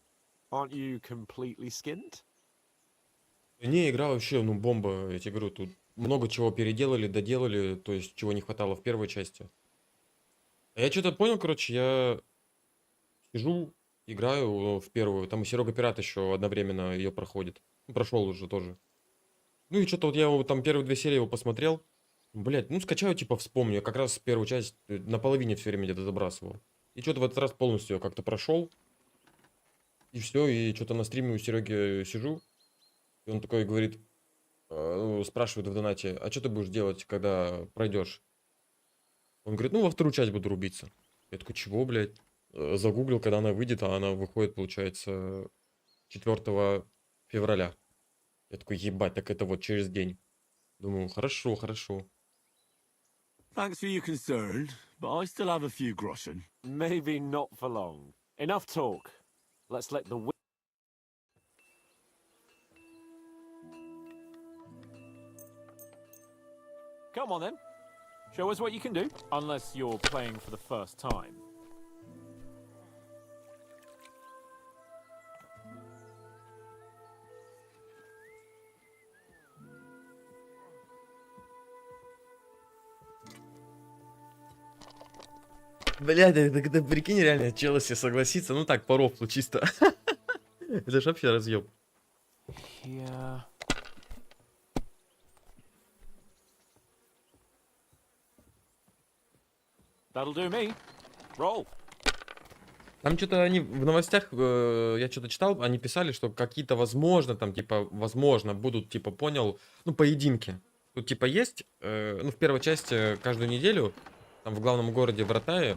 Aren't you completely skinned? Не, игра вообще, ну, бомба, я тебе говорю, тут много чего переделали, доделали, то есть, чего не хватало в первой части. А я что-то понял, короче, я сижу, играю в первую, там и Серега Пират еще одновременно ее проходит. Прошел уже тоже. Ну и что-то вот я его, там первые 2 серии его посмотрел. Блять, ну скачаю, типа вспомню. Я как раз первую часть на половине все время где-то забрасывал. И что-то в этот раз полностью как-то прошел. И все, и что-то на стриме у Сереги сижу. И он такой говорит, спрашивает в донате, а что ты будешь делать, когда пройдешь? Он говорит, ну во вторую часть буду рубиться. Я такой, чего, блядь? Загуглил, когда она выйдет, а она выходит, получается, 4 февраля. Я такой, ебать, так это вот через день. Думаю, хорошо, хорошо. Thanks for your concern, but I still have a few groschen. Maybe not for long. Enough talk. Let's let the... Come on then. Show us what you can do. Unless you're playing for the first time. Блядь, это прикинь, реально, Челси согласится. Ну так, по рофлу чисто. Это ж вообще разъеб. Yeah. That'll do me. Roll. Там что-то они в новостях, я что-то читал, они писали, что какие-то, возможно, там, типа, возможно, будут, типа, понял, ну, поединки. Тут, типа, есть, ну, в первой части каждую неделю, там, в главном городе Вратае,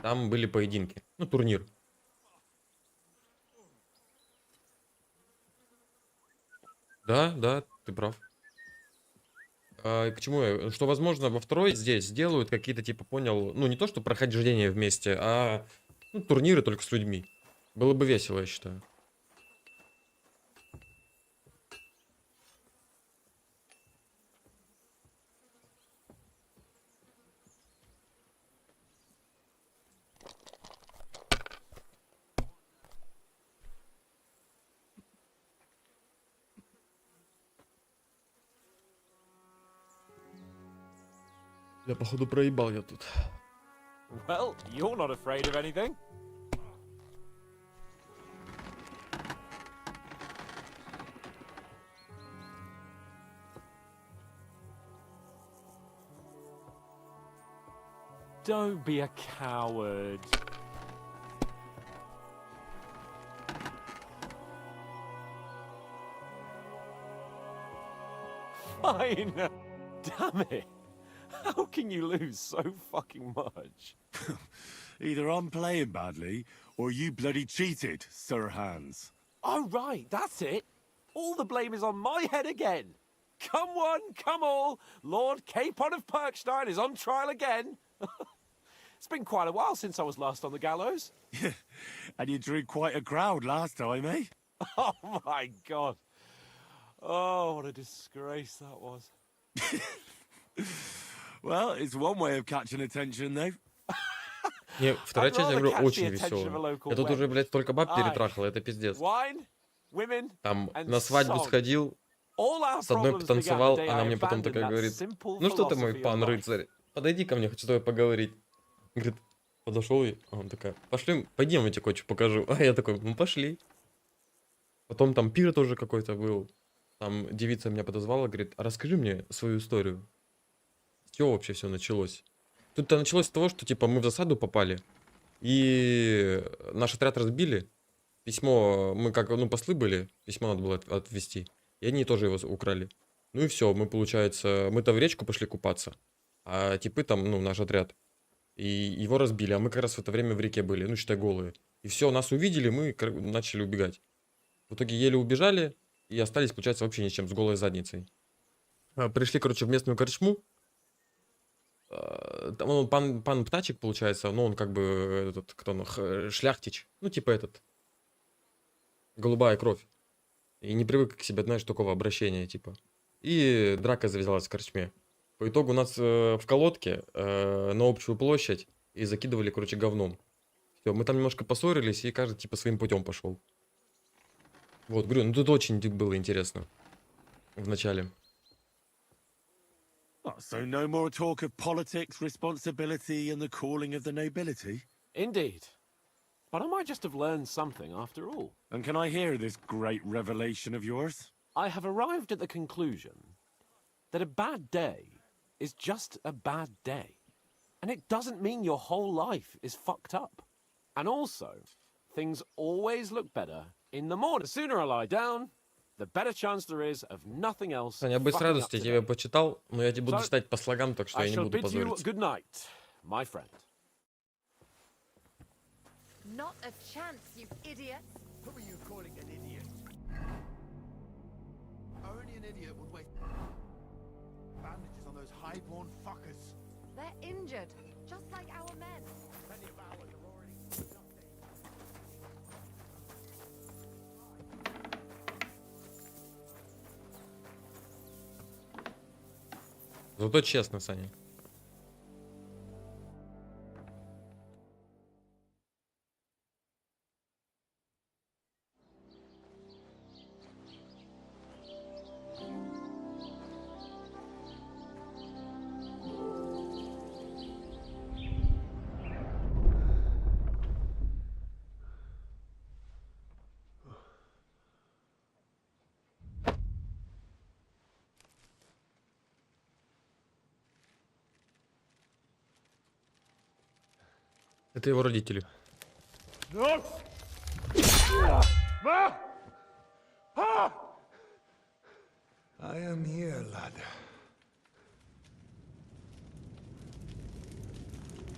там были поединки, ну, турнир. Да, да, ты прав. К чему я? Что, возможно, во второй здесь сделают какие-то, типа, понял, ну, не то, что прохождение вместе, а ну, турниры только с людьми. Было бы весело, я считаю. Я, походу, проебал я тут. Well, you're not afraid of anything. Don't be a coward. Fine. Damn it. How can you lose so fucking much? Either I'm playing badly, or you bloody cheated, Sir Hans. Oh, right, that's it. All the blame is on my head again. Come one, come all. Lord Capon of Perkstein is on trial again. It's been quite a while since I was last on the gallows. And you drew quite a crowd last time, eh? Oh, my God. Oh, what a disgrace that was. Well, it's one way of catching attention, though. Не, вторая часть, я говорю, очень веселая. Я тут уже, блядь, столько баб перетрахал, это пиздец. Там на свадьбу сходил, с одной потанцевал, она мне потом такая говорит, ну что ты, мой пан рыцарь, подойди ко мне, хочу с тобой поговорить. Говорит, подошел, а он такая, пошли, пойдем, я тебе кое-что покажу. А я такой, ну пошли. Потом там пир тоже какой-то был. Там девица меня подозвала, говорит, а расскажи мне свою историю. С чего вообще все началось? Тут-то началось с того, что типа мы в засаду попали, и наш отряд разбили. Письмо, мы как, ну, послы были, письмо надо было отвезти. И они тоже его украли. Ну и все, мы, получается, мы-то в речку пошли купаться, а типы там, ну, наш отряд. И его разбили, а мы как раз в это время в реке были, ну, считай, голые. И все, нас увидели, мы начали убегать. В итоге еле убежали и остались, получается, вообще ни с чем, с голой задницей. Пришли, короче, в местную корчму. Там он пан Птачек, получается, ну, он как бы, этот, кто он, шляхтич. Ну, типа этот, голубая кровь. И не привык к себе, знаешь, такого обращения, типа. И драка завязалась в корчме. По итогу нас в колодке на общую площадь и закидывали, короче, говном. Все, мы там немножко поссорились, и каждый, типа, своим путем пошел. Вот, говорю, ну тут очень было интересно. В начале. Oh, so no more talk of politics, responsibility, and the calling of the nobility? Indeed. But I might just have learned something after all. And can I hear this great revelation of yours? I have arrived at the conclusion that a bad day is just a bad day. And it doesn't mean your whole life is fucked up. And also, things always look better in the morning. The sooner I lie down, the better chance there is of nothing else. Саня, я бы с радостью тебя почитал, но я тебе буду читать по слогам, так что я не буду позориться. Good night, my friend. Not a chance, you idiot. Who are you calling an idiot? Only an idiot would waste bandages on those high-born fuckers. They're injured, just like our men. Many of ours have already... Зато честно, Саня. Это его родители. I am here, lad.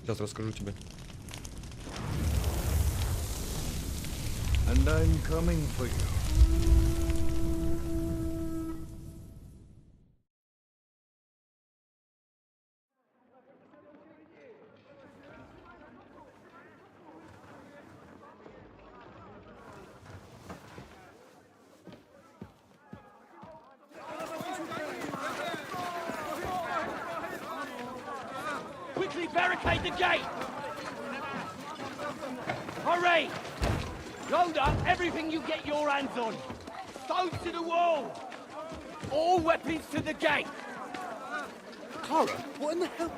Сейчас расскажу тебе. And I'm coming for you. Quickly barricade the gate! Hurry! Load up everything you get your hands on. Stones to the wall! All weapons to the gate! Clara, what in the hell?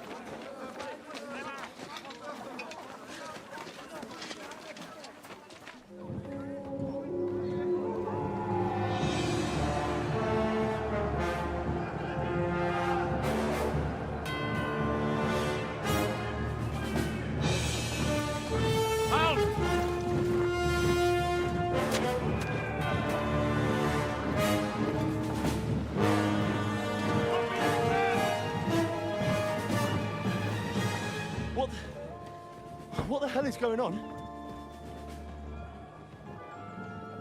What the hell is going on?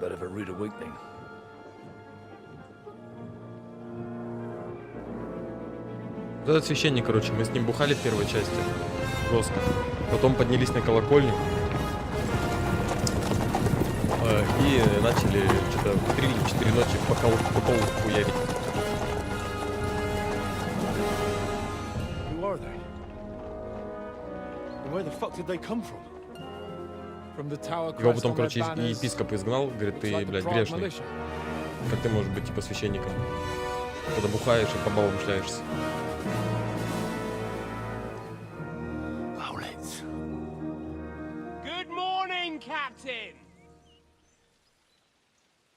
Bit of a rude awakening. Вот этот священник, короче, мы с ним бухали в первой части. Жестко. Потом поднялись на колокольню. И начали что-то в 3 или 4 ночи по колу хуярить. Who are they? And where the fuck did they come from? From the tower Его crest потом, on their короче, banners. епископ изгнал. Говорит, ты, Looks like the блядь, Prague грешный. militia. Как ты можешь быть, типа, священником? Когда бухаешь и по бабам шляешься. Good morning, Captain!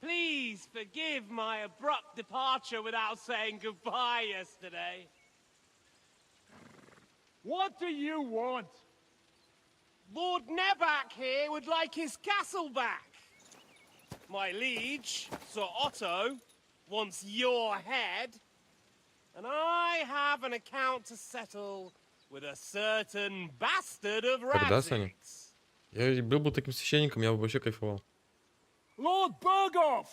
Please forgive my abrupt departure without saying goodbye yesterday. What do you want? Lord Nebak here would like his castle back. My liege, Sir Otto, wants your head. And I have an account to settle with a certain bastard of Когда, Radzig. Саня? Я был бы таким священником, я бы вообще кайфовал. Lord Berghoff!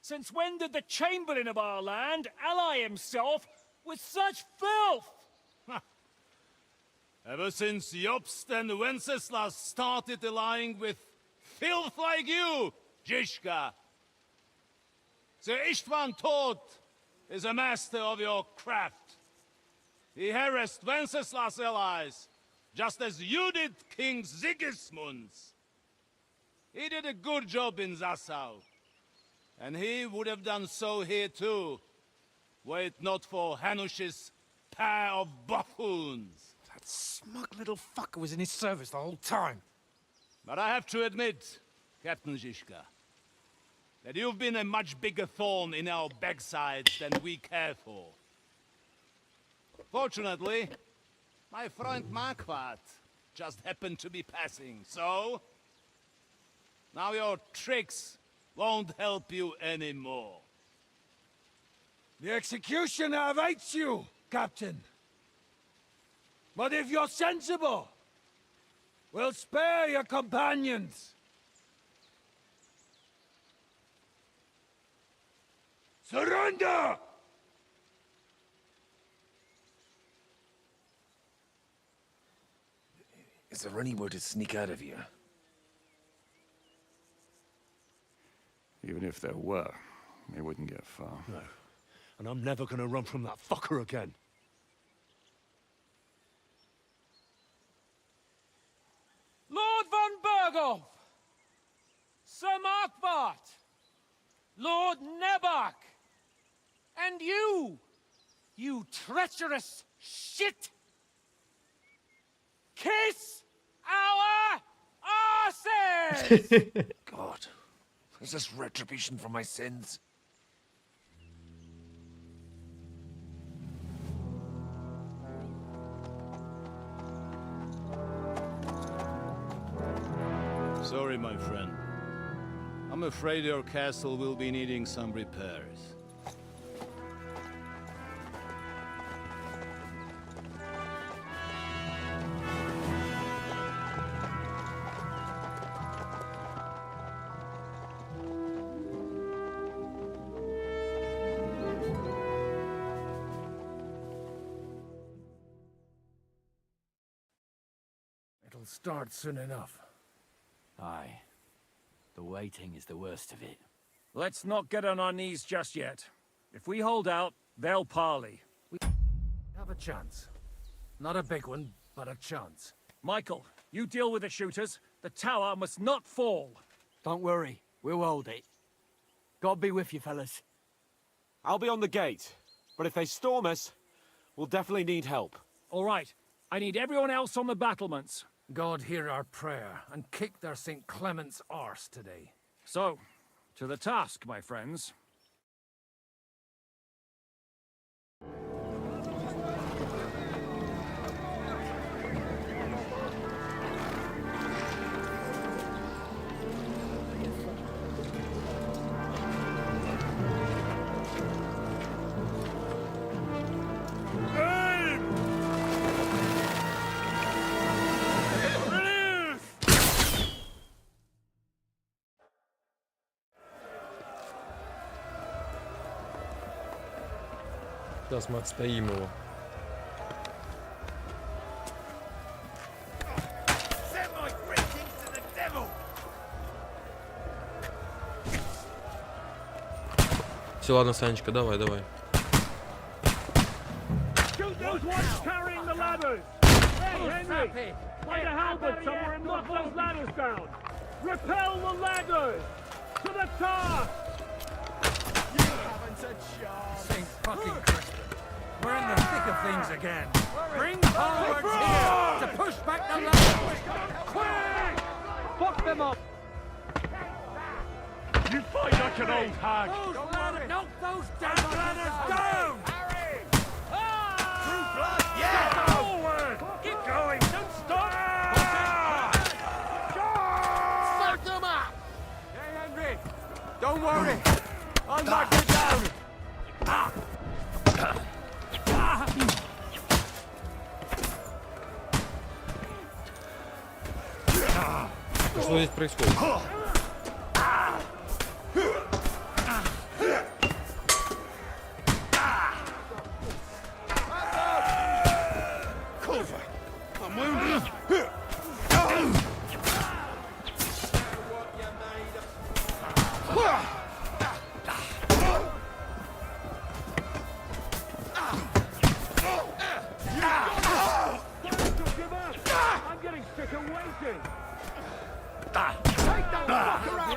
Since when did the Chamberlain of our land ally himself with such filth? Ever since Jobst and Wenceslas started allying with filth like you, Zizka. Sir Istvan Tod is a master of your craft. He harassed Wenceslas' allies, just as you did King Sigismund's. He did a good job in Zassau, and he would have done so here too, were it not for Hanush's pair of buffoons. That smug little fucker was in his service the whole time. But I have to admit, Captain Zizka, that you've been a much bigger thorn in our backsides than we care for. Fortunately, my friend Marquardt just happened to be passing, so now your tricks won't help you anymore. The executioner awaits you, Captain. But if you're sensible, we'll spare your companions. Surrender! Is there any way to sneak out of here? Even if there were, we wouldn't get far. No. And I'm never gonna run from that fucker again. Lord von Berghoff! Sir Markbart! Lord Nebak! And you treacherous shit! Kiss our asses! God, is this retribution for my sins? Sorry, my friend. I'm afraid your castle will be needing some repairs. It'll start soon enough. Aye. The waiting is the worst of it. Let's not get on our knees just yet. If we hold out, they'll parley. We have a chance. Not a big one, but a chance. Michael, you deal with the shooters. The tower must not fall. Don't worry, we'll hold it. God be with you, fellas. I'll be on the gate, but if they storm us, we'll definitely need help. All right. I need everyone else on the battlements. God hear our prayer, and kick their St. Clement's arse today. So, to the task, my friends. Сейчас мы отстоим его. Все, ладно, Санечка, давай, давай. Shoot those ones carrying the ladders! Hey, Henry! Find a halberd somewhere and knock those ladders down! Repel the ladders! To the task! You haven't a chance! St. fucking Crispin. We're in the thick of things again. Bring halberds here to push back the ladders! Quick! Fuck them up! You fight like an old hag! Those ladders! Knock those damn ladders down! Harry! True blood, yeah! Forward! Keep going! Don't stop! Start them up! Hey, Henry! Don't worry! I'll knock you down! Что здесь происходит? I'm getting sick of waiting! Take that fucker out!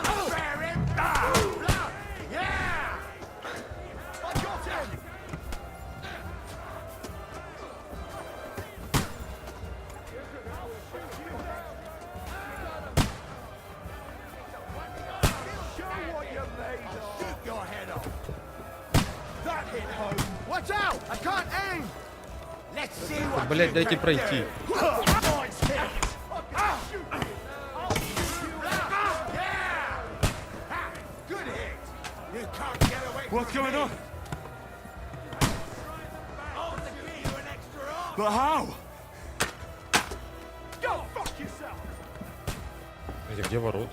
Don't spare him! Yeah! I got him! Show what you're made of! Shoot your head off! That hit home! Watch out! I can't aim! Let's see what Блять, дайте пройти. What's going on? But how? Go fuck yourself! Где ворота?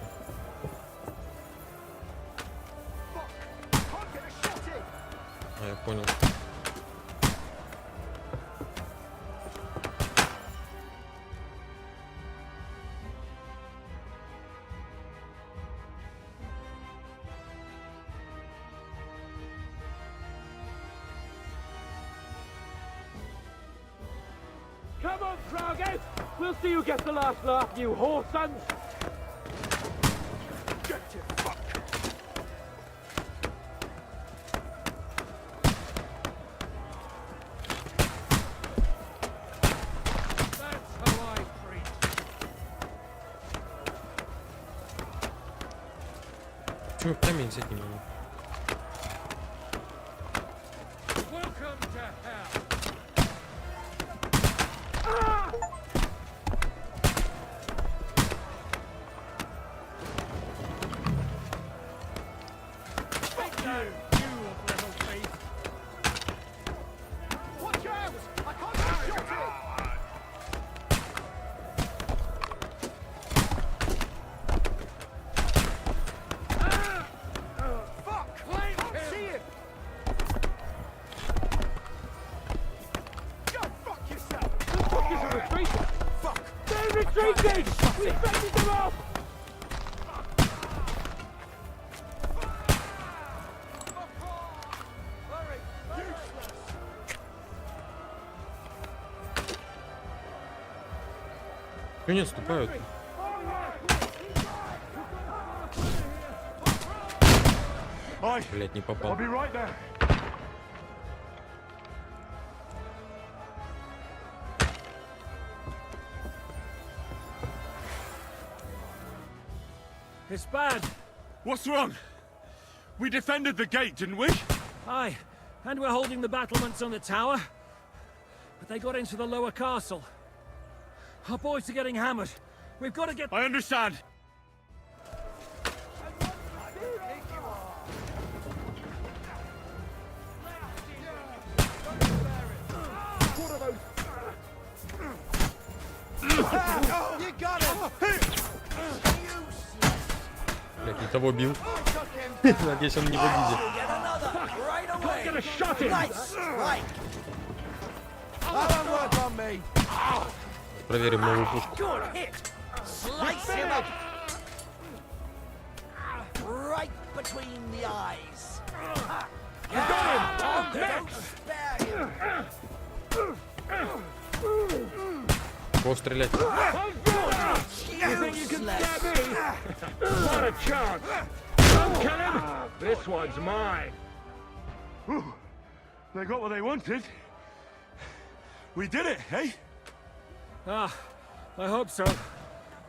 А, я понял. Come on, Froggy! We'll see who gets the last laugh, you whore sons! Get your fuck! That's how I preach. Почему камень взять не могу? Welcome to hell. Watch out! I can't get shot Fuck! See him! Go fuck yourself! The fuckers are retreating! Fuck! They're retreating! We fended them off! Чего не отступают? Блять, не попал. It's bad. What's wrong? We defended the gate, didn't we? Aye, and we're holding the battlements on the tower. But they got into the lower castle. Our boys are getting hammered. We've got to get... I understand. You got it! Блять, не того бил. Надеюсь, он не в обиде. Get a shot in! Проверим новую пушку. Good hit! Slice him up! Right between the eyes. You got him! Don't spare him! Кого стрелять? You think you can stab me? What a chance! Don't kill him! This one's mine. They got what they wanted. We did it, eh? Ah, I hope so.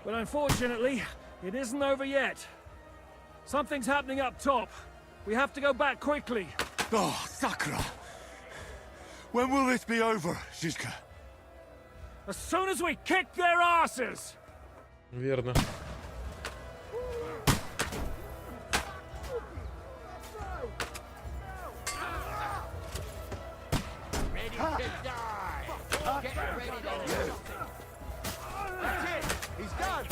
But unfortunately, it isn't over yet. Something's happening up top. We have to go back quickly. Oh, Sakura! When will this be over, Shizka? As soon as we kick their asses! Верно. Ready to die! Get ready to... That's it! He's done!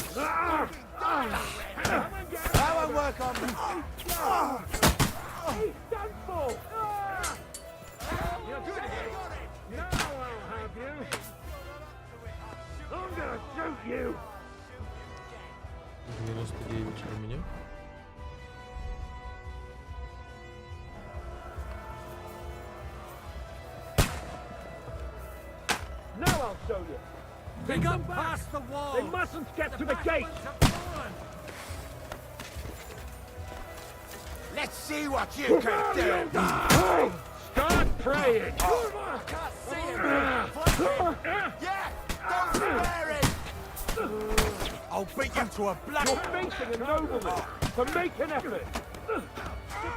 That won't work on me! He's done for! You're good at it! Now I'll have you! I'm gonna shoot you! 99 у меня. Now I'll show you! They got past the wall! They mustn't get to the gate! Let's see what you can do! Start praying! I can't see him! Yeah! Don't spare it! I'll beat you to a blood! You're facing a nobleman, so make an effort! Good! You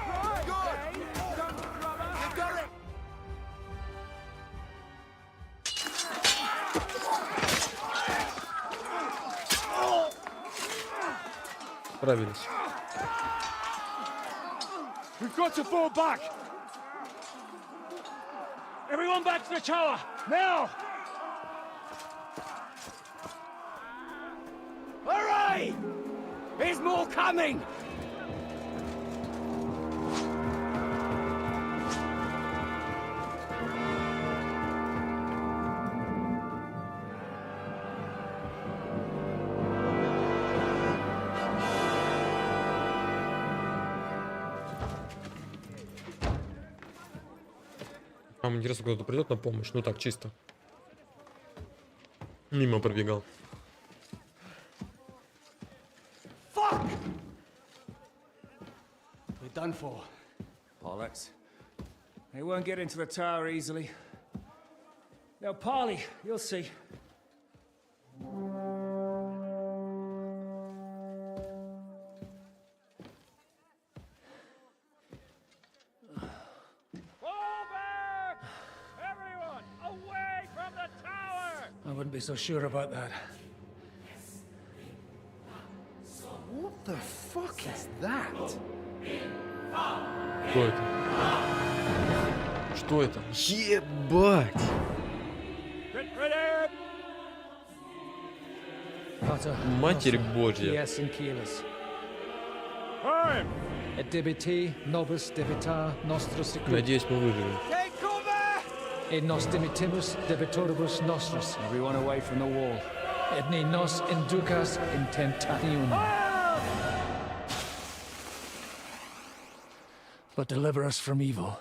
got it! Справились. We've got to fall back! Everyone back to the tower! Now! Hurry! There's more coming! Там интересно, кто-то придет на помощь. Ну так, чисто. Мимо пробегал. Fuck! We're done for. Bollocks. They won't get into the tower easily. Now, parley, you'll see. I wouldn't be so sure about that. What the fuck is that? Что это? Что это? Ебать! Матерь Божья. Yes, in Keyless. Et debiti nobis debita nostros secut. Надеюсь, мы выживем. Et nos dimitimus debitoribus nostros. Everyone away from the wall. Et ne nos inducas in tentationem. But deliver us from evil.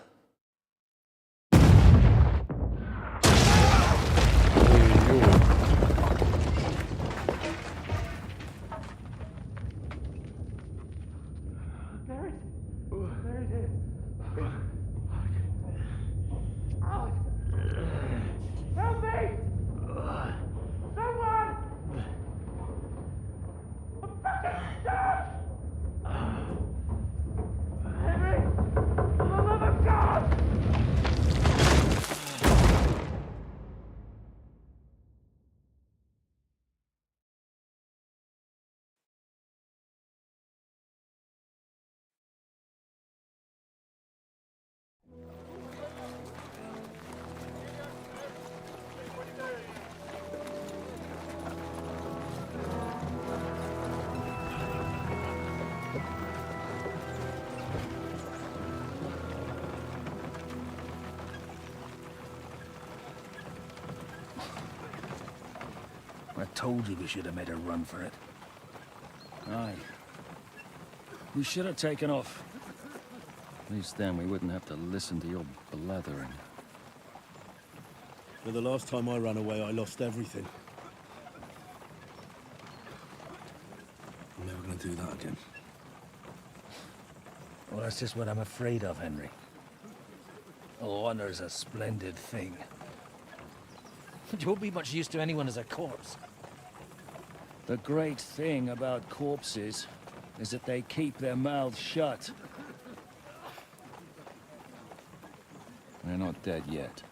told you we should have made a run for it. Aye. We should have taken off. At least then we wouldn't have to listen to your blathering. But the last time I ran away, I lost everything. I'm never gonna do that again. Well, that's just what I'm afraid of, Henry. Oh, honor's a splendid thing. You won't be much use to anyone as a corpse. The great thing about corpses is that they keep their mouths shut. They're not dead yet.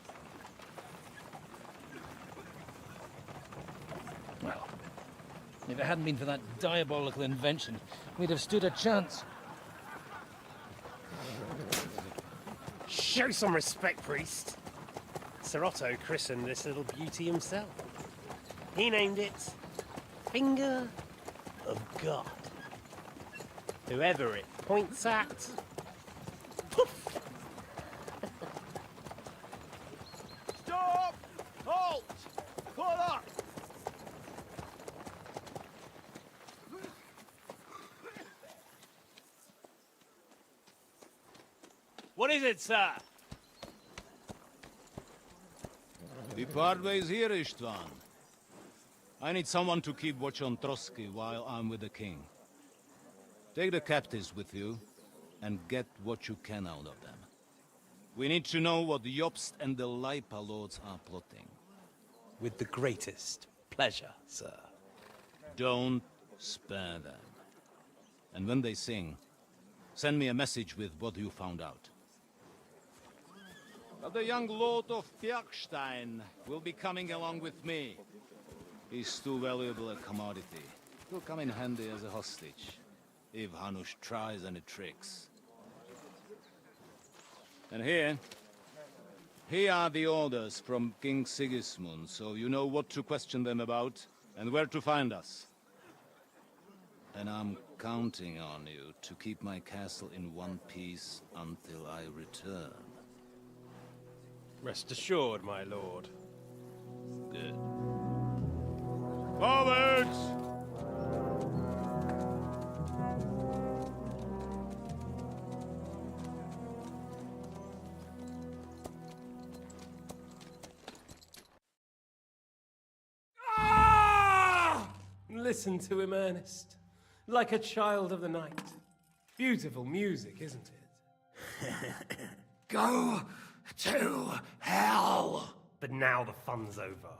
Well, if it hadn't been for that diabolical invention, we'd have stood a chance. Show some respect, priest. Sir Otto christened this little beauty himself. He named it Finger of God. Whoever it points at, poof! Stop! Halt! Pull up! What is it, sir? The Parve is here, Istvan. I need someone to keep watch on Trotsky while I'm with the king. Take the captives with you, and get what you can out of them. We need to know what the Jobst and the Leipa lords are plotting. With the greatest pleasure, sir. Don't spare them. And when they sing, send me a message with what you found out. But the young lord of Bjergstein will be coming along with me. He's too valuable a commodity. He'll come in handy as a hostage, if Hanush tries any tricks. And here are the orders from King Sigismund, so you know what to question them about, and where to find us. And I'm counting on you to keep my castle in one piece until I return. Rest assured, my lord. Good. Forwards! Listen to him, Ernest. Like a child of the night. Beautiful music, isn't it? Go to hell! But now the fun's over.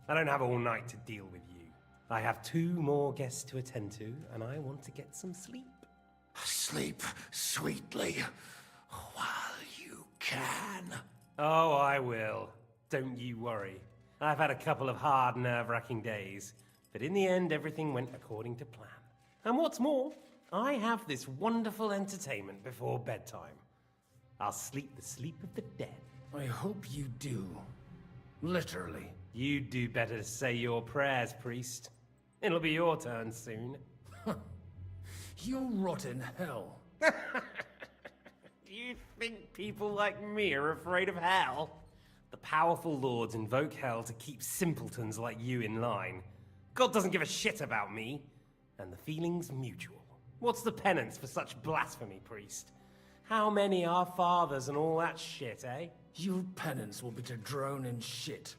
I don't have all night to deal with you. I have 2 more guests to attend to, and I want to get some sleep. Sleep sweetly while you can. Oh, I will. Don't you worry. I've had a couple of hard, nerve-wracking days, but in the end, everything went according to plan. And what's more, I have this wonderful entertainment before bedtime. I'll sleep the sleep of the dead. I hope you do. Literally. You'd do better to say your prayers, priest. It'll be your turn soon. You'll rot in hell. You think people like me are afraid of hell? The powerful lords invoke hell to keep simpletons like you in line. God doesn't give a shit about me. And the feeling's mutual. What's the penance for such blasphemy, priest? How many are fathers and all that shit, eh? Your penance will be to drown in shit.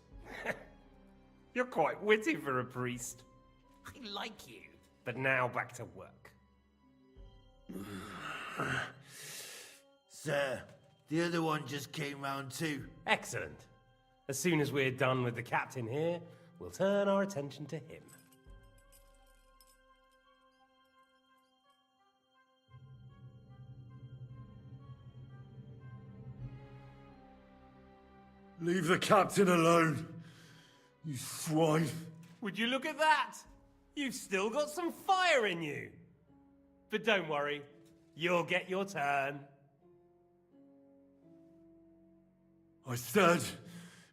You're quite witty for a priest. I like you. But now back to work. Sir, the other one just came round too. Excellent. As soon as we're done with the captain here, we'll turn our attention to him. Leave the captain alone, you swine. Would you look at that? You've still got some fire in you. But don't worry, you'll get your turn. I said,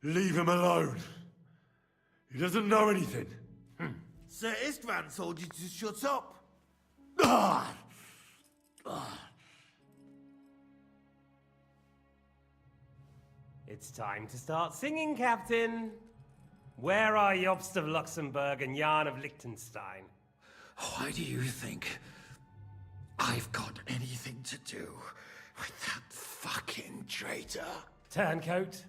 leave him alone. He doesn't know anything. Sir Istvan told you to shut up. It's time to start singing, Captain. Where are Jobst of Luxembourg and Jan of Liechtenstein? Why do you think I've got anything to do with that fucking traitor? Turncoat?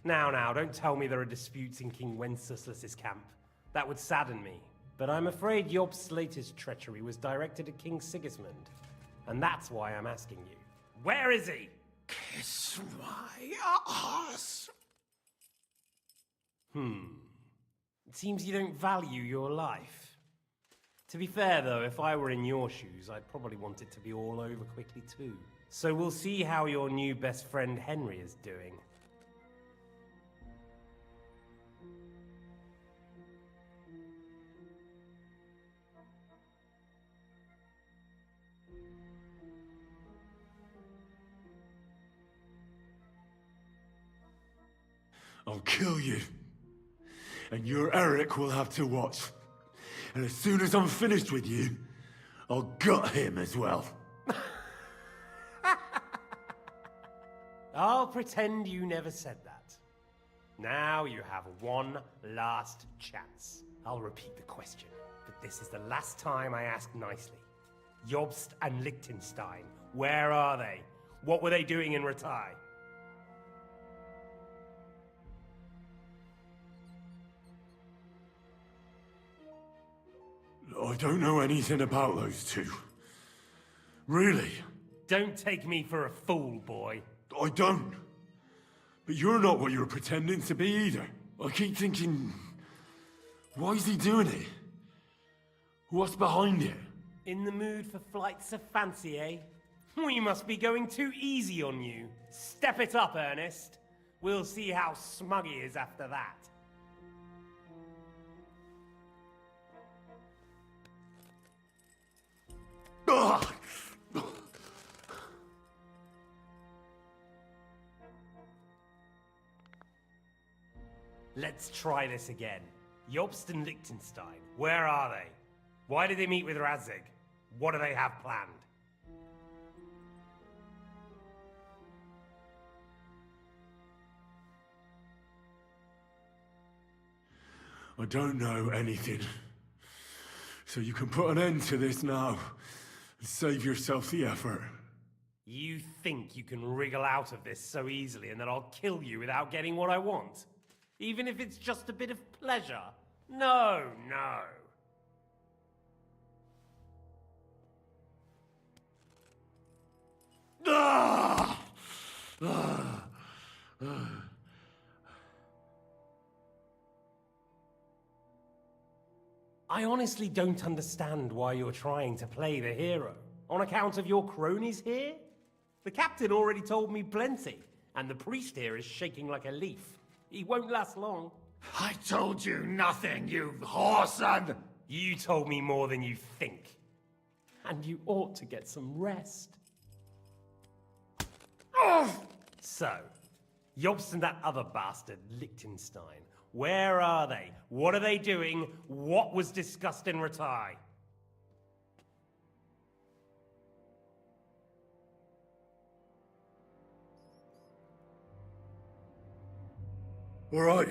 Now, don't tell me there are disputes in King Wenceslas's camp. That would sadden me. But I'm afraid Jobst's latest treachery was directed at King Sigismund. And that's why I'm asking you. Where is he? Kiss my ass. It seems you don't value your life. To be fair, though, if I were in your shoes, I'd probably want it to be all over quickly, too. So we'll see how your new best friend Henry is doing. I'll kill you. And your Eric will have to watch. And as soon as I'm finished with you, I'll gut him as well. I'll pretend you never said that. Now you have one last chance. I'll repeat the question, but this is the last time I ask nicely. Jobst and Liechtenstein, where are they? What were they doing in Ratai? I don't know anything about those two. Really? Don't take me for a fool, boy. I don't. But you're not what you're pretending to be either. I keep thinking, why is he doing it? What's behind it? In the mood for flights of fancy, eh? We must be going too easy on you. Step it up, Ernest. We'll see how smug he is after that. Let's try this again. Jobst and Liechtenstein, where are they? Why did they meet with Radzig? What do they have planned? I don't know anything. So you can put an end to this now and save yourself the effort. You think you can wriggle out of this so easily and that I'll kill you without getting what I want? Even if it's just a bit of pleasure? No. I honestly don't understand why you're trying to play the hero. On account of your cronies here? The captain already told me plenty, and the priest here is shaking like a leaf. He won't last long. I told you nothing, you whoreson! You told me more than you think. And you ought to get some rest. So, Jobst and that other bastard, Liechtenstein, where are they? What are they doing? What was discussed in Ratai? All right.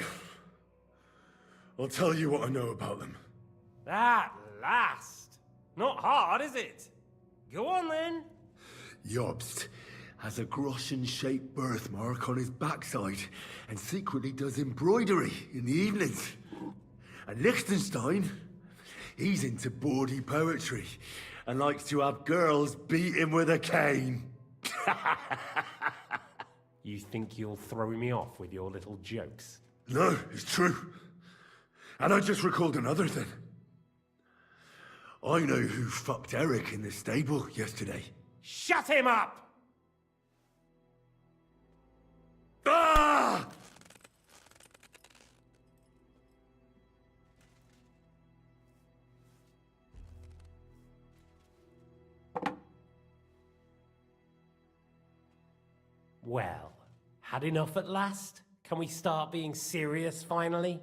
I'll tell you what I know about them. At last! Not hard, is it? Go on then. Jobst has a Groschen-shaped birthmark on his backside and secretly does embroidery in the evenings. And Liechtenstein, he's into bawdy poetry and likes to have girls beat him with a cane. You think you'll throw me off with your little jokes? No, it's true. And I just recalled another thing. I know who fucked Eric in the stable yesterday. Shut him up! Ah! Well, had enough at last? Can we start being serious finally?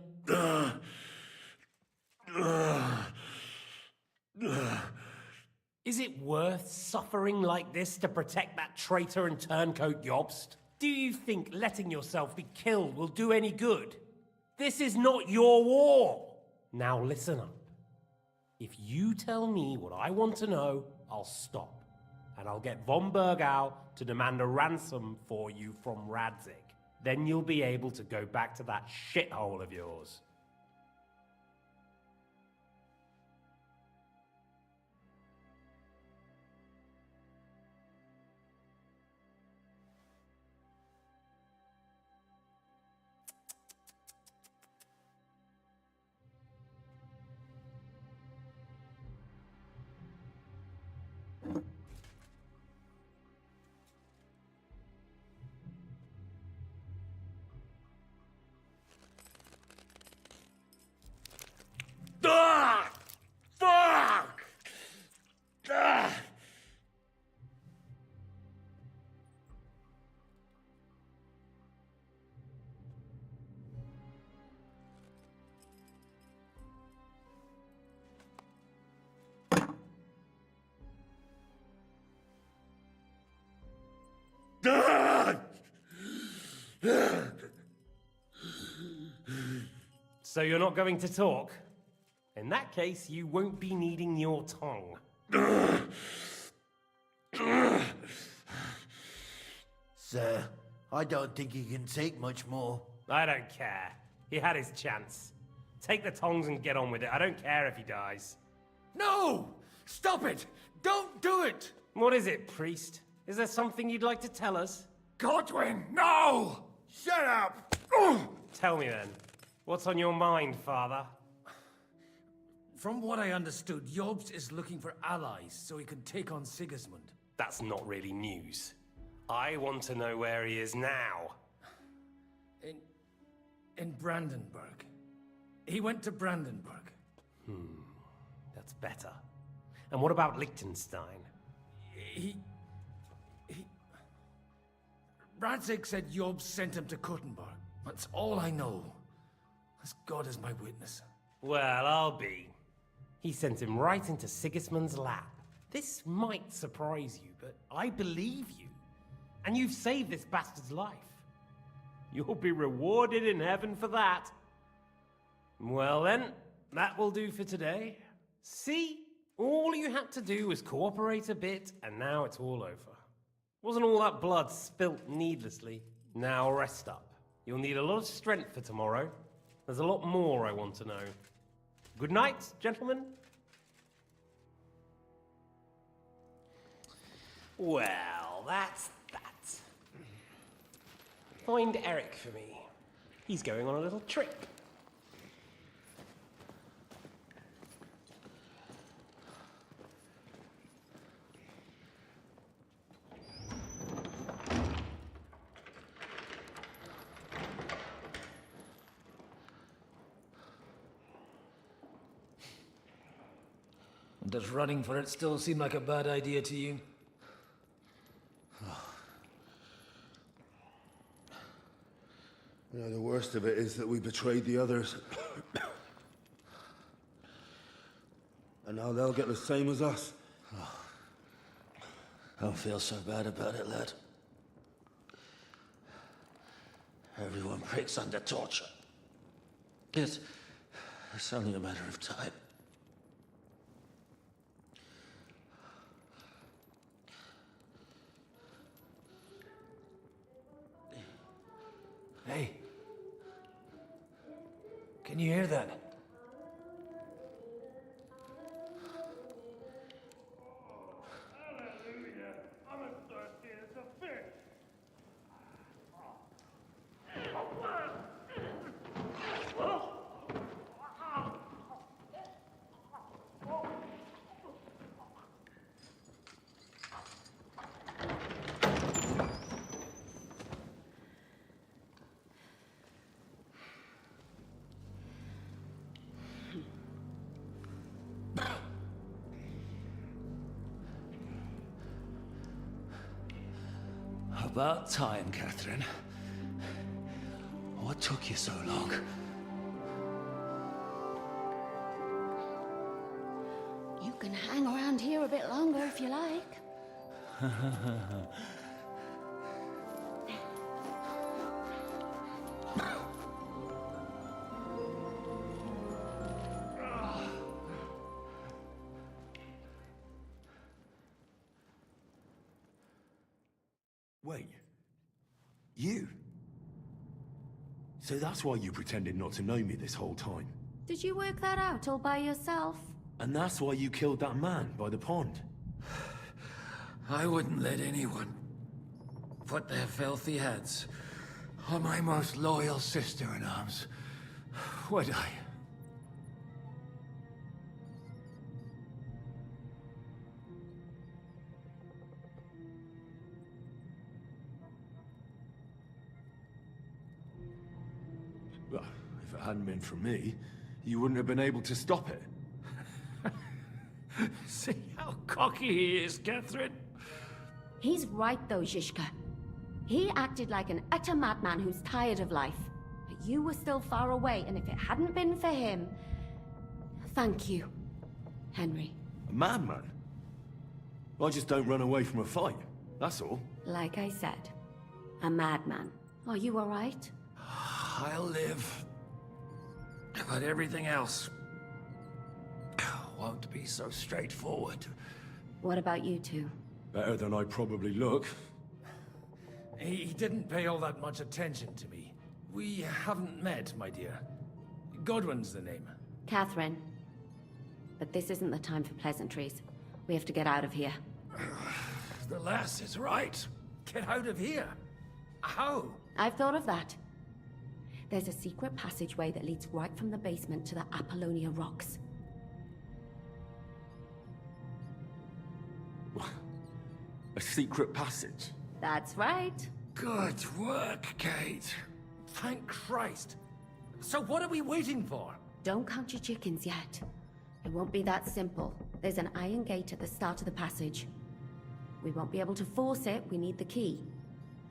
Is it worth suffering like this to protect that traitor and turncoat Jobst? Do you think letting yourself be killed will do any good? This is not your war. Now listen up. If you tell me what I want to know, I'll stop. And I'll get von Bergau to demand a ransom for you from Radzig. Then you'll be able to go back to that shithole of yours. Ah! Fuck! Ah! So you're not going to talk? In that case, you won't be needing your tongue. Sir, I don't think he can take much more. I don't care. He had his chance. Take the tongs and get on with it. I don't care if he dies. No! Stop it! Don't do it! What is it, priest? Is there something you'd like to tell us? Godwin, no! Shut up! Tell me then. What's on your mind, father? From what I understood, Jobst is looking for allies so he can take on Sigismund. That's not really news. I want to know where he is now. In Brandenburg. He went to Brandenburg. That's better. And what about Liechtenstein? Radzig said Jobst sent him to Kuttenberg. That's all I know. As God is my witness. Well, I'll be. He sent him right into Sigismund's lap. This might surprise you, but I believe you. And you've saved this bastard's life. You'll be rewarded in heaven for that. Well then, that will do for today. See? All you had to do was cooperate a bit, and now it's all over. Wasn't all that blood spilt needlessly? Now rest up. You'll need a lot of strength for tomorrow. There's a lot more I want to know. Good night, gentlemen. Well, that's that. Find Eric for me. He's going on a little trip. Does running for it still seem like a bad idea to you? You know, the worst of it is that we betrayed the others. And now they'll get the same as us. Don't feel so bad about it, lad. Everyone breaks under torture. It's only a matter of time. Hey. Can you hear that? Hallelujah. I'm as thirsty as a fish. About time, Catherine. What took you so long? You can hang around here a bit longer if you like. Wait. You? So that's why you pretended not to know me this whole time? Did you work that out all by yourself? And that's why you killed that man by the pond? I wouldn't let anyone put their filthy heads on my most loyal sister-in-arms, would I? Well, if it hadn't been for me, you wouldn't have been able to stop it. See how cocky he is, Catherine? He's right though, Zhishka. He acted like an utter madman who's tired of life. But you were still far away, and if it hadn't been for him... Thank you, Henry. A madman? I just don't run away from a fight, that's all. Like I said, a madman. Are you alright? I'll live. But everything else won't be so straightforward. What about you two? Better than I probably look. He didn't pay all that much attention to me. We haven't met, my dear. Godwin's the name. Catherine. But this isn't the time for pleasantries. We have to get out of here. The lass is right. Get out of here. How? I've thought of that. There's a secret passageway that leads right from the basement to the Apollonia Rocks. A secret passage? That's right. Good work, Kate. Thank Christ. So what are we waiting for? Don't count your chickens yet. It won't be that simple. There's an iron gate at the start of the passage. We won't be able to force it, we need the key.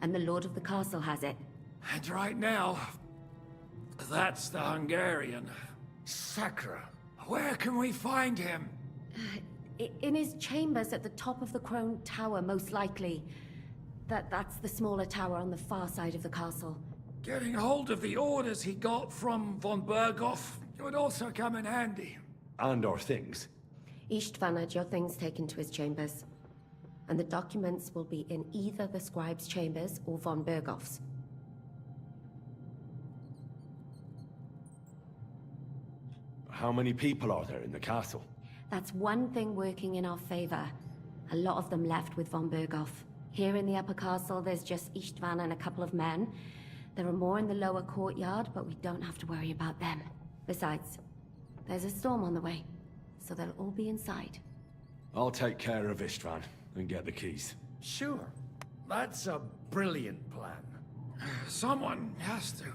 And the Lord of the Castle has it. And right now, that's the Hungarian. Sakra. Where can we find him? In his chambers at the top of the Crone Tower, most likely. That's the smaller tower on the far side of the castle. Getting hold of the orders he got from von Berghoff would also come in handy. And our things. Istvan had your things taken to his chambers. And the documents will be in either the scribe's chambers or von Berghoff's. How many people are there in the castle? That's one thing working in our favor. A lot of them left with von Berghoff. Here in the upper castle, there's just Istvan and a couple of men. There are more in the lower courtyard, but we don't have to worry about them. Besides, there's a storm on the way, so they'll all be inside. I'll take care of Istvan and get the keys. Sure. That's a brilliant plan. Someone has to.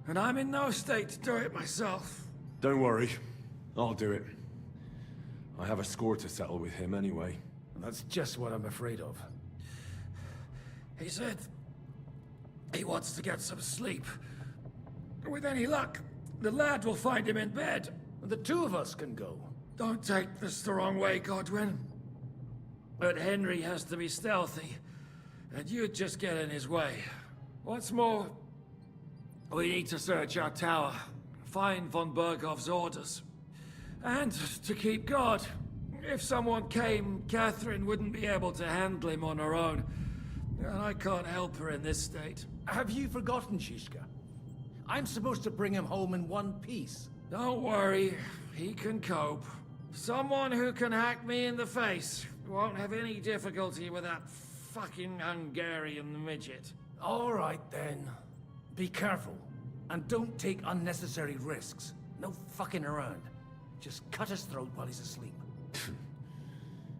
And I'm in no state to do it myself. Don't worry. I'll do it. I have a score to settle with him anyway. And that's just what I'm afraid of. He said he wants to get some sleep. With any luck, the lad will find him in bed, and the two of us can go. Don't take this the wrong way, Godwin. But Henry has to be stealthy, and you'd just get in his way. What's more, we need to search our tower, find von Berghoff's orders, and to keep guard. If someone came, Catherine wouldn't be able to handle him on her own. And I can't help her in this state. Have you forgotten, Shishka? I'm supposed to bring him home in one piece. Don't worry, he can cope. Someone who can hack me in the face won't have any difficulty with that fucking Hungarian midget. All right, then. Be careful. And don't take unnecessary risks. No fucking around. Just cut his throat while he's asleep.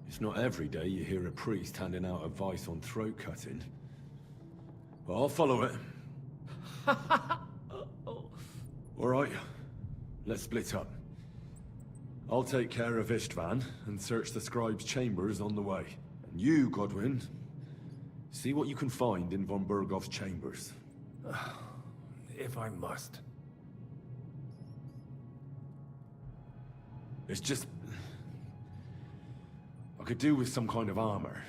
It's not every day you hear a priest handing out advice on throat cutting. But I'll follow it. All right, let's split up. I'll take care of Istvan and search the scribe's chambers on the way. And you, Godwin, see what you can find in von Berghoff's chambers. If I must. It's just... I could do with some kind of armor.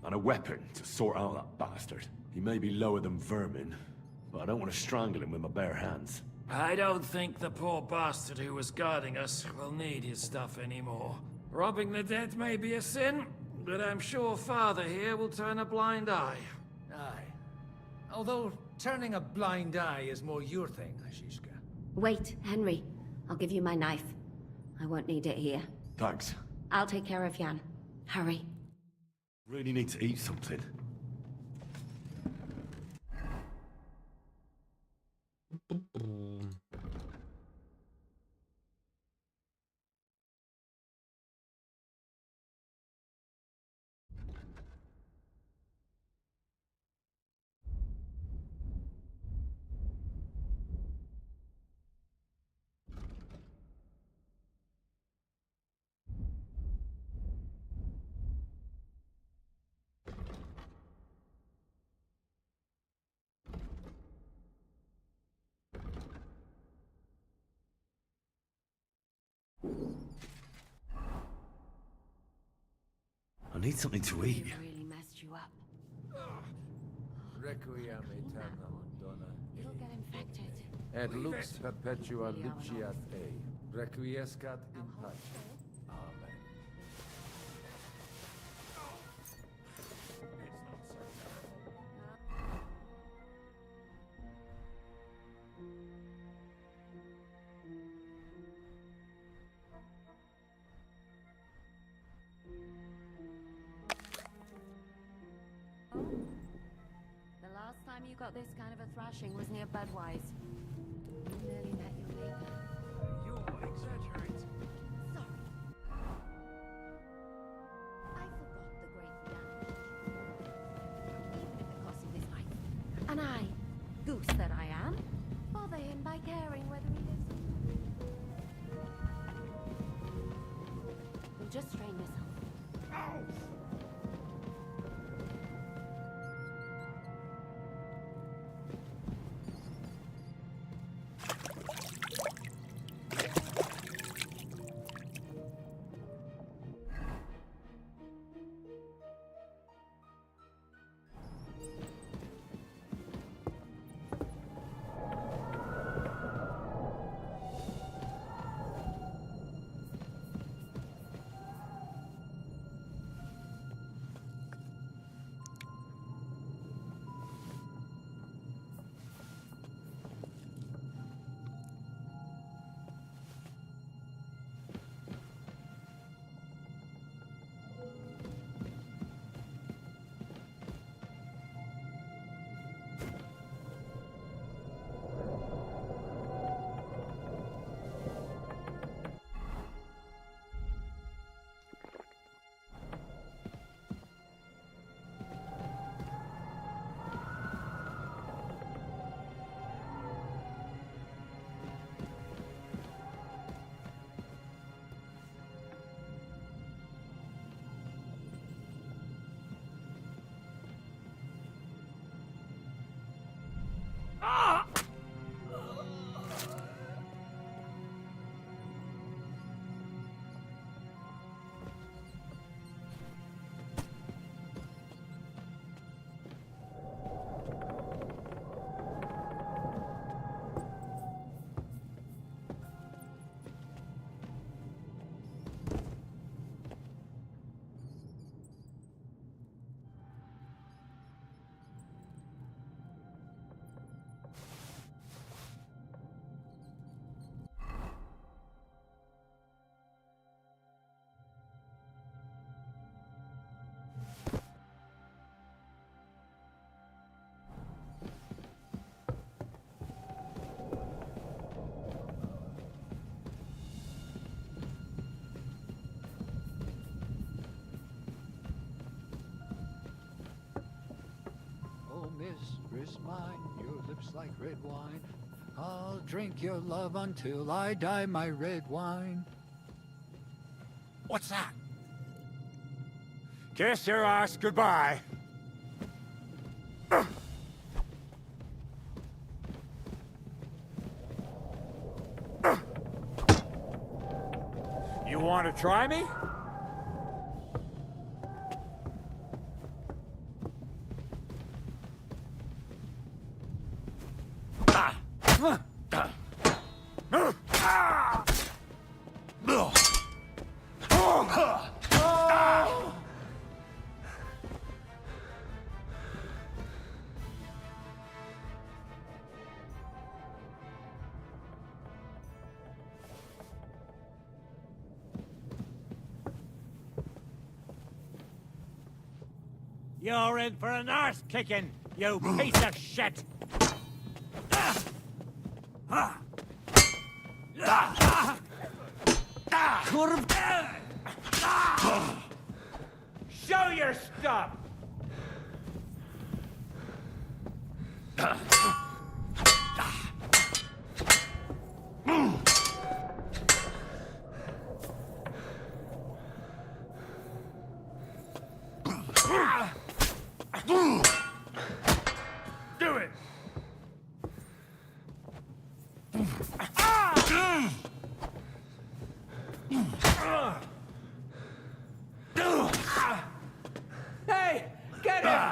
And a weapon to sort out that bastard. He may be lower than vermin, but I don't want to strangle him with my bare hands. I don't think the poor bastard who was guarding us will need his stuff anymore. Robbing the dead may be a sin, But I'm sure Father here will turn a blind eye. Aye. Although, turning a blind eye is more your thing, Ashishka. Wait, Henry. I'll give you my knife. I won't need it here. Thanks. I'll take care of Jan. Hurry. Really need to eat something. I need something to eat. Really messed you up. Requiem aeternam dona You'll get infected. et lux perpetua luciat ei. Requiescat in pace. Amen. The last time you got this kind of a thrashing was near Budweiser. You nearly met your maker. You exaggerate. Sorry. I forgot the great damage. Even if it cost him his life. And I, goose that I am, bother him by caring whether he lives or not. You'll just strain yourself. Ow! Mistress mine, your lips like red wine. I'll drink your love until I die, my red wine. What's that? Kiss your ass goodbye. You want to try me? You're in for an arse kicking, you piece of shit! Show your stuff! Do it! Hey! Get him!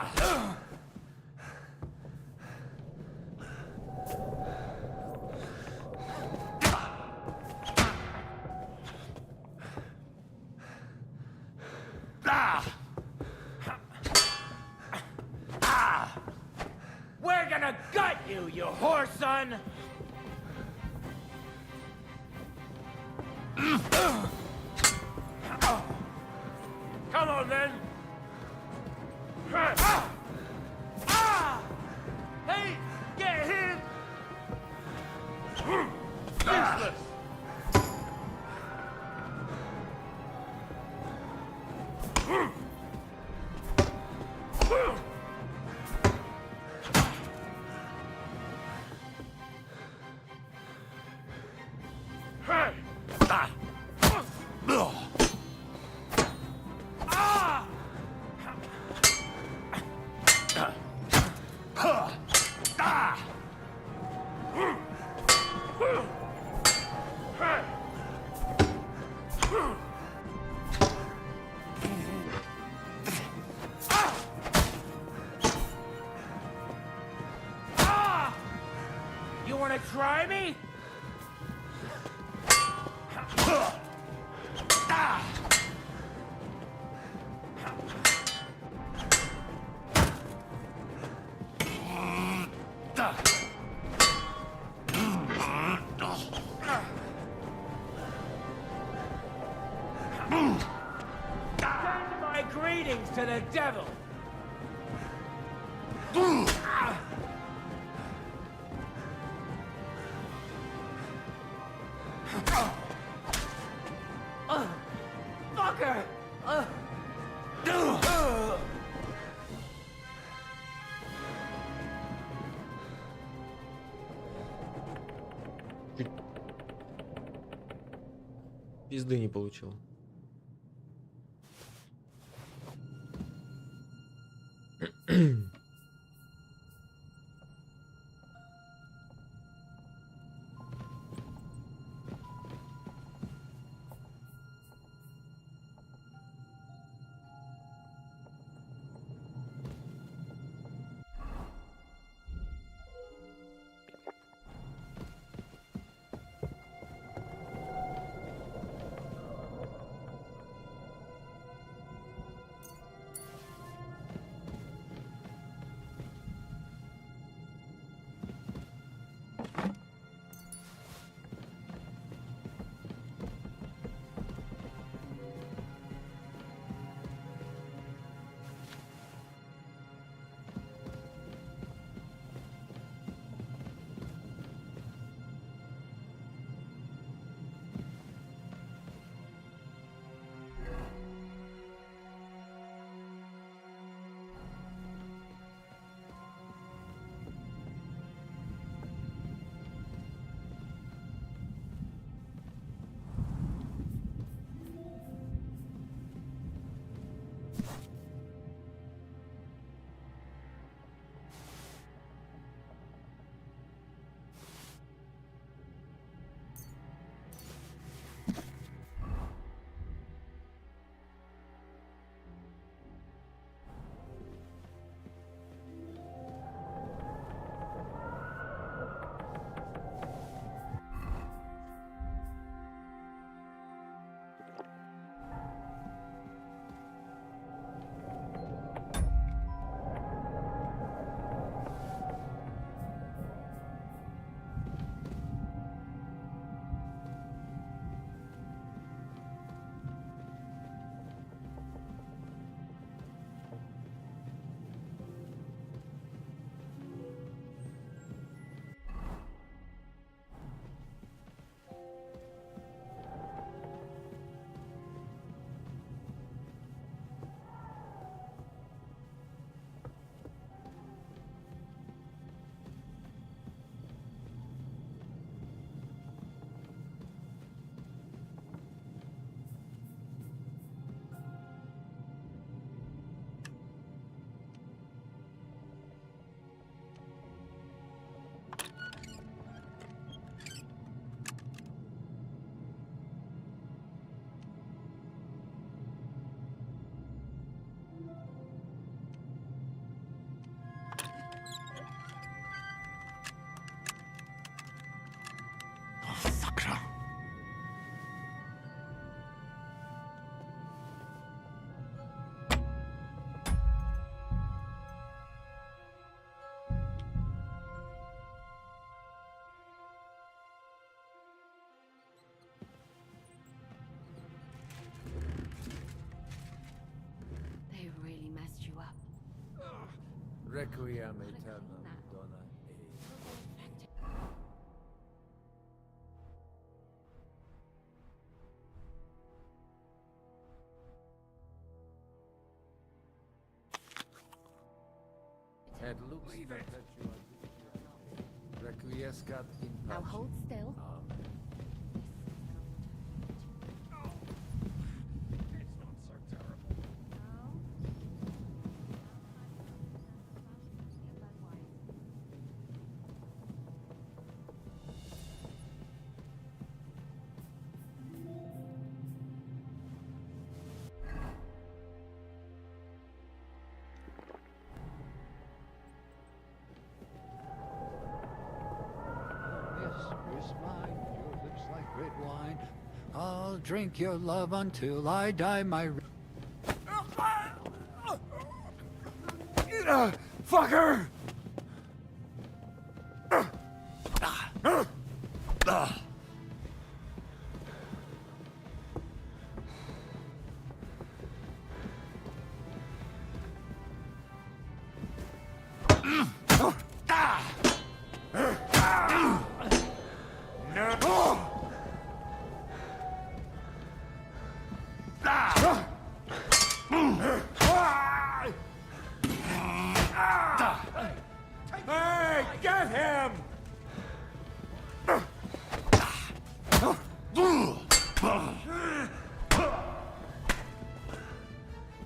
We're gonna gut you, you whoreson! Come on, then! Hey! Get him! Useless! You wanna try me? Send my greetings to the devil! Fucker! Пизды не получил. Requiem aeternam dona ei. Et lux perpetua requiescat in pace. Now hold still. Amen. Is mine, your lips like red wine. I'll drink your love until I die, my... Fucker! Hey, get him!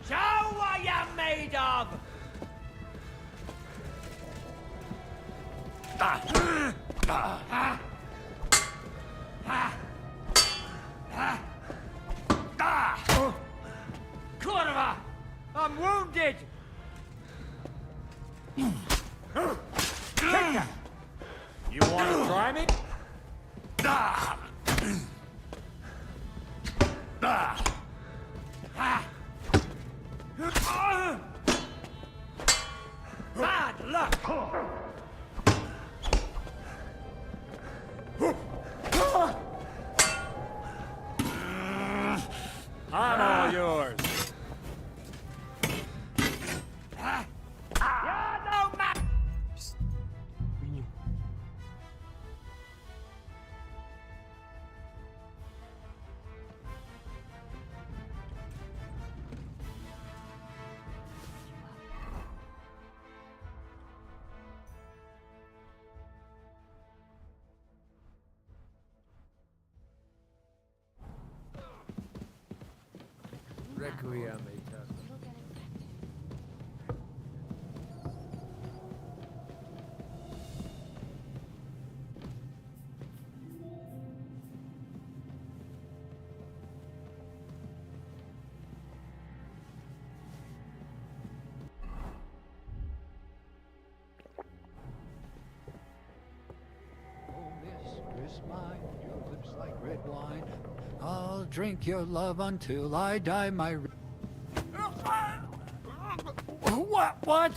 Show what you're made of! Kurva! I'm wounded! You want to try me? Bad luck! I'm all yours. You're no match! Requiem aeternam. Oh, mistress mine, your lips like red wine. I'll drink your love until I die, my... What?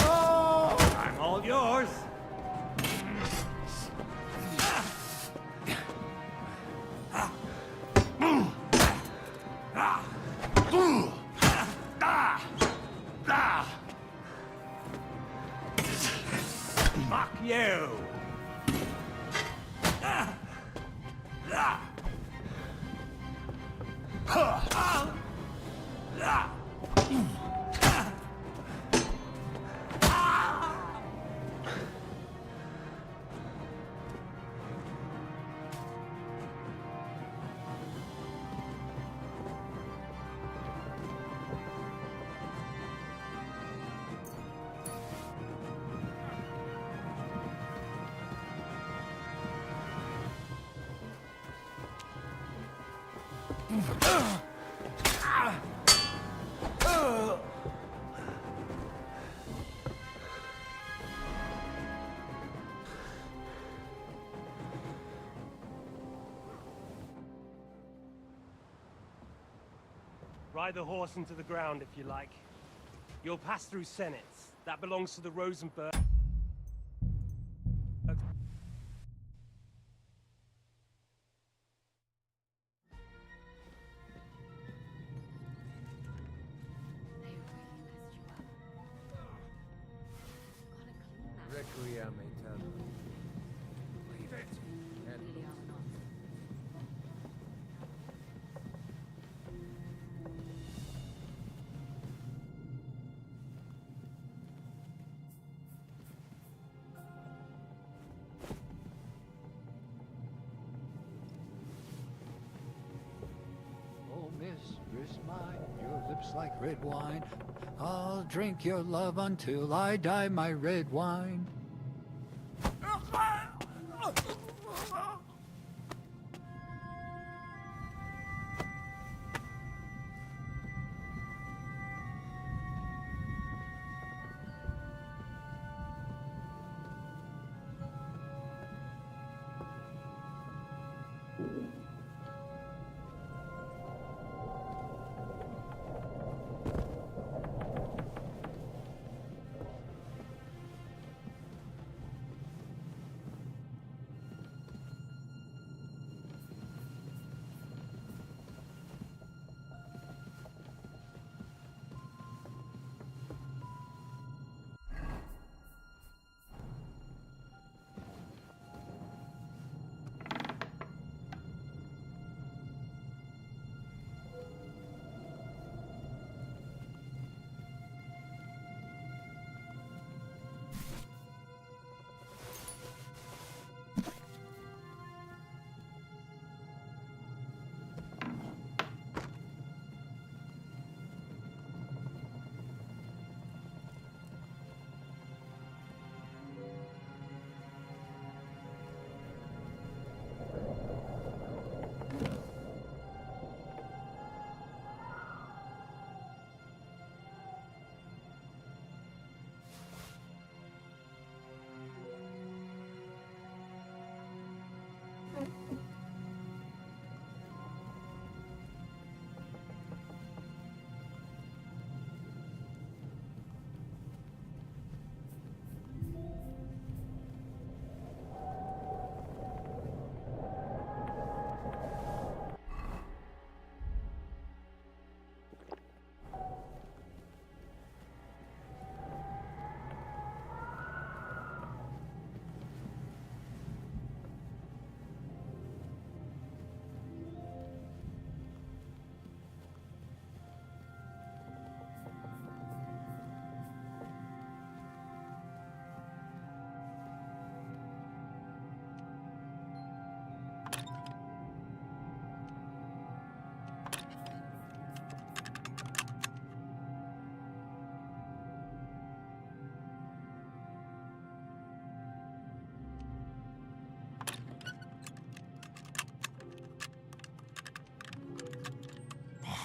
I'm all yours. Fuck you. Ride the horse into the ground if you like. You'll pass through Senates. That belongs to the Rosenberg. Requiem aeternam. Leave it. And Oh, mistress mine, your lips like red wine. I'll drink your love until I die, my red wine.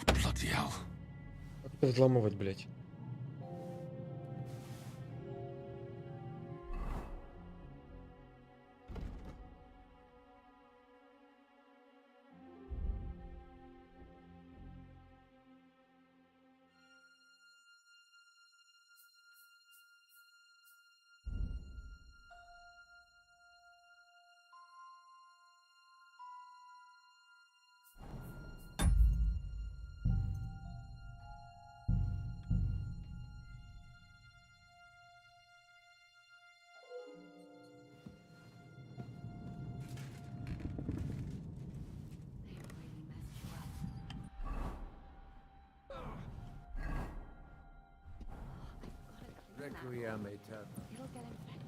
Bloody hell. Как это взламывать, блядь? Requiem aeternam. It'll get infected.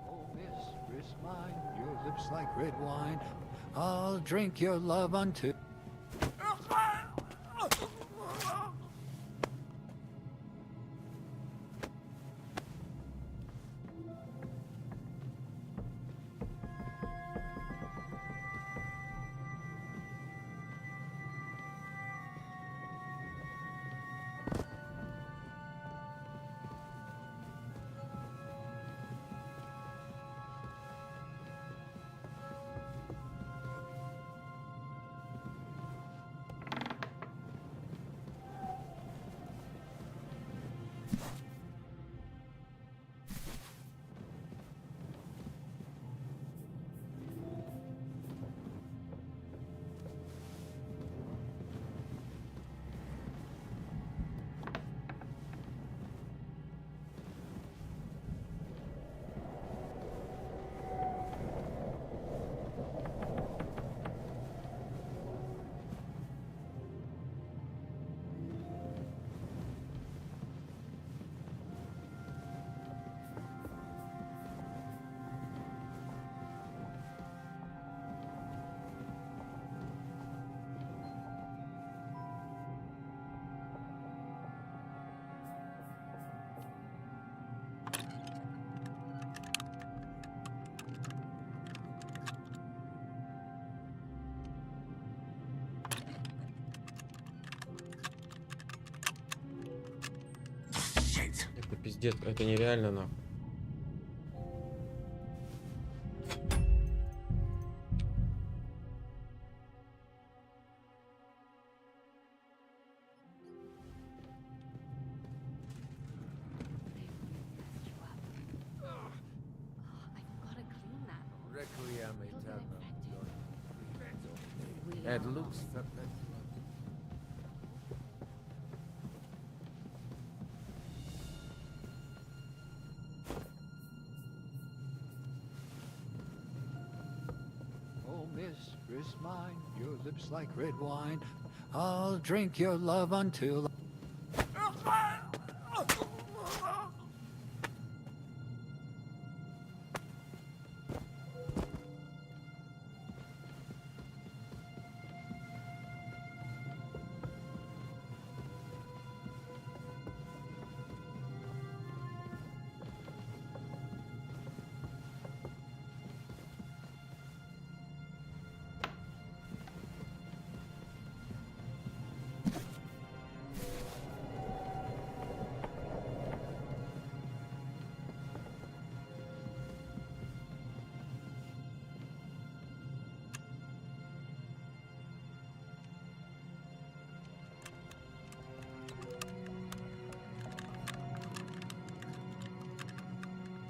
Oh, mistress mine, your lips like red wine. I'll drink your love until... пиздец, это нереально нахуй. Requiem aeternam. Et lux perpetuum. Oh, mistress mine, your lips like red wine. I'll drink your love until...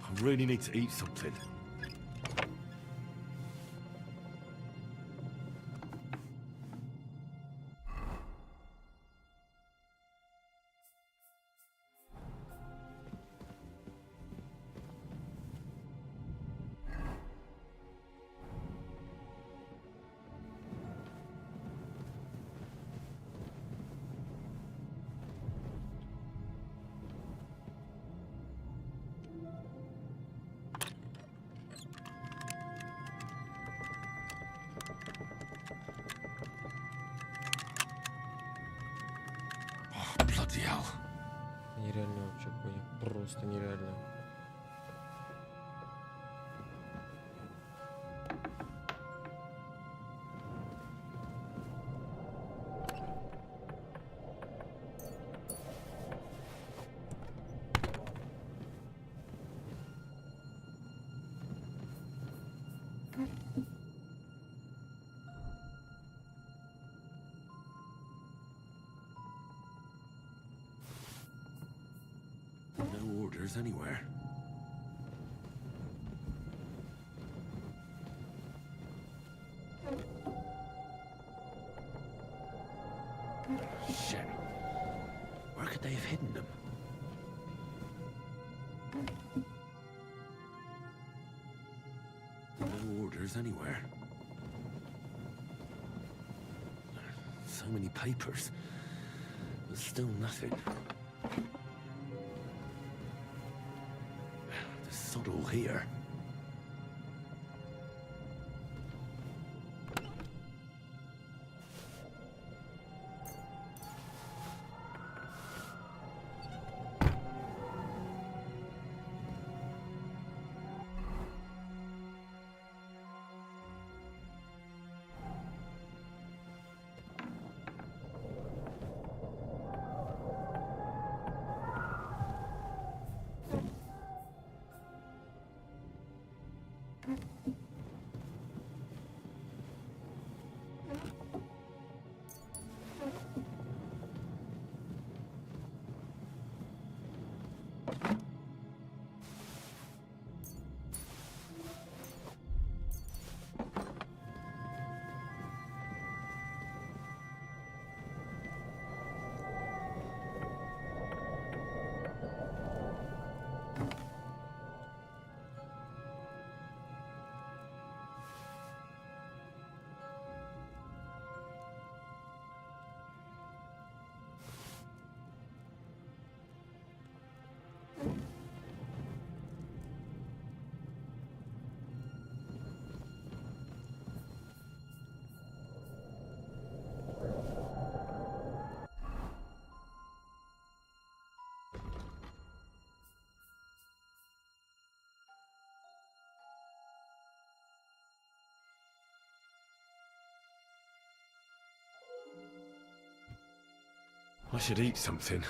I really need to eat something. Bloody hell. Нереально вообще хуйня. Просто нереально. No orders anywhere. Shit. Where could they have hidden them? No orders anywhere. So many papers, but still nothing. There's sod all here. I should eat something.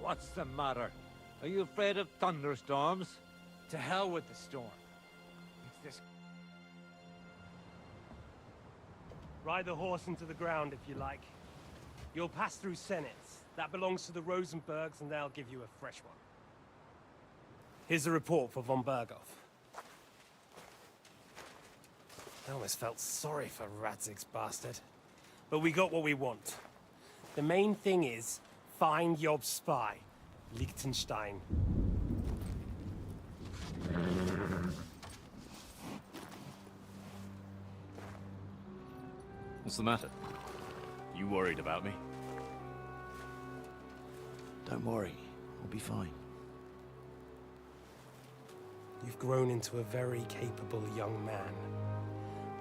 What's the matter? Are you afraid of thunderstorms? To hell with the storm. It's this... Ride the horse into the ground if you like. You'll pass through Senates. That belongs to the Rosenbergs, and they'll give you a fresh one. Here's a report for von Berghoff. I almost felt sorry for Radzig's bastard. But we got what we want. The main thing is, find Job's spy, Liechtenstein. What's the matter? You worried about me? Don't worry, we'll be fine. You've grown into a very capable young man.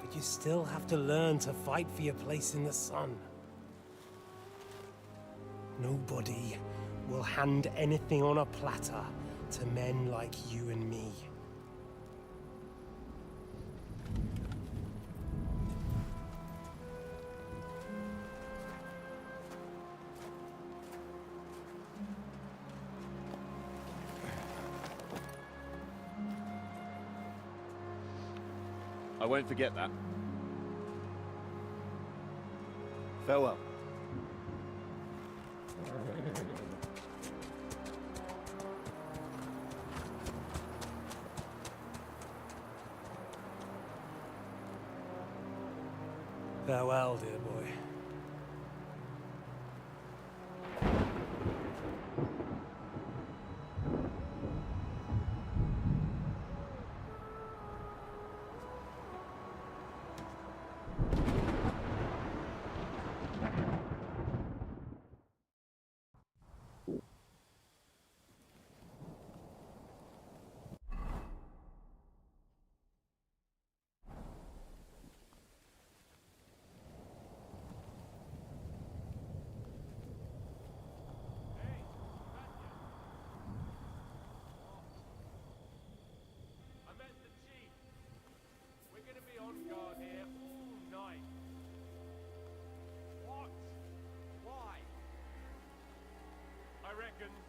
But you still have to learn to fight for your place in the sun. Nobody will hand anything on a platter to men like you and me. I won't forget that. Farewell. Farewell, dear boy.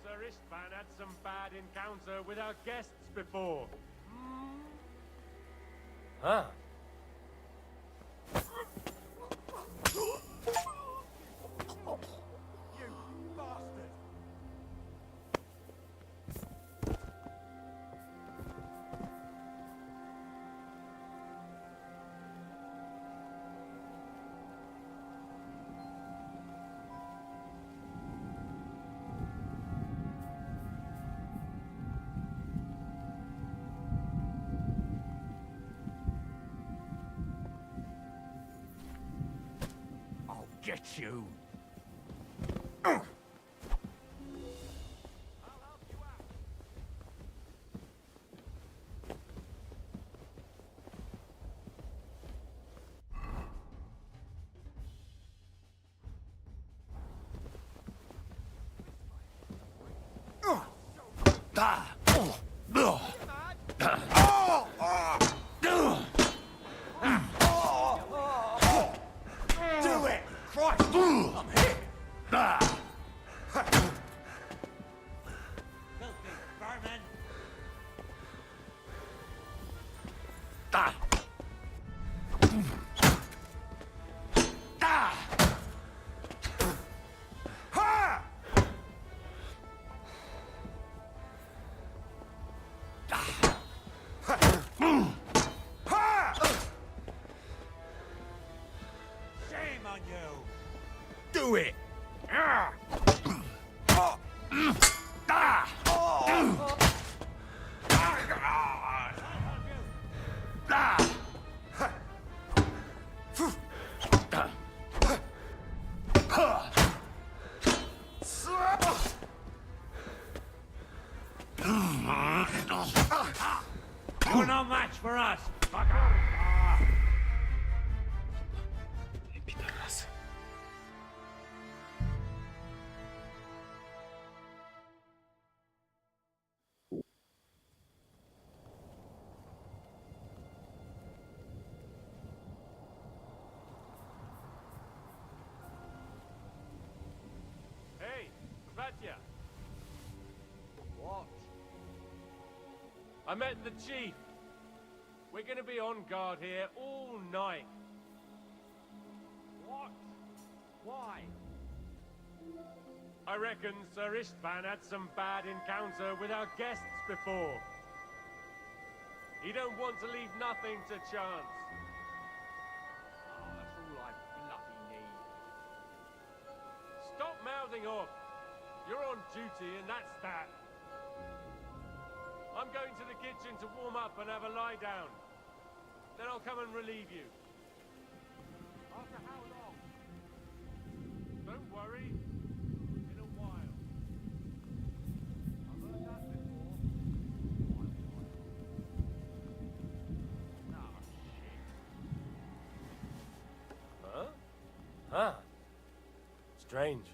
Sir Istvan had some bad encounter with our guests before. Huh? You bastard! Get you! Do it! Christ! I'm hit! Filthy vermin! Shame on you! Do it! You're no match for us! Hey, Vatya! I met the chief. We're gonna be on guard here all night. What? Why? I reckon Sir Istvan had some bad encounter with our guests before. He don't want to leave nothing to chance. Oh, that's all I bloody need. Stop mouthing off. You're on duty and that's that. I'm going to the kitchen to warm up and have a lie down. Then I'll come and relieve you. After how long? Don't worry. In a while. I've heard that before. Oh, shit. Huh? Huh. Strange.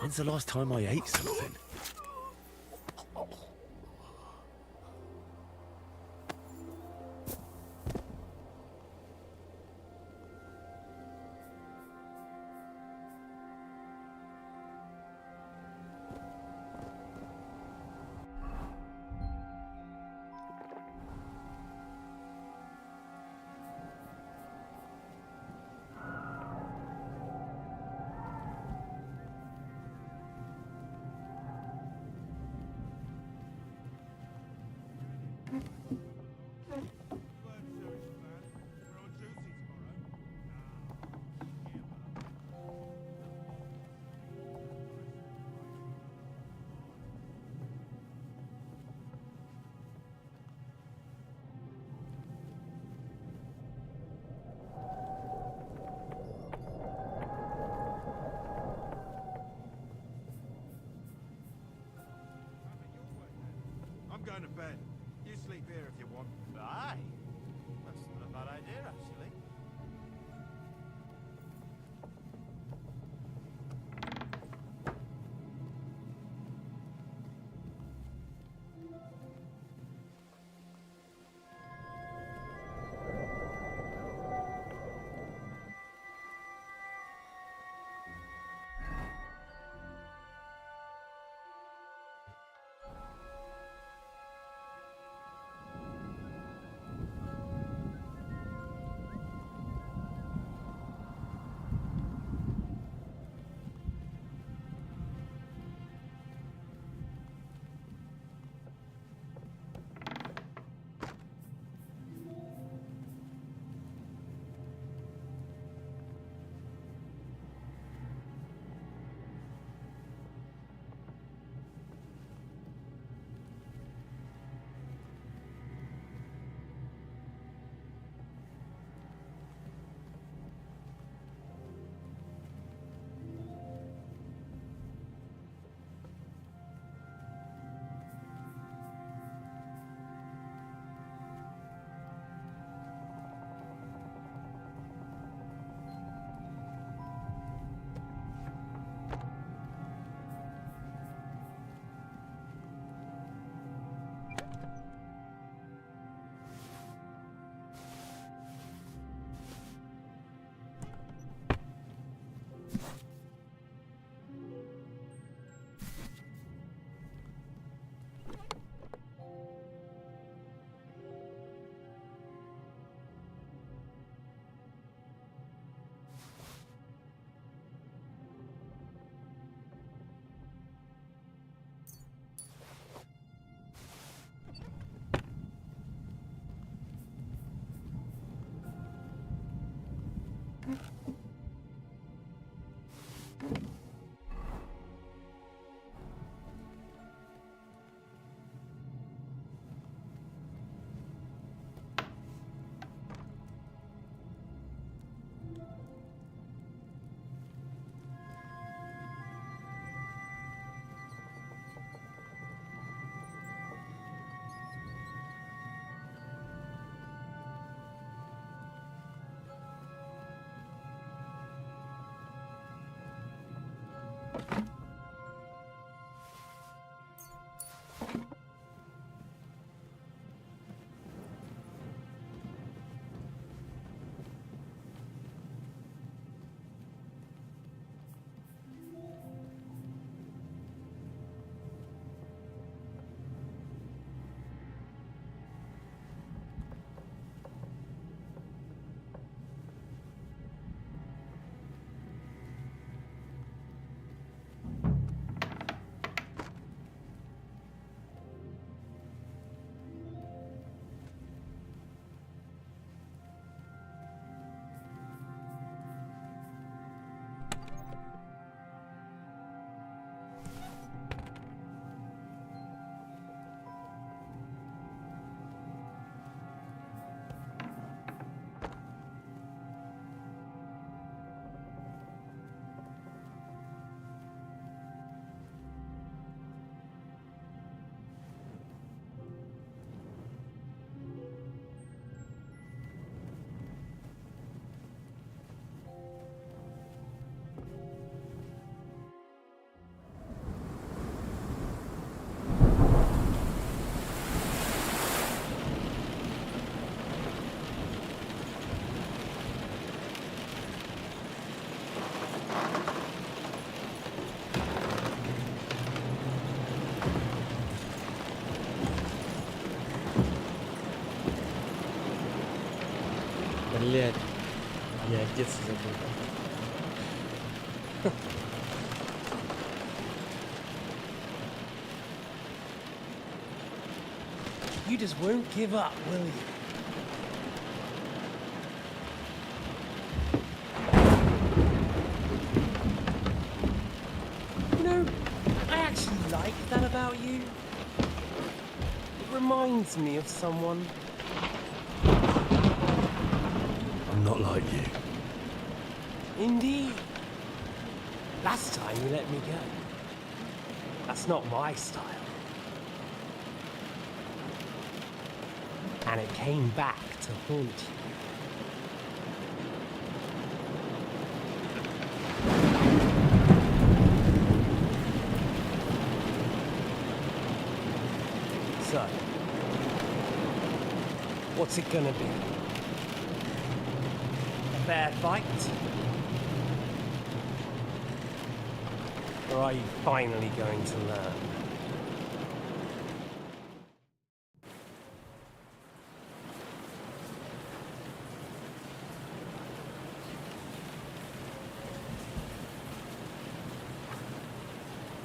When's the last time I ate something? I'm going to bed. You sleep here if you want. Aye. That's not a bad idea, actually. Блядь. Я отец забыл. You just won't give up, will you? You know, I actually like that about you. It reminds me of someone. I'm not like you. Indeed. Last time you let me go. That's not my style. And it came back to haunt you. So, what's it gonna be? A fair fight? Or are you finally going to learn?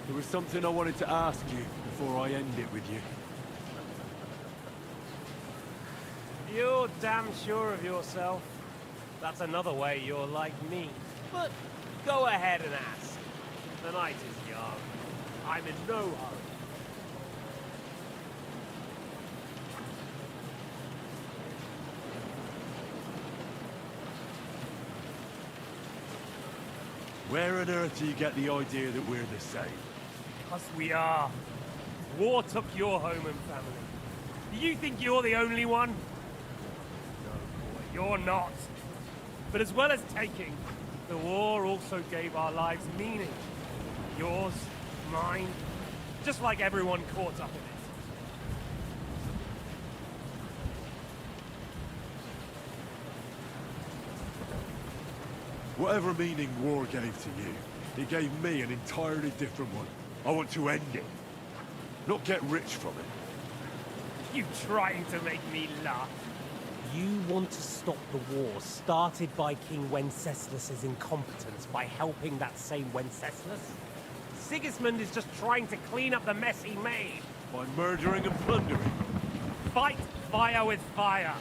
There was something I wanted to ask you before I end it with you. You're damn sure of yourself. That's another way you're like me. But go ahead and ask. The night is young. I'm in no hurry. Where on earth do you get the idea that we're the same? Because we are. War took your home and family. Do you think you're the only one? No, boy, you're not. But as well as taking, the war also gave our lives meaning. Yours, mine, just like everyone caught up in it. Whatever meaning war gave to you, it gave me an entirely different one. I want to end it. Not get rich from it. You trying to make me laugh? You want to stop the war started by King Wenceslas's incompetence by helping that same Wenceslas? Sigismund is just trying to clean up the mess he made. By murdering and plundering. Fight fire with fire.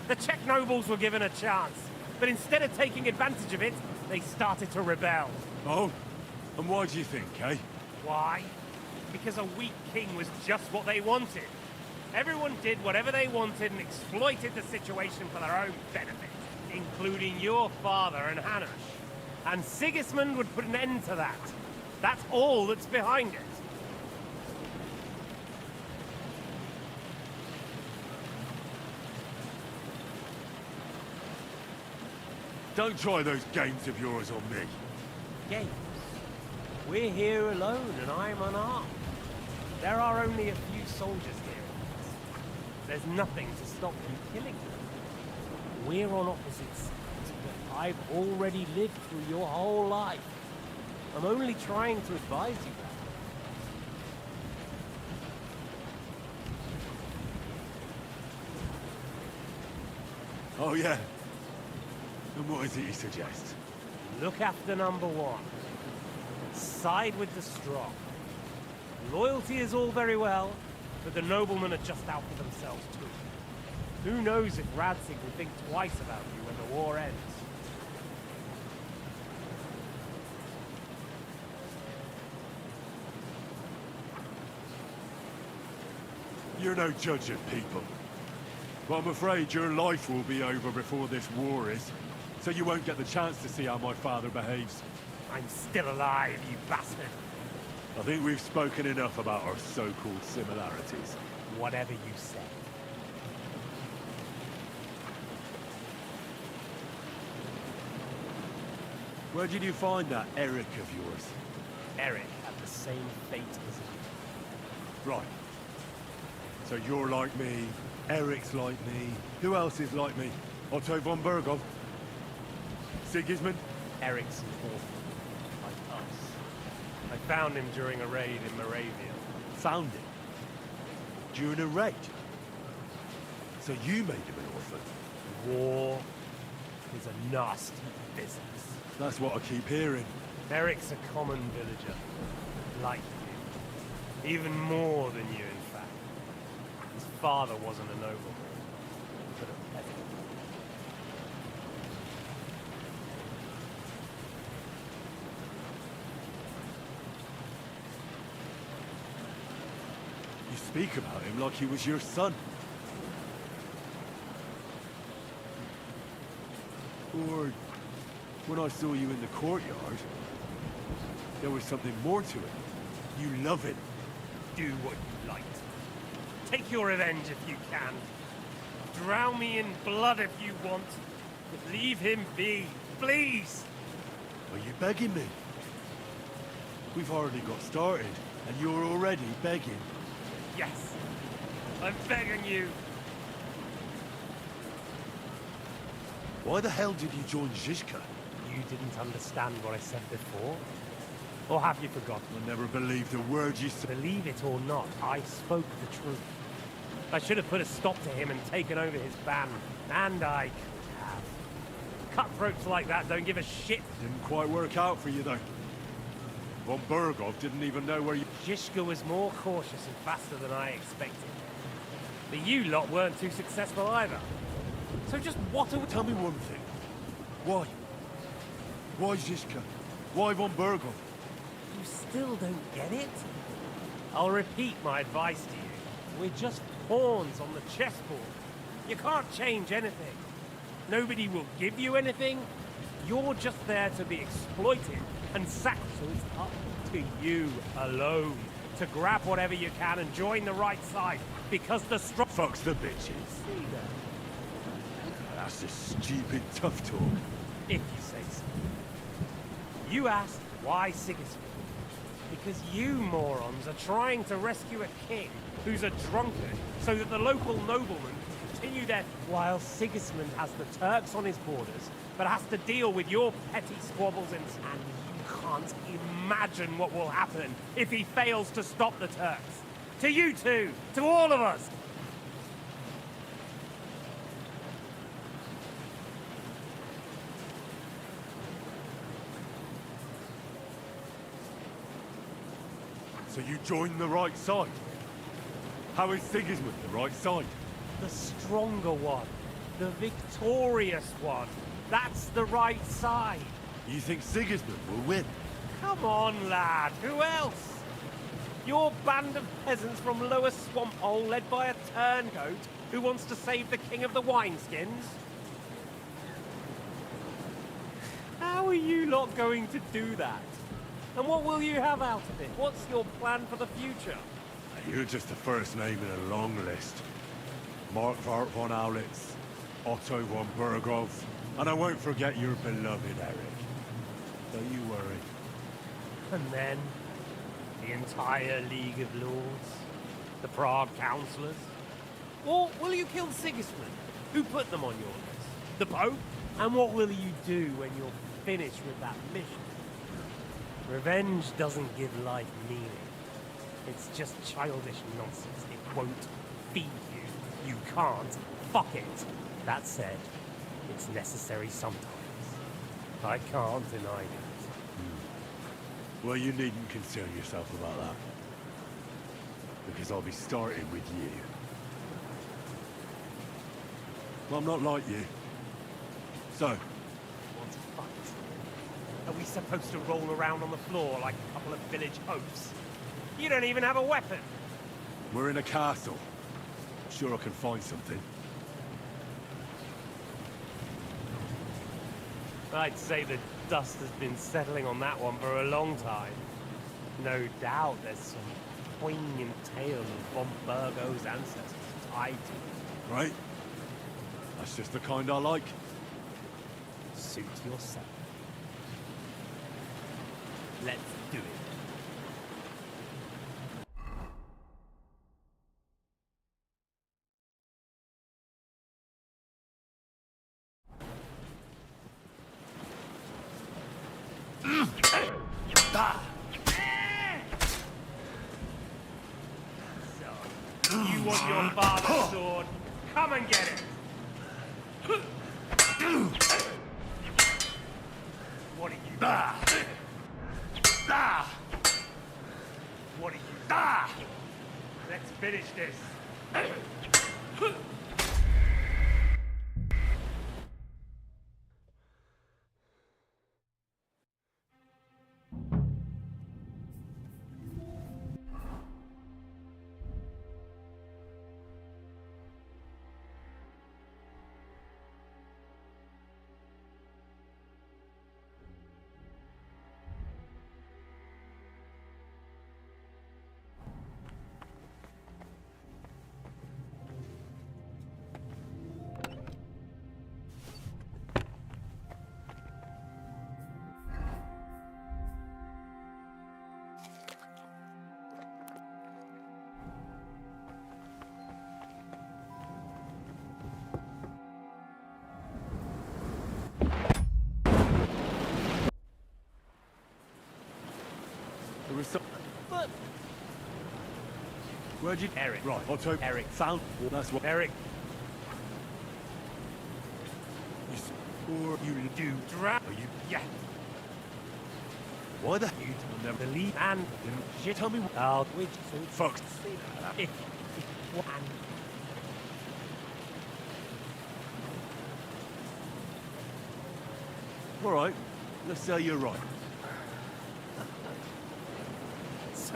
The Czech nobles were given a chance, but instead of taking advantage of it, they started to rebel. Oh? And why do you think, eh? Why? Because a weak king was just what they wanted. Everyone did whatever they wanted and exploited the situation for their own benefit, including your father and Hanush. And Sigismund would put an end to that. That's all that's behind it. Don't try those games of yours on me. Games? We're here alone and I'm unarmed. There are only a few soldiers here. There's nothing to stop you killing them. We're on opposite sides, but I've already lived through your whole life. I'm only trying to advise you that. Oh, yeah? And what is it you suggest? Look after number one. Side with the strong. Loyalty is all very well, but the noblemen are just out for themselves too. Who knows if Radzig will think twice about you when the war ends. You're no judge of people. But I'm afraid your life will be over before this war is, so you won't get the chance to see how my father behaves. I'm still alive, you bastard. I think we've spoken enough about our so-called similarities. Whatever you say. Where did you find that Eric of yours? Eric had the same fate as you. Right. So you're like me, Eric's like me. Who else is like me? Otto von Bergov? Sigismund? Eric's important, like us. I found him during a raid in Moravia. Found him? During a raid? So you made him an orphan? War, is a nasty business. That's what I keep hearing. Eric's a common villager. Like you. Even more than you, in fact. His father wasn't a nobleman, but a peasant. You speak about him like he was your son. Or when I saw you in the courtyard, there was something more to it. You love him. Do what you like. Take your revenge if you can. Drown me in blood if you want. But leave him be, please! Are you begging me? We've already got started, and you're already begging. Yes, I'm begging you. Why the hell did you join Zizka? You didn't understand what I said before? Or have you forgotten? I never believed a word you said. Believe it or not, I spoke the truth. I should have put a stop to him and taken over his band. And I could have. Cutthroats like that don't give a shit. Didn't quite work out for you, though. Von Bergov didn't even know where you... Zizka was more cautious and faster than I expected. But you lot weren't too successful either. So just what are we... Tell me one thing. Why? Why Zizka? Why Von Bergov? You still don't get it? I'll repeat my advice to you. We're just pawns on the chessboard. You can't change anything. Nobody will give you anything. You're just there to be exploited and sacrificed. So it's up to you alone to grab whatever you can and join the right side. Because the strong... Fucks the bitches. See that? That's just stupid tough talk. If you say so. You asked why Sigismund? Because you morons are trying to rescue a king who's a drunkard so that the local noblemen can continue their... While Sigismund has the Turks on his borders, but has to deal with your petty squabbles and you can't imagine what will happen if he fails to stop the Turks. To you two, to all of us. So you joined the right side? How is Sigismund the right side? The stronger one. The victorious one. That's the right side. You think Sigismund will win? Come on, lad. Who else? Your band of peasants from Lower Swamp Hole led by a turncoat who wants to save the king of the wineskins? How are you lot going to do that? And what will you have out of it? What's your plan for the future? You're just the first name in a long list. Mark Vart von Aulitz, Otto von Bergov, and I won't forget your beloved Eric. Don't you worry. And then, the entire League of Lords? The Prague Councillors? Or will you kill Sigismund? Who put them on your list? The Pope? And what will you do when you're finished with that mission? Revenge doesn't give life meaning. It's just childish nonsense. It won't feed you. You can't. Fuck it. That said, it's necessary sometimes. I can't deny it. Well, you needn't concern yourself about that. Because I'll be starting with you. Well, I'm not like you. So, Want to fight? Are we supposed to roll around on the floor like a couple of village oafs? You don't even have a weapon! we're in a castle. Sure I can find something. I'd say the dust has been settling on that one for a long time. No doubt there's some poignant tale of von Bergo's ancestors tied to it. Right? That's just the kind I like. Suit yourself. Let's do it. You want your father's sword? Come and get it! What are you? Let's finish this. There was some... But Where'd you... Eric. Right, Otto. Eric. Found... Well, that's what... Eric. You swore you do drown. You. Yeah. Why the... You will never believe and shit. Tell me what. I'll which so Fuck. If and All right. Let's say you're right.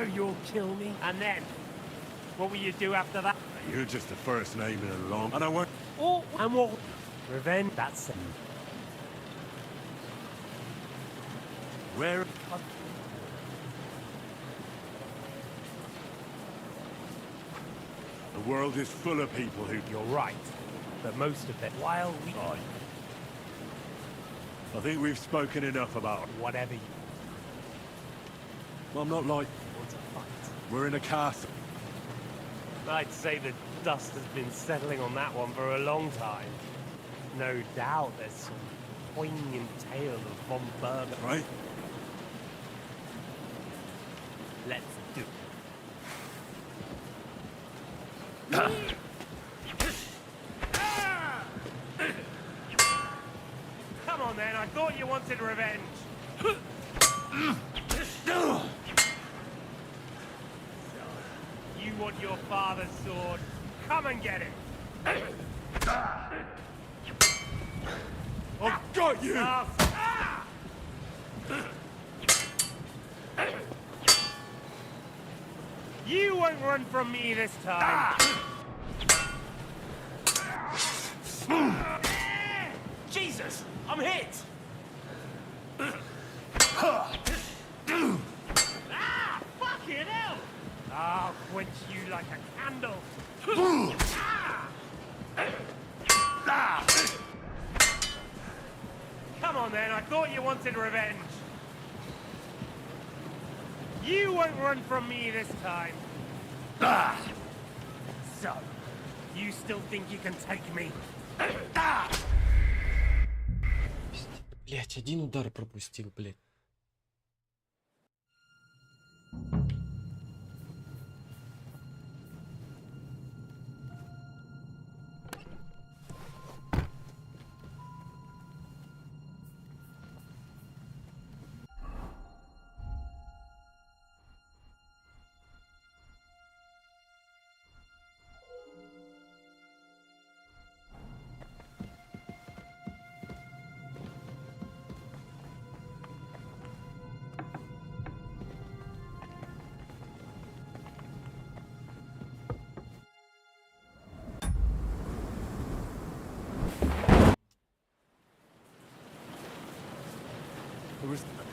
so you'll kill me, and then what will you do after that? You're just the first name in a long... And I won't... Oh, and what? Revenge. That's it. Where... The world is full of people who... You're right, but most of them, while we... I think we've spoken enough about... Whatever you... Well, I'm not like... want to fight. We're in a castle. I'd say the dust has been settling on that one for a long time. No doubt there's some poignant tale of von Berger. Right? Let's do it. Come on then, I thought you wanted revenge. You want your father's sword? Come and get it. I've got you! You won't run from me this time. Jesus, I'm hit. Fucking hell! I'll quench you like a candle. Come on then, I thought you wanted revenge. You won't run from me this time. So, you still think you can take me? Блять, один удар пропустил, блять.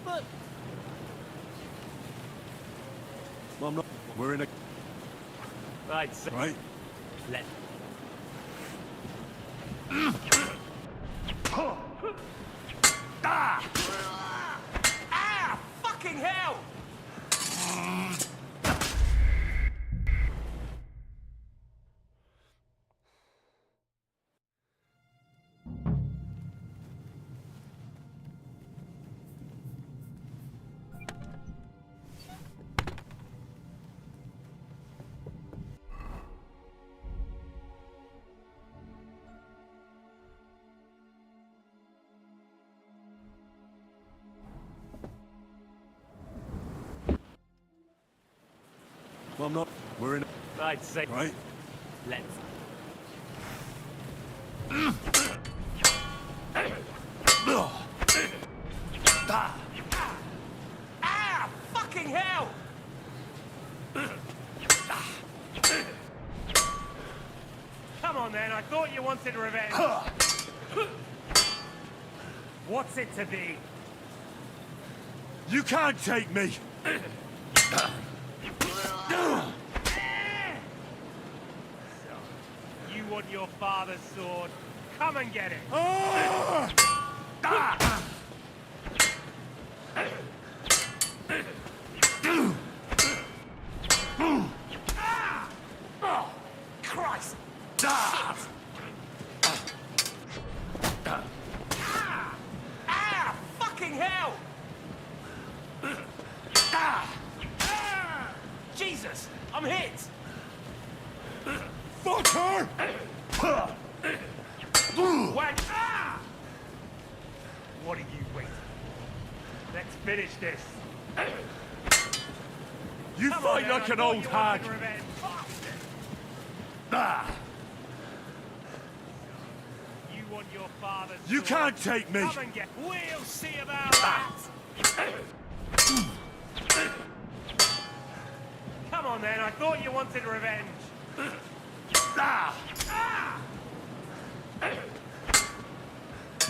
But Well, I'm not... We're in a... I'd say... Right? Let... Fucking hell! Well, I'm not. We're in. I'd say. Right? Let's. Ah! Fucking hell! Come on then, I thought you wanted revenge. What's it to be? You can't take me! You want your father's sword? Come and get it! Oh, Christ! Shit! Fucking hell! Jesus! I'm hit! Fuck her! Whack! What are you waiting for? Let's finish this. You Come fight on, like I an thought old you hag! wanted revenge. You want your father's You sword? can't take me! Come and get. We'll see about that. Come on then, I thought you wanted revenge.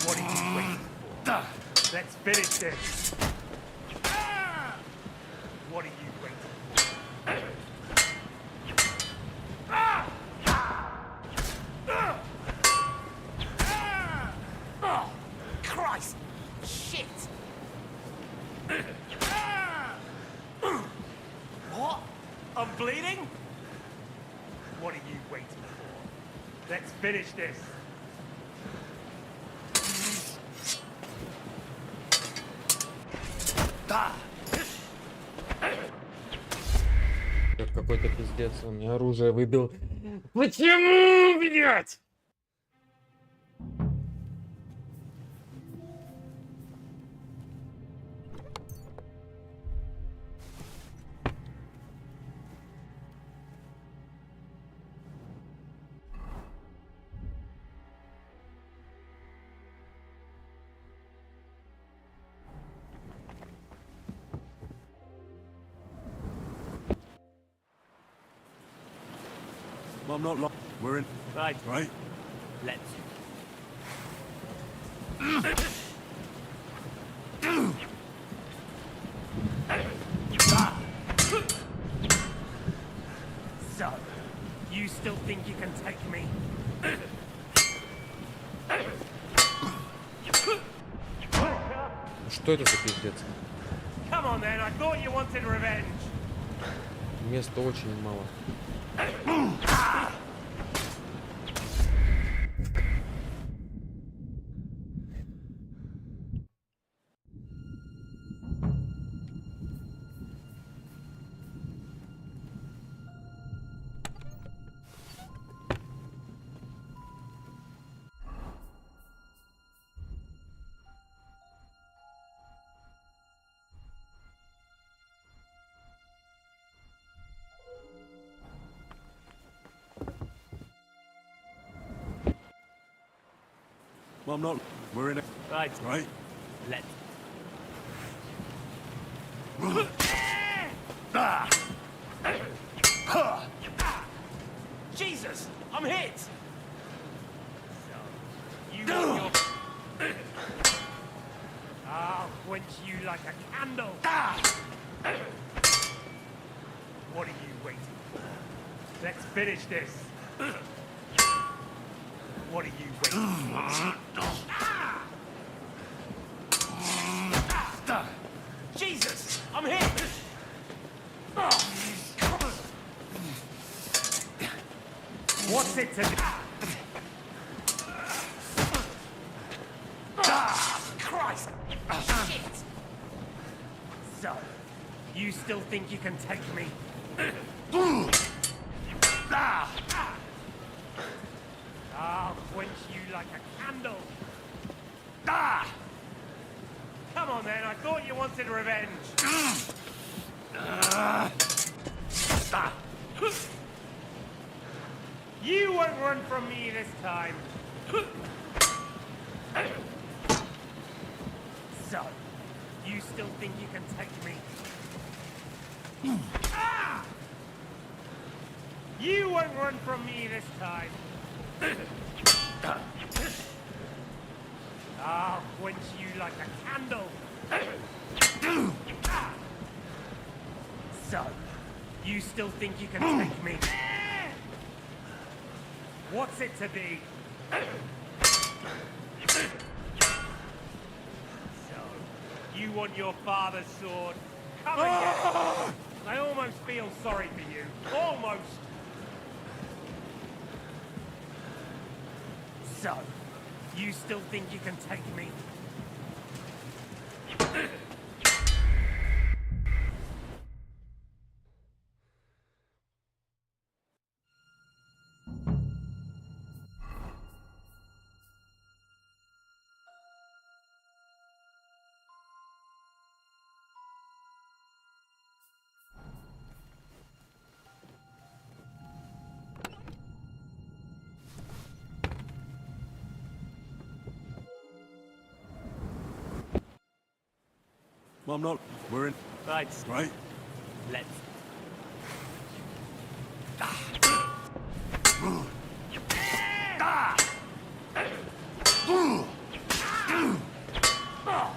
What are you waiting for? Let's finish this. What are you waiting for? Oh, Christ! Shit! What? I'm bleeding? What are you waiting for? Let's finish this. Это какой-то пиздец, он мне оружие выбил. Почему, блядь? Well, I'm not long. We're in. Right. Right? Let's. So, you still think you can take me? Что это за пиздец? Come on then, I thought you wanted revenge. Места очень мало. Well, I'm not. We're in. Right. Right? Let's. Jesus! I'm hit! So, you want your... I'll quench you like a candle! What are you waiting for? Let's finish this! What are you waiting for? Jesus! I'm hit! What's it to do? Christ! Shit! So, you still think you can take me? I'll quench you like a candle! Come on then, I thought you wanted revenge! You won't run from me this time. So, you still think you can take me? Ah! You won't run from me this time. I'll quench you like a candle. So, you still think you can take me? What's it to be? So, you want your father's sword? Come and get it! I almost feel sorry for you. Almost! So, you still think you can take me? Well, I'm not. We're in. Right. Right? Let's. Oh,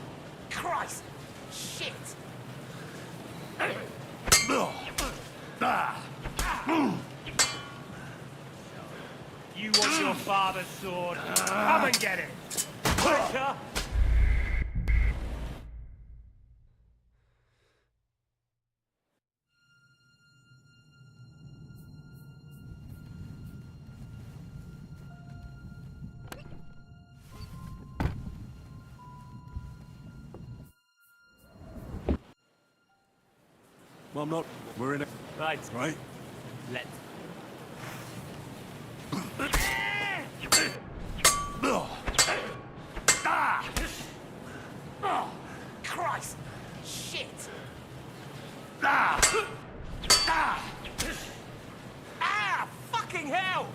Christ! Shit! You want your father's sword? Come and get it! Quicker! Well, I'm not. We're in. Right. Right? Let's. Oh, Christ! Shit! Ah! Fucking hell!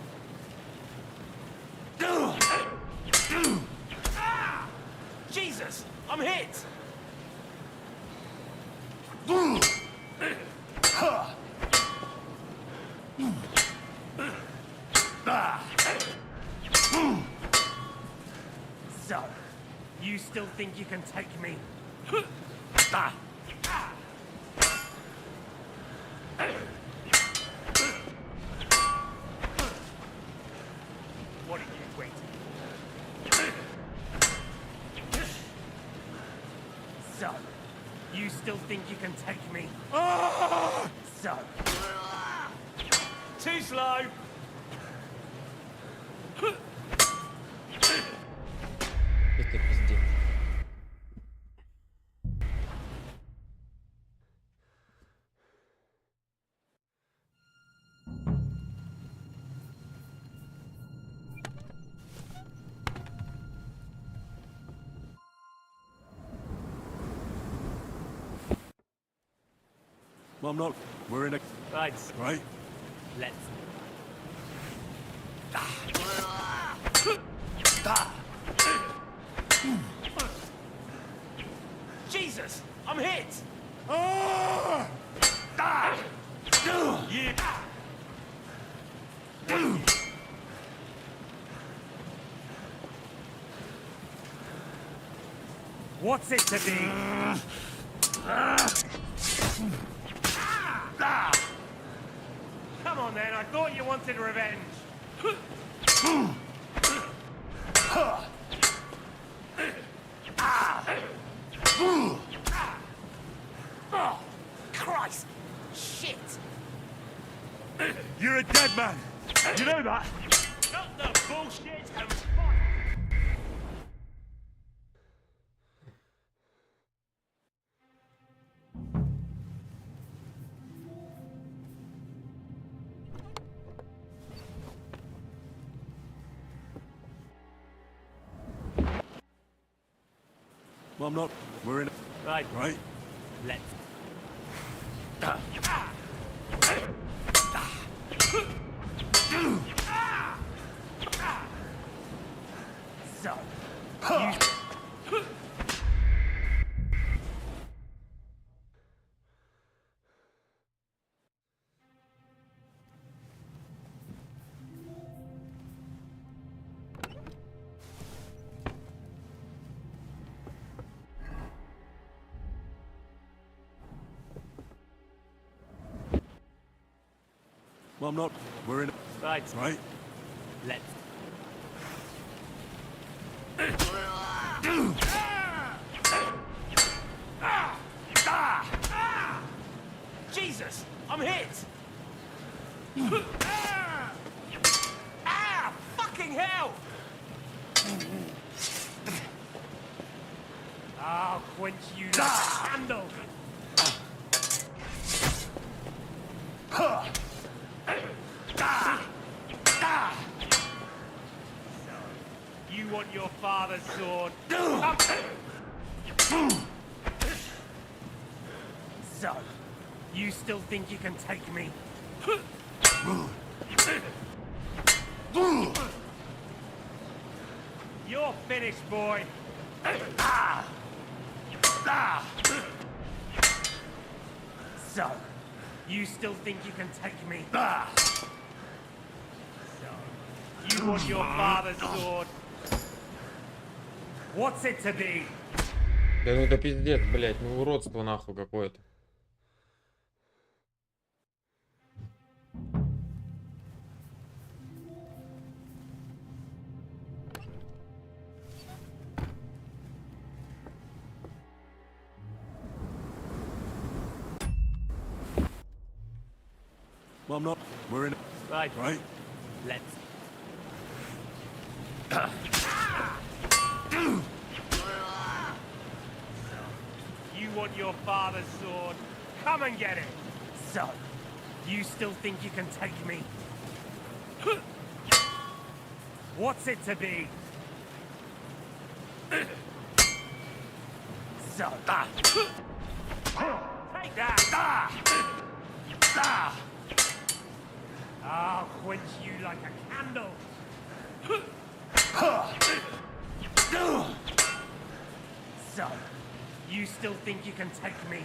Jesus! I'm hit! So, you still think you can take me? What are you waiting? So, you still think you can take me? So, too slow. Это пиздец. Well, I'm not. We're in a. Right. Right? Let's. Jesus! I'm hit! Yeah. What's it to be? Come on then, I thought you wanted revenge. Oh, Christ! Shit! You're a dead man. You know that? Cut the bullshit and Well, I'm not. We're in. Right. Right? Let's. Well, I'm not. We're in. Right. Right? Let's. Jesus! I'm hit! Ah! Fucking hell! I'll quench you like a candle! You want your father's sword? So, you still think you can take me? You're finished, boy. So, you still think you can take me? So, you want your father's sword? What's it to be? Да ну это пиздец, блядь, ну уродство нахуй какое-то. Well, I'm not. We're in. Right. Right? Let's. You want your father's sword? Come and get it. So, you still think you can take me? What's it to be? So, take that. I'll quench you like a candle. So, you still think you can take me?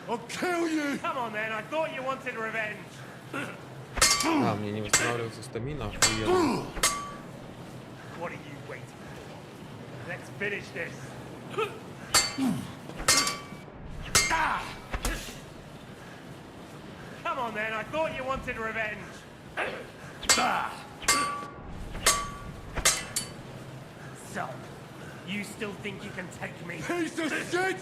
I'll kill you! Come on then, I thought you wanted revenge. А, мне не восстанавливается стамина, охуенно. What are you waiting for? Let's finish this. Come on then, I thought you wanted revenge. So, you still think you can take me? Piece of shit!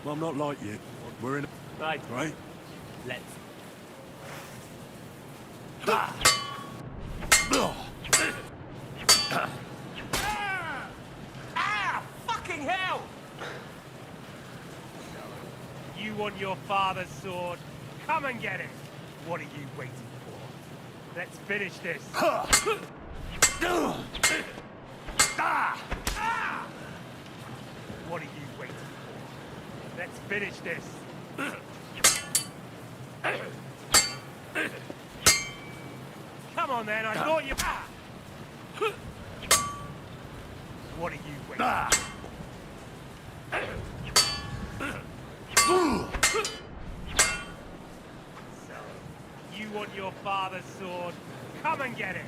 Well, I'm not like you. We're in. Right. Right? Let's. Fucking hell! You want your father's sword? Come and get it. What are you waiting for? Let's finish this. What are you waiting for? Let's finish this. Come on then, I thought you... What are you waiting for? So, you want your father's sword? Come and get it.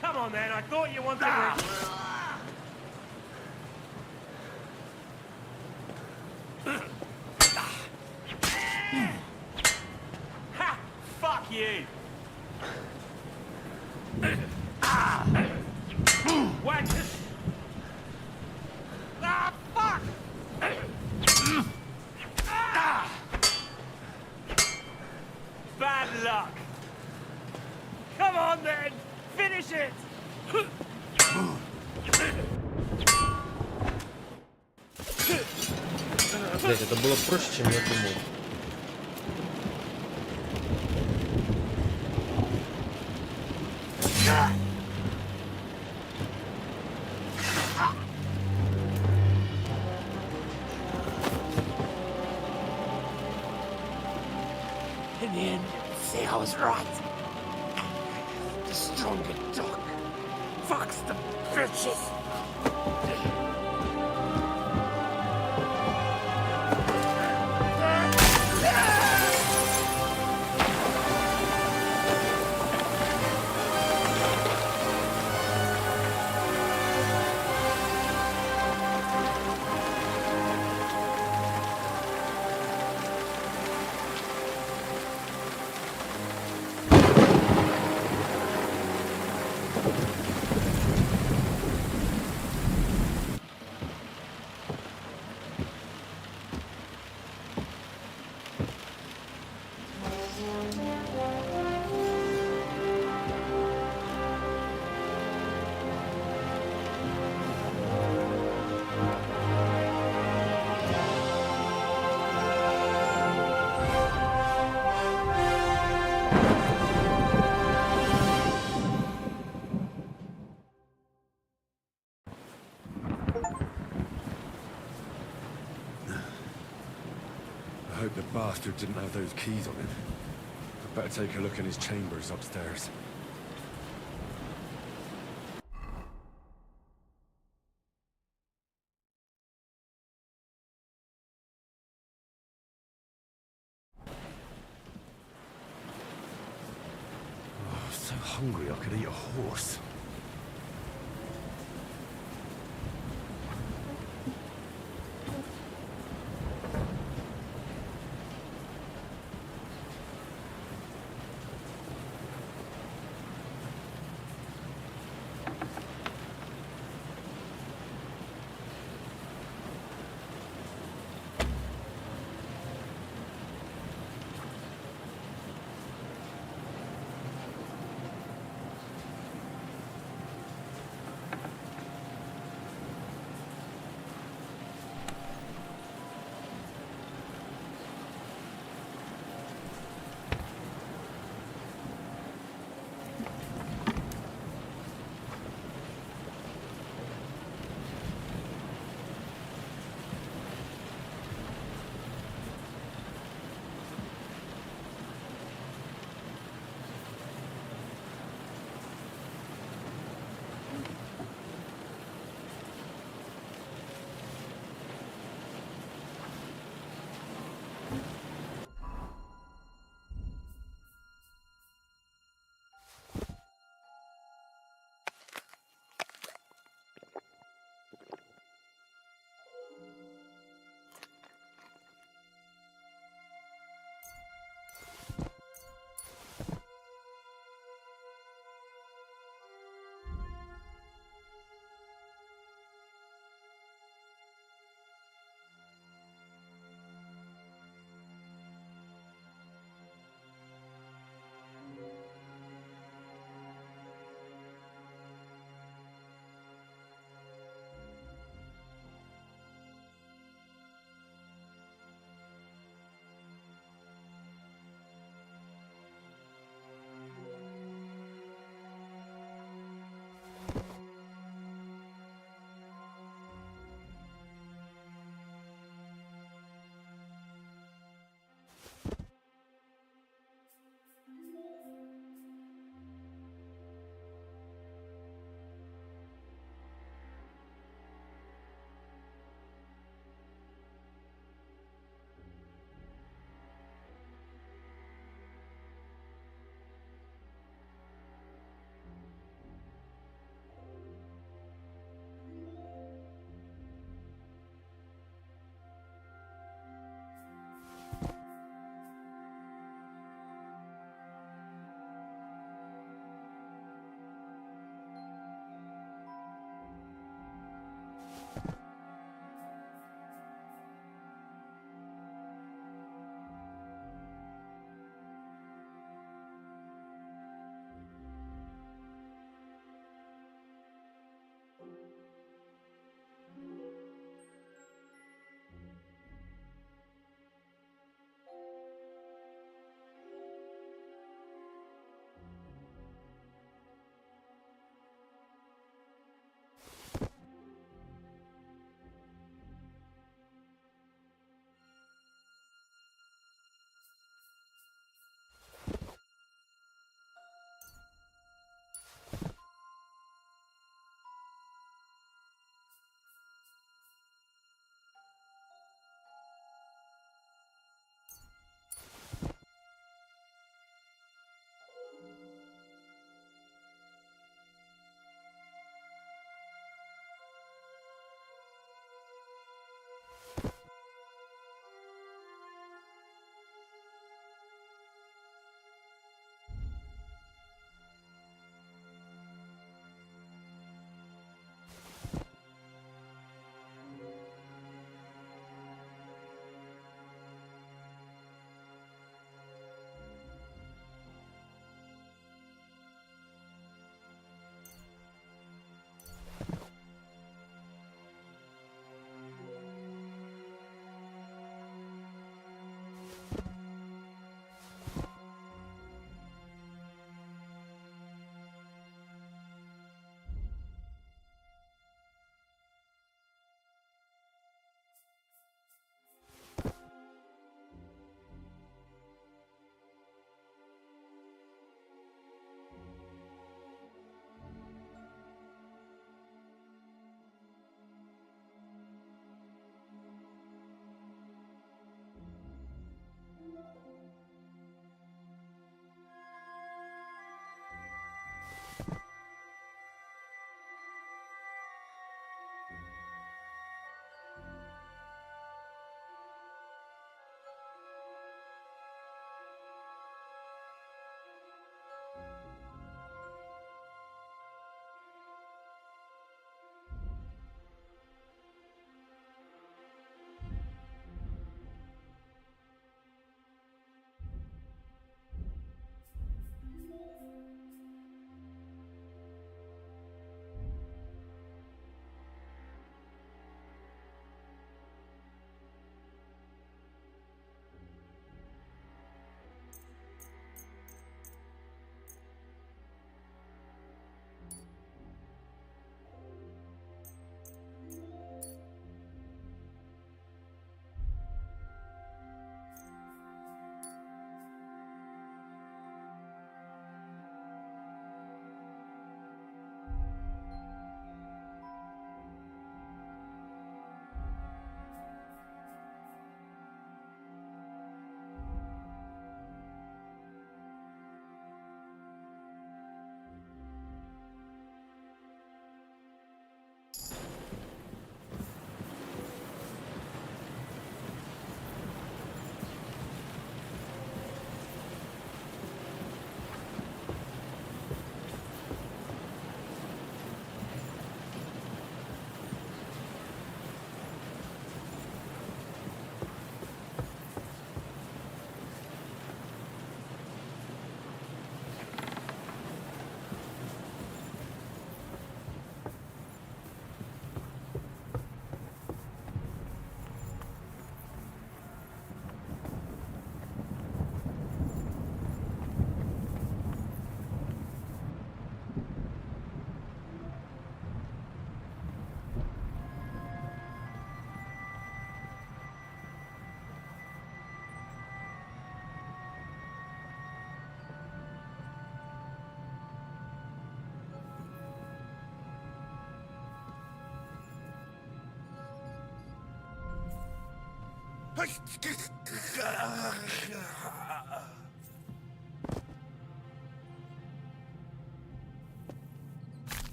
Come on then, I thought you wanted Ha! Fuck you! What? Ah, fuck! Bad luck. Come on then, finish it. Блять, это было проще, чем я думал. In the end, see, I was right. The stronger dog fucks the bitches. I hope the bastard didn't have those keys on him. I'd better take a look in his chambers upstairs. Oh, so hungry I could eat a horse.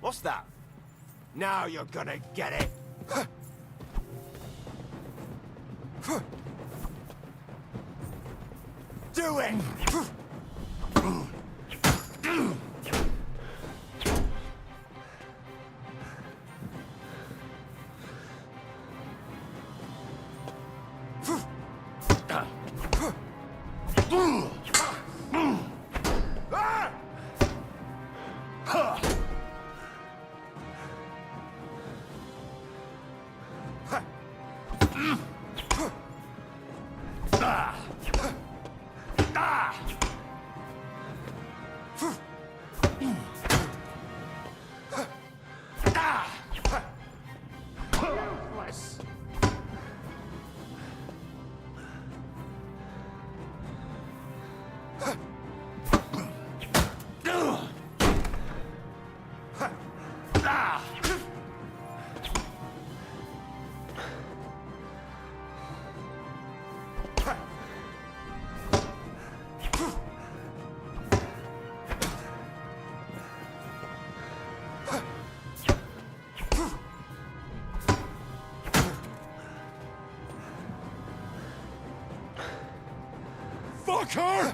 What's that? Now you're gonna get it. Do it! Fucker!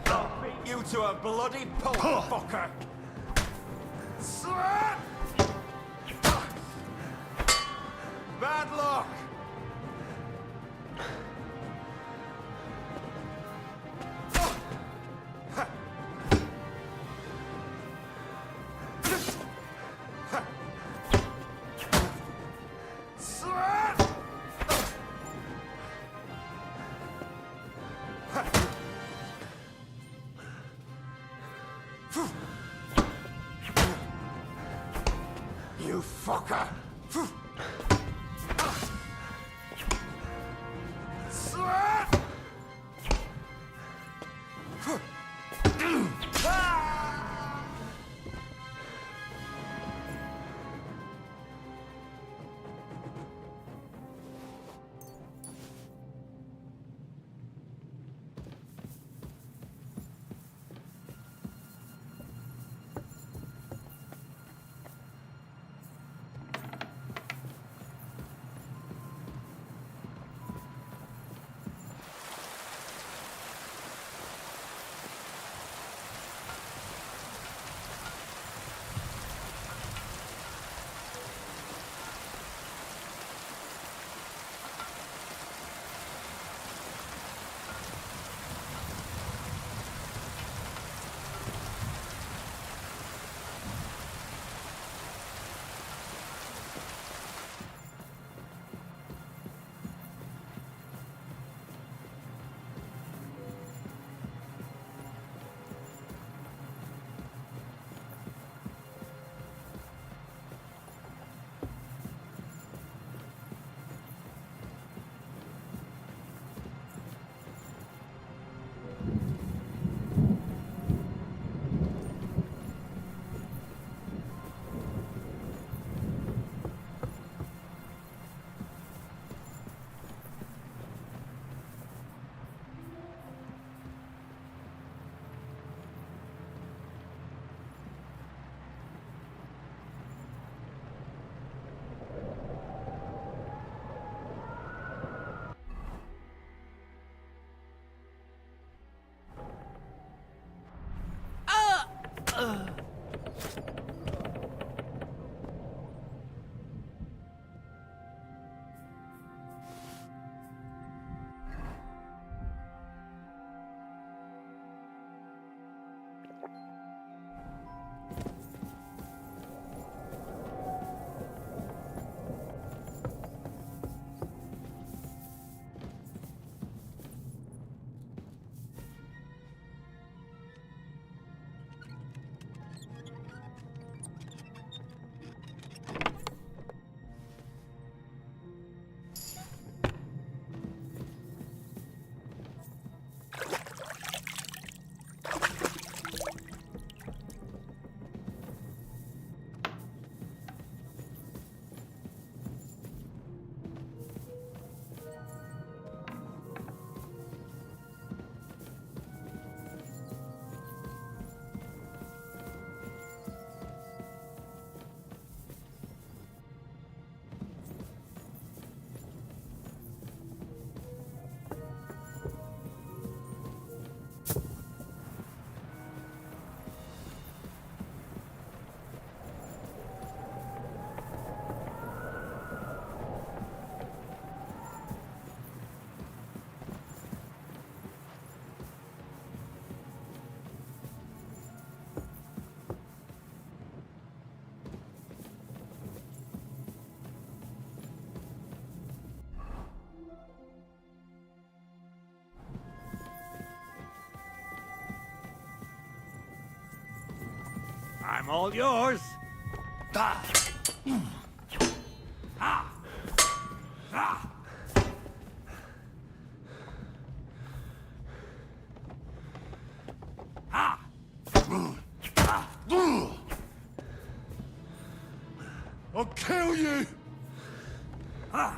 I'll beat you to a bloody pulp, fucker! Bad luck! You fucker! I'm all yours. Ah. Ah. Ah. Ah. I'll kill you. Ah.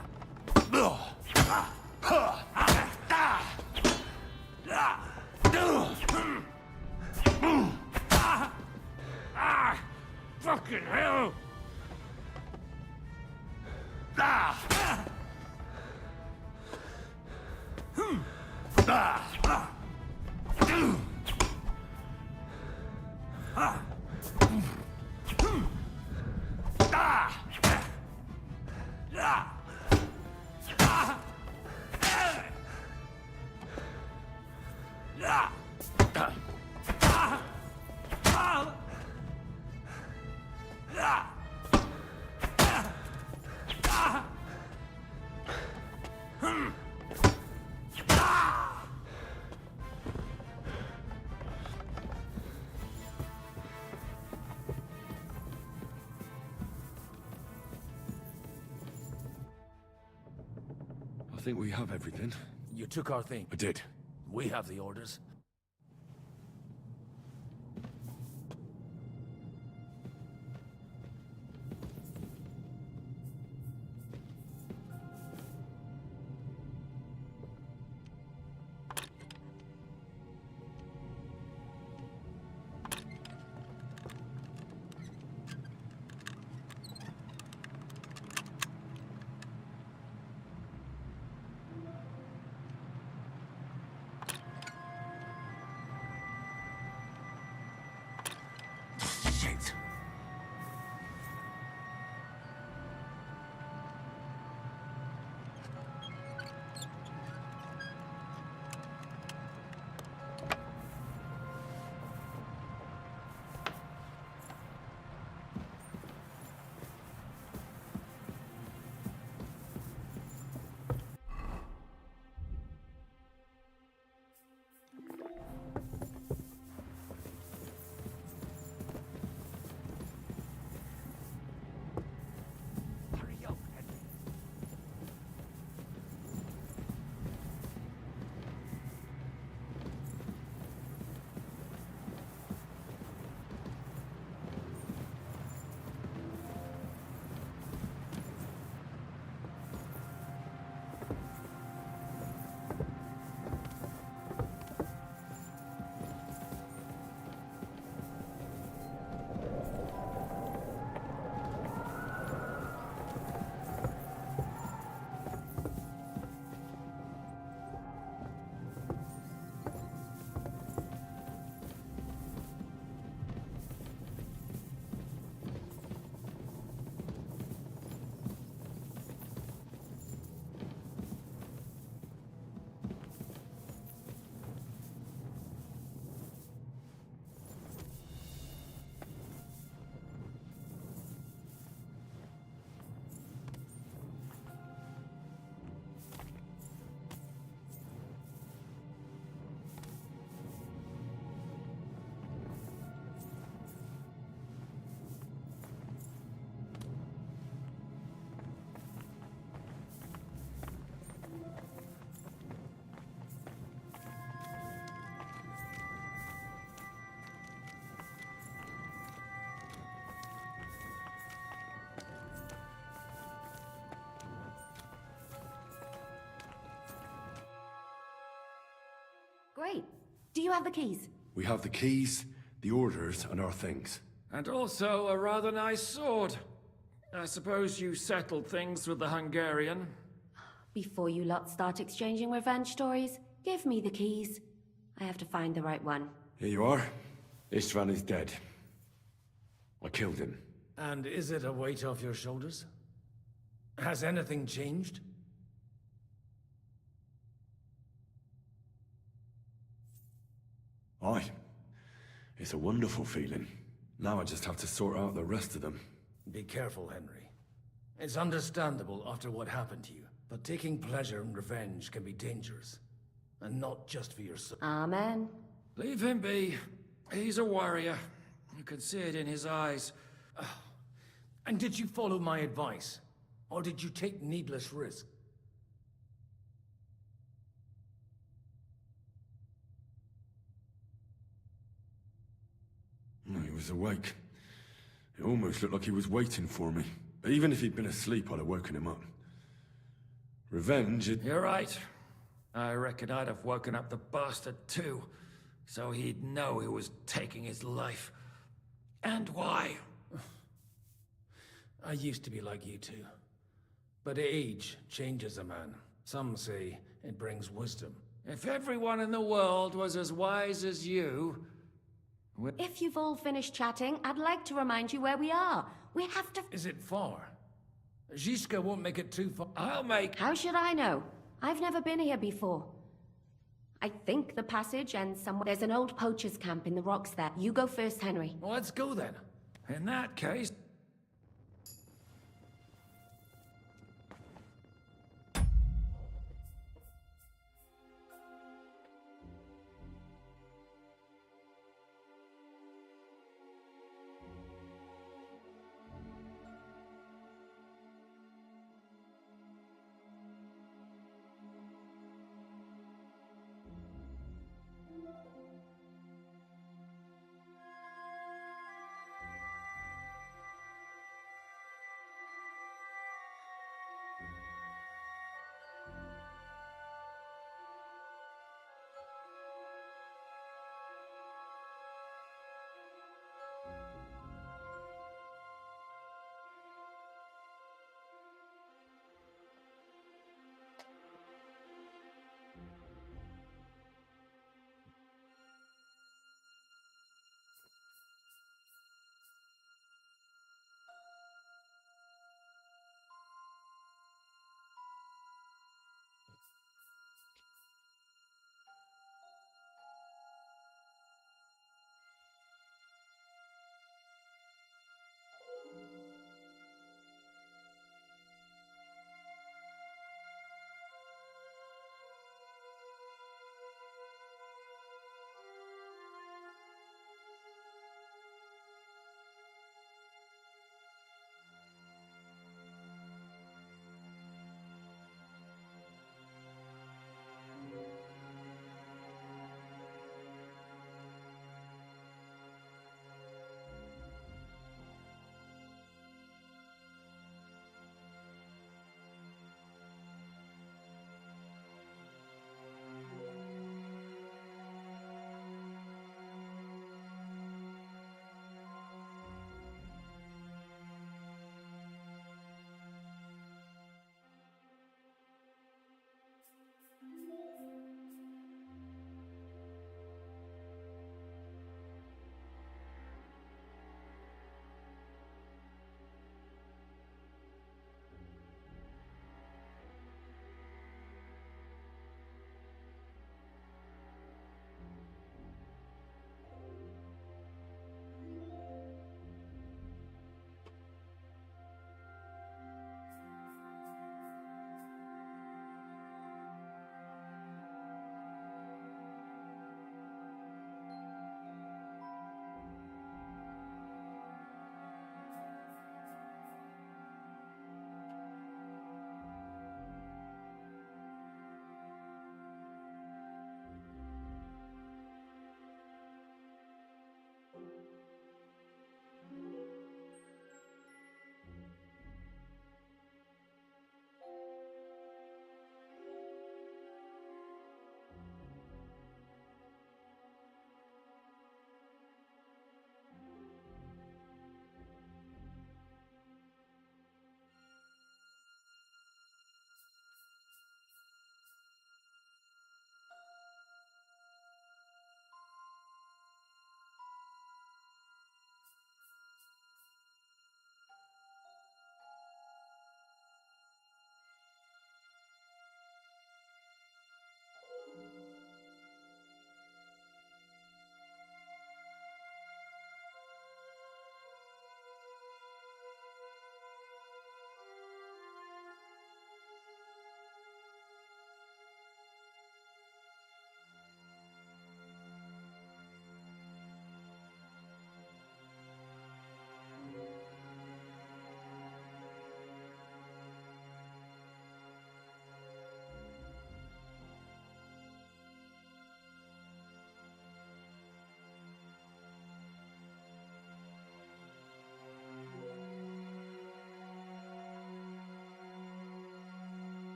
Fucking hell! I think we have everything. You took our thing. I did. We have the orders. Great. Do you have the keys? We have the keys, the orders, and our things. And also a rather nice sword. I suppose you settled things with the Hungarian. Before you lot start exchanging revenge stories, give me the keys. I have to find the right one. Here you are. Istvan is dead. I killed him. And is it a weight off your shoulders? Has anything changed? Aye. It's a wonderful feeling. Now I just have to sort out the rest of them. Be careful, Henry. It's understandable after what happened to you, but taking pleasure in revenge can be dangerous. And not just for yourself. Amen. Leave him be. He's a warrior. You can see it in his eyes. And did you follow my advice? Or did you take needless risk? No, he was awake. It almost looked like he was waiting for me. Even if he'd been asleep, I'd have woken him up. Revenge, You're right. I reckon I'd have woken up the bastard too, so he'd know who was taking his life. And why. I used to be like you two. But age changes a man. Some say it brings wisdom. If everyone in the world was as wise as you... If you've all finished chatting, I'd like to remind you where we are. We have to... Is it far? Zizka won't make it too far. I'll make... How should I know? I've never been here before. I think the passage ends somewhere. There's an old poacher's camp in the rocks there. You go first, Henry. Well, let's go then. In that case...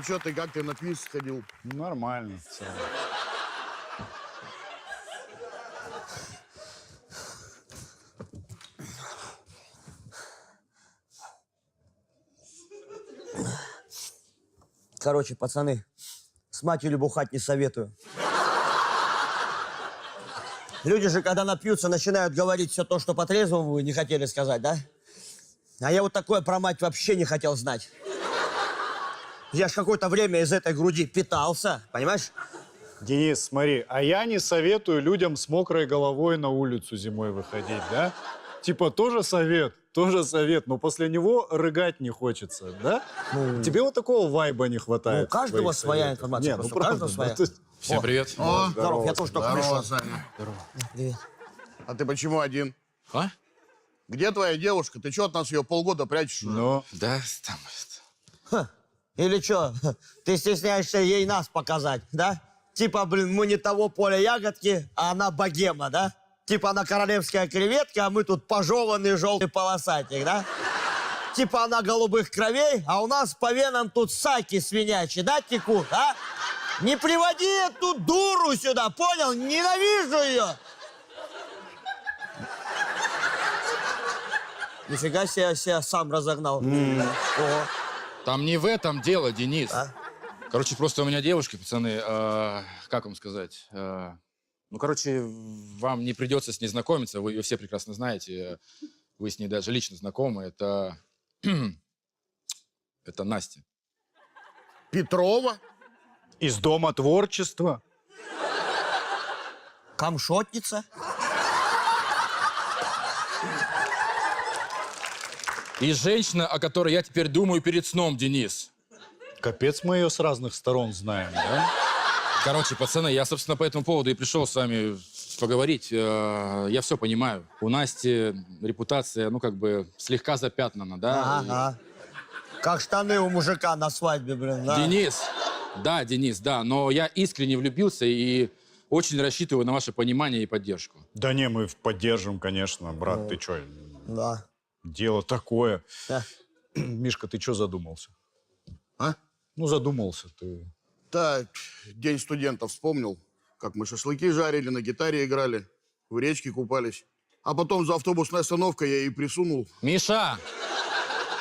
Ну что ты, как ты на пивз сходил? Нормально. В целом. Короче, пацаны, с матерью бухать не советую. Люди же, когда напьются, начинают говорить все то, что по-трезвому вы не хотели сказать, да? А я вот такое про мать вообще не хотел знать. Я ж какое-то время из этой груди питался, понимаешь? Денис, смотри, а я не советую людям с мокрой головой на улицу зимой выходить, да? Типа тоже совет, но после него рыгать не хочется, да? Тебе вот такого вайба не хватает. Ну, у каждого своя информация. Нет, у каждого своя. Всем привет. О, здоров, я тоже только пришел. Саня. Здорово. Привет. А ты почему один? А? Где твоя девушка? Ты что от нас ее полгода прячешь уже? Ну, да, там... Ха. Или что, ты стесняешься ей нас показать, да? Типа, блин, мы не того поля ягодки, а она богема, да? Типа она королевская креветка, а мы тут пожеванный желтый полосатик, да? Типа она голубых кровей, а у нас по венам тут саки свинячьи, да, текут, а? Не приводи эту дуру сюда, понял? Ненавижу ее! Нифига себе, я себя сам разогнал. Ого. Там не в этом дело, Денис. Короче, просто у меня девушка, пацаны, как вам сказать? Ну, короче, вам не придется с ней знакомиться, вы ее все прекрасно знаете. Вы с ней даже лично знакомы. Это... Это Настя. Петрова? Из Дома творчества. Камшотница? И женщина, о которой я теперь думаю перед сном, Денис. Капец, мы ее с разных сторон знаем, да? Короче, пацаны, я, собственно, по этому поводу и пришел с вами поговорить. Я все понимаю. У Насти репутация, ну, как бы, слегка запятнана, да? Ага. Как штаны у мужика на свадьбе, блин, да? Денис, да. Но я искренне влюбился и очень рассчитываю на ваше понимание и поддержку. Да не, мы поддержим, конечно, брат, ты чё? Да. Дело такое. Да. Мишка, ты чё задумался? А? Ну, задумался ты. Так, день студентов вспомнил, как мы шашлыки жарили, на гитаре играли, в речке купались. А потом за автобусной остановкой я ей присунул. Миша!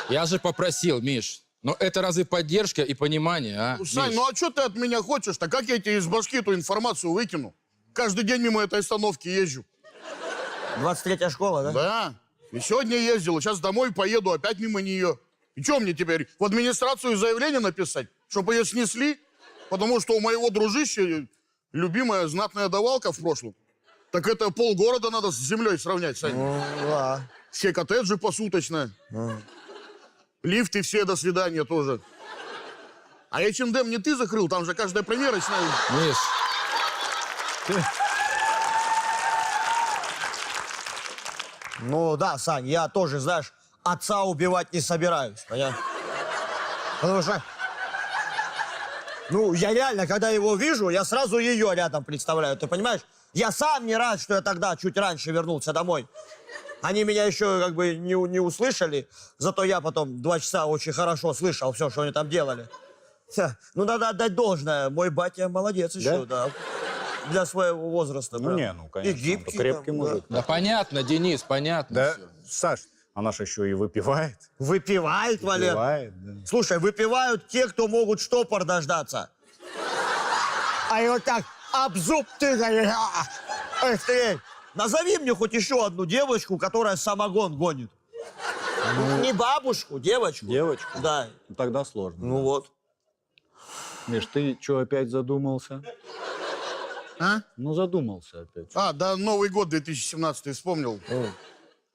Я же попросил, Миш. Но это разве поддержка и понимание, а? Ну, Сань, Миш? ну а что ты от меня хочешь-то? Как я тебе из башки эту информацию выкину? Каждый день мимо этой остановки езжу. 23-я школа, да? Да. И сегодня ездил, сейчас домой поеду, опять мимо нее. И что мне теперь, в администрацию заявление написать, чтобы ее снесли? Потому что у моего дружища любимая знатная давалка в прошлом. Так это полгорода надо с землей сравнять, Сань. Да. Все коттеджи посуточно. Лифты все, до свидания тоже. А H&M не ты закрыл, там же каждая примерочная. Миш. Ну да, Сань, я тоже, знаешь, отца убивать не собираюсь, понятно? Потому что, ну, я реально, когда его вижу, я сразу ее рядом представляю, ты понимаешь? Я сам не рад, что я тогда чуть раньше вернулся домой. Они меня еще как бы не услышали, зато я потом 2 часа очень хорошо слышал все, что они там делали. Ну, надо отдать должное, мой батя молодец еще, да. Для своего возраста. Ну, не, ну, конечно, и гибкий, крепкий там, мужик. Да понятно, Денис, понятно. Да, всё. Саш, она же еще и выпивает. Выпивает, Валер? Выпивает, да. Слушай, выпивают те, кто могут штопор дождаться. А и вот так об зуб ты... Эх ты, назови мне хоть еще одну девочку, которая самогон гонит. Не бабушку, девочку. Девочку? Да. Ну, тогда сложно. Ну вот. Миш, ты что, опять задумался? А? Ну, задумался опять. А, да, Новый год 2017 вспомнил.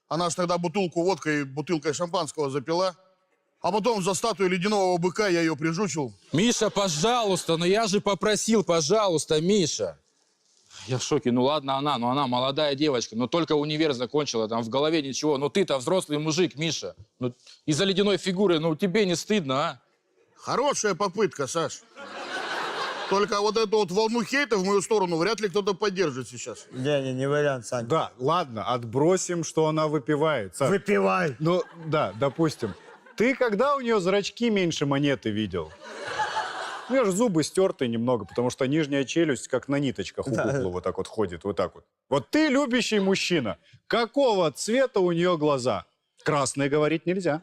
Она ж тогда бутылку водкой, бутылкой шампанского запила. А потом за статую ледяного быка я ее прижучил. Миша, пожалуйста, ну я же попросил, пожалуйста, Миша. Я в шоке. Ну ладно, она молодая девочка, но только универ закончила, там в голове ничего. Но ты-то взрослый мужик, Миша. Ну, из-за ледяной фигуры, ну тебе не стыдно, а? Хорошая попытка, Саш. Только вот эту вот волну хейта в мою сторону вряд ли кто-то поддержит сейчас. Не вариант, Сань. Да, ладно, отбросим, что она выпивает. Саш. Выпивай. Ну, да, допустим. Ты когда у нее зрачки меньше монеты видел? У меня же зубы стертые немного, потому что нижняя челюсть как на ниточках у куклы вот так вот ходит, вот так вот. Вот ты любящий мужчина. Какого цвета у нее глаза? Красные говорить нельзя.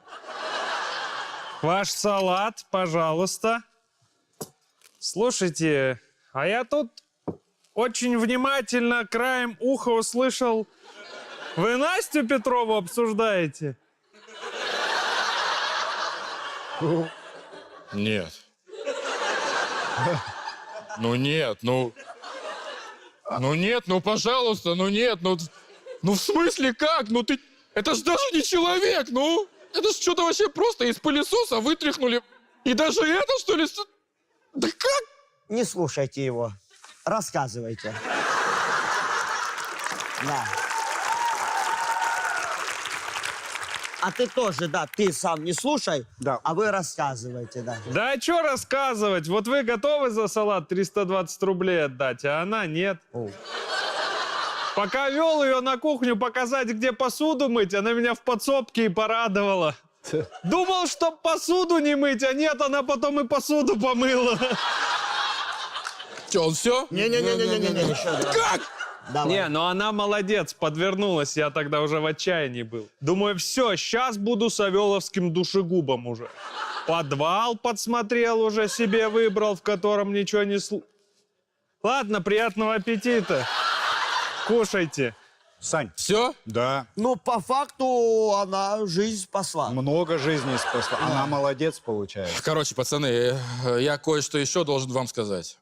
Ваш салат, пожалуйста. Слушайте, а я тут очень внимательно краем уха услышал, вы Настю Петрову обсуждаете? Нет. Ну нет, ну нет, ну пожалуйста, ну нет, ну в смысле как? Ну ты, это ж даже не человек, ну! Это ж что-то вообще просто из пылесоса вытряхнули. И даже это, что ли? Да как? Не слушайте его. Рассказывайте. Да. А ты тоже, да, ты сам не слушай, да. А вы рассказывайте, да. Да а что рассказывать? Вот вы готовы за салат 320 рублей отдать, а она нет. Пока вел ее на кухню показать, где посуду мыть, она меня в подсобке и порадовала. Думал, что посуду не мыть, а нет, она потом и посуду помыла. Че, он все? Не-не-не-не-не-не. Как? Давай. Не, но она молодец, подвернулась, я тогда уже в отчаянии был. Думаю, все, сейчас буду савеловским душегубом уже. Подвал подсмотрел уже, себе выбрал, в котором ничего не Ладно, приятного аппетита. Кушайте. Сань. Все? Да. Ну, по факту, она жизнь спасла. Много жизней спасла. Она молодец, получается. Короче, пацаны, я кое-что еще должен вам сказать.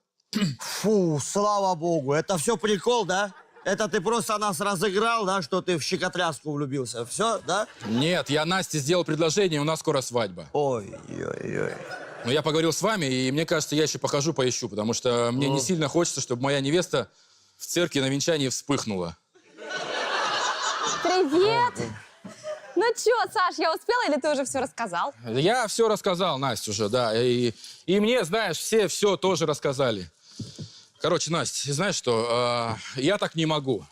Фу, слава богу. Это все прикол, да? Это ты просто нас разыграл, да, что ты в щекотряску влюбился. Все, да? Нет, я Насте сделал предложение, у нас скоро свадьба. Ой-ой-ой. Но я поговорил с вами, и мне кажется, я еще похожу, поищу, потому что мне не сильно хочется, чтобы моя невеста в церкви на венчании вспыхнула. Привет! Ну чё, Саш, я успела или ты уже все рассказал? Я все рассказал, Настя, уже, да. И мне, знаешь, все тоже рассказали. Короче, Настя, знаешь что, я так не могу.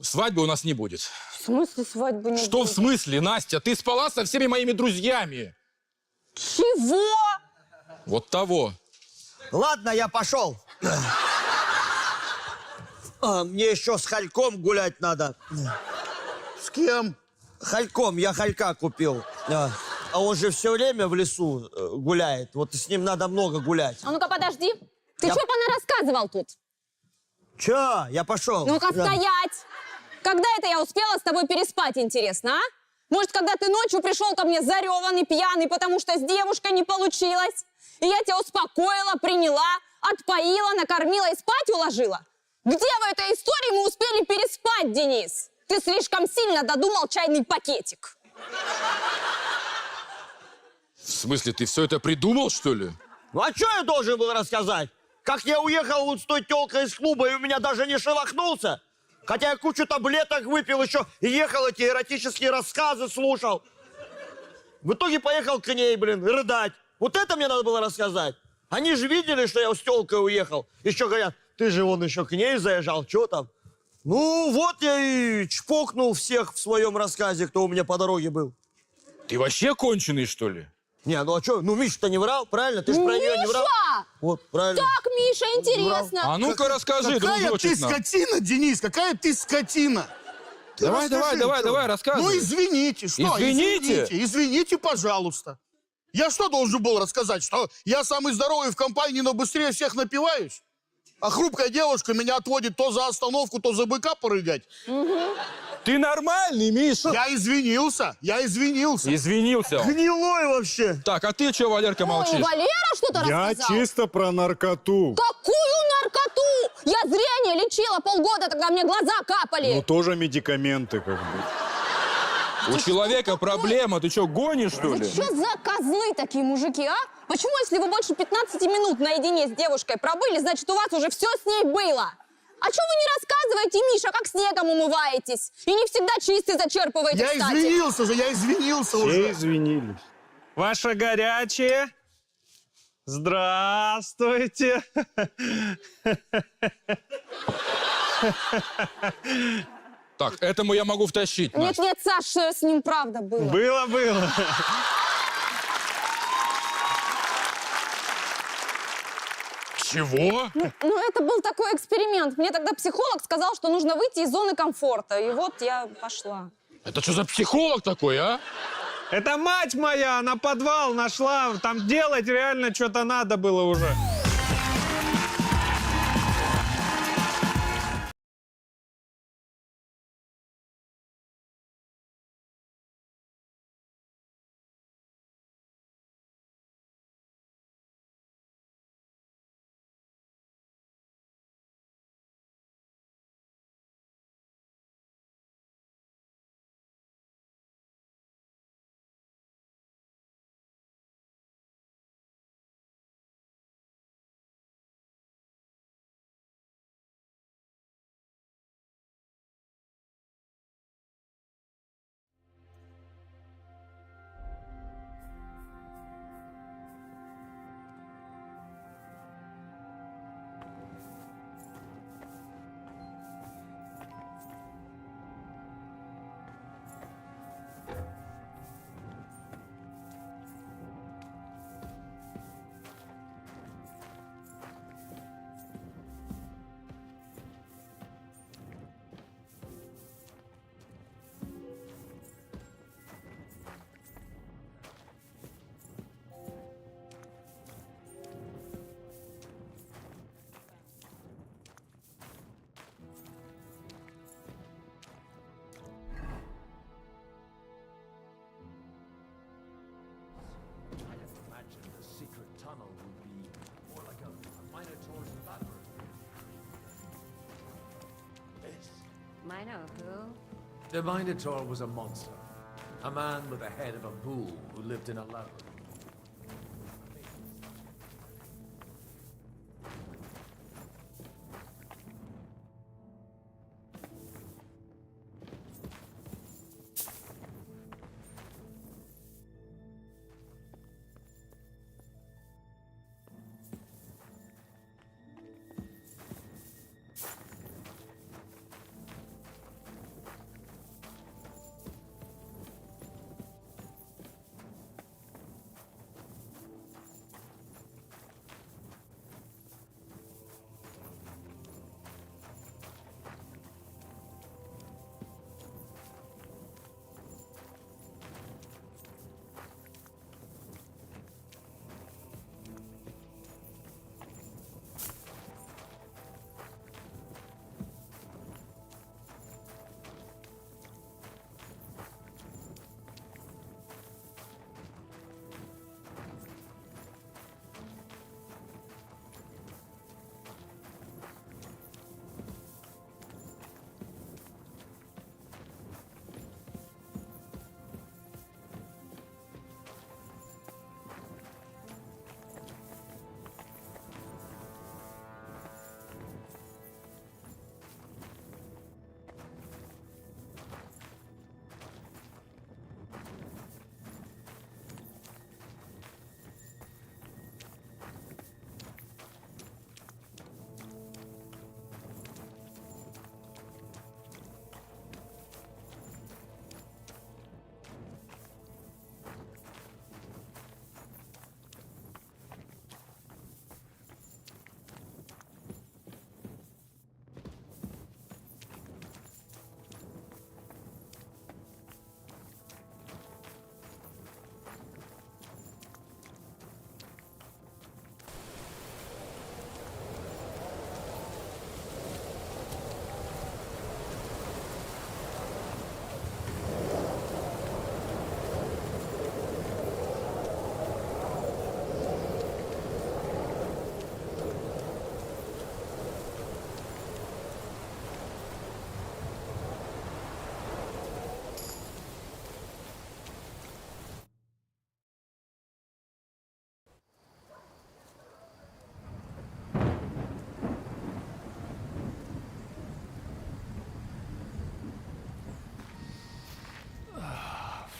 Свадьбы у нас не будет. В смысле свадьбы не Что будет? в смысле, Настя? Ты спала со всеми моими друзьями. Чего? Вот того. Ладно, я пошел. Мне еще с Хальком гулять надо. С кем? Хальком, я Халька купил. А он же все время в лесу гуляет. Вот с ним надо много гулять. А ну-ка, подожди. Ты что рассказывал тут? Че? Я пошел. Ну-ка, стоять! Когда это я успела с тобой переспать, интересно, а? Может, когда ты ночью пришел ко мне зареванный, пьяный, потому что с девушкой не получилось, и я тебя успокоила, приняла, отпоила, накормила и спать уложила? Где в этой истории мы успели переспать, Денис? Ты слишком сильно додумал чайный пакетик. В смысле, ты все это придумал, что ли? Ну а что я должен был рассказать? Как я уехал вот с той телкой из клуба, и у меня даже не шелохнулся? Хотя я кучу таблеток выпил еще, и ехал эти эротические рассказы слушал. В итоге поехал к ней, блин, рыдать. Вот это мне надо было рассказать. Они же видели, что я с телкой уехал. Еще говорят, ты же вон еще к ней заезжал, что там? Ну, вот я и чпокнул всех в своем рассказе, кто у меня по дороге был. Ты вообще конченый, что ли? Не, ну а что, ну Миша-то не врал, правильно? Ты же про нее не врал. Миша! Вот, правильно. Так, Миша, интересно. А ну-ка расскажи, Какая дружочек ты нам. скотина, Денис, какая ты скотина. Ты Давай, расскажи, давай, что? рассказывай. Ну, извините, что? Извините? Извините, пожалуйста. Я что должен был рассказать? Что я самый здоровый в компании, но быстрее всех напиваюсь? А хрупкая девушка меня отводит то за остановку, то за быка порыгать? Ты нормальный, Миша? Я извинился. Извинился. Гнилой вообще. Так, а ты что, Валерка, молчишь? Ой, Валера что-то Я рассказал. чисто про наркоту. Какую наркоту? Я зрение лечила полгода, когда мне глаза капали. Ну, тоже медикаменты, как бы. У человека проблема, ты что, гонишь, что Вы ли? что за козлы такие мужики, а? Почему, если вы больше 15 минут наедине с девушкой пробыли, значит, у вас уже все с ней было? А что вы не рассказываете, Миша, как снегом умываетесь? И не всегда чистый зачерпываете, Я кстати. извинился уже. Все извинились. Ваше горячее. Здравствуйте. Так, этому я могу втащить, Нет, Настя. нет, Саш, что с ним правда было. Было. Чего? Ну, это был такой эксперимент. Мне тогда психолог сказал, что нужно выйти из зоны комфорта. И вот я пошла. Это что за психолог такой, а? Это мать моя, она подвал нашла. Там делать реально что-то надо было уже. Imagine the secret tunnel would be more like a Minotaur's labyrinth. This. Mino who? The Minotaur was a monster. A man with the head of a bull who lived in a labyrinth.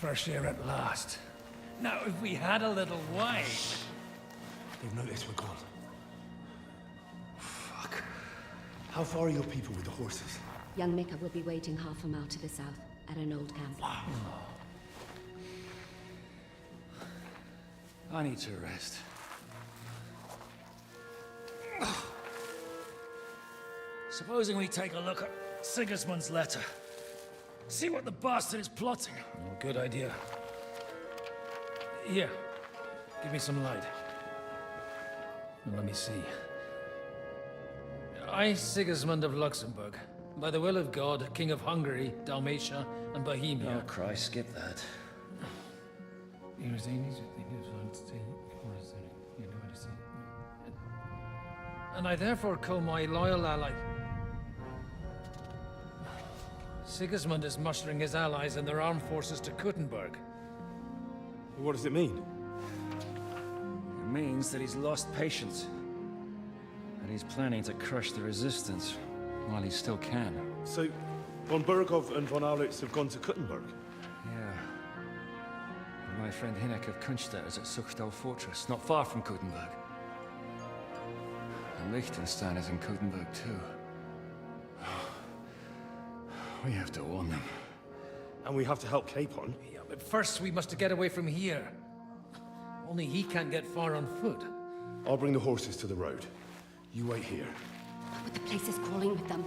Fresh air at last. Now, if we had a little wine... They've noticed we're gone. Fuck. How far are your people with the horses? Young Mika will be waiting half a mile to the south, at an old camp. I need to rest. Supposing we take a look at Sigismund's letter. See what the bastard is plotting. Oh, good idea. Here, give me some light. Let me see. I, Sigismund of Luxembourg, by the will of God, King of Hungary, Dalmatia, and Bohemia. Oh, Christ, skip that. And I therefore call my loyal ally... Sigismund is mustering his allies and their armed forces to Kuttenberg. What does it mean? It means that he's lost patience. And he's planning to crush the resistance while he still can. So, von Burgov and von Aulitz have gone to Kuttenberg? Yeah. And my friend Hinek of Kunstadt is at Suchtal Fortress, not far from Kuttenberg. And Liechtenstein is in Kuttenberg too. We have to warn them. And we have to help Capon? Yeah, but first we must get away from here. Only he can't get far on foot. I'll bring the horses to the road. You wait here. But the place is crawling with them.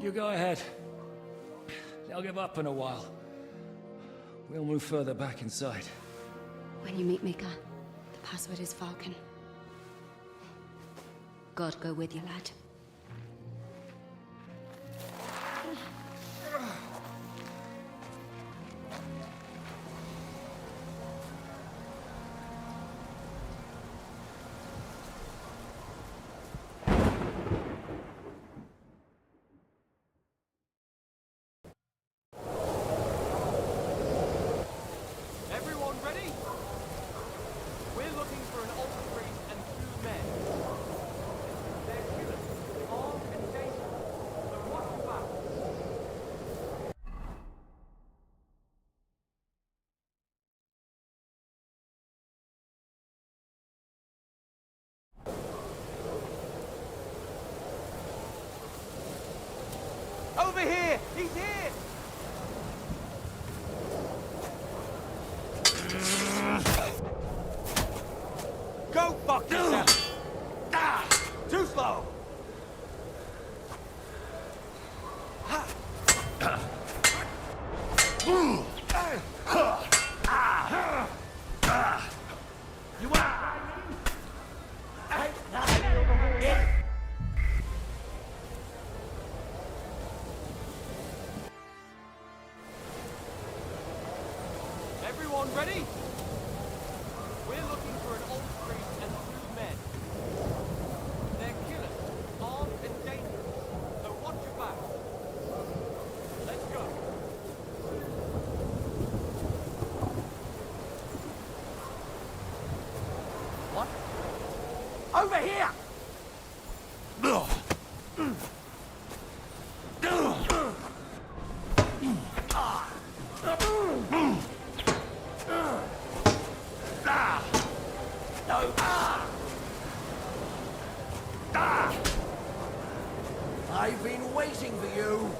You go ahead. They'll give up in a while. We'll move further back inside. When you meet Mika, the password is Falcon. God go with you, lad. Everyone ready? We're looking for an old priest and 2 men. They're killers, armed and dangerous. So watch back. Over here! He's here! Go fuck yourself! Too slow! You want to try me? Everyone ready? We're looking for an old priest and 2 men. They're killers, armed and dangerous. So watch your back. Let's go. What? Over here! I've been waiting for you.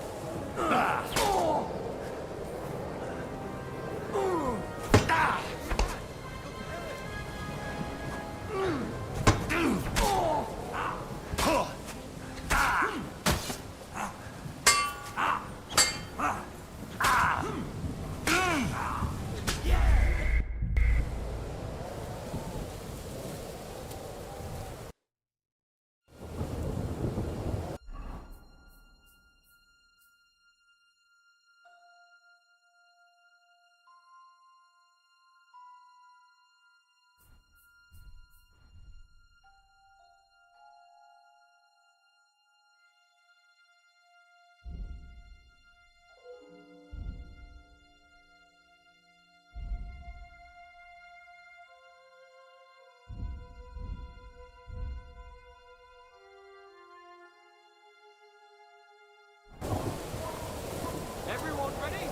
Everyone ready?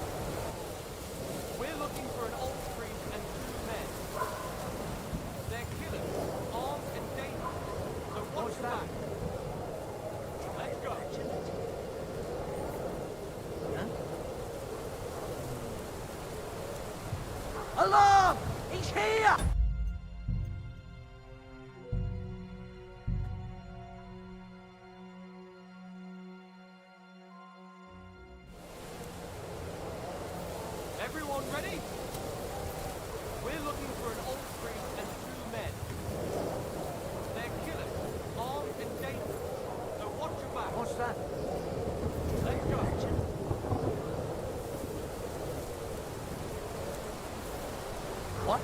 We're looking for an old priest and 2 men. They're killers, armed and dangerous. So watch your back. Let's go. Alarm! He's here! Everyone ready? We're looking for an old priest and 2 men. They're killers, armed and dangerous. So watch your back. What's that? Let's go. What?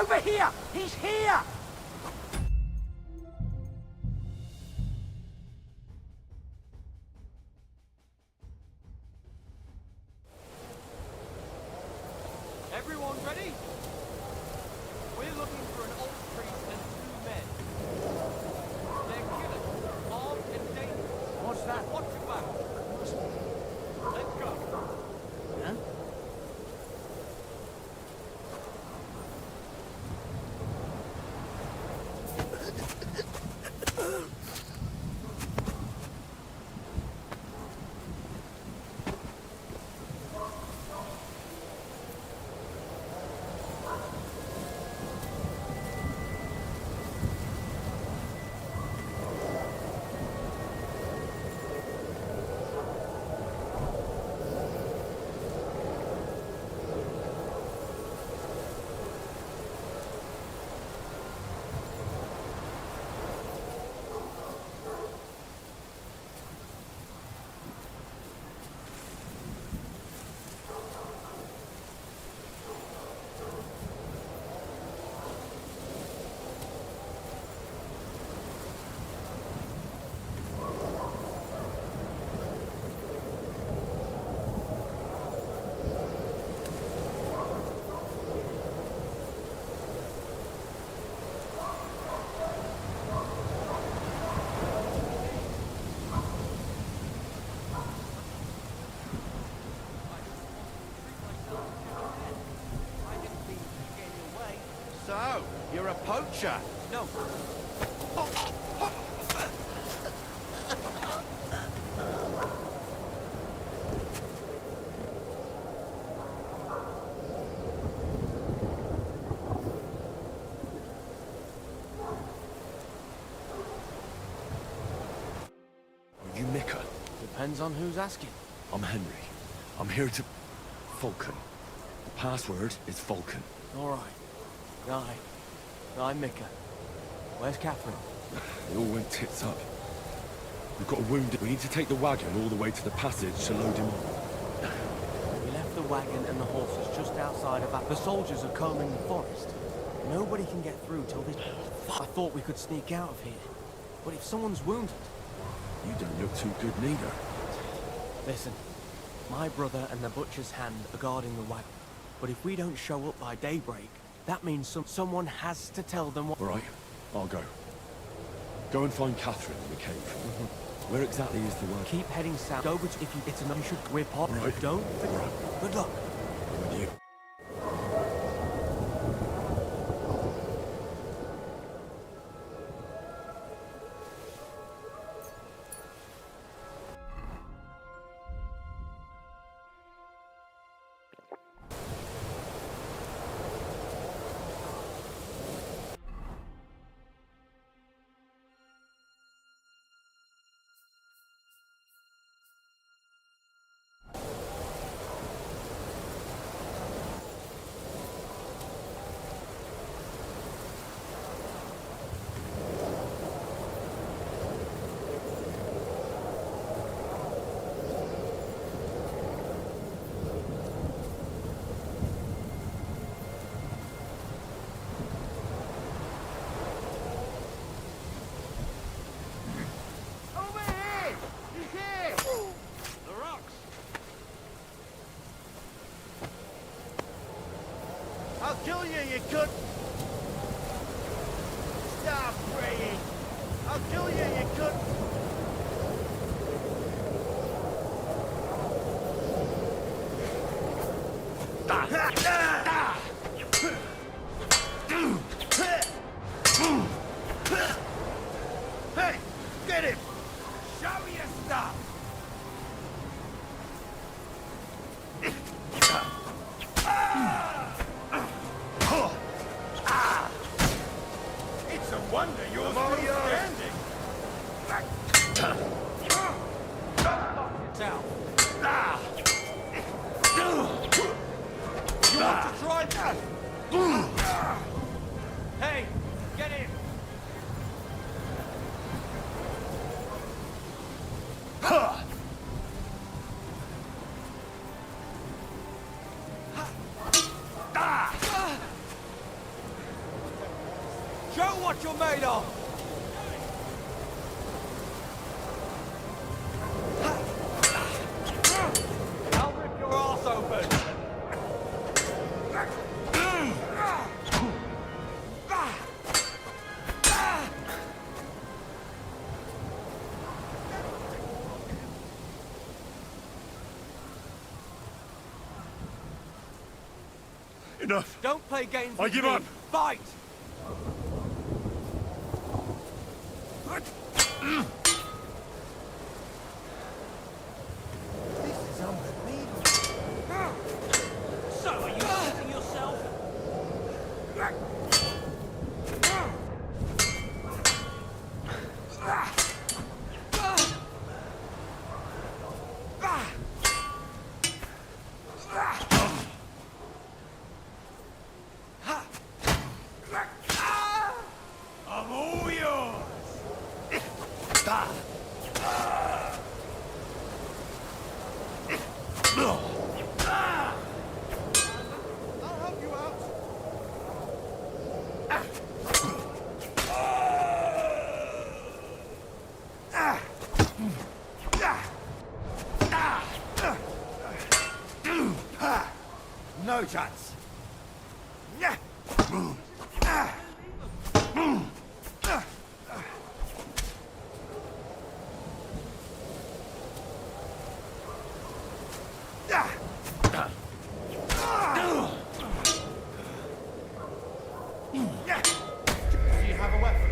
Over here! He's here! Everyone ready? We're looking for an old priest and 2 men. They're killers, armed and dangerous. What's that? So watch your back. Let's go. Huh? So, you're a poacher? No. Are you Mika? Depends on who's asking. I'm Henry. I'm here to... Falcon. The password is Falcon. All right. I'm Mika. Where's Catherine? It all went tits up. We've got a wounded. We need to take the wagon all the way to the passage to load him on. We left the wagon and the horses just outside of... The soldiers are combing the forest. Nobody can get through till this... I thought we could sneak out of here. But if someone's wounded... You don't look too good neither. Listen, my brother and the butcher's hand are guarding the wagon. But if we don't show up by daybreak, that means someone has to tell them what... All right, I'll go. Go and find Catherine in the cave. Where exactly is the wagon? Keep heading south. Go, but if you... It's enough, you should... We're part... Right. Don't forget. Right. Good luck. With you. I'll kill you, you could. Stop praying. I'll kill you, you could. Hey, get him! Show me your stuff! It's a wonder you're still standing. It's out. made of? I'll rip your arse open. Enough. Don't play games I with give me. up. Fight! This is unbelievable. So, are you shitting yourself? I'm all yours. I'll help you out. No chance. Do you have a weapon?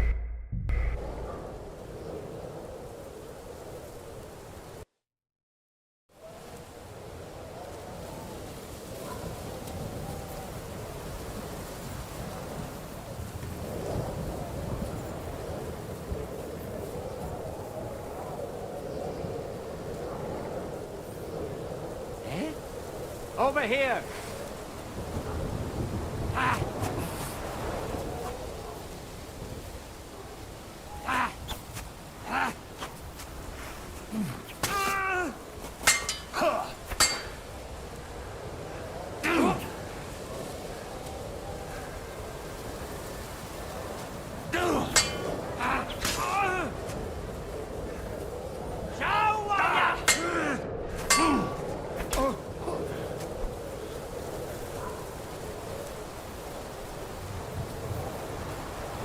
Over here!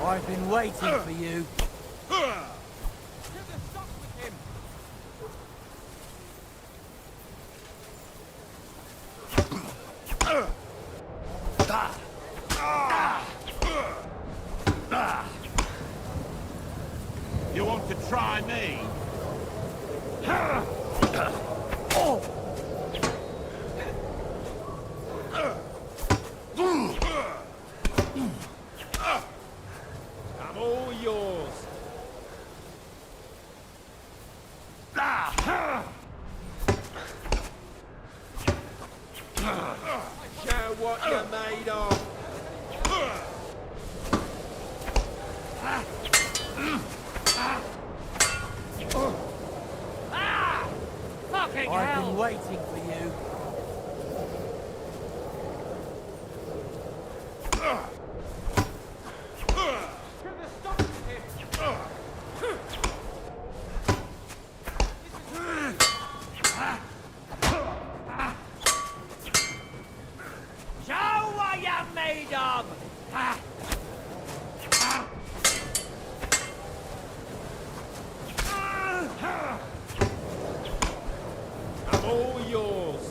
I've been waiting for you. You want to try me? I'm all yours. Show what you're made of. Fucking I've hell! been waiting for you. Show what you're made of! I'm all yours.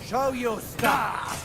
Show your stuff.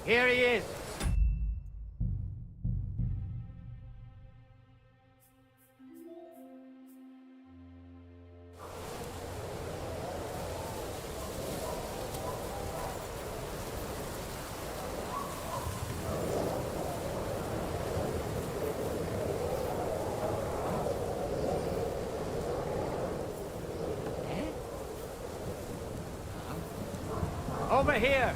Here he is. Over here.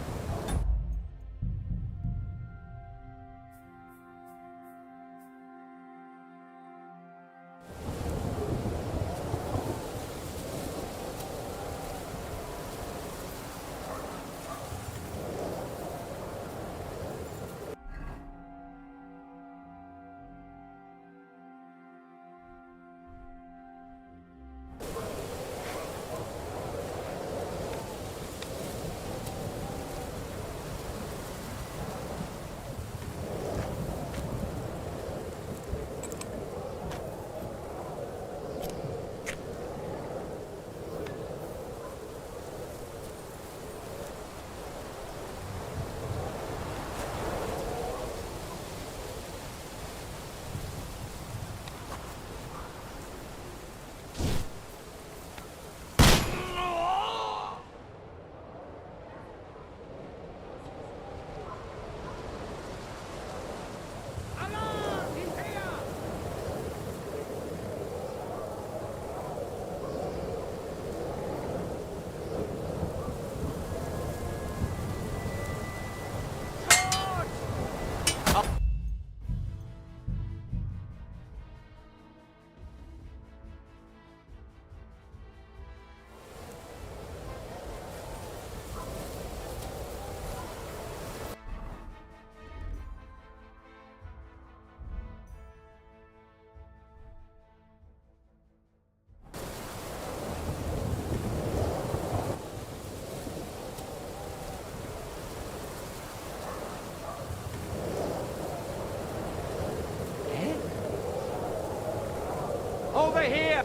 Over here!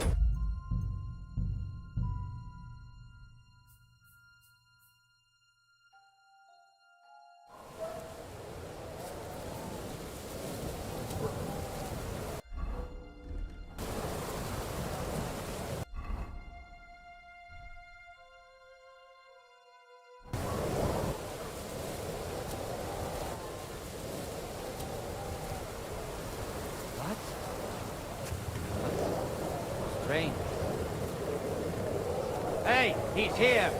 Strange. Hey, he's here!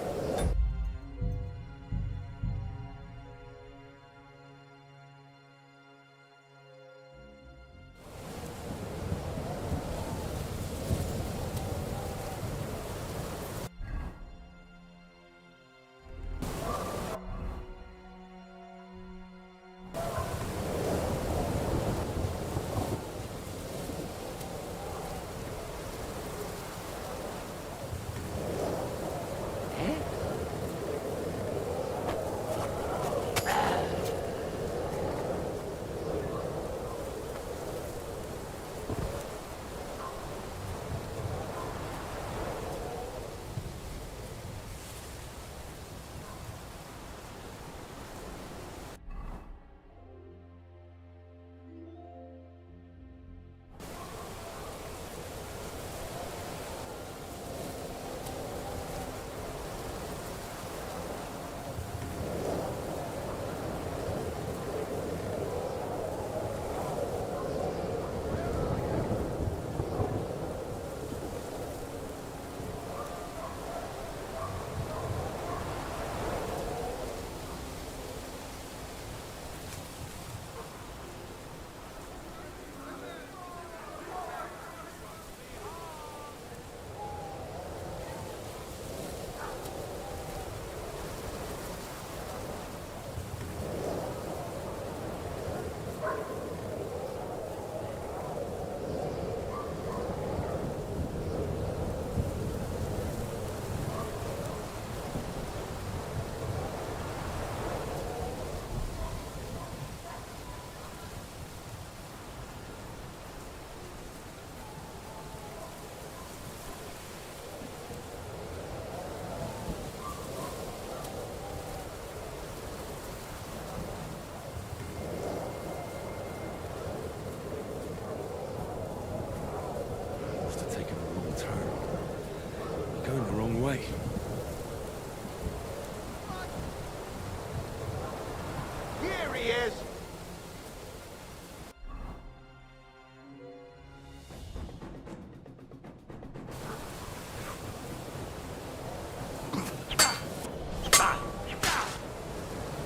Here he is!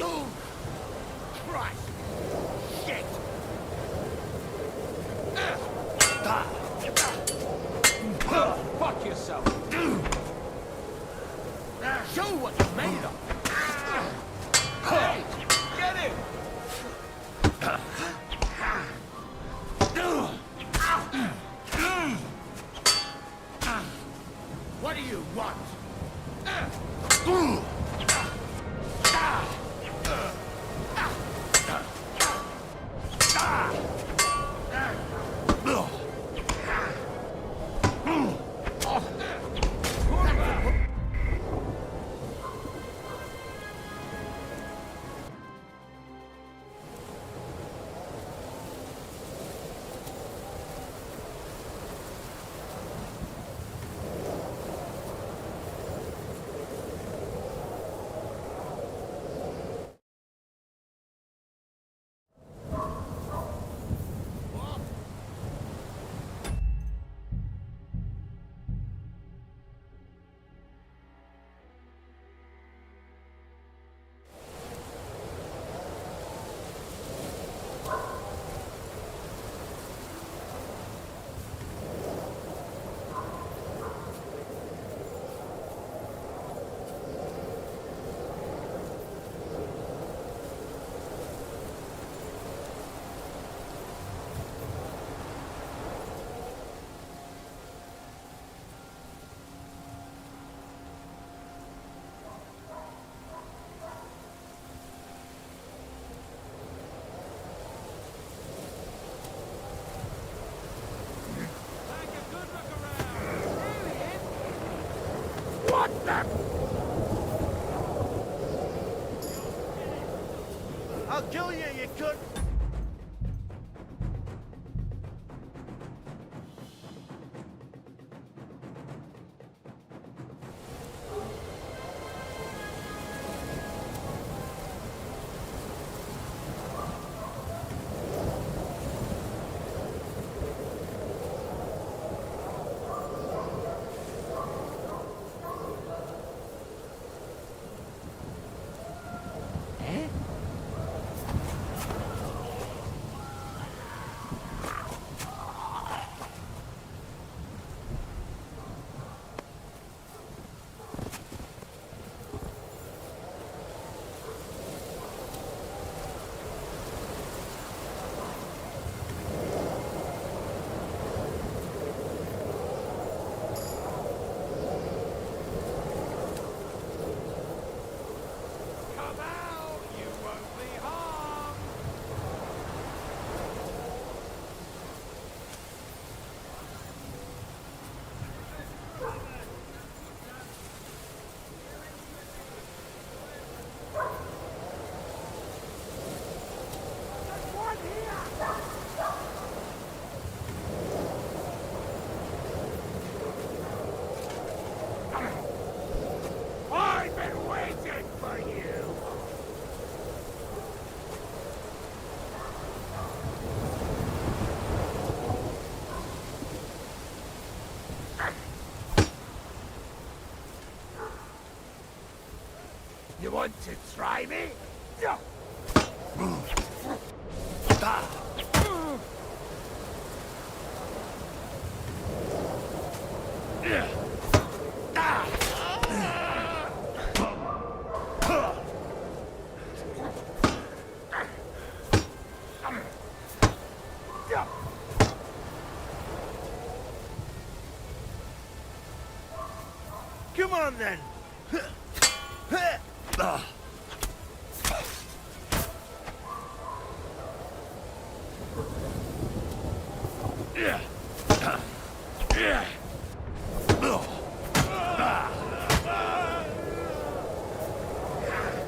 Oh, Christ! Shit! Fuck yourself! Show what you're made of! Hey! Get him! What do you want? What the? I'll kill you, you could. You want to try me? Come on then.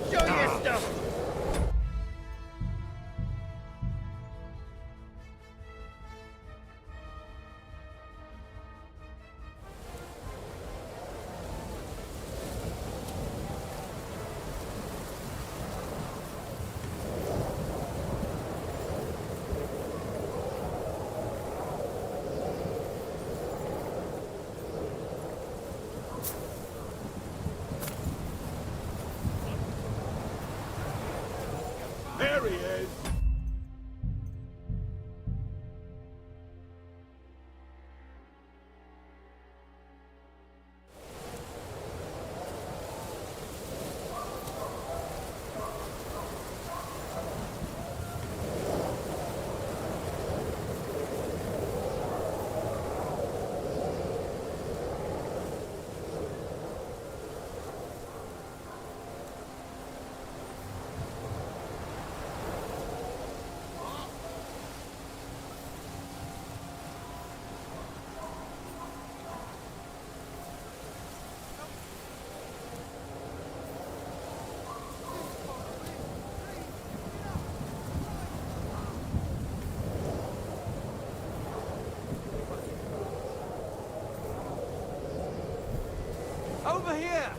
Show your stuff. There he is! Over here!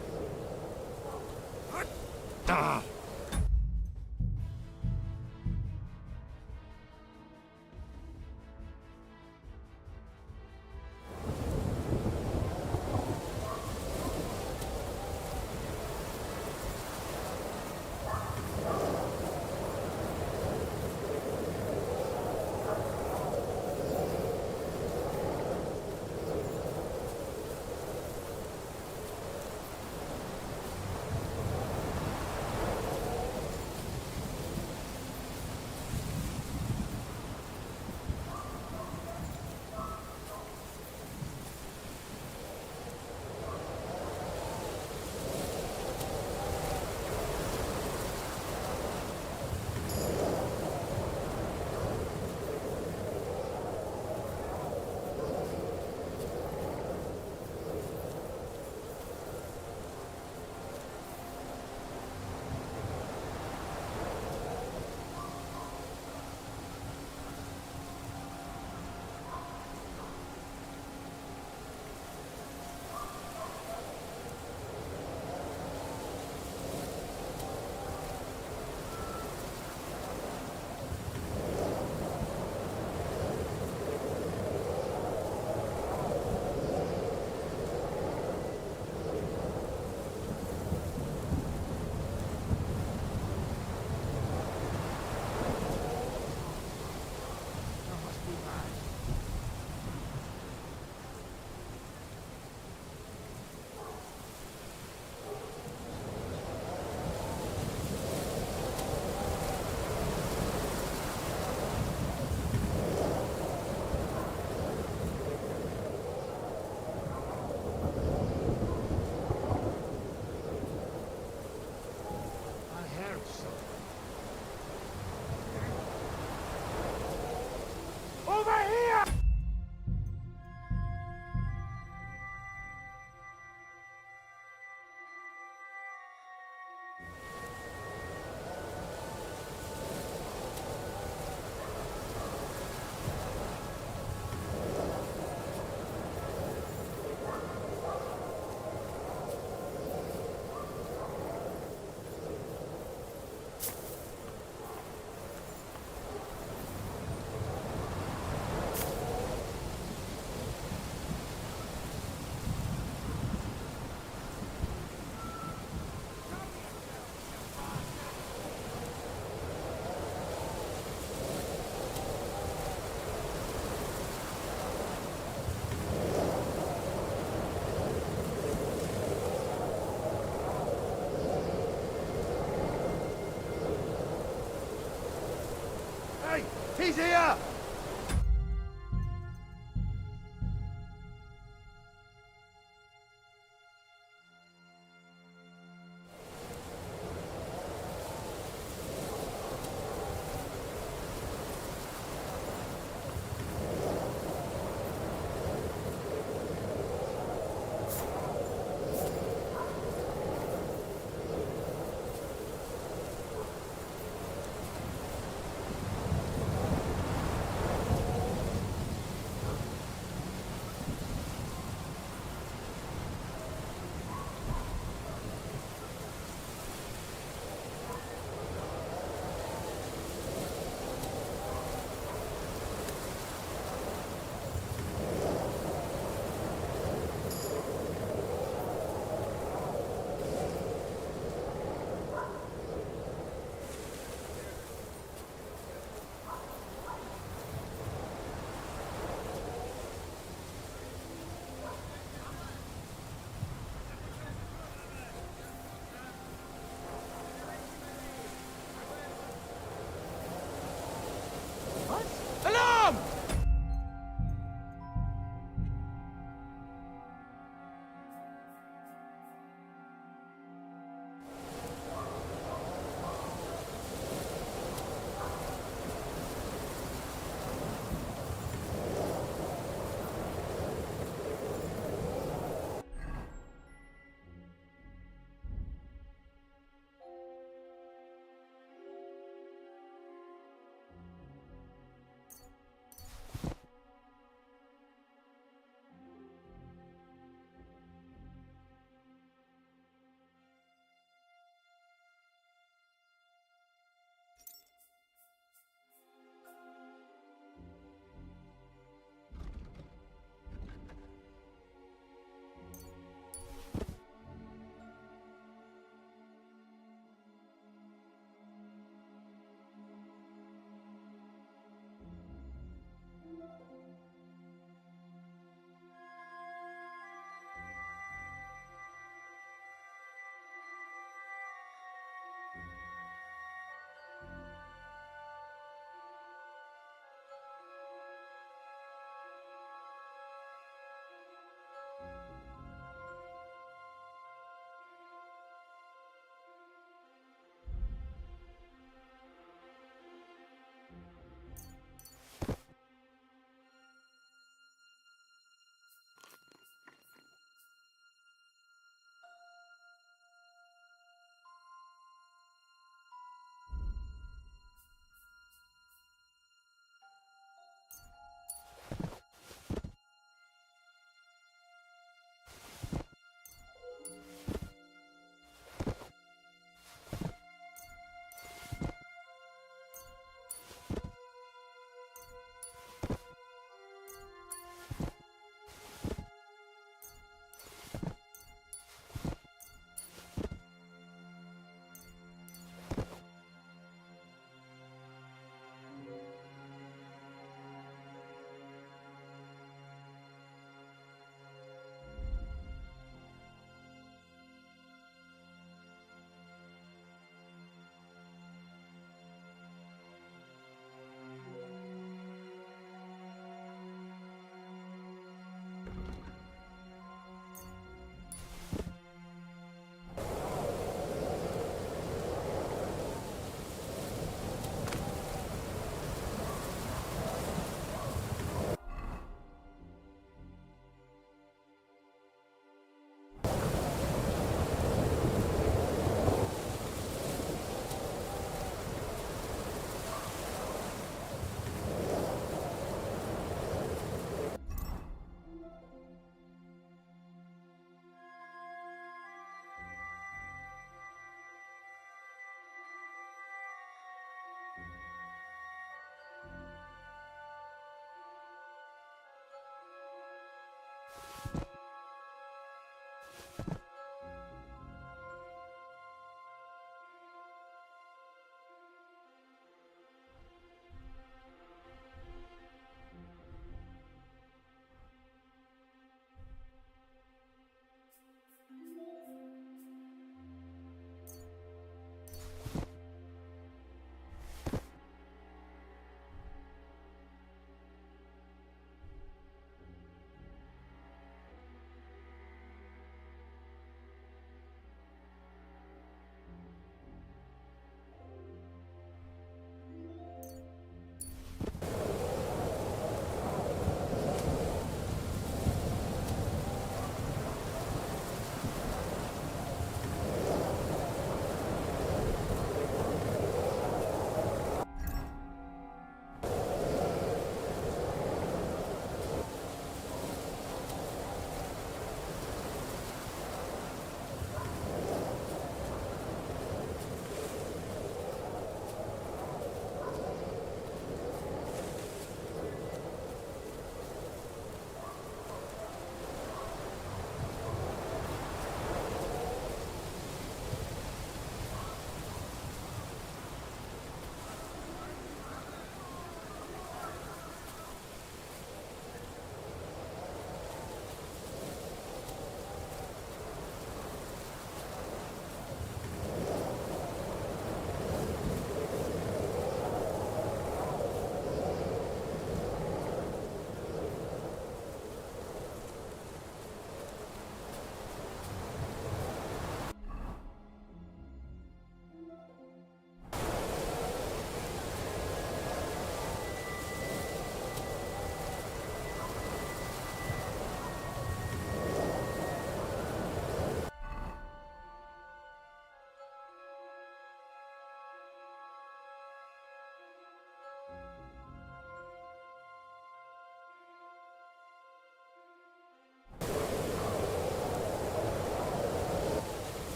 He's here!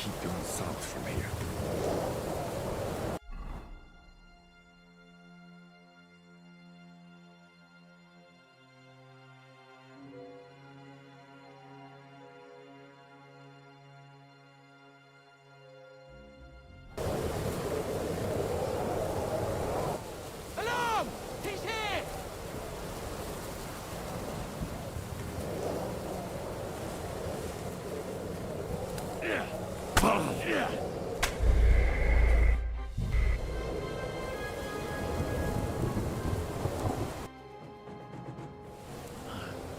keep going south from here. Alarm! He's here!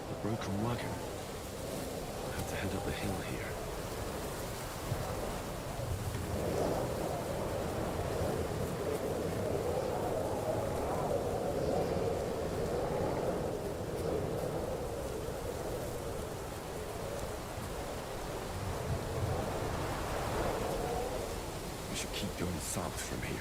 The broken wagon. I have to head up the hill here. We should keep going south from here.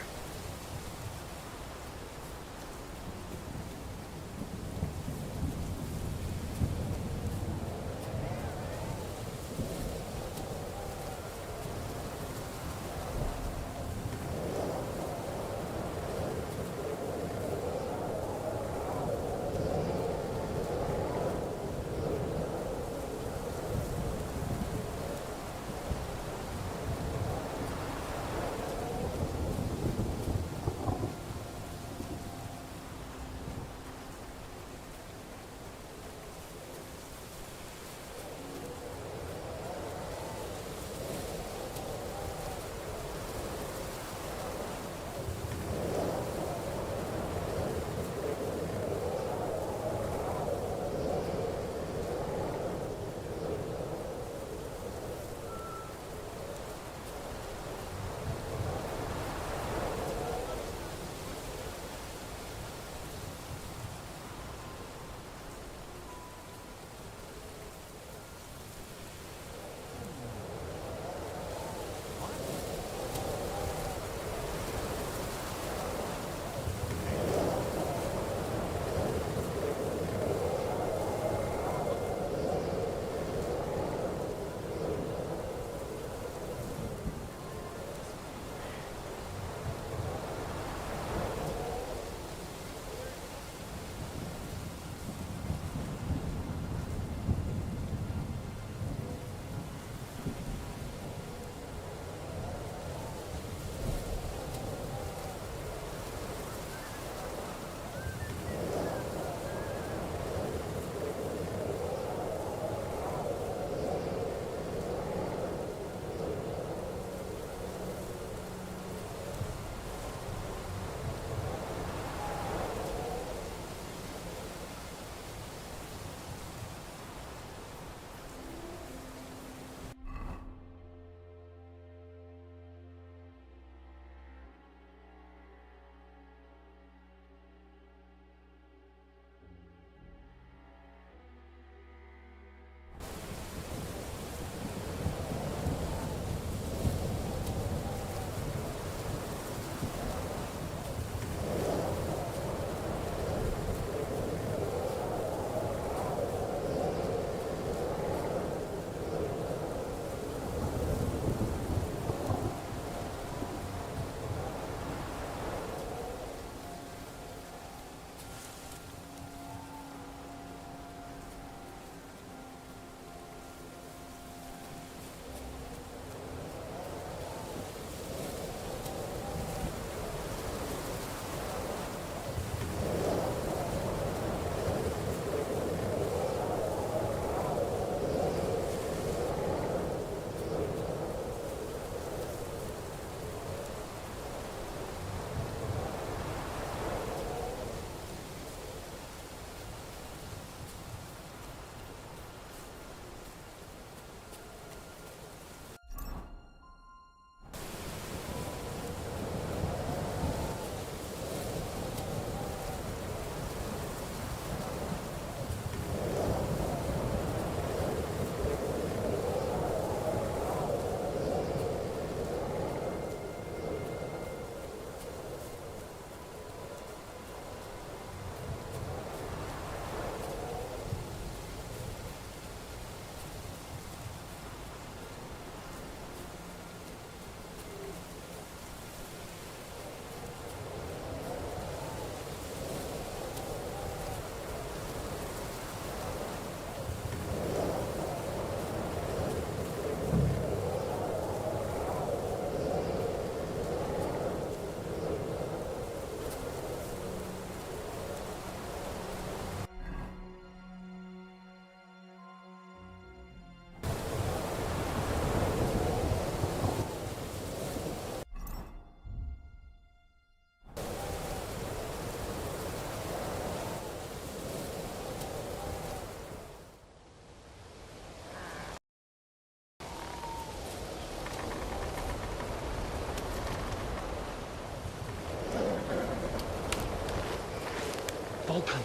Volkan.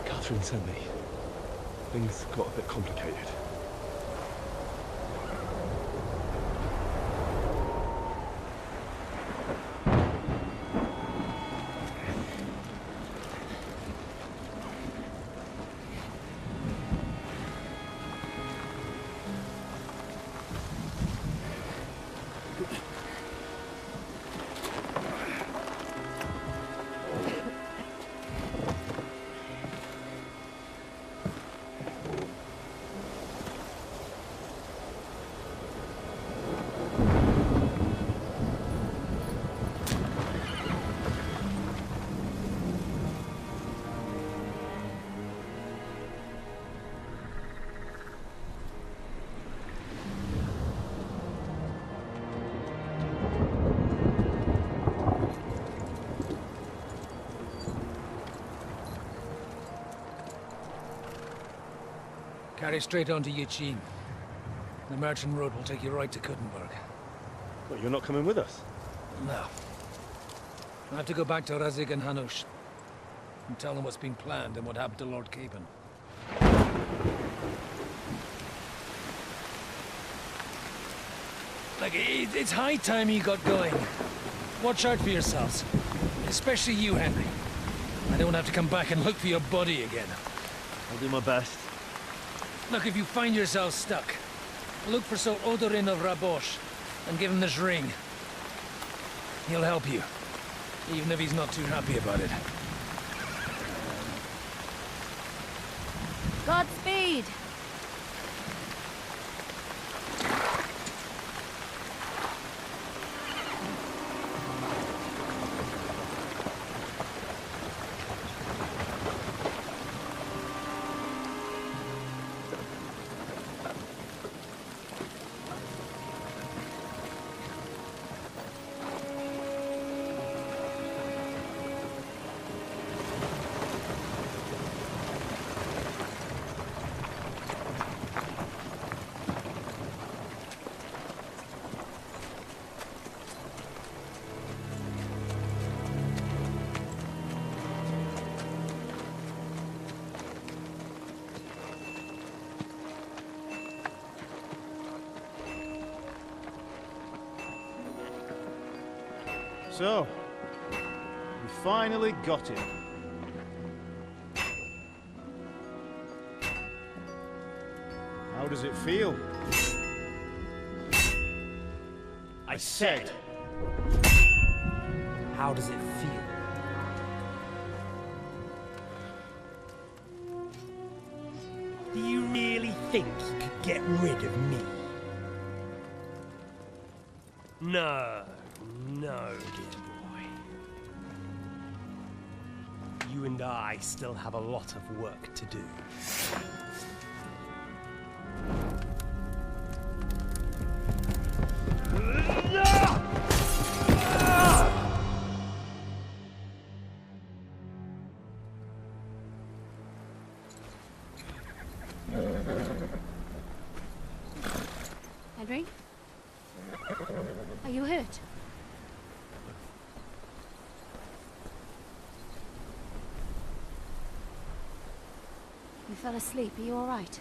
Catherine sent me. Things got a bit complicated. Carry straight on to Yichin. The merchant road will take you right to Kuttenberg. Well, you're not coming with us? No. I have to go back to Razik and Hanush and tell them what's been planned and what happened to Lord Capen. Like, it's high time you got going. Watch out for yourselves. Especially you, Henry. I don't have to come back and look for your body again. I'll do my best. Look, if you find yourself stuck, look for Sir Odorin of Rabosh and give him this ring. He'll help you, even if he's not too happy about it. Godspeed! So, we finally got him. How does it feel? I said, how does it feel? Do you really think you could get rid of me? No, no, dear boy. You and I still have a lot of work to do. Henry? Are you hurt? You fell asleep. Are you all right?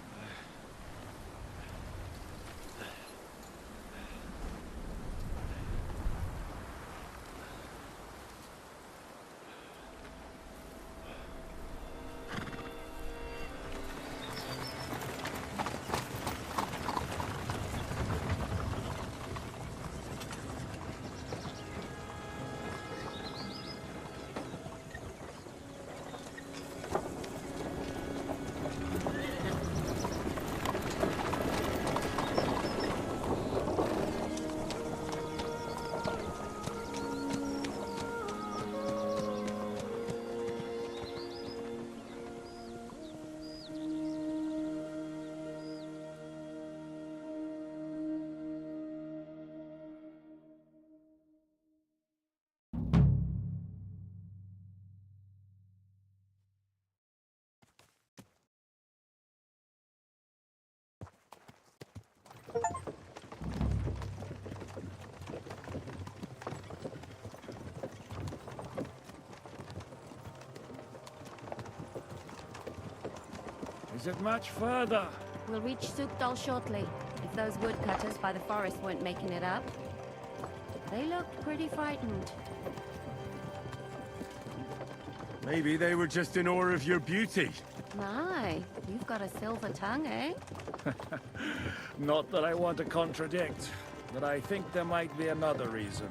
it much further? We'll reach Sukdal shortly, if those woodcutters by the forest weren't making it up. They looked pretty frightened. Maybe they were just in awe of your beauty. My, you've got a silver tongue, eh? Not that I want to contradict, but I think there might be another reason.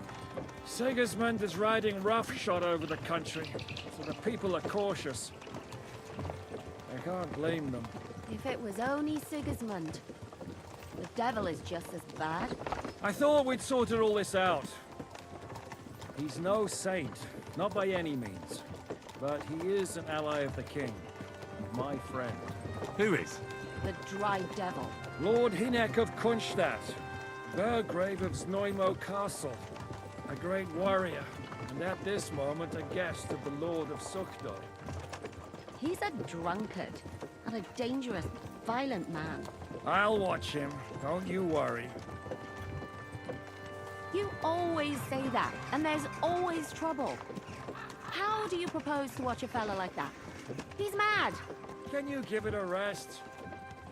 Sigismund is riding roughshod over the country, so the people are cautious. I can't blame them. If it was only Sigismund. The devil is just as bad. I thought we'd sorted all this out. He's no saint, not by any means. But he is an ally of the king. My friend. Who is? The Dry Devil. Lord Hinek of Kunstadt, Burgrave of Znojmo Castle. A great warrior, and at this moment a guest of the Lord of Sukdal. He's a drunkard, and a dangerous, violent man. I'll watch him, don't you worry. You always say that, and there's always trouble. How do you propose to watch a fella like that? He's mad. Can you give it a rest?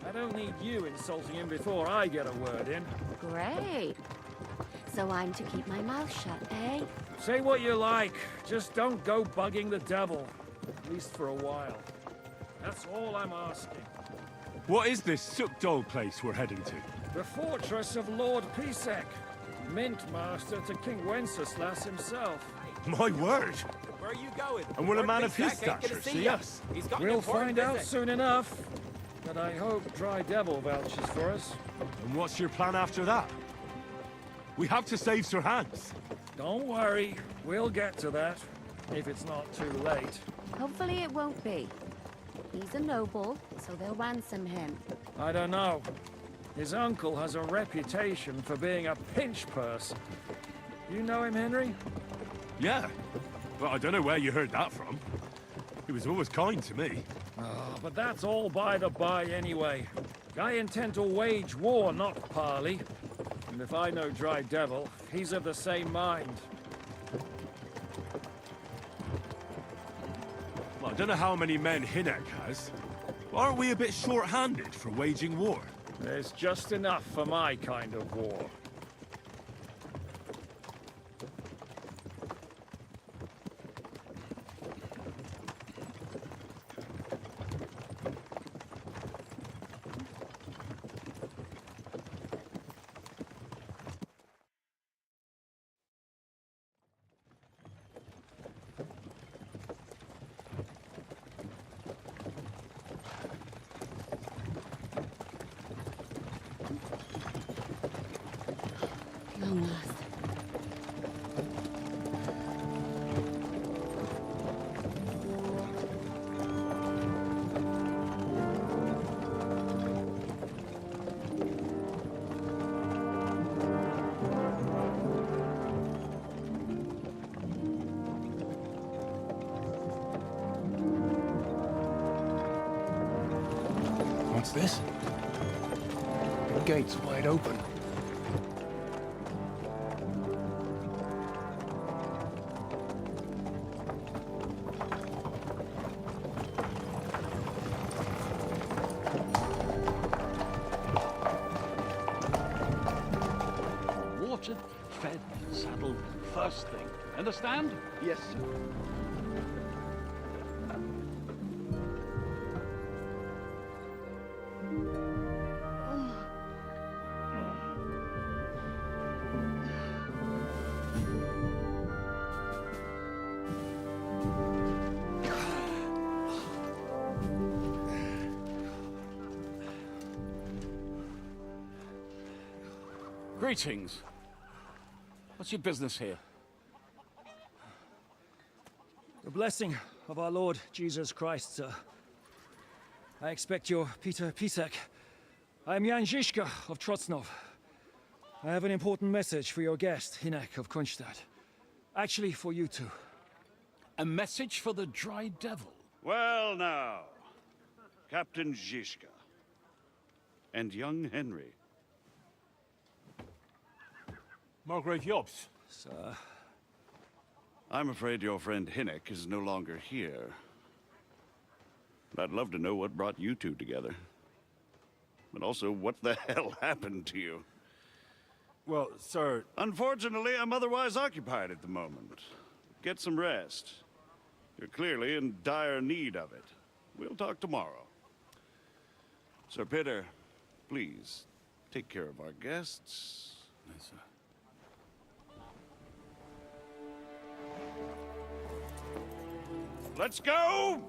I don't need you insulting him before I get a word in. Great. So I'm to keep my mouth shut, eh? Say what you like, just don't go bugging the devil. At least for a while. That's all I'm asking. What is this Sukdal place we're heading to? The fortress of Lord Pisek, Mint Master to King Wenceslas himself. My word! Where are you going? And will a man of his Pisek ain't gonna stature see see ya. us? He's got an We'll important find out visit. soon enough. But I hope Dry Devil vouches for us. And what's your plan after that? We have to save Sir Hans. Don't worry, we'll get to that. If it's not too late. Hopefully it won't be. He's a noble, so they'll ransom him. I don't know. His uncle has a reputation for being a pinch purse. You know him, Henry? Yeah, but I don't know where you heard that from. He was always kind to me. Oh, but that's all by the by anyway. I intend to wage war, not parley. And if I know Dry Devil, he's of the same mind. Well, I don't know how many men Hinek has. But aren't we a bit short-handed for waging war? There's just enough for my kind of war. Long last. What's this? The gate's wide open. Watered, fed, saddled, first thing. Understand? Yes, sir. Greetings. What's your business here? The blessing of our Lord Jesus Christ, sir. I expect you're Peter Pisek. I am Jan Žižka of Trocnov. I have an important message for your guest, Hinek of Kunstadt. Actually, for you two. A message for the Dry Devil? Well now, Captain Žižka and young Henry. Margrave Jobs. Sir. I'm afraid your friend Hinek is no longer here. I'd love to know what brought you two together. But also, what the hell happened to you? Well, sir... Unfortunately, I'm otherwise occupied at the moment. Get some rest. You're clearly in dire need of it. We'll talk tomorrow. Sir Peter, please, take care of our guests. Yes, sir. Let's go!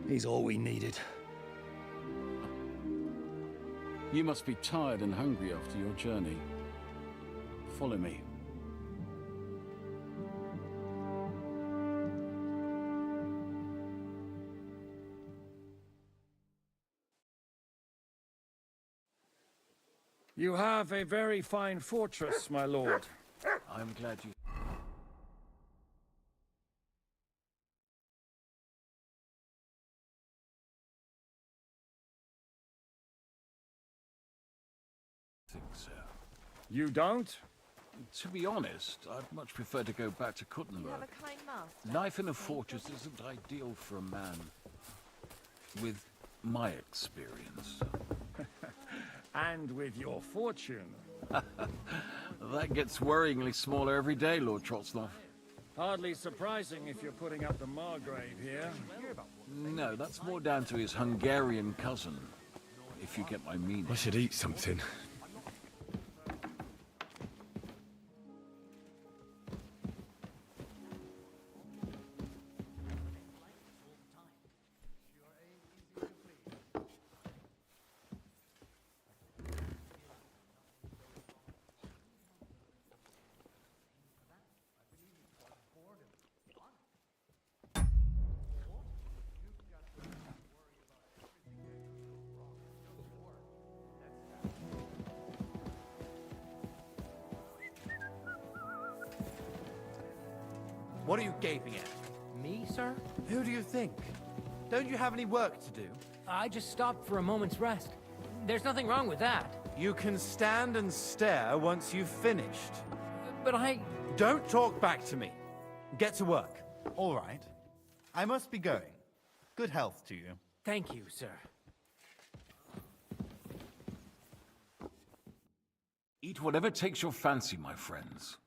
He's all we needed. You must be tired and hungry after your journey. Follow me. You have a very fine fortress, my lord. I'm glad you... think so. You don't? To be honest, I'd much prefer to go back to Kuttenberg. Life in a fortress isn't ideal for a man with my experience. And with your fortune. That gets worryingly smaller every day, Lord Trotsnov. Hardly surprising if you're putting up the Margrave here. No, that's more down to his Hungarian cousin, if you get my meaning. I should eat something. What are you gaping at? Me, sir? Who do you think? Don't you have any work to do? I just stopped for a moment's rest. There's nothing wrong with that. You can stand and stare once you've finished. But I... Don't talk back to me. Get to work. All right. I must be going. Good health to you. Thank you, sir. Eat whatever takes your fancy, my friends.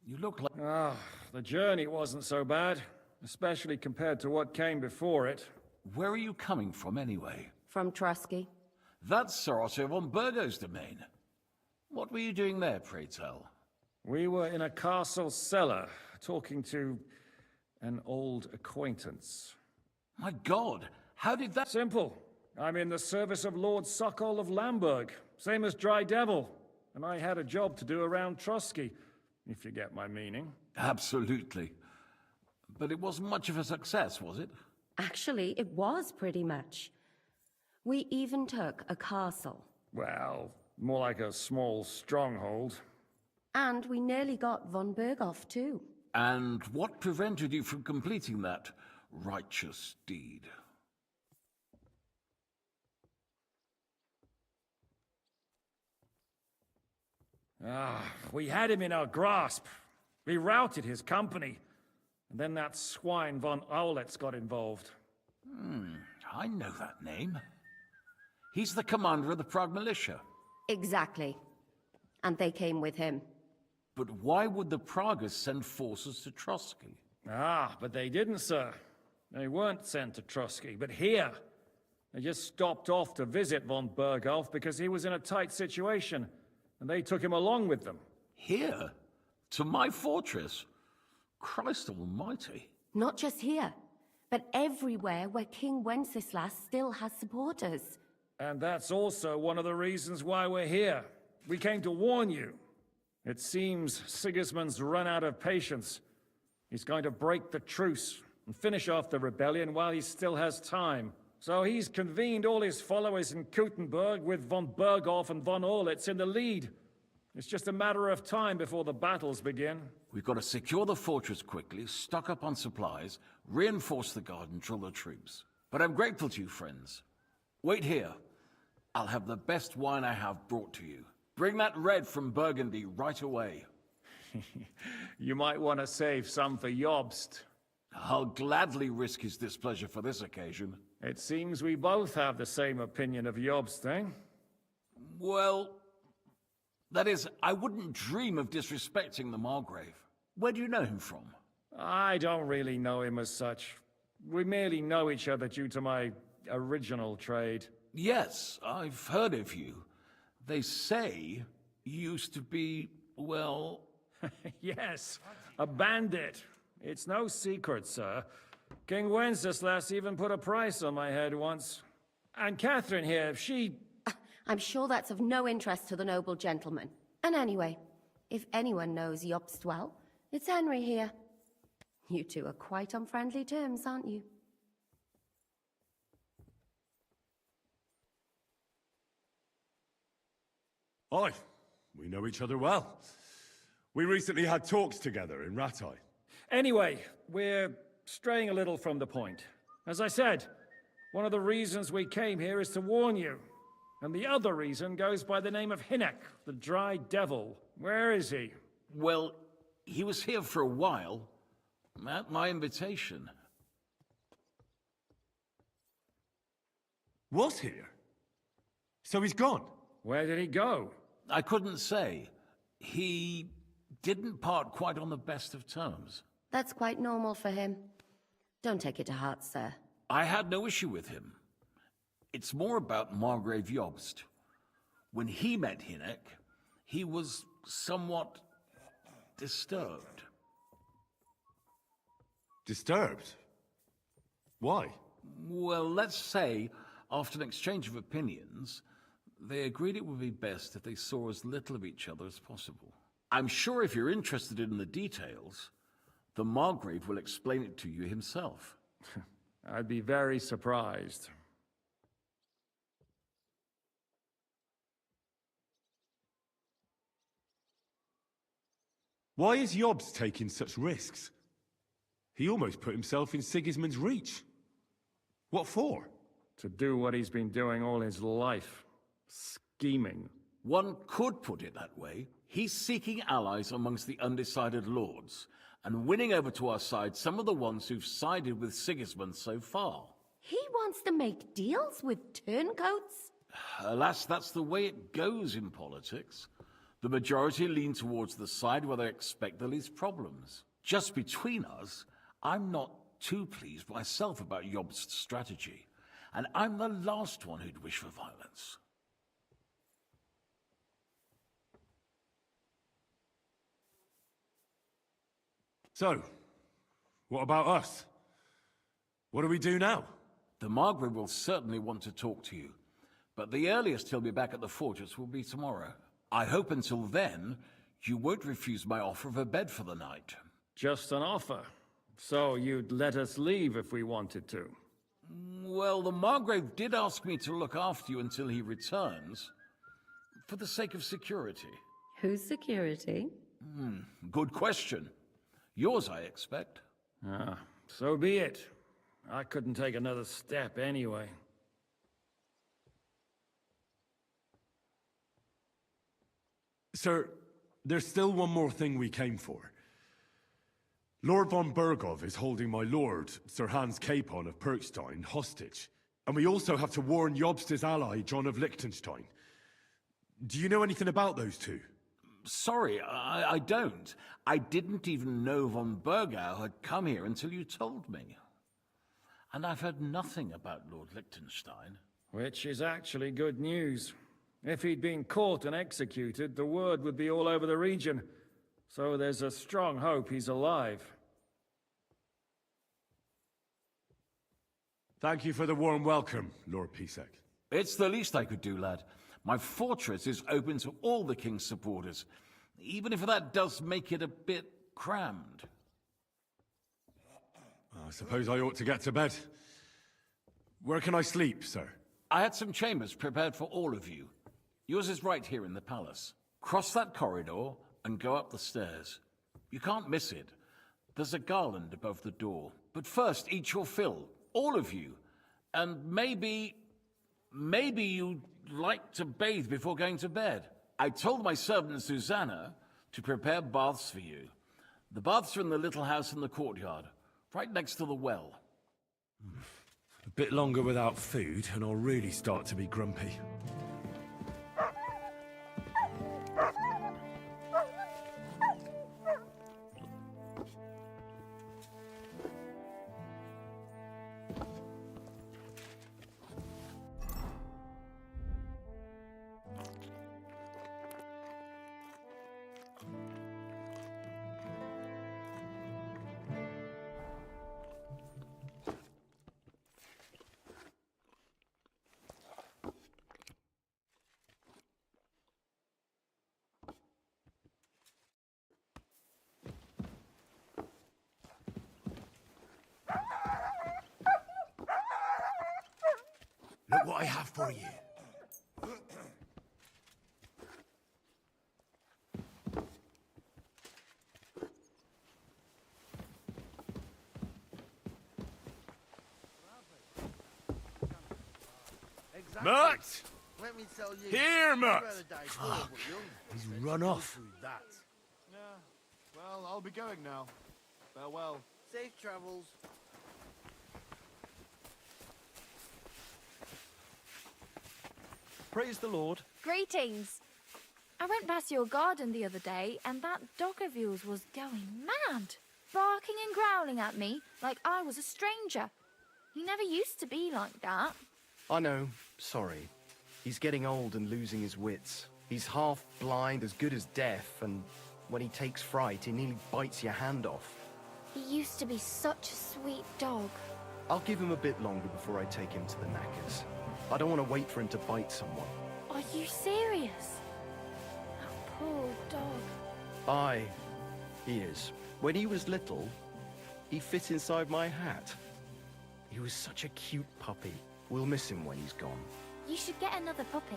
You look like... Ah, the journey wasn't so bad, especially compared to what came before it. Where are you coming from, anyway? From Trusky. That's Sir Otto von Burgo's domain. What were you doing there, pray tell? We were in a castle cellar, talking to an old acquaintance. My God, how did that... Simple. I'm in the service of Lord Sokol of Lamberg, same as Dry Devil, and I had a job to do around Trusky, if you get my meaning. Absolutely. But it wasn't much of a success, was it? Actually, it was pretty much. We even took a castle. Well, more like a small stronghold. And we nearly got von Berghoff, too. And what prevented you from completing that righteous deed? We had him in our grasp. We routed his company. And then that swine von Aulitz got involved. I know that name. He's the commander of the Prague militia. Exactly. And they came with him. But why would the Praguers send forces to Trusky? But they didn't, sir. They weren't sent to Trusky, but here. They just stopped off to visit von Berghoff because he was in a tight situation, and they took him along with them. Here? To my fortress? Christ almighty. Not just here, but everywhere where King Wenceslas still has supporters. And that's also one of the reasons why we're here. We came to warn you. It seems Sigismund's run out of patience. He's going to break the truce and finish off the rebellion while he still has time. So he's convened all his followers in Kuttenberg with von Berghoff and von Aulitz in the lead. It's just a matter of time before the battles begin. We've got to secure the fortress quickly, stock up on supplies, reinforce the guard and drill the troops. But I'm grateful to you, friends. Wait here. I'll have the best wine I have brought to you. Bring that red from Burgundy right away. You might want to save some for Jobst. I'll gladly risk his displeasure for this occasion. It seems we both have the same opinion of Jobst, eh? Well, that is, I wouldn't dream of disrespecting the Margrave. Where do you know him from? I don't really know him as such. We merely know each other due to my original trade. Yes, I've heard of you. They say you used to be, well... Yes, a bandit. It's no secret, sir. King Wenceslas even put a price on my head once. And Catherine here, she... I'm sure that's of no interest to the noble gentleman. And anyway, if anyone knows Jobst well, it's Henry here. You two are quite on friendly terms, aren't you? Aye, we know each other well. We recently had talks together in Rattay. Anyway, we're straying a little from the point. As I said, one of the reasons we came here is to warn you. And the other reason goes by the name of Hynek, the Dry Devil. Where is he? Well, he was here for a while, at my invitation. Was here? So he's gone? Where did he go? I couldn't say. He didn't part quite on the best of terms. That's quite normal for him. Don't take it to heart, sir. I had no issue with him. It's more about Margrave Jobst. When he met Hynek, he was somewhat disturbed. Disturbed? Why? Well, let's say, after an exchange of opinions, they agreed it would be best if they saw as little of each other as possible. I'm sure if you're interested in the details, the Margrave will explain it to you himself. I'd be very surprised. Why is Jobst taking such risks? He almost put himself in Sigismund's reach. What for? To do what he's been doing all his life. Scheming. One could put it that way. He's seeking allies amongst the undecided lords, and winning over to our side some of the ones who've sided with Sigismund so far. He wants to make deals with turncoats? Alas, that's the way it goes in politics. The majority lean towards the side where they expect the least problems. Just between us, I'm not too pleased myself about Jobst's strategy, and I'm the last one who'd wish for violence. So, what about us? What do we do now? The Margrave will certainly want to talk to you, but the earliest he'll be back at the fortress will be tomorrow. I hope until then, you won't refuse my offer of a bed for the night. Just an offer. So you'd let us leave if we wanted to? Well, the Margrave did ask me to look after you until he returns, for the sake of security. Whose security? Good question. Yours, I expect. Ah, so be it. I couldn't take another step anyway. Sir, there's still one more thing we came for. Lord von Bergov is holding my lord, Sir Hans Capon of Perkstein, hostage. And we also have to warn Jobst's ally, John of Liechtenstein. Do you know anything about those two? Sorry, I don't. I didn't even know von Bergau had come here until you told me. And I've heard nothing about Lord Liechtenstein. Which is actually good news. If he'd been caught and executed, the word would be all over the region. So there's a strong hope he's alive. Thank you for the warm welcome, Lord Pisek. It's the least I could do, lad. My fortress is open to all the king's supporters, even if that does make it a bit crammed. I suppose I ought to get to bed. Where can I sleep, sir? I had some chambers prepared for all of you. Yours is right here in the palace. Cross that corridor and go up the stairs. You can't miss it. There's a garland above the door. But first, eat your fill, all of you, And maybe you'd like to bathe before going to bed. I told my servant Susanna to prepare baths for you. The baths are in the little house in the courtyard, right next to the well. A bit longer without food, and I'll really start to be grumpy. Look what I have for you. Mutt! Let me tell you. Here, Mutt! Fuck. He's run off. Yeah. Well, I'll be going now. Farewell. Safe travels. Praise the Lord. Greetings. I went past your garden the other day, and that dog of yours was going mad, barking and growling at me like I was a stranger. He never used to be like that. I know. Sorry. He's getting old and losing his wits. He's half blind, as good as deaf, and when he takes fright, he nearly bites your hand off. He used to be such a sweet dog. I'll give him a bit longer before I take him to the knackers. I don't want to wait for him to bite someone. Are you serious? That poor dog. Aye, he is. When he was little, he fit inside my hat. He was such a cute puppy. We'll miss him when he's gone. You should get another puppy.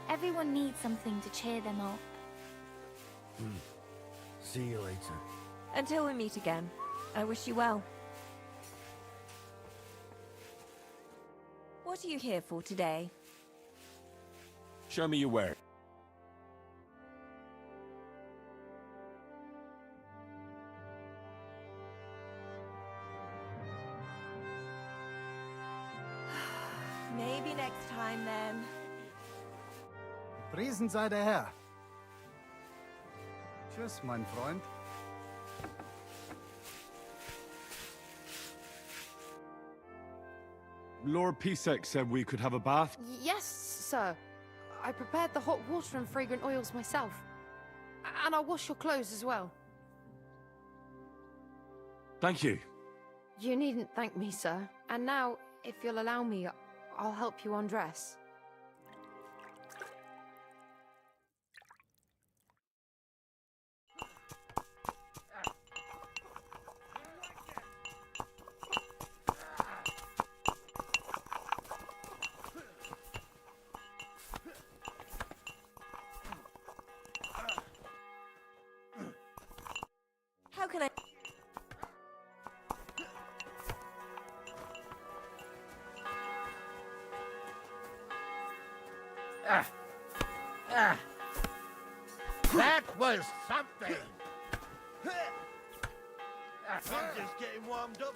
Everyone needs something to cheer them up. See you later. Until we meet again, I wish you well. What are you here for today? Show me your work. Maybe next time then. Priesen sei der Herr. Tschüss, mein Freund. Lord Pisek said we could have a bath. Yes, sir. I prepared the hot water and fragrant oils myself. And I'll wash your clothes as well. Thank you. You needn't thank me, sir. And now, if you'll allow me, I'll help you undress. How can I... That was something. I'm just getting warmed up.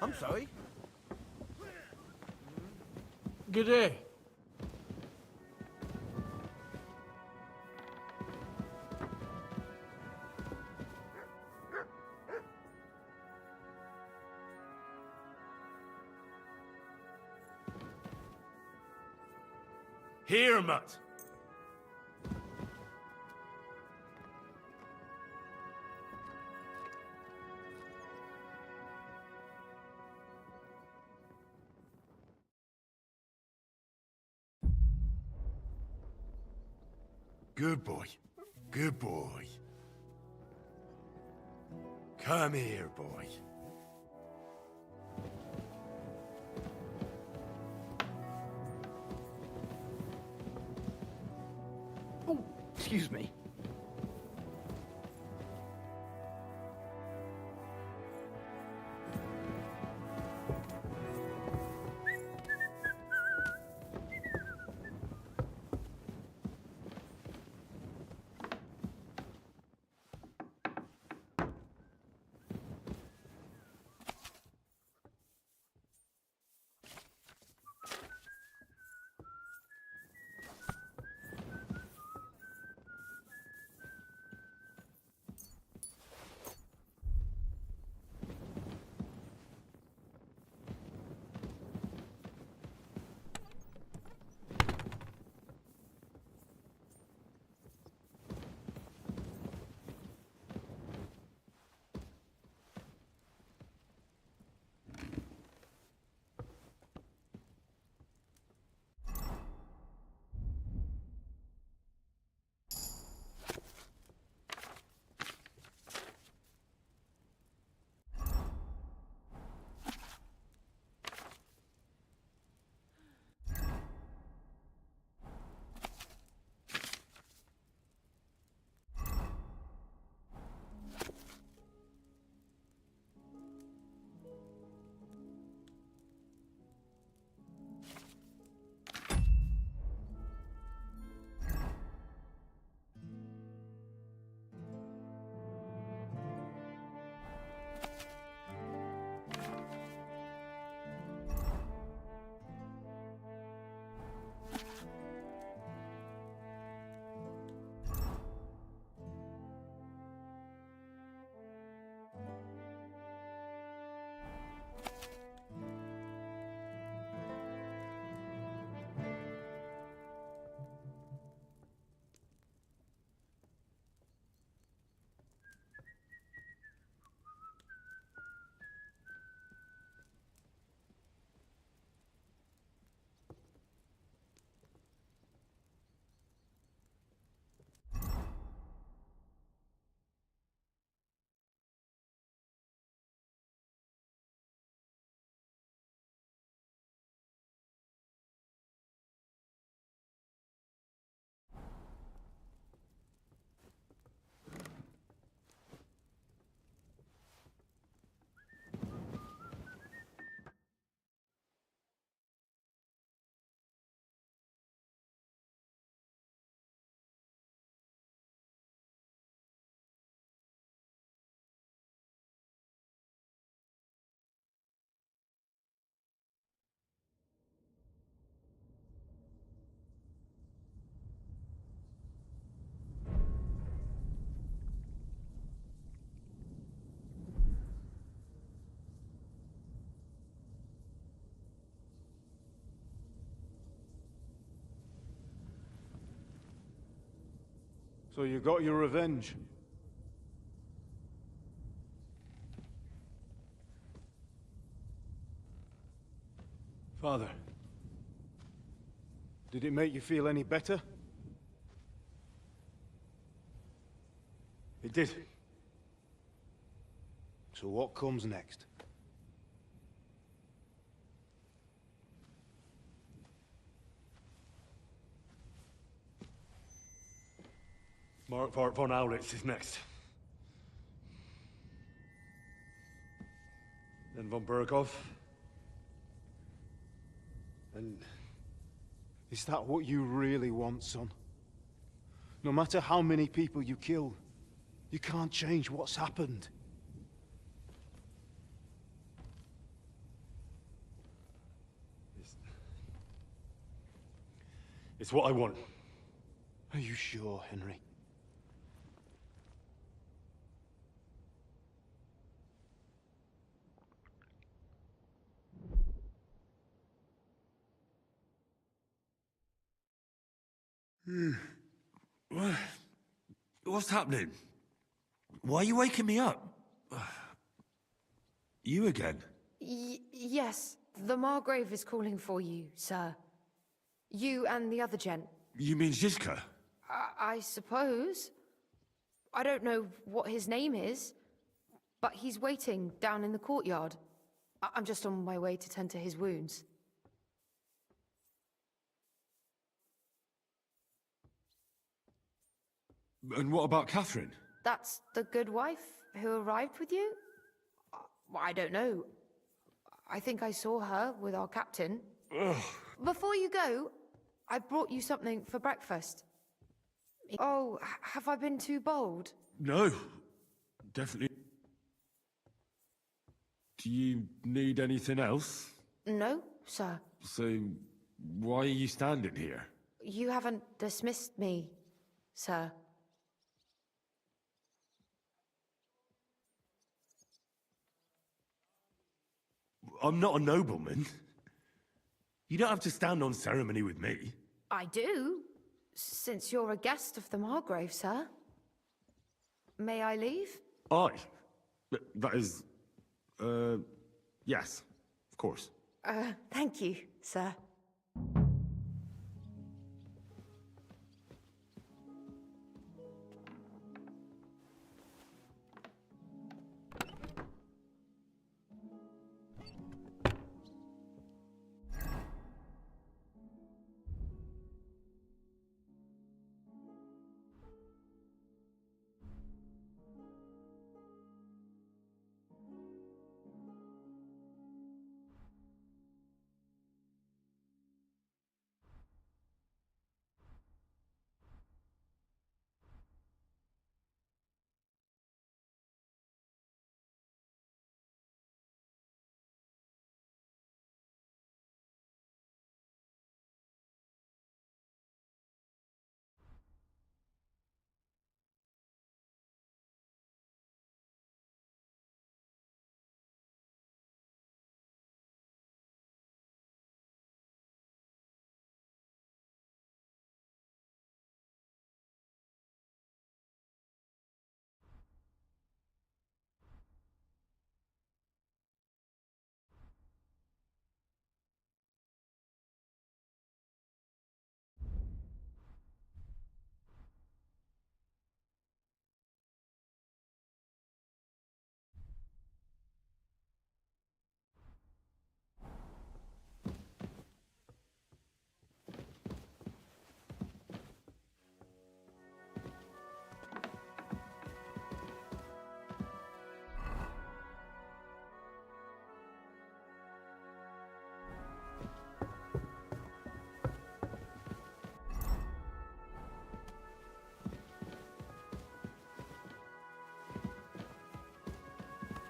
I'm sorry. Good day. Here, Mutt. Good boy. Good boy. Come here, boy. Oh, excuse me. So you got your revenge? Father, did it make you feel any better? It did. So what comes next? Mark von Aulitz is next. Then von Berghoff. And is that what you really want, son? No matter how many people you kill, you can't change what's happened. It's what I want. Are you sure, Henry? What's happening? Why are you waking me up? You again? Yes, the Margrave is calling for you, sir. You and the other gent. You mean Zizka? I suppose. I don't know what his name is, but he's waiting down in the courtyard. I'm just on my way to tend to his wounds. And what about Catherine? That's the good wife who arrived with you? I don't know. I think I saw her with our captain. Ugh. Before you go, I brought you something for breakfast. Oh, have I been too bold? No, definitely. Do you need anything else? No, sir. So, why are you standing here? You haven't dismissed me, sir. I'm not a nobleman. You don't have to stand on ceremony with me. I do, since you're a guest of the Margrave, sir. May I leave? That is... yes, of course. Thank you, sir.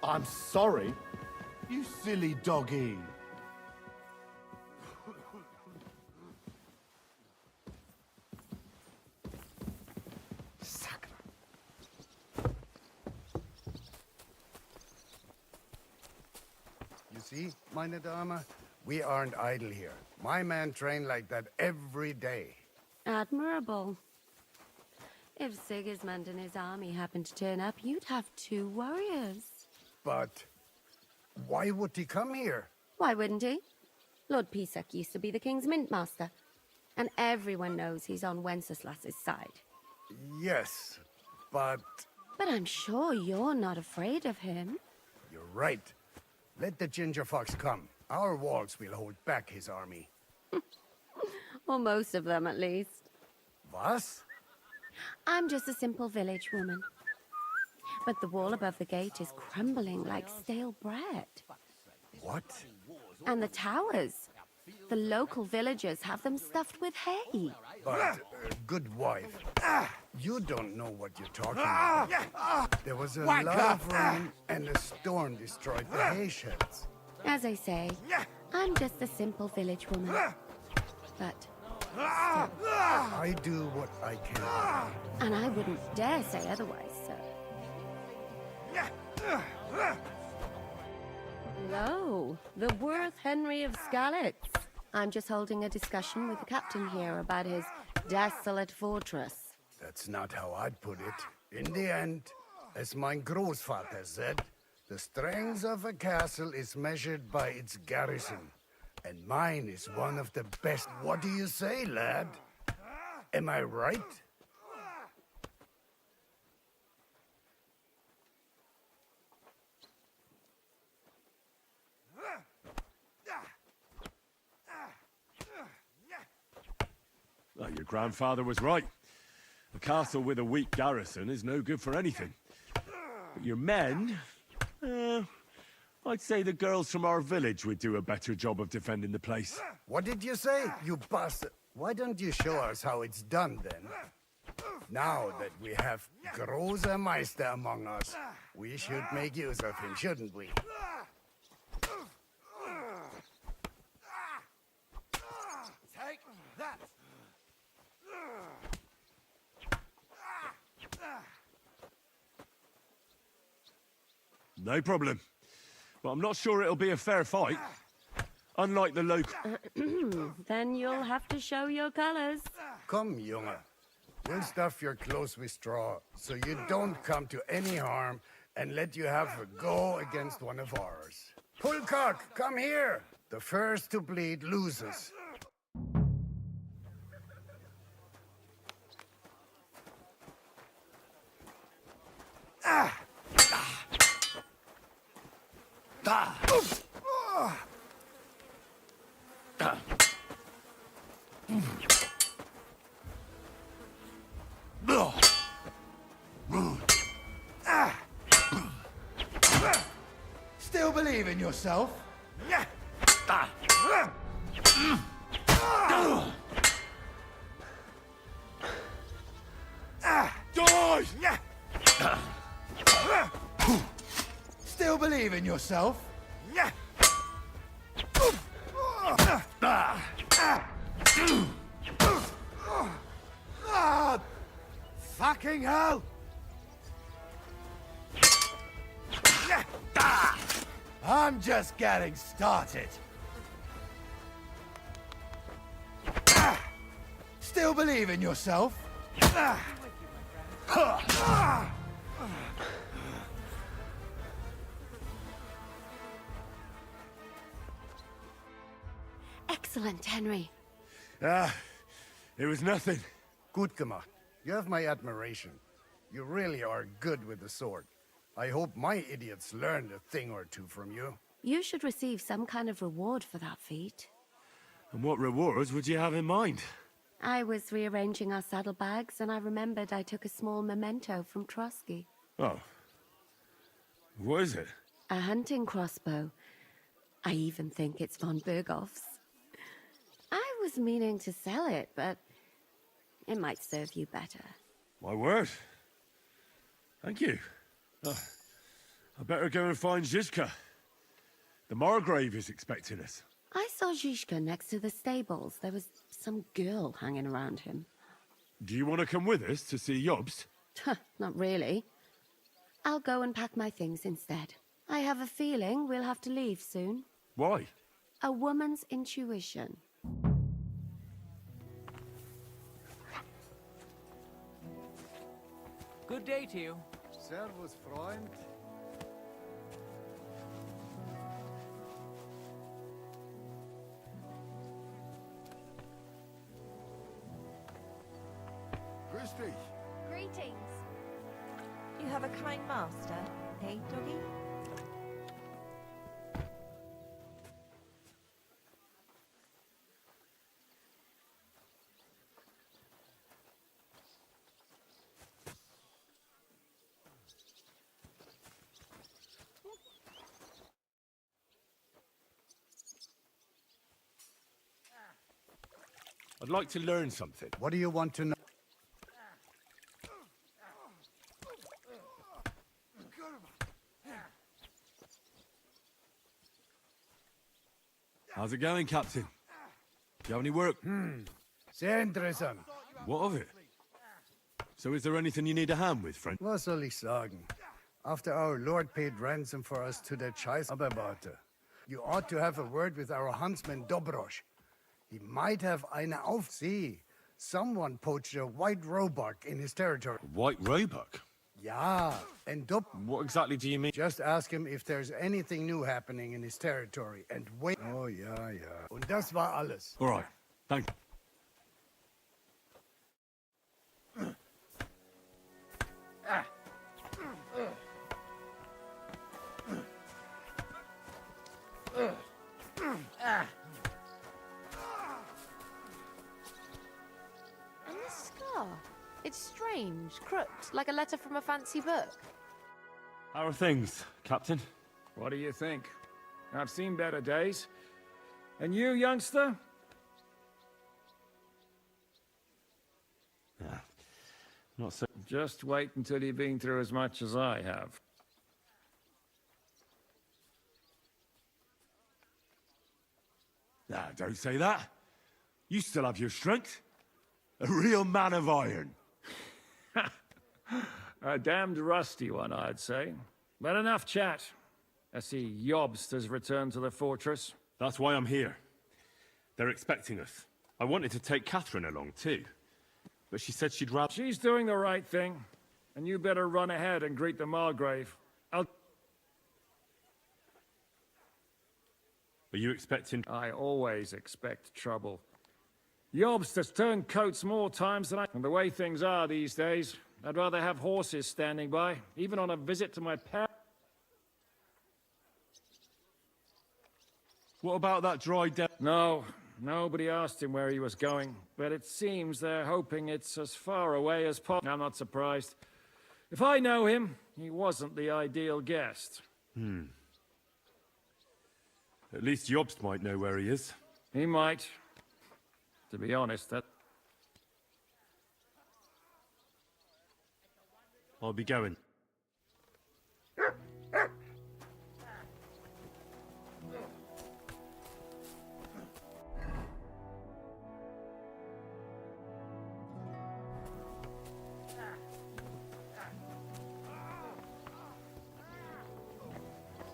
I'm sorry. You silly doggy. You see, meine Dame, we aren't idle here. My men train like that every day. Admirable. If Sigismund and his army happened to turn up, you'd have 2 warriors. But why would he come here? Why wouldn't he? Lord Pisak used to be the king's mint master, and everyone knows he's on Wenceslas's side. Yes, but... But I'm sure you're not afraid of him. You're right. Let the ginger fox come. Our walls will hold back his army. Or most of them, at least. Was? I'm just a simple village woman. But the wall above the gate is crumbling like stale bread. What? And the towers. The local villagers have them stuffed with hay. But, good wife, you don't know what you're talking about. There was a lot of rain, and a storm destroyed the hay sheds. As I say, I'm just a simple village woman. But I do what I can. And I wouldn't dare say otherwise, sir. Hello, the Worth Henry of Skalitz. I'm just holding a discussion with the captain here about his desolate fortress. That's not how I'd put it. In the end, as my Großvater said, the strength of a castle is measured by its garrison. And mine is one of the best. What do you say, lad? Am I right? Well, your grandfather was right. A castle with a weak garrison is no good for anything. But your men... I'd say the girls from our village would do a better job of defending the place. What did you say, you bastard? Why don't you show us how it's done, then? Now that we have Großer Meister among us, we should make use of him, shouldn't we? Take that! No problem. But I'm not sure it'll be a fair fight. Unlike the local... Then you'll have to show your colors. Come, Junge. We'll stuff your clothes with straw, so you don't come to any harm, and let you have a go against one of ours. Pulcock, come here! The first to bleed loses. Still believe in yourself? Still believe in yourself? Fucking hell! I'm just getting started. Still believe in yourself? Excellent, Henry. It was nothing. Gut gemacht. You have my admiration. You really are good with the sword. I hope my idiots learned a thing or two from you. You should receive some kind of reward for that feat. And what rewards would you have in mind? I was rearranging our saddlebags, and I remembered I took a small memento from Trotsky. Oh. What is it? A hunting crossbow. I even think it's von Berghoff's. I was meaning to sell it, but it might serve you better. My word. Thank you. I better go and find Zizka. The Margrave is expecting us. I saw Zizka next to the stables. There was some girl hanging around him. Do you want to come with us to see Jobst? Not really. I'll go and pack my things instead. I have a feeling we'll have to leave soon. Why? A woman's intuition. Good day to you. Servus, Freund. Grüß dich. Greetings. You have a kind master, hey, doggy? I'd like to learn something. What do you want to know? How's it going, Captain? Do you have any work? Sehr interessant. What of it? So is there anything you need a hand with, friend? Was soll ich sagen? After our lord paid ransom for us to that Scheiß Aberwarte, you ought to have a word with our huntsman Dobrosch. He might have eine auf See. Someone poached a white roebuck in his territory. White roebuck? Ja, and What exactly do you mean? Just ask him if there's anything new happening in his territory and wait. Oh, ja, ja. Und das war alles. All right, thank you. And the scar? It's strange, crooked, like a letter from a fancy book. How are things, Captain? What do you think? I've seen better days. And you, youngster? Yeah, not so... Just wait until you've been through as much as I have. Nah, don't say that. You still have your strength. A real man of iron. A damned rusty one, I'd say. But enough chat. I see Jobst has returned to the fortress. That's why I'm here. They're expecting us. I wanted to take Catherine along, too. But she said she'd rather... She's doing the right thing. And you better run ahead and greet the Margrave. Are you expecting... I always expect trouble. Jobst has turned coats more times than I... And the way things are these days, I'd rather have horses standing by, even on a visit to my parents. What about that dry No, nobody asked him where he was going, but it seems they're hoping it's as far away as possible. I'm not surprised. If I know him, he wasn't the ideal guest. At least Jobst might know where he is. He might. To be honest, that... I'll be going.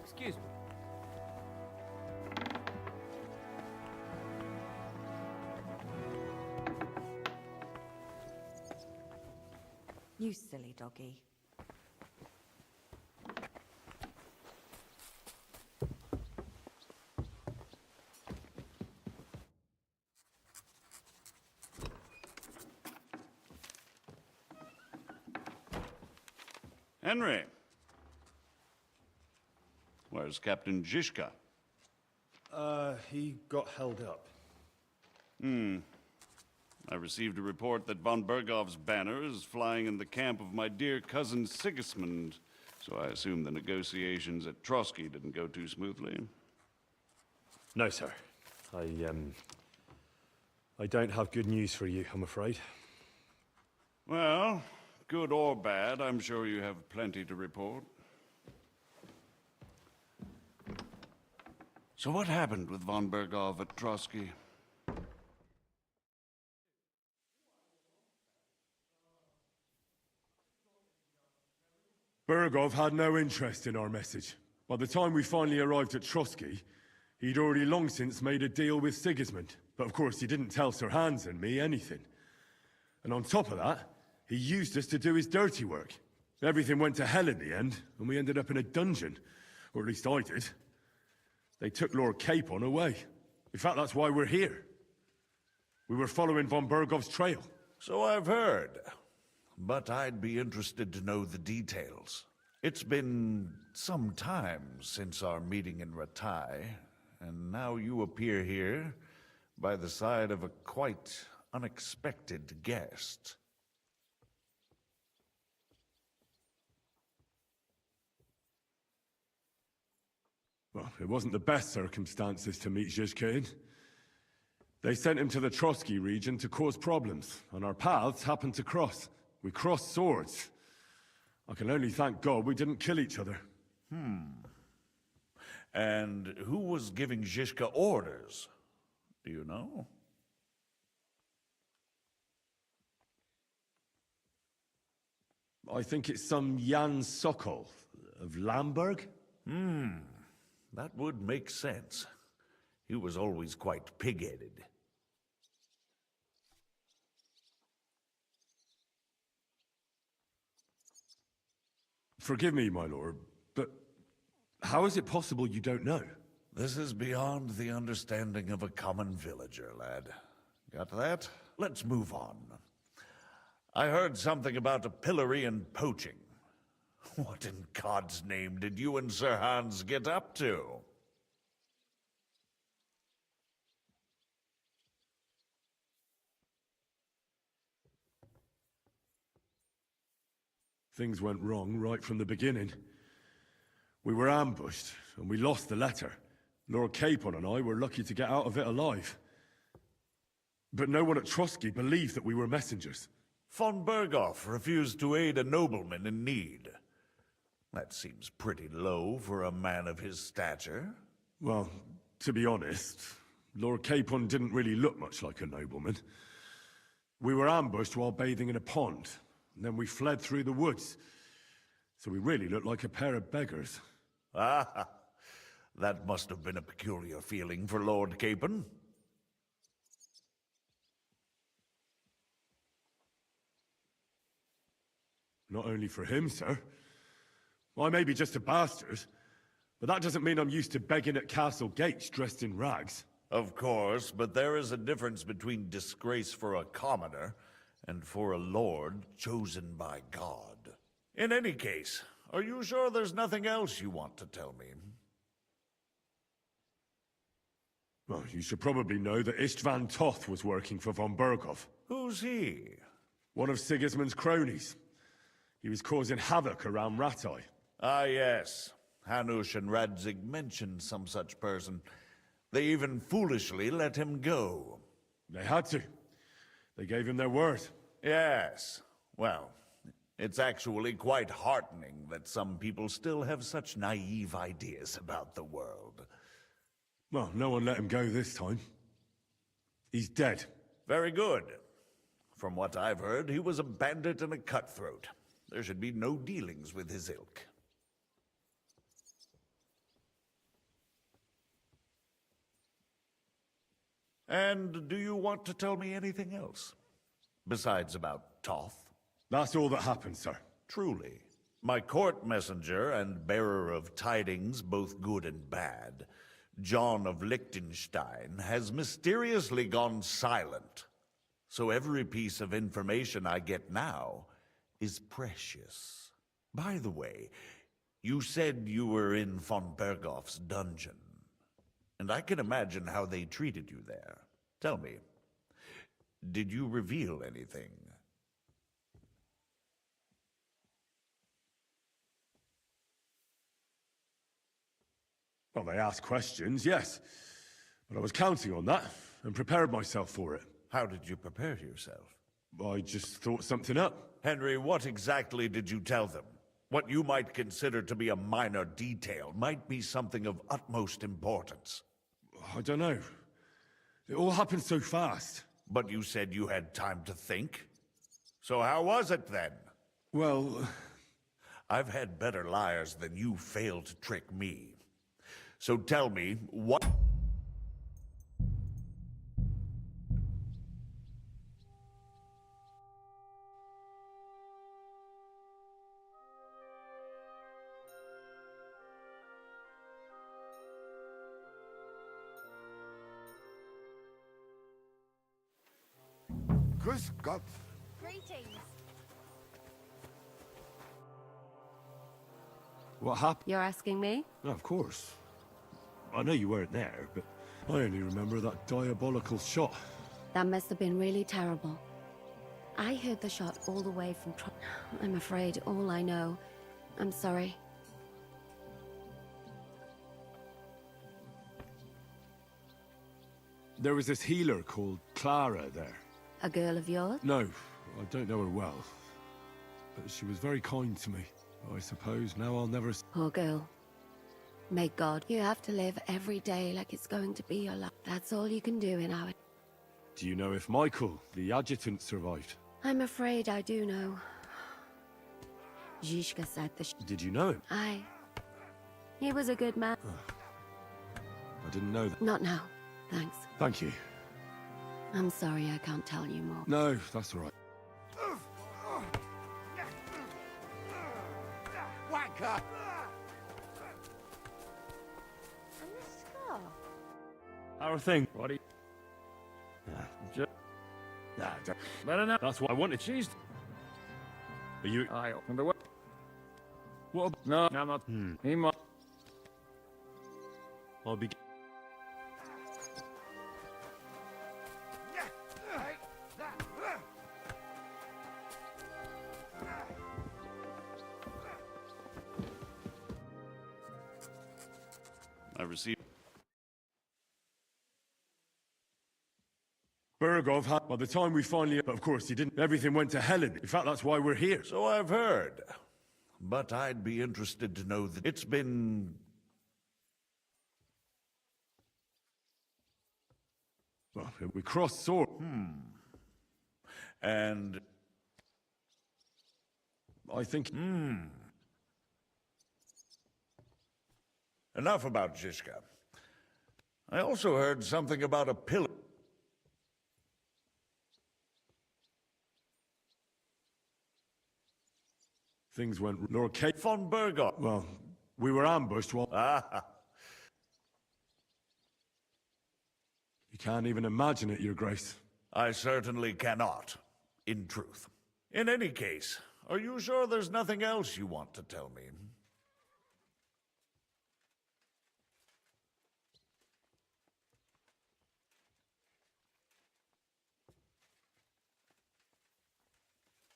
Excuse me. You silly doggy. Henry. Where's Captain Zizka? He got held up. I received a report that von Bergov's banner is flying in the camp of my dear cousin Sigismund, so I assume the negotiations at Trotsky didn't go too smoothly. No, sir. I don't have good news for you, I'm afraid. Well, good or bad, I'm sure you have plenty to report. So what happened with von Bergov at Trotsky? Bergov had no interest in our message. By the time we finally arrived at Trotsky, he'd already long since made a deal with Sigismund. But of course, he didn't tell Sir Hans and me anything. And on top of that, he used us to do his dirty work. Everything went to hell in the end, and we ended up in a dungeon. Or at least I did. They took Lord Capon away. In fact, that's why we're here. We were following von Bergov's trail. So I've heard. But I'd be interested to know the details. It's been some time since our meeting in Ratai, and now you appear here by the side of a quite unexpected guest. Well, it wasn't the best circumstances to meet Zizka in. They sent him to the Trotsky region to cause problems, and our paths happened to cross. We crossed swords. I can only thank God we didn't kill each other. And who was giving Zizka orders? Do you know? I think it's some Jan Sokol of Lamberg. That would make sense. He was always quite pig-headed. Forgive me, my lord, but how is it possible you don't know? This is beyond the understanding of a common villager, lad. Got that? Let's move on. I heard something about a pillory and poaching. What in God's name did you and Sir Hans get up to? Things went wrong right from the beginning. We were ambushed, and we lost the letter. Lord Capon and I were lucky to get out of it alive. But no one at Trotsky believed that we were messengers. Von Berghoff refused to aid a nobleman in need. That seems pretty low for a man of his stature. Well, to be honest, Lord Capon didn't really look much like a nobleman. We were ambushed while bathing in a pond, and then we fled through the woods. So we really looked like a pair of beggars. Ah, that must have been a peculiar feeling for Lord Capon. Not only for him, sir. I may be just a bastard, but that doesn't mean I'm used to begging at castle gates dressed in rags. Of course, but there is a difference between disgrace for a commoner and for a lord chosen by God. In any case, are you sure there's nothing else you want to tell me? Well, you should probably know that Istvan Toth was working for von Berghoff. Who's he? One of Sigismund's cronies. He was causing havoc around Ratai. Ah, yes. Hanush and Radzig mentioned some such person. They even foolishly let him go. They had to. They gave him their word. Yes. Well, it's actually quite heartening that some people still have such naive ideas about the world. Well, no one let him go this time. He's dead. Very good. From what I've heard, he was a bandit and a cutthroat. There should be no dealings with his ilk. And do you want to tell me anything else? Besides about Toth? That's all that happened, sir. Truly. My court messenger and bearer of tidings, both good and bad, John of Liechtenstein, has mysteriously gone silent. So every piece of information I get now is precious. By the way, you said you were in von Berghoff's dungeon, and I can imagine how they treated you there. Tell me, did you reveal anything? Well, they asked questions, yes. But I was counting on that, and prepared myself for it. How did you prepare yourself? I just thought something up. Henry, what exactly did you tell them? What you might consider to be a minor detail might be something of utmost importance. I don't know. It all happened so fast. But you said you had time to think. So how was it then? Well, I've had better liars than you failed to trick me. So tell me, what... Grüß Gott. Greetings. what happened? You're asking me? Of course. I know you weren't there, but I only remember that diabolical shot. That must have been really terrible. I heard the shot all the way from I'm afraid all I know. I'm sorry. There was this healer called Clara there. A girl of yours? No, I don't know her well. But she was very kind to me. I suppose now I'll never... Poor girl. May God, you have to live every day like it's going to be your life. That's all you can do in our... Do you know if Michael, the adjutant, survived? I'm afraid I do know. Zhishka said the Did you know him? Aye. He was a good man. I didn't know that. Not now. Thanks. Thank you. I'm sorry I can't tell you more. No, that's all right. Wanker! And the scar. Our thing. What do you... Better now. That's what I wanted. She's... Are you... I opened the way. What? No, I'm not. He might... I'll be... I received... Bergov had... By the time we finally... But of course, he didn't... Everything went to hell in... In fact, that's why we're here. So I've heard. But I'd be interested to know that it's been... Well, we crossed swords. And... I think... Enough about Zhishka. I also heard something about a pillar. Things went... Lord Kate... Von Bergov. Well, we were ambushed while... Ah. You can't even imagine it, Your Grace. I certainly cannot, in truth. In any case, are you sure there's nothing else you want to tell me?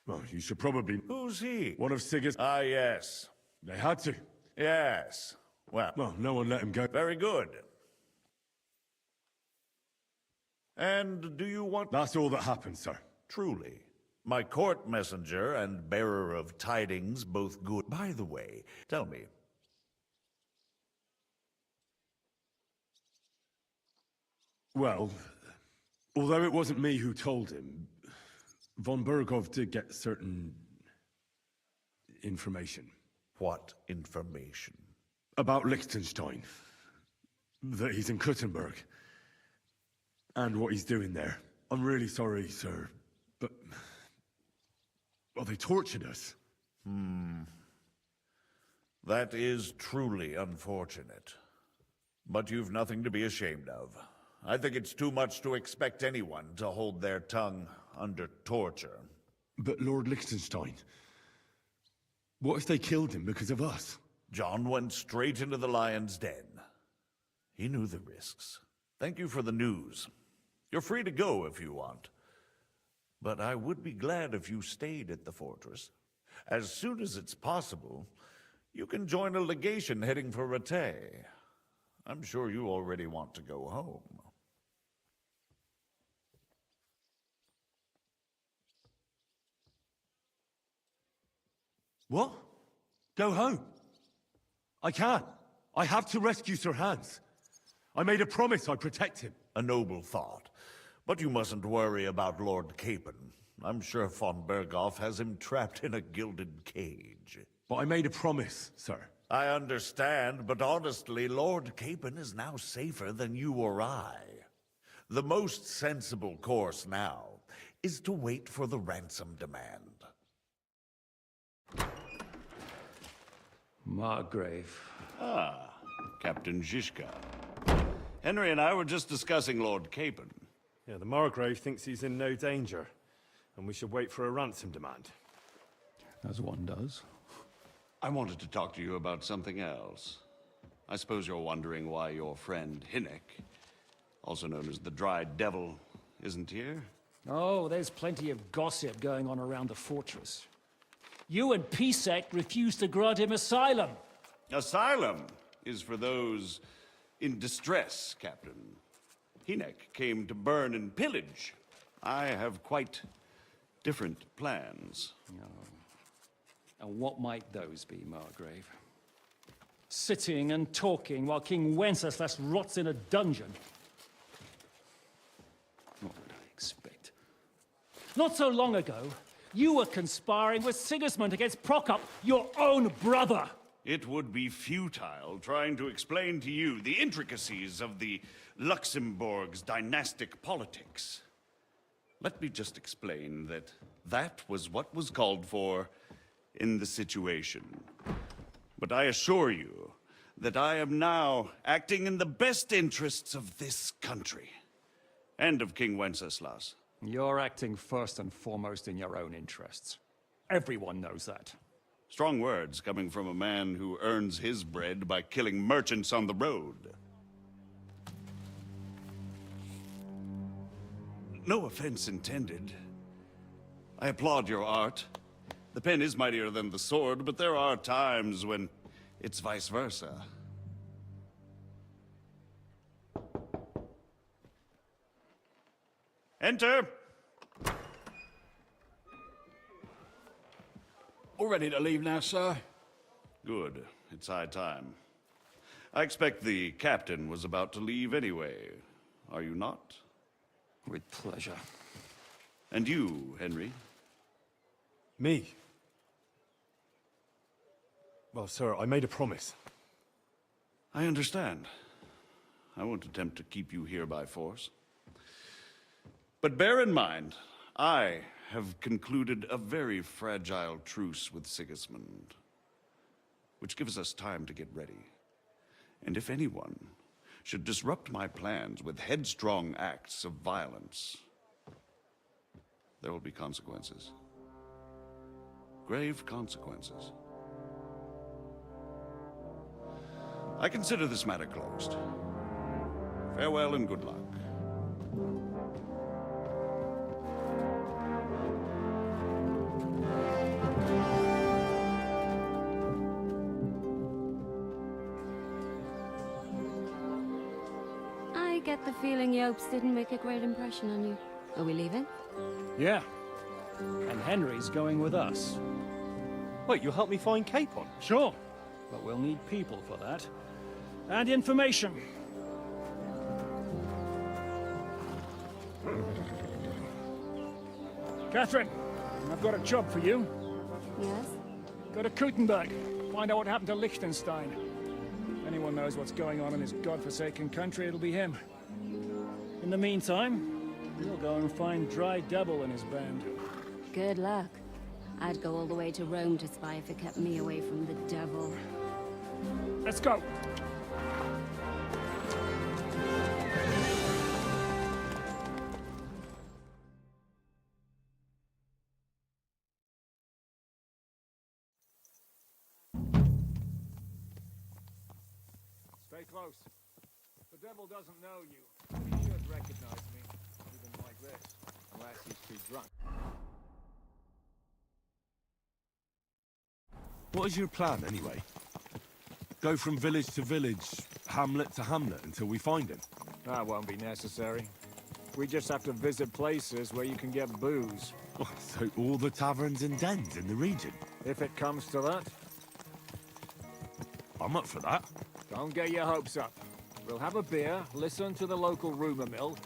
Well, you should probably... Who's he? One of Sigurd's... Ah, yes. They had to. Yes. Well, no one let him go. Very good. And do you want... That's all that happened, sir. Truly. My court messenger and bearer of tidings, both good. By the way, tell me. Well, although it wasn't me who told him, Von Bergov did get certain... information. What information? About Liechtenstein. That he's in Kuttenberg. And what he's doing there. I'm really sorry, sir, but... Well, they tortured us. That is truly unfortunate. But you've nothing to be ashamed of. I think it's too much to expect anyone to hold their tongue under torture. But Lord Liechtenstein... What if they killed him because of us? John went straight into the lion's den. He knew the risks. Thank you for the news. You're free to go if you want. But I would be glad if you stayed at the fortress. As soon as it's possible, you can join a legation heading for Rattay. I'm sure you already want to go home. What? Go home? I can't. I have to rescue Sir Hans. I made a promise I'd protect him. A noble thought. But you mustn't worry about Lord Capon. I'm sure von Berghoff has him trapped in a gilded cage. But I made a promise, sir. I understand, but honestly, Lord Capon is now safer than you or I. The most sensible course now is to wait for the ransom demand. Margrave. Ah, Captain Zhishka. Henry and I were just discussing Lord Capon. Yeah, the Margrave thinks he's in no danger, and we should wait for a ransom demand. As one does. I wanted to talk to you about something else. I suppose you're wondering why your friend Hinnek, also known as the Dried Devil, isn't here? Oh, there's plenty of gossip going on around the fortress. You and Pisek refused to grant him asylum. Asylum is for those in distress, Captain. Hinnek came to burn and pillage. I have quite different plans. And what might those be, Margrave? Sitting and talking while King Wenceslas rots in a dungeon. What would I expect? Not so long ago, You were conspiring with Sigismund against Prokop, your own brother! It would be futile trying to explain to you the intricacies of the Luxembourg's dynastic politics. Let me just explain that that was what was called for in the situation. But I assure you that I am now acting in the best interests of this country and of King Wenceslas. You're acting first and foremost in your own interests. Everyone knows that. Strong words coming from a man who earns his bread by killing merchants on the road. No offense intended. I applaud your art. The pen is mightier than the sword, but there are times when it's vice versa. Enter! All ready to leave now, sir? Good. It's high time. I expect the captain was about to leave anyway. Are you not? With pleasure. And you, Henry? Me? Well, sir, I made a promise. I understand. I won't attempt to keep you here by force. But bear in mind, I have concluded a very fragile truce with Sigismund, which gives us time to get ready. And if anyone should disrupt my plans with headstrong acts of violence, there will be consequences. Grave consequences. I consider this matter closed. Farewell and good luck. I get the feeling Yopes didn't make a great impression on you. Are we leaving? Yeah. And Henry's going with us. Wait, you'll help me find Capon? Sure. But we'll need people for that. And information. Catherine, I've got a job for you. Yes? Go to Kuttenberg. Find out what happened to Liechtenstein. If anyone knows what's going on in his godforsaken country, it'll be him. In the meantime, you'll go and find Dry Devil and his band. Good luck. I'd go all the way to Rome to spy if it kept me away from the devil. Let's go! Stay close. The devil doesn't know you, but he should recognize me, even like this, unless he's too drunk. What is your plan, anyway? Go from village to village, hamlet to hamlet, until we find him? That won't be necessary. We just have to visit places where you can get booze. Oh, so all the taverns and dens in the region? If it comes to that. I'm up for that. Don't get your hopes up. We'll have a beer, listen to the local rumor mill,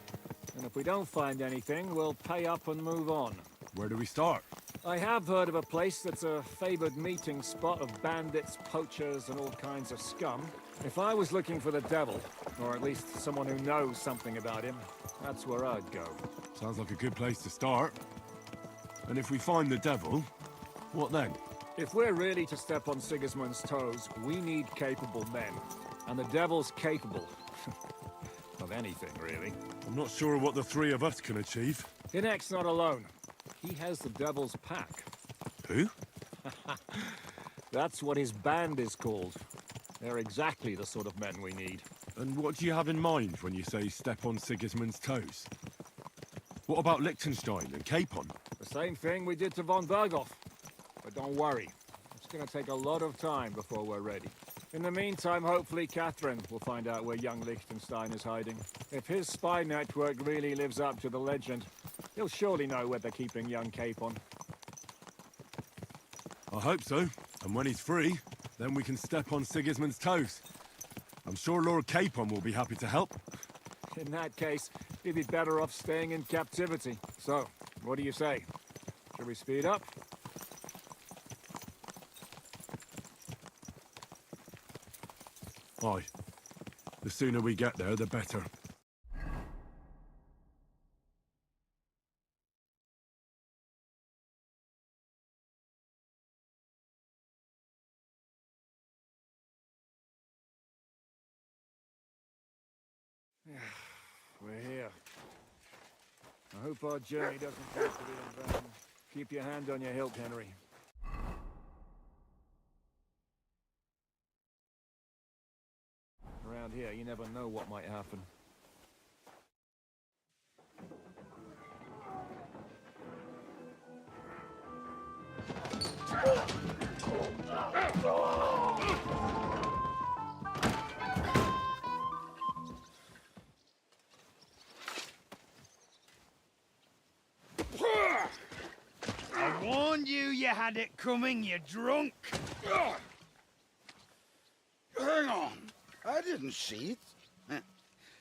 and if we don't find anything, we'll pay up and move on. Where do we start? I have heard of a place that's a favored meeting spot of bandits, poachers, and all kinds of scum. If I was looking for the devil, or at least someone who knows something about him, that's where I'd go. Sounds like a good place to start. And if we find the devil, what then? If we're really to step on Sigismund's toes, we need capable men. And the devil's capable. of anything, really. I'm not sure what the three of us can achieve. Hinek's not alone. He has the devil's pack. Who? That's what his band is called. They're exactly the sort of men we need. And what do you have in mind when you say step on Sigismund's toes? What about Liechtenstein and Capon? The same thing we did to von Berghoff. But don't worry. It's going to take a lot of time before we're ready. In the meantime, hopefully Catherine will find out where young Liechtenstein is hiding. If his spy network really lives up to the legend, he'll surely know where they're keeping young Capon. I hope so. And when he's free, then we can step on Sigismund's toes. I'm sure Lord Capon will be happy to help. In that case, he'd be better off staying in captivity. So, what do you say? Should we speed up? Aye. The sooner we get there, the better. We're here. I hope our journey doesn't prove to be in vain. Keep your hand on your hilt, Henry. Around here, you never know what might happen. I warned you had it coming, you drunk. Hang on. I didn't see it.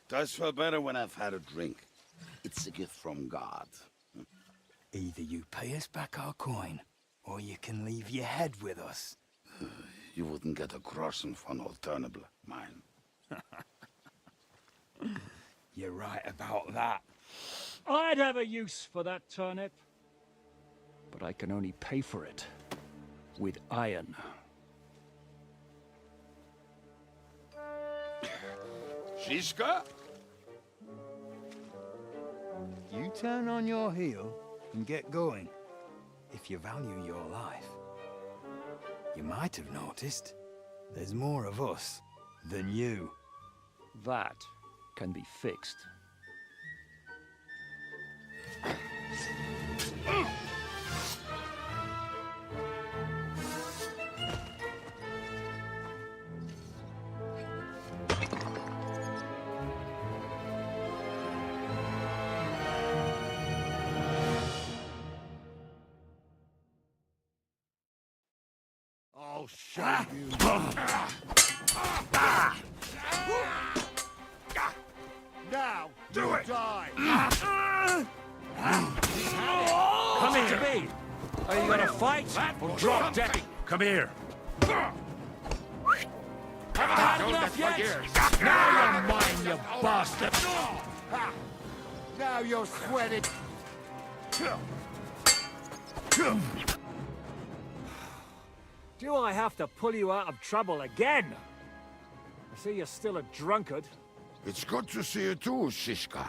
Does feel better when I've had a drink. It's a gift from God. Either you pay us back our coin, or you can leave your head with us. You wouldn't get a groschen for an alternative, mine. You're right about that. I'd have a use for that turnip. But I can only pay for it with iron. Shiska? You turn on your heel and get going. If you value your life. You might have noticed there's more of us than you. That can be fixed. I'll show you. Now, do it! Die! Come here to me! Are you gonna fight or drop dead? Come here. Haven't had enough yet? Now you're mine, you bastard! Now you're sweating. Do I have to pull you out of trouble again? I see you're still a drunkard. It's good to see you too, Shishka.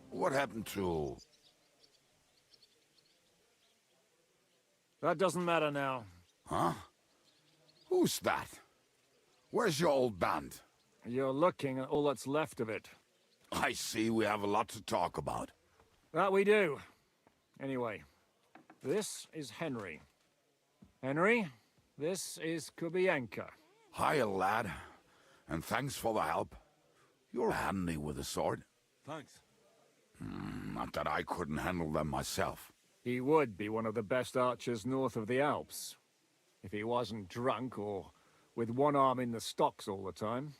What happened to... That doesn't matter now. Huh? Who's that? Where's your old band? You're looking at all that's left of it. I see we have a lot to talk about. That we do. Anyway, this is Henry. Henry, this is Kubienka. Hiya, lad. And thanks for the help. You're handy with a sword. Thanks. Not that I couldn't handle them myself. He would be one of the best archers north of the Alps. If he wasn't drunk or with one arm in the stocks all the time.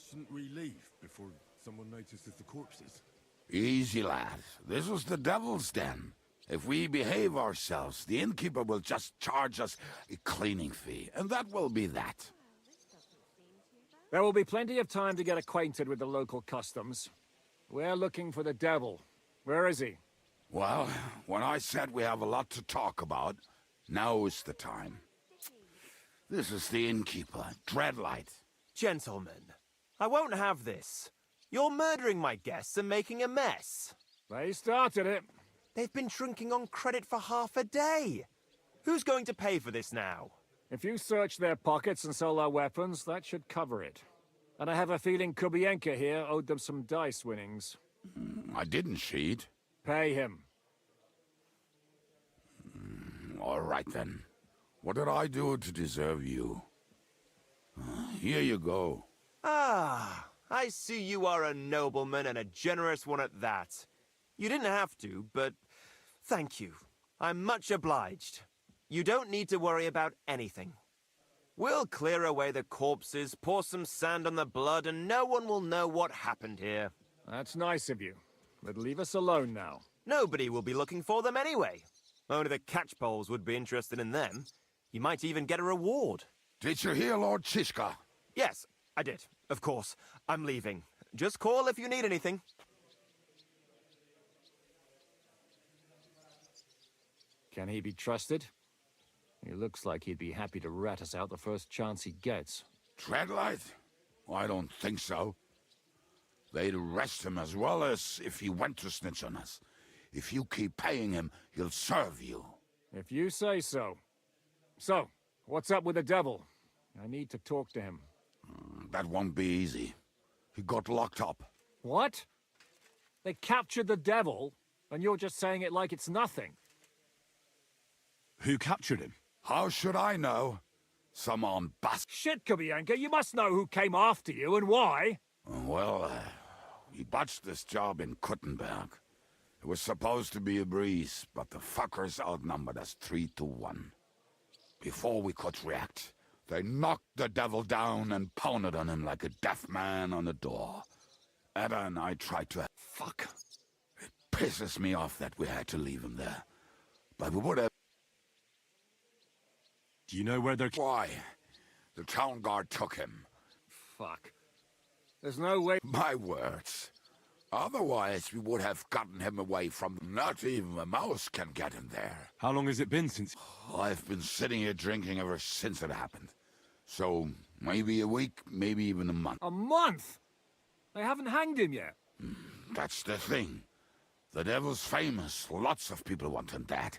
Shouldn't we leave before someone notices the corpses? Easy, lad. This was the devil's den. If we behave ourselves, the innkeeper will just charge us a cleaning fee, and that will be that. There will be plenty of time to get acquainted with the local customs. We're looking for the devil. Where is he? Well, when I said we have a lot to talk about, now is the time. This is the innkeeper, Dreadlight. Gentlemen, I won't have this. You're murdering my guests and making a mess. They started it. They've been drinking on credit for half a day. Who's going to pay for this now? If you search their pockets and sell their weapons, that should cover it. And I have a feeling Kubienka here owed them some dice winnings. I didn't cheat. Pay him. All right, then. What did I do to deserve you? Here you go. Ah, I see you are a nobleman and a generous one at that. You didn't have to, but thank you. I'm much obliged. You don't need to worry about anything. We'll clear away the corpses, pour some sand on the blood, and no one will know what happened here. That's nice of you. But leave us alone now. Nobody will be looking for them anyway. Only the catchpoles would be interested in them. You might even get a reward. Did you hear Lord Shishka? Yes, I did. Of course. I'm leaving. Just call if you need anything. Can he be trusted? He looks like he'd be happy to rat us out the first chance he gets. Treadlight? I don't think so. They'd arrest him as well as if he went to snitch on us. If you keep paying him, he'll serve you. If you say so. So, what's up with the devil? I need to talk to him. That won't be easy. He got locked up. What? They captured the devil, and you're just saying it like it's nothing. Who captured him? How should I know? Some armed bastard. Shit, Kubianka, you must know who came after you and why. Well, we botched this job in Kuttenberg. It was supposed to be a breeze, but the fuckers outnumbered us 3-1. Before we could react, they knocked the devil down and pounded on him like a deaf man on a door. Ada and I tried to... Fuck. It pisses me off that we had to leave him there. But we would have... Do you know where they're... Why? The town guard took him. Fuck. There's no way... My words. Otherwise, we would have gotten him away from... Not even a mouse can get him there. How long has it been since... I've been sitting here drinking ever since it happened. So, maybe a week, maybe even a month. A month? They haven't hanged him yet. That's the thing. The devil's famous. Lots of people want him dead.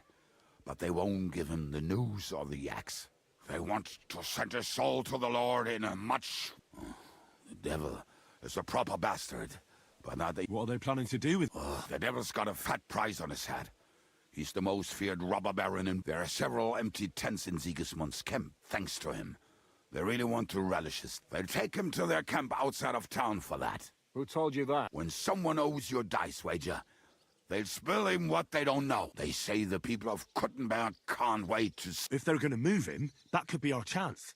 But they won't give him the news or the axe. They want to send his soul to the Lord in a much... The devil is a proper bastard. But now they... What are they planning to do with... The devil's got a fat price on his head. He's the most feared robber baron, and there are several empty tents in Sigismund's camp, thanks to him. They really want to relish his... They'll take him to their camp outside of town for that. Who told you that? When someone owes you a dice wager, they'll spill him what they don't know. They say the people of Kuttenberg can't wait to... If they're going to move him, that could be our chance.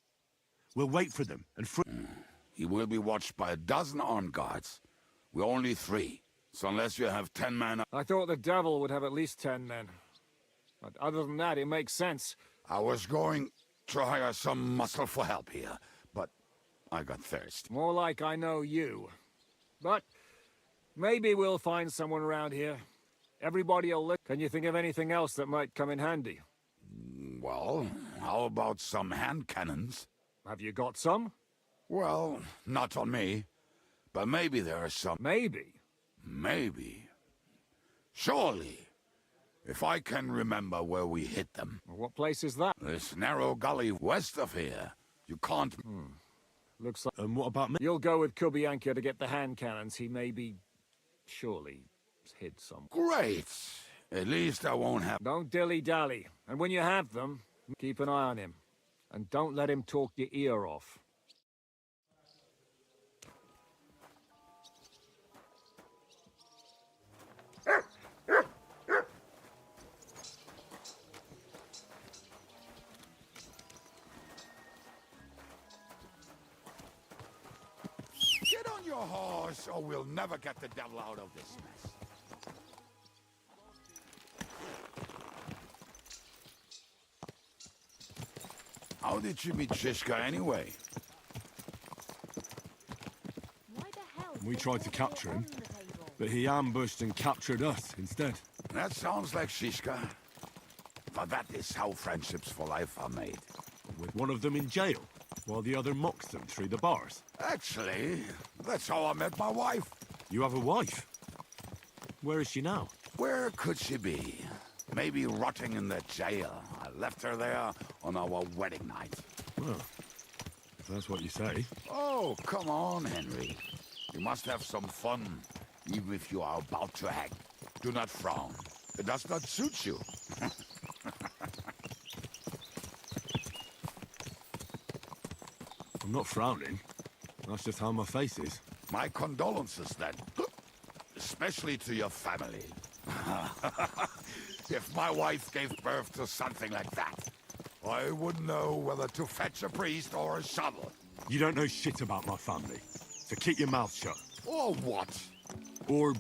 We'll wait for them and... He will be watched by 12 armed guards. We're only 3. So unless you have 10 men... I thought the devil would have at least 10 men. But other than that, it makes sense. I was going to hire some muscle for help here, but I got thirst. More like I know you. But maybe we'll find someone around here. Everybody'll look. Can you think of anything else that might come in handy? Well, how about some hand cannons? Have you got some? Well, not on me. But maybe there are some... Maybe? Maybe. Surely. If I can remember where we hit them. What place is that? This narrow gully west of here. You can't... Looks like... And what about me? You'll go with Kubianka to get the hand cannons. He may be... surely hid some. Great. At least I won't have... Don't dilly-dally. And when you have them, keep an eye on him. And don't let him talk your ear off. Get on your horse, or we'll never get the devil out of this mess. How did you meet Shishka anyway? We tried to capture him, but he ambushed and captured us instead. That sounds like Shishka. But that is how friendships for life are made. With one of them in jail, while the other mocks them through the bars. Actually, that's how I met my wife. You have a wife? Where is she now? Where could she be? Maybe rotting in the jail. I left her there on our wedding night. Well, if that's what you say. Oh, come on, Henry. You must have some fun, even if you are about to hang. Do not frown. It does not suit you. I'm not frowning. That's just how my face is. My condolences, then. Especially to your family. If my wife gave birth to something like that, I wouldn't know whether to fetch a priest or a shovel. You don't know shit about my family, so keep your mouth shut. Or what? Or...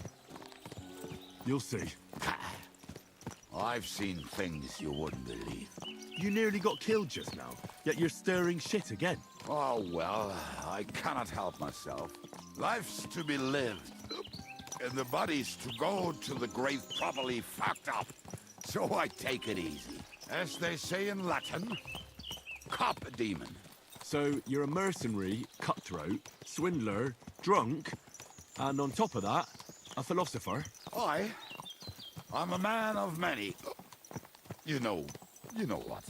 you'll see. I've seen things you wouldn't believe. You nearly got killed just now, yet you're stirring shit again. Oh, well, I cannot help myself. Life's to be lived, and the body's to go to the grave properly fucked up. So I take it easy. As they say in Latin, cop a demon. So you're a mercenary, cutthroat, swindler, drunk, and on top of that, a philosopher? I'm a man of many... You know what.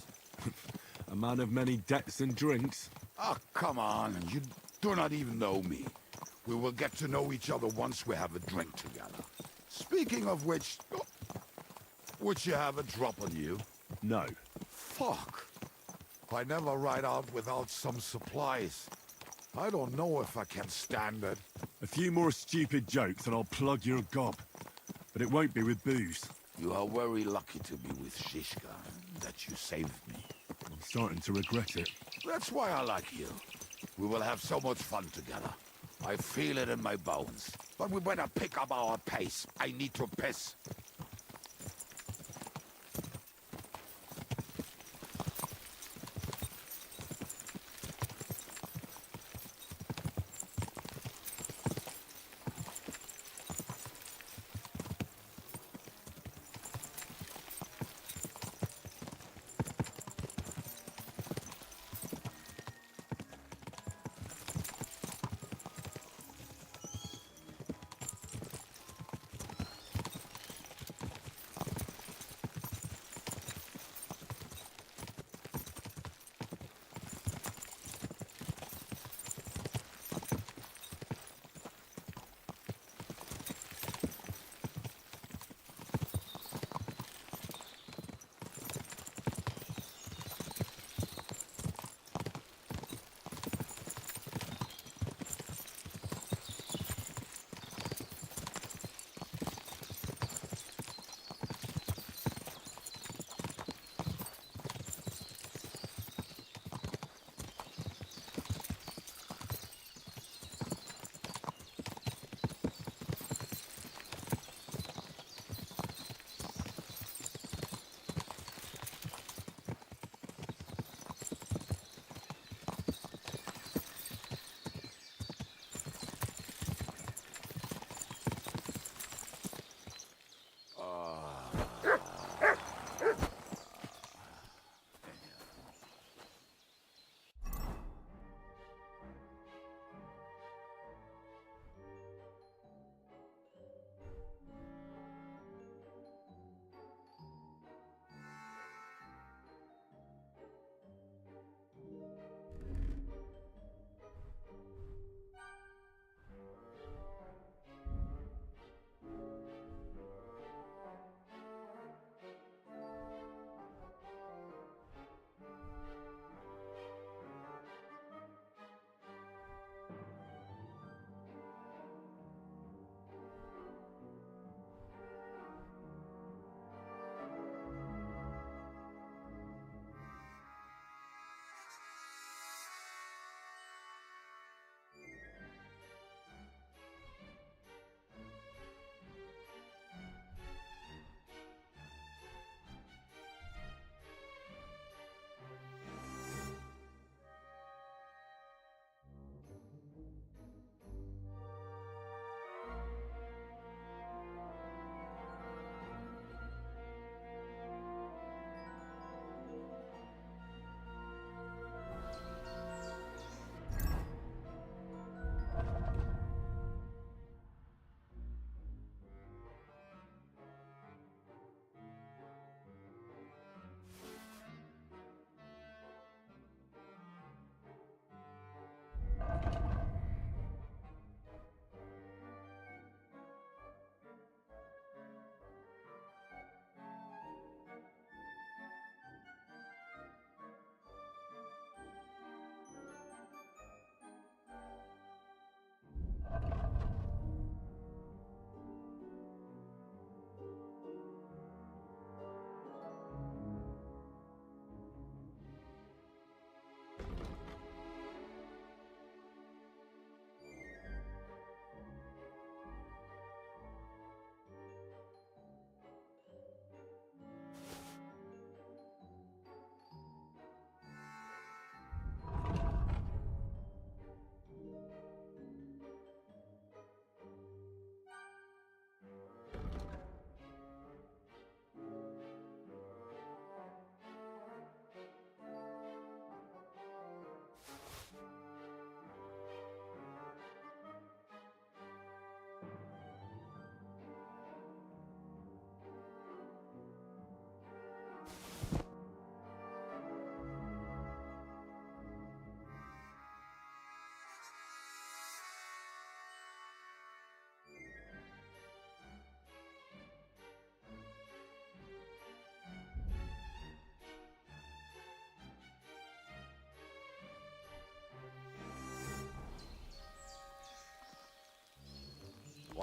A man of many debts and drinks? Oh, come on, you do not even know me. We will get to know each other once we have a drink together. Speaking of which... Would you have a drop on you? No. Fuck. I never ride out without some supplies. I don't know if I can stand it. A few more stupid jokes and I'll plug your gob. But it won't be with booze. You are very lucky to be with Shishka, that you saved me. I'm starting to regret it. That's why I like you. We will have so much fun together. I feel it in my bones. But we better pick up our pace. I need to piss.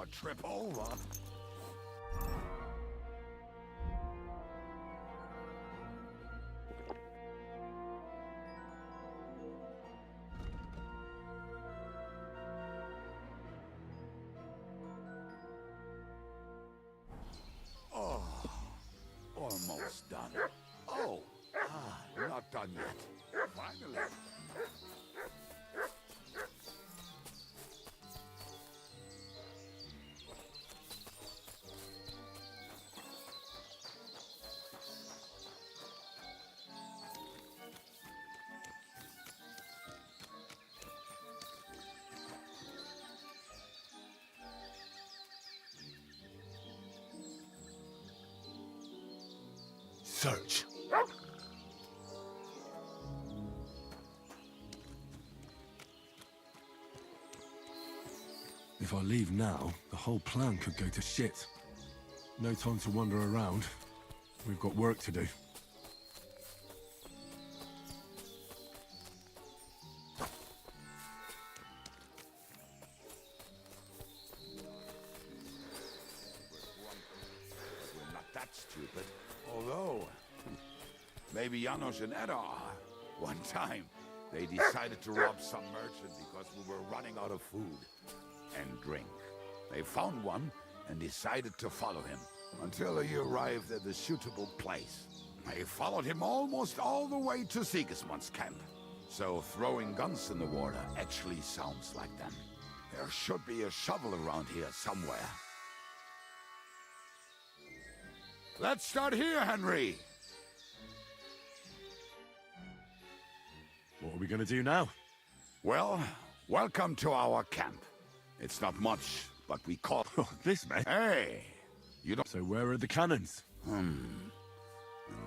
never trip over. Oh, almost done. Oh, not done yet. Finally. Search. If I leave now, the whole plan could go to shit. No time to wander around. We've got work to do. We're not that stupid. Although, maybe Janos and Edda are. One time, they decided to rob some merchant because we were running out of food and drink. They found one and decided to follow him until he arrived at a suitable place. They followed him almost all the way to Sigismund's camp. So throwing guns in the water actually sounds like them. There should be a shovel around here somewhere. Let's start here, Henry! What are we gonna do now? Well, welcome to our camp. It's not much, but we caught... Oh, this man? Hey! You don't... So where are the cannons?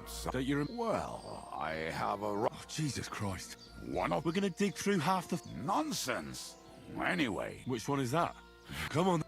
So... Don't you Well, I have a... Oh, Jesus Christ. One of... We're gonna dig through half the... Nonsense! Anyway... Which one is that? Come on.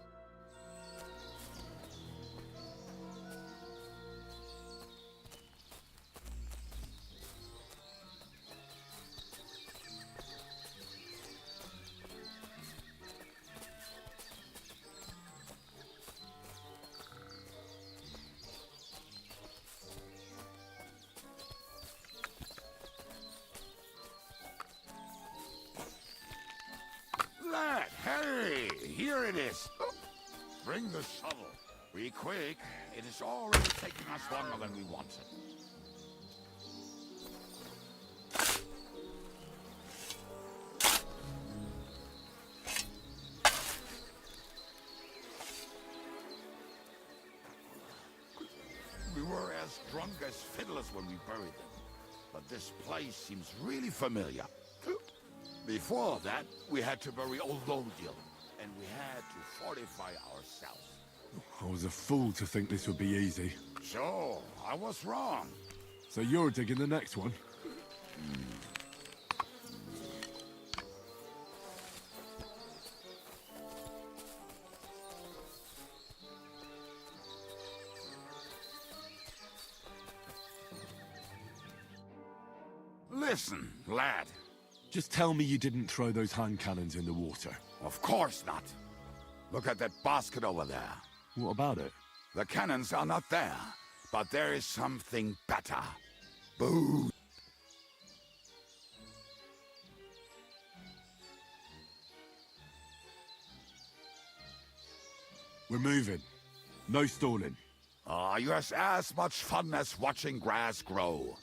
Lad, hey! Here it is! Bring the shovel. Be quick. It is already taking us longer than we wanted. We were as drunk as fiddlers when we buried them. But this place seems really familiar. Before that, we had to bury old Lodil, and we had to fortify ourselves. I was a fool to think this would be easy. So, I was wrong. So you're digging the next one? Listen, lad. Just tell me you didn't throw those hand cannons in the water. Of course not. Look at that basket over there. What about it? The cannons are not there, but there is something better. Boo! We're moving. No stalling. You have as much fun as watching grass grow.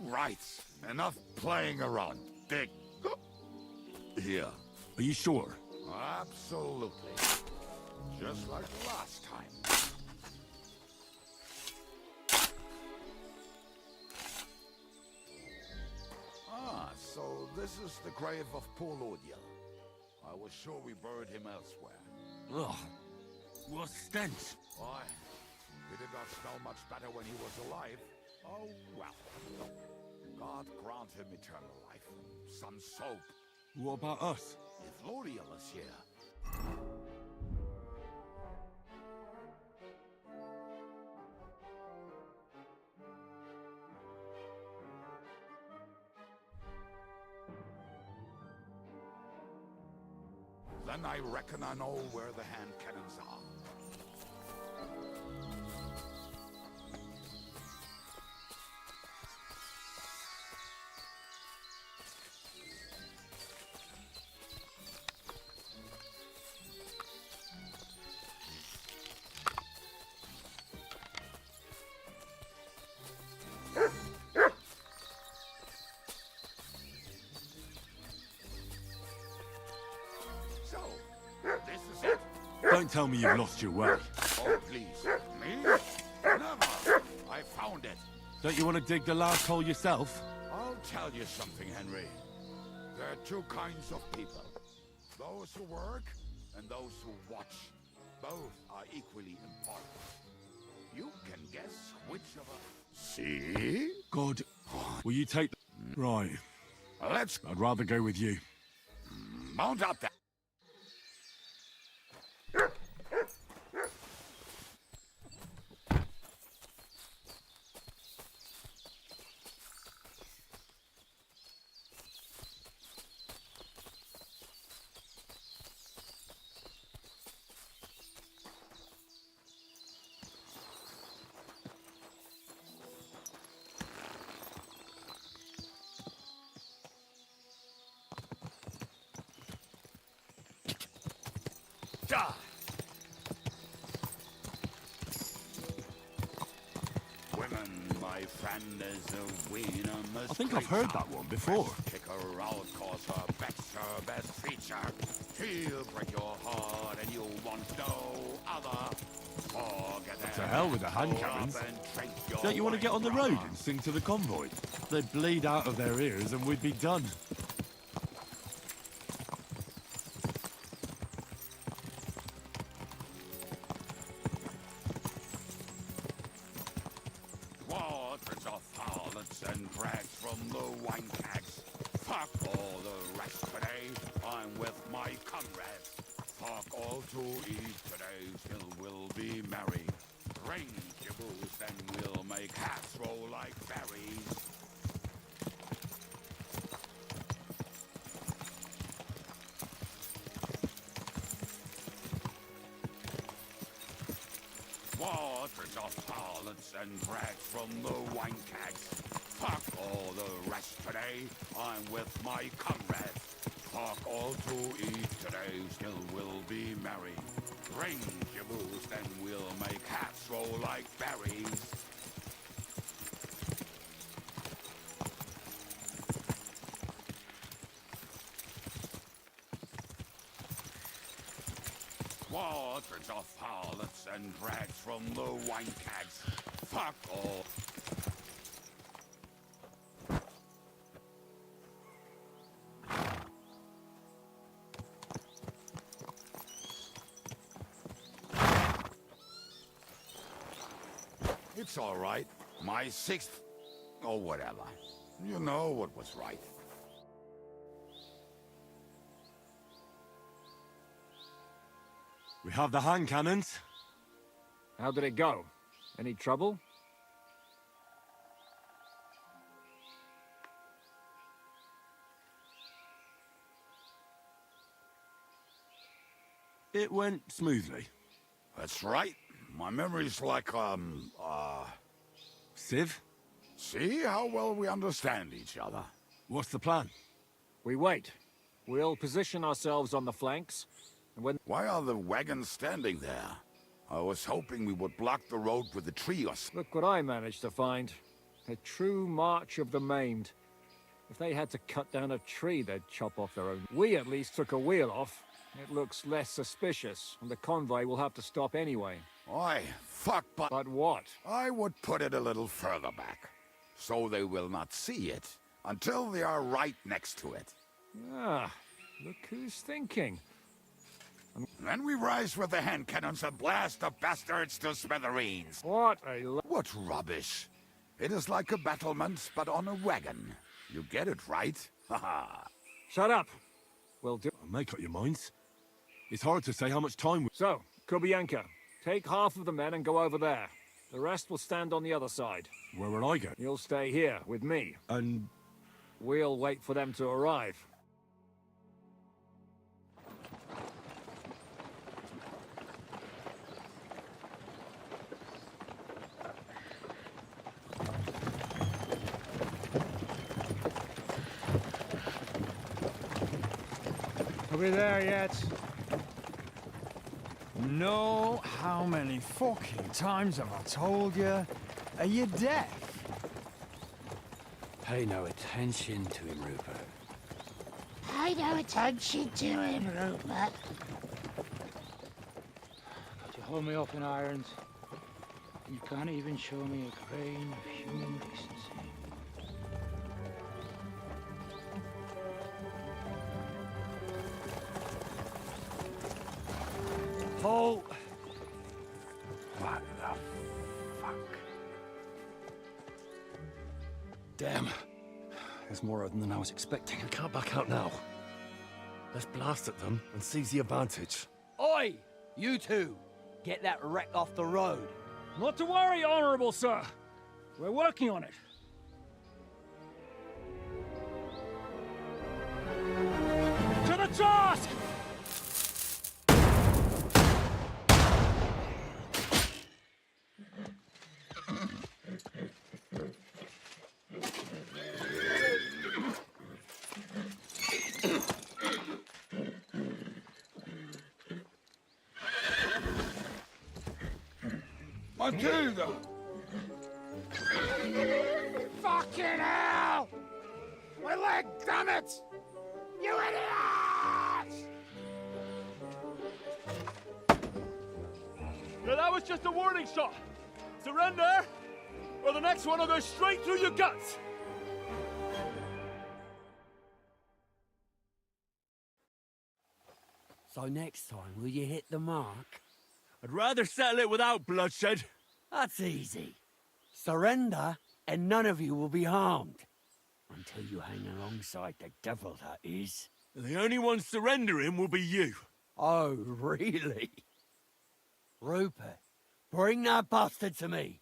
Right. Enough playing around. Dig. Here. Are you sure? Absolutely. Just like last time. Ah, so this is the grave of poor Lodiel. I was sure we buried him elsewhere. Ugh. What stench. Why? He did not smell much better when he was alive. Oh, well. God grant him eternal life. Some soap. What about us? If Lodiel is here... Then I reckon I know where the hand cannons are. Don't tell me you've lost your way. Oh, please. Me? Never. I found it. Don't you want to dig the last hole yourself? I'll tell you something, Henry. There are two kinds of people. Those who work and those who watch. Both are equally important. You can guess which of us... See? God. Will you take... Right. Let's... I'd rather go with you. Mount up there. Women, my friend, is a wiener. I think I've heard that one before. Kick her out, cause her bet's her best feature. She'll break your heart and you want no other. Forget To hell with the hand cannons. Don't you want to get on the road and sing to the convoy? They'd bleed out of their ears and we'd be done. Waters of harlots and brags from the wine kegs. Fuck all the rest today. I'm with my comrades. Fuck all to eat today. Still we'll be merry. Drink your booze, then we'll make hats roll like berries. Waters of harlots and brags from the wine kegs. Fuck all the rest today. I'm with my comrades. Fuck all to eat today. Still we'll be merry. Drink your booze, then we'll make hats roll like berries. Waters of harlots and brags from the wine kegs. Fuck all. It's all right. My sixth... or whatever. You know what was right. We have the hand cannons. How did it go? Any trouble? It went smoothly. That's right. My memory's like, Civ? See how well we understand each other. What's the plan? We wait. We'll position ourselves on the flanks, and when... Why are the wagons standing there? I was hoping we would block the road with a tree or something. Look what I managed to find. A true march of the maimed. If they had to cut down a tree, they'd chop off their own. We at least took a wheel off. It looks less suspicious, and the convoy will have to stop anyway. Oi, fuck, But what? I would put it a little further back, so they will not see it until they are right next to it. Ah, look who's thinking. Then we rise with the hand cannons and blast the bastards to smithereens. What What rubbish. It is like a battlement, but on a wagon. You get it, right? Haha. Shut up. We'll do... Make up your minds. It's hard to say how much time we... So, Kubianka, take half of the men and go over there. The rest will stand on the other side. Where will I go? You'll stay here with me. And... We'll wait for them to arrive. Are we there yet? No, how many fucking times have I told you? Are you deaf? Pay no attention to him, Rupert. Pay no attention to him, Rupert. Could you hold me up in irons? You can't even show me a grain of human decency. Paul! What the fuck? Damn. There's more of them than I was expecting. We can't back out now. Let's blast at them and seize the advantage. Oi! You two! Get that wreck off the road. Not to worry, Honorable Sir. We're working on it. To the task! Matilda! Fucking hell! My leg, damn it! You idiots! Yeah, that was just a warning shot. Surrender, or the next one will go straight through your guts. So next time, will you hit the mark? I'd rather settle it without bloodshed. That's easy. Surrender, and none of you will be harmed. Until you hang alongside the devil, that is. The only one surrendering will be you. Oh, really? Rupert, bring that bastard to me.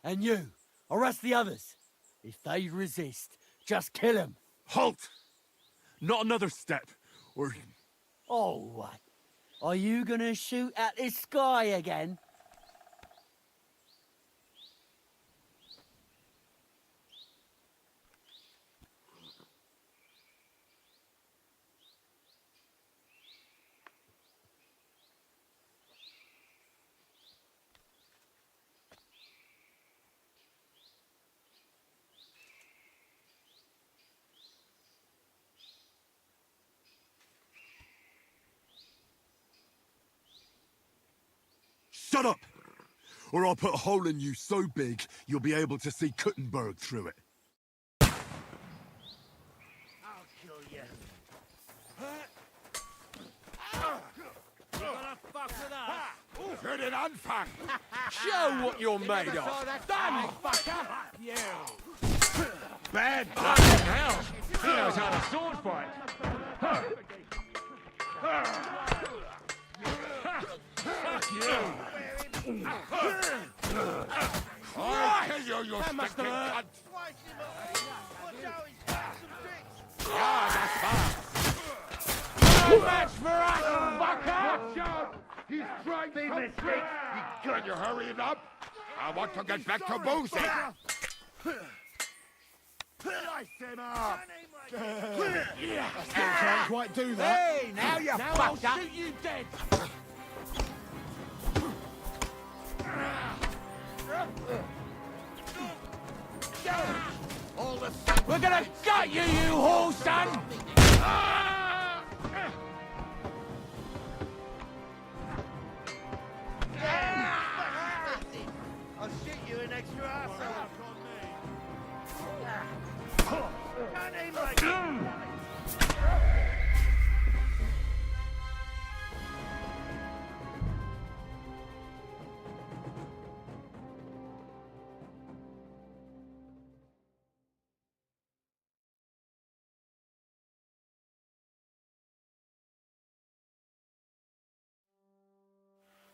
And you, arrest the others. If they resist, just kill them. Halt! Not another step, or... Oh, what? Are you gonna shoot at the sky again? Shut up! Or I'll put a hole in you so big, you'll be able to see Kuttenberg through it. I'll kill you. You gonna fuck with us? Turn it on, fuck! Show what you're made of. Done, fucker! You! Bad fucking hell! He knows how to sword fight. Fuck you! I'll kill you, you stinking cunt! Yeah, that's fast! No match for us, fucker! Watch out! He's trying to mistakes! Can you hurry it up? I want to get back to boozing! Slice him up! I still can't quite do that. Hey, now you're fucked up! I'll shoot you dead! We're gonna gut you, you whore son!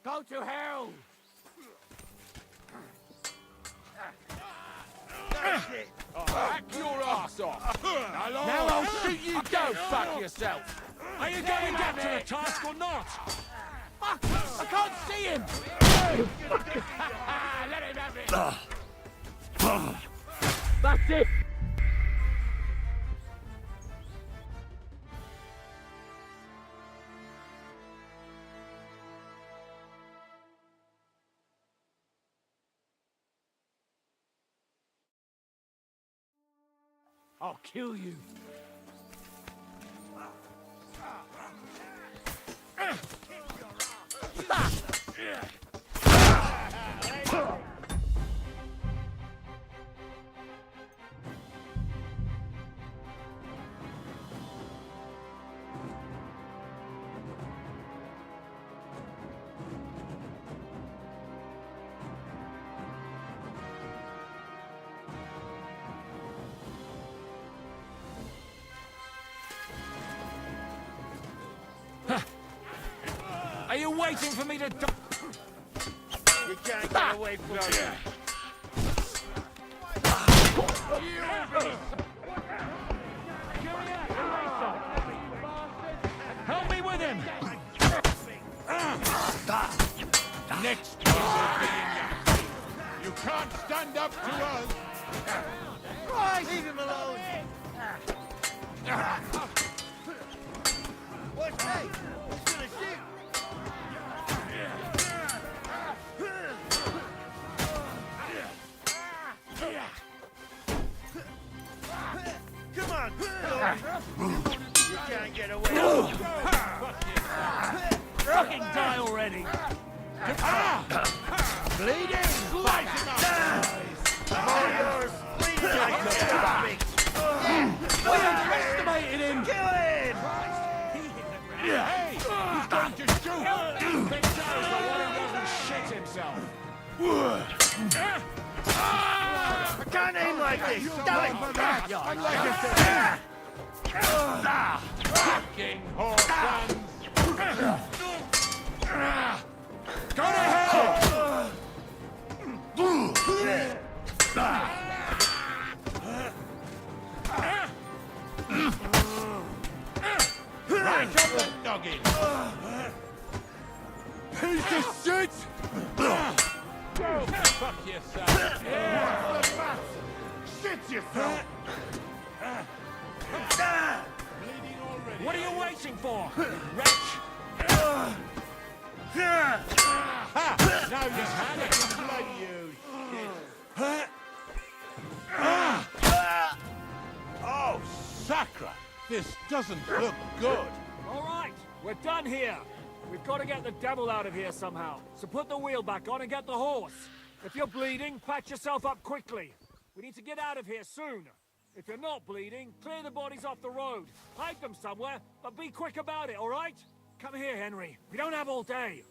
Go to hell! That's it. Hack your ass off. Now I'll shoot you go fuck yourself. Are you going to get to the task or not? Fuck! I can't see him! Let him have it. That's it! I'll kill you. Are you waiting for me to die? You can't get away from me. Help me with him! Next is you can't stand up to us. Christ! Leave him alone! What's hey? He's gonna shoot! Come on! You can't get away. Fucking die already! Bleeding! Light him up! All yours! Bleeding like a topic! We underestimated him! Kill him! Hey! He's going to shoot! Big Joe's the one who doesn't shit himself! I can't aim like this! Stop it! I'd like to fucking whore sons! Go to hell! Right up the noggin! Piece of shit! Go fuck yourself! Shit yourself! Bleeding already. What are you waiting for, wretch? Ha! Now you've had it! Bloody you shit! Oh, Sacra! This doesn't look good! All right, we're done here. We've got to get the devil out of here somehow. So put the wheel back on and get the horse. If you're bleeding, patch yourself up quickly. We need to get out of here soon. If you're not bleeding, clear the bodies off the road. Hide them somewhere, but be quick about it, all right? Come here, Henry. We don't have all day.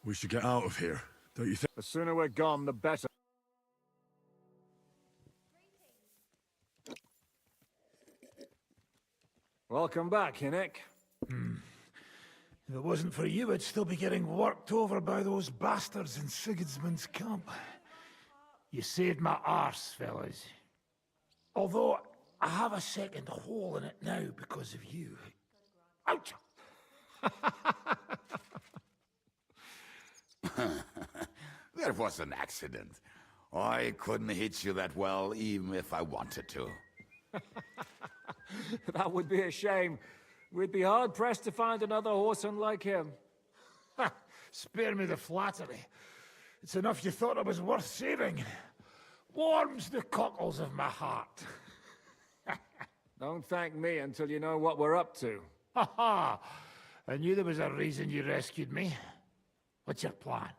We should get out of here, don't you think? The sooner we're gone, the better. Welcome back, Hinnick. If it wasn't for you, I'd still be getting worked over by those bastards in Sigismund's camp. You saved my arse, fellas. Although, I have a second hole in it now because of you. Ouch! That was an accident. I couldn't hit you that well, even if I wanted to. That would be a shame. We'd be hard-pressed to find another horseman like him. Spare me the flattery. It's enough you thought I was worth saving. Warms the cockles of my heart. Don't thank me until you know what we're up to. Ha ha! I knew there was a reason you rescued me. What's your plan?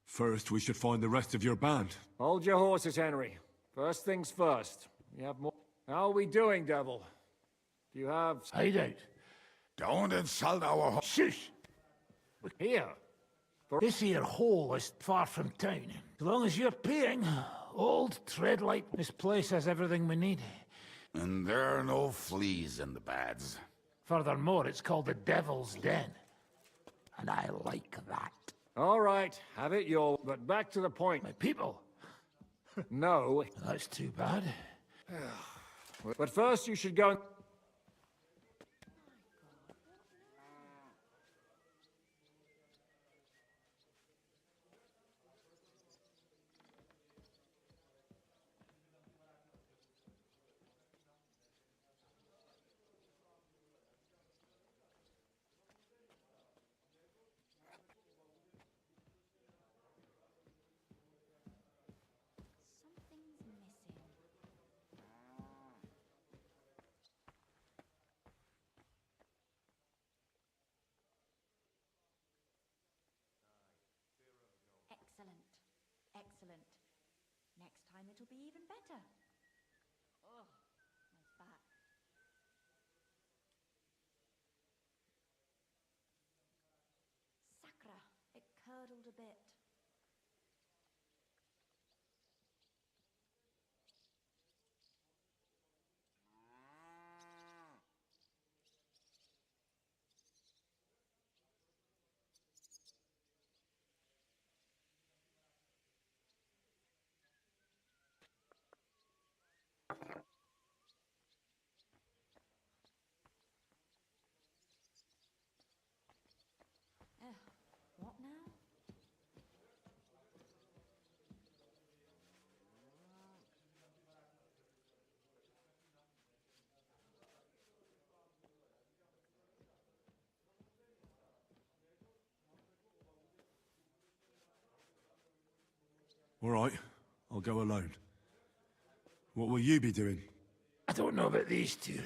First, we should find the rest of your band. Hold your horses, Henry. First things first. We have more. How are we doing, Devil? Do you have... Hideout. Don't insult our... Shush! Here. This here hole is far from town. As long as you're paying, old Treadlight, this place has everything we need. And there are no fleas in the beds. Furthermore, it's called the Devil's Den. And I like that. All right, have it your... But back to the point. My people. No. That's too bad. But first you should go... Excellent. Excellent. Next time it'll be even better. Oh, my back. Sakra, it curdled a bit. What now? All right, I'll go alone. What will you be doing? I don't know about these two,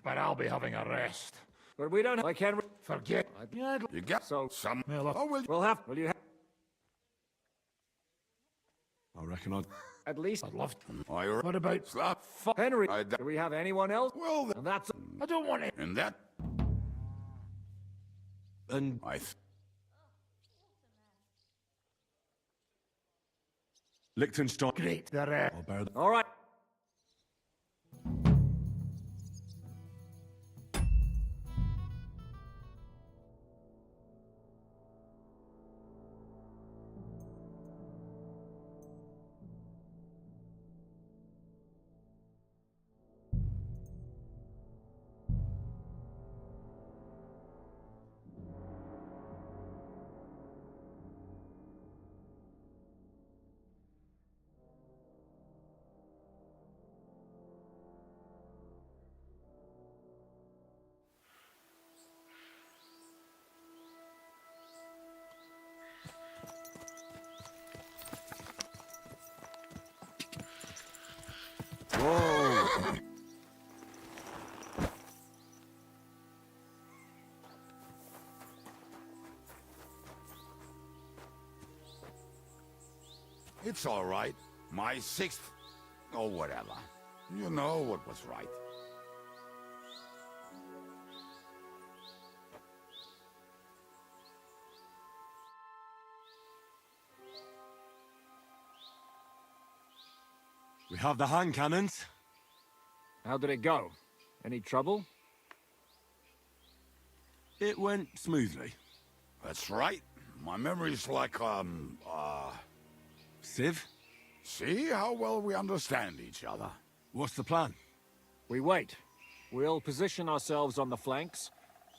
but I'll be having a rest. But we don't... I can't... Forget. You got some... We'll have... Will you have... I reckon I'd... At least... I'd love to. What about... Slap. Henry, do we have anyone else? Well, then... And that's... I don't want it. And that... And... Liechtenstein... Great. They're I'll bear the... All right. Whoa! It's all right. My sixth... or whatever. You know what was right. We have the hand cannons. How did it go? Any trouble? It went smoothly. That's right. My memory's like, Civ? See how well we understand each other. What's the plan? We wait. We'll position ourselves on the flanks,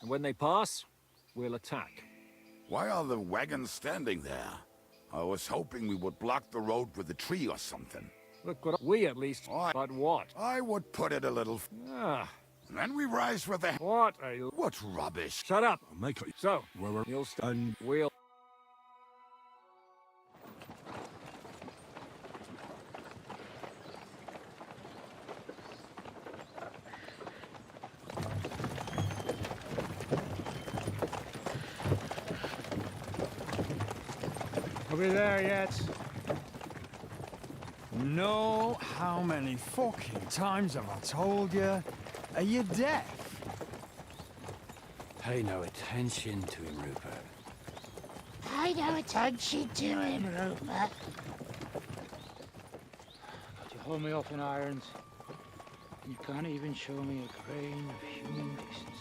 and when they pass, we'll attack. Why are the wagons standing there? I was hoping we would block the road with a tree or something. Look what we at least... But what? I would put it a little... Ah. Then we rise with the... What What rubbish. Shut up! I'll make it. So, Where you'll stand... We'll... Are we there yet? No, how many fucking times have I told you? Are you deaf? Pay no attention to him, Rupert. Pay no attention to him, Rupert. But you hold me up in irons. You can't even show me a grain of human decency.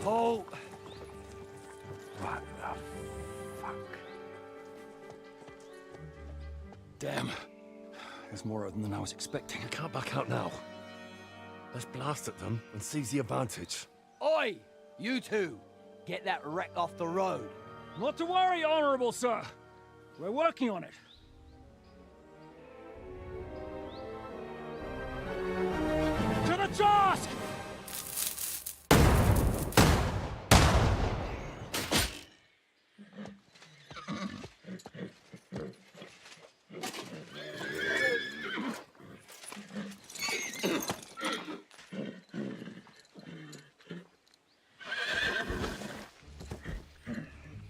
Halt! What the fuck? Damn. There's more of them than I was expecting. I can't back out now. Let's blast at them and seize the advantage. Oi! You two! Get that wreck off the road. Not to worry, Honorable Sir. We're working on it. To the task!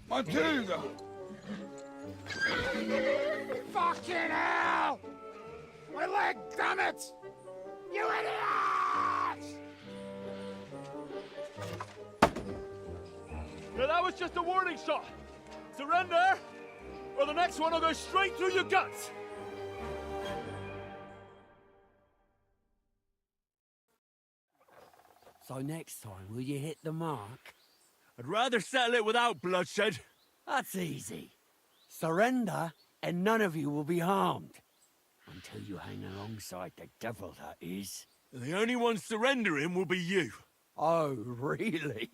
Matilda! Fucking hell! My leg, damn it! You idiots! Now that was just a warning shot. Surrender, or the next one will go straight through your guts. So next time, will you hit the mark? I'd rather settle it without bloodshed. That's easy. Surrender, and none of you will be harmed. Until you hang alongside the devil, that is. The only one surrendering will be you. Oh, really?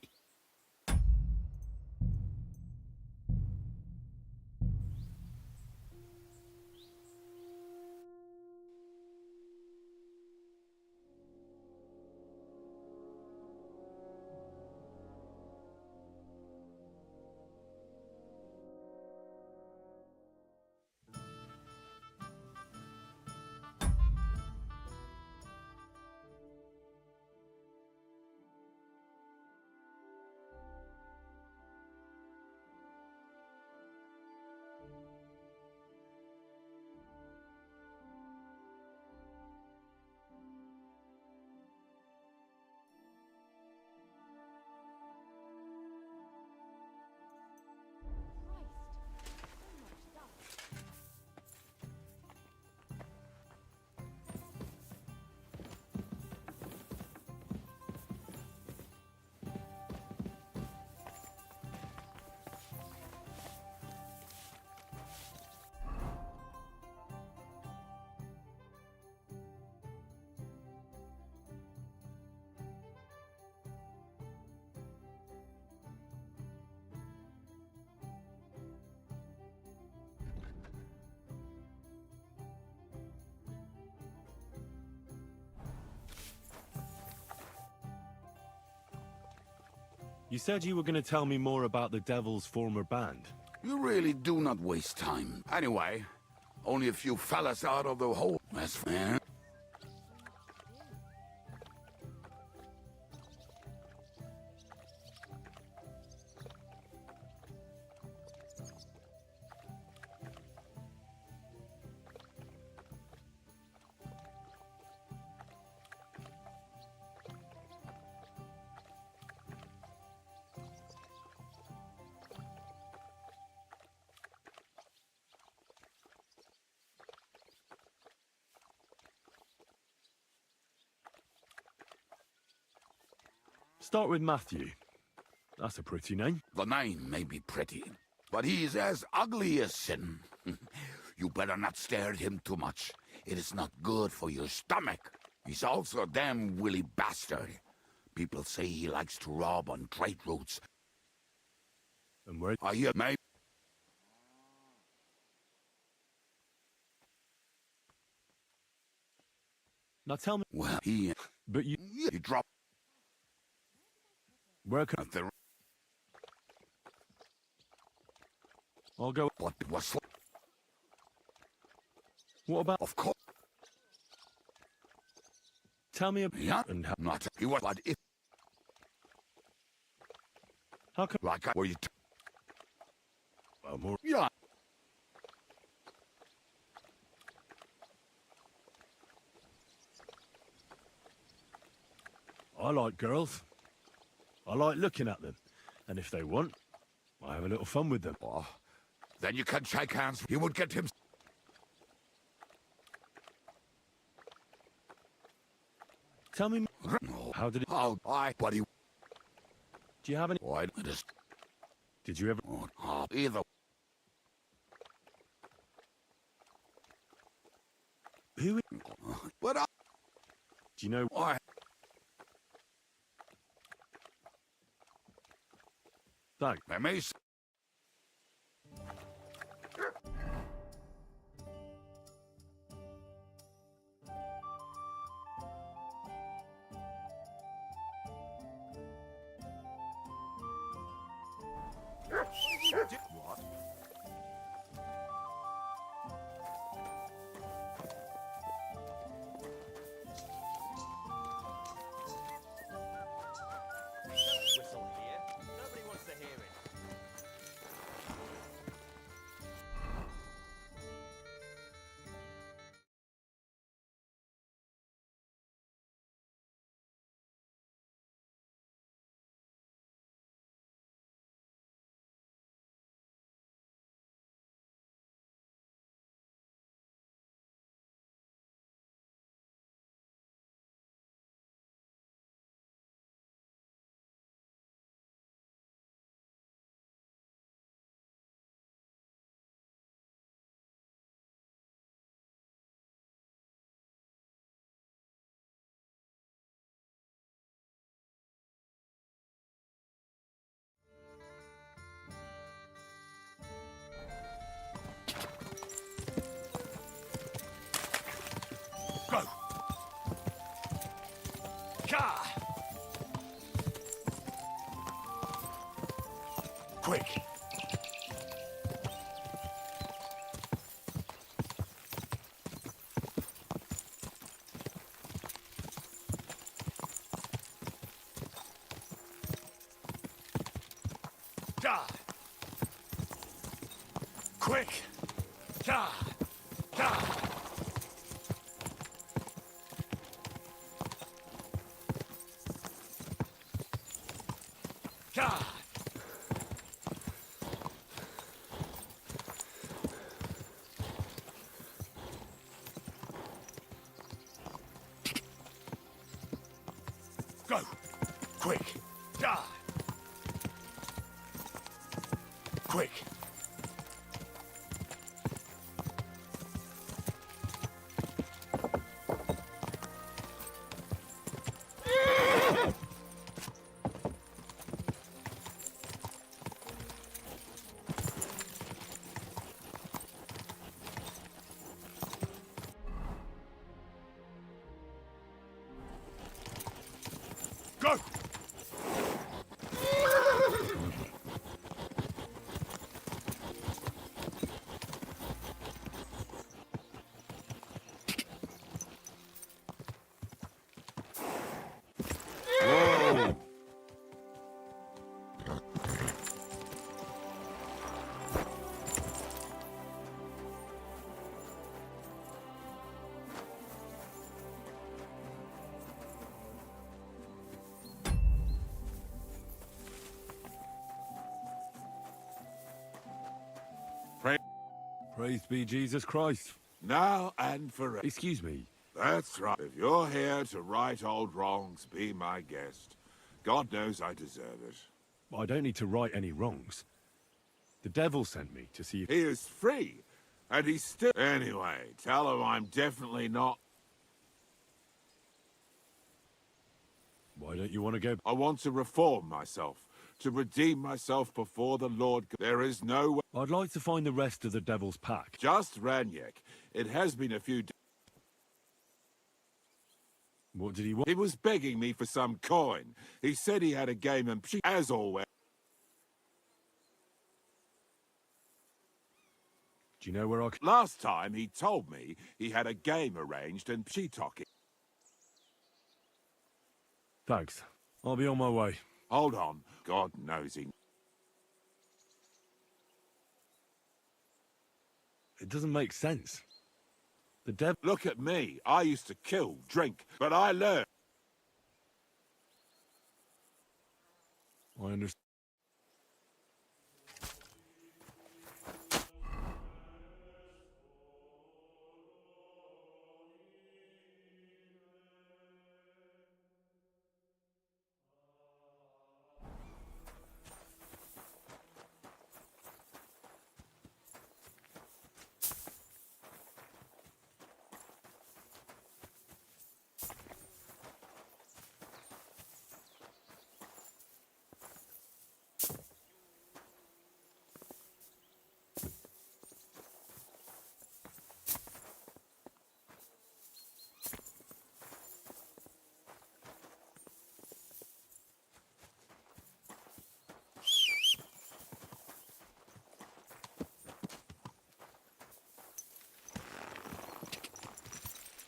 You said you were going to tell me more about the Devil's former band. You really do not waste time. Anyway, only a few fellas out of the hole. That's fair. Start with Matthew. That's a pretty name. The name may be pretty, but he's as ugly as sin. You better not stare at him too much. It is not good for your stomach. He's also a damn willy bastard. People say he likes to rob on trade routes. And where are you, mate? Now tell me. Well, But you dropped. Where can I'll go. What was? What about? Of course. Tell me about. Yeah, and how. Not he was. But if. How come? Like were you? Well, more. Yeah. I like girls. I like looking at them. And if they want, I have a little fun with them. Oh, then you can shake hands. He would get him. Tell me. No. How did it? How I? But he. Do you have any? Why? Just. Did you ever? Either. Who? But I. Do you know? Why? Thanks. Mace. What? Whistle here. Nobody wants to hear it. Go! Ka! Quick! Ka! Quick! Ka! Ka! God! Go! Quick! God! Quick! Go! Whoa! Praise be Jesus Christ. Now and forever. Excuse me. That's right. If you're here to right old wrongs, be my guest. God knows I deserve it. I don't need to right any wrongs. The devil sent me to see if... He is free, and he's still... Anyway, tell him I'm definitely not... Why don't you want to go... I want to reform myself, to redeem myself before the Lord. There is no way... I'd like to find the rest of the devil's pack. Just Ranyek. It has been a few days. What did he want? He was begging me for some coin. He said he had a game and as always... Do you know where I could... Last time he told me he had a game arranged and talking. Thanks. I'll be on my way. Hold on. God knows he... It doesn't make sense. The devil... Look at me. I used to kill, drink, but I learned. I understand.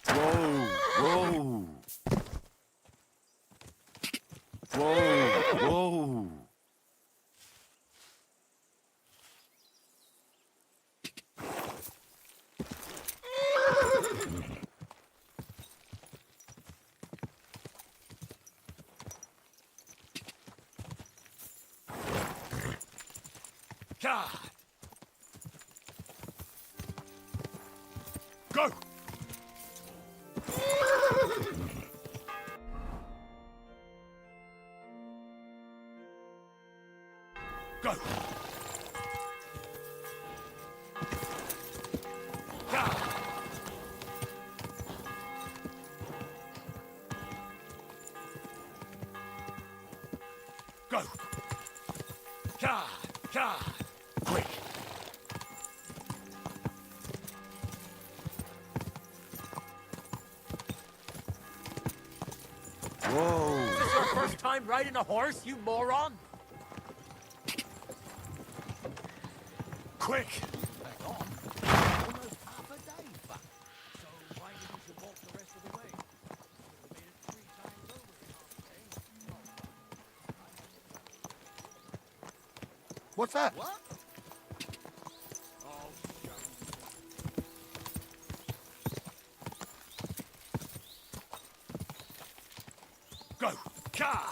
Whoa! Whoa! Whoa! God! Go! Go! God! Go! God! God! Quick! Whoa! Is this your first time riding a horse, you moron? Quick! Back on. Almost half a day back. So why didn't you walk the rest of the way? You made it 3 times over in half a day. What's that? What? Go! Car!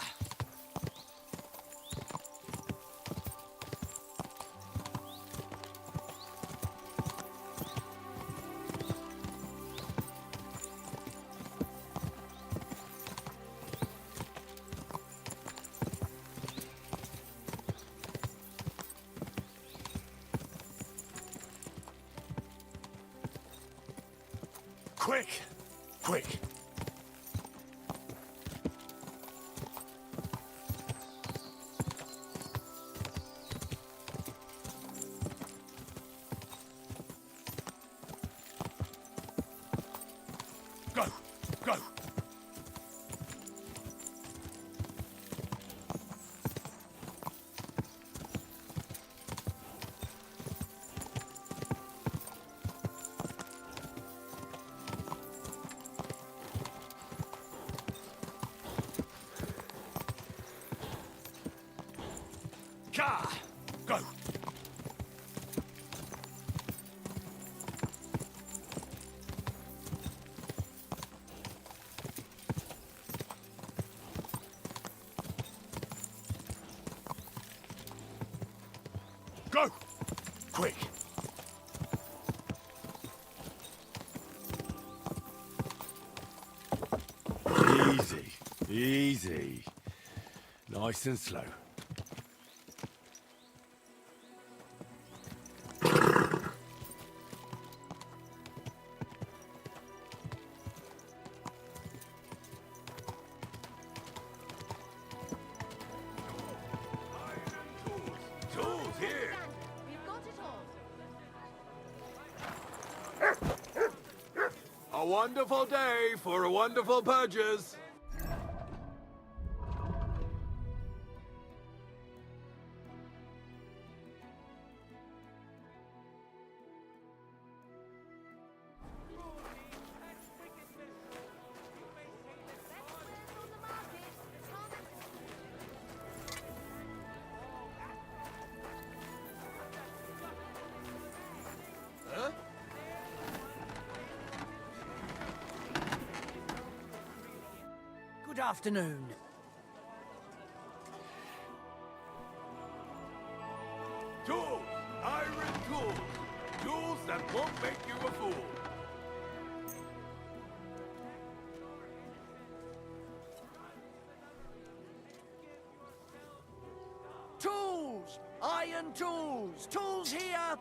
Quick! Quick! Go! Go! Car! Go! Go! Quick! Easy. Easy. Nice and slow. Tools here! We've got it all. A wonderful day for wonderful purges. Huh? Good afternoon. Tools! Iron tools! Tools that won't make you a fool! Tools! Iron tools! Tools here!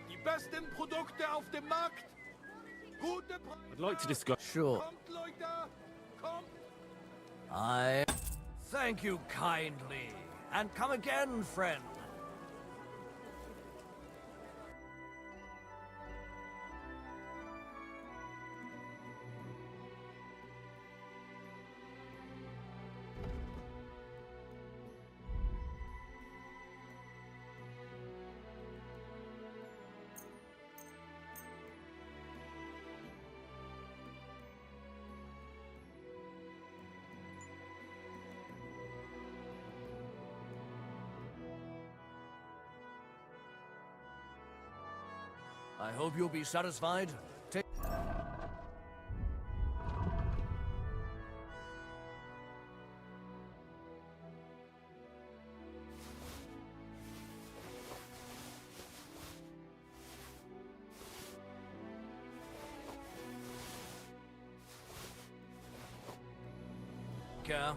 Die besten Produkte auf dem Markt! Gute Preise! I'd like to discuss. Sure. Kommt, Leute! Kommt! I thank you kindly, and come again, friend. I hope you'll be satisfied. Take care.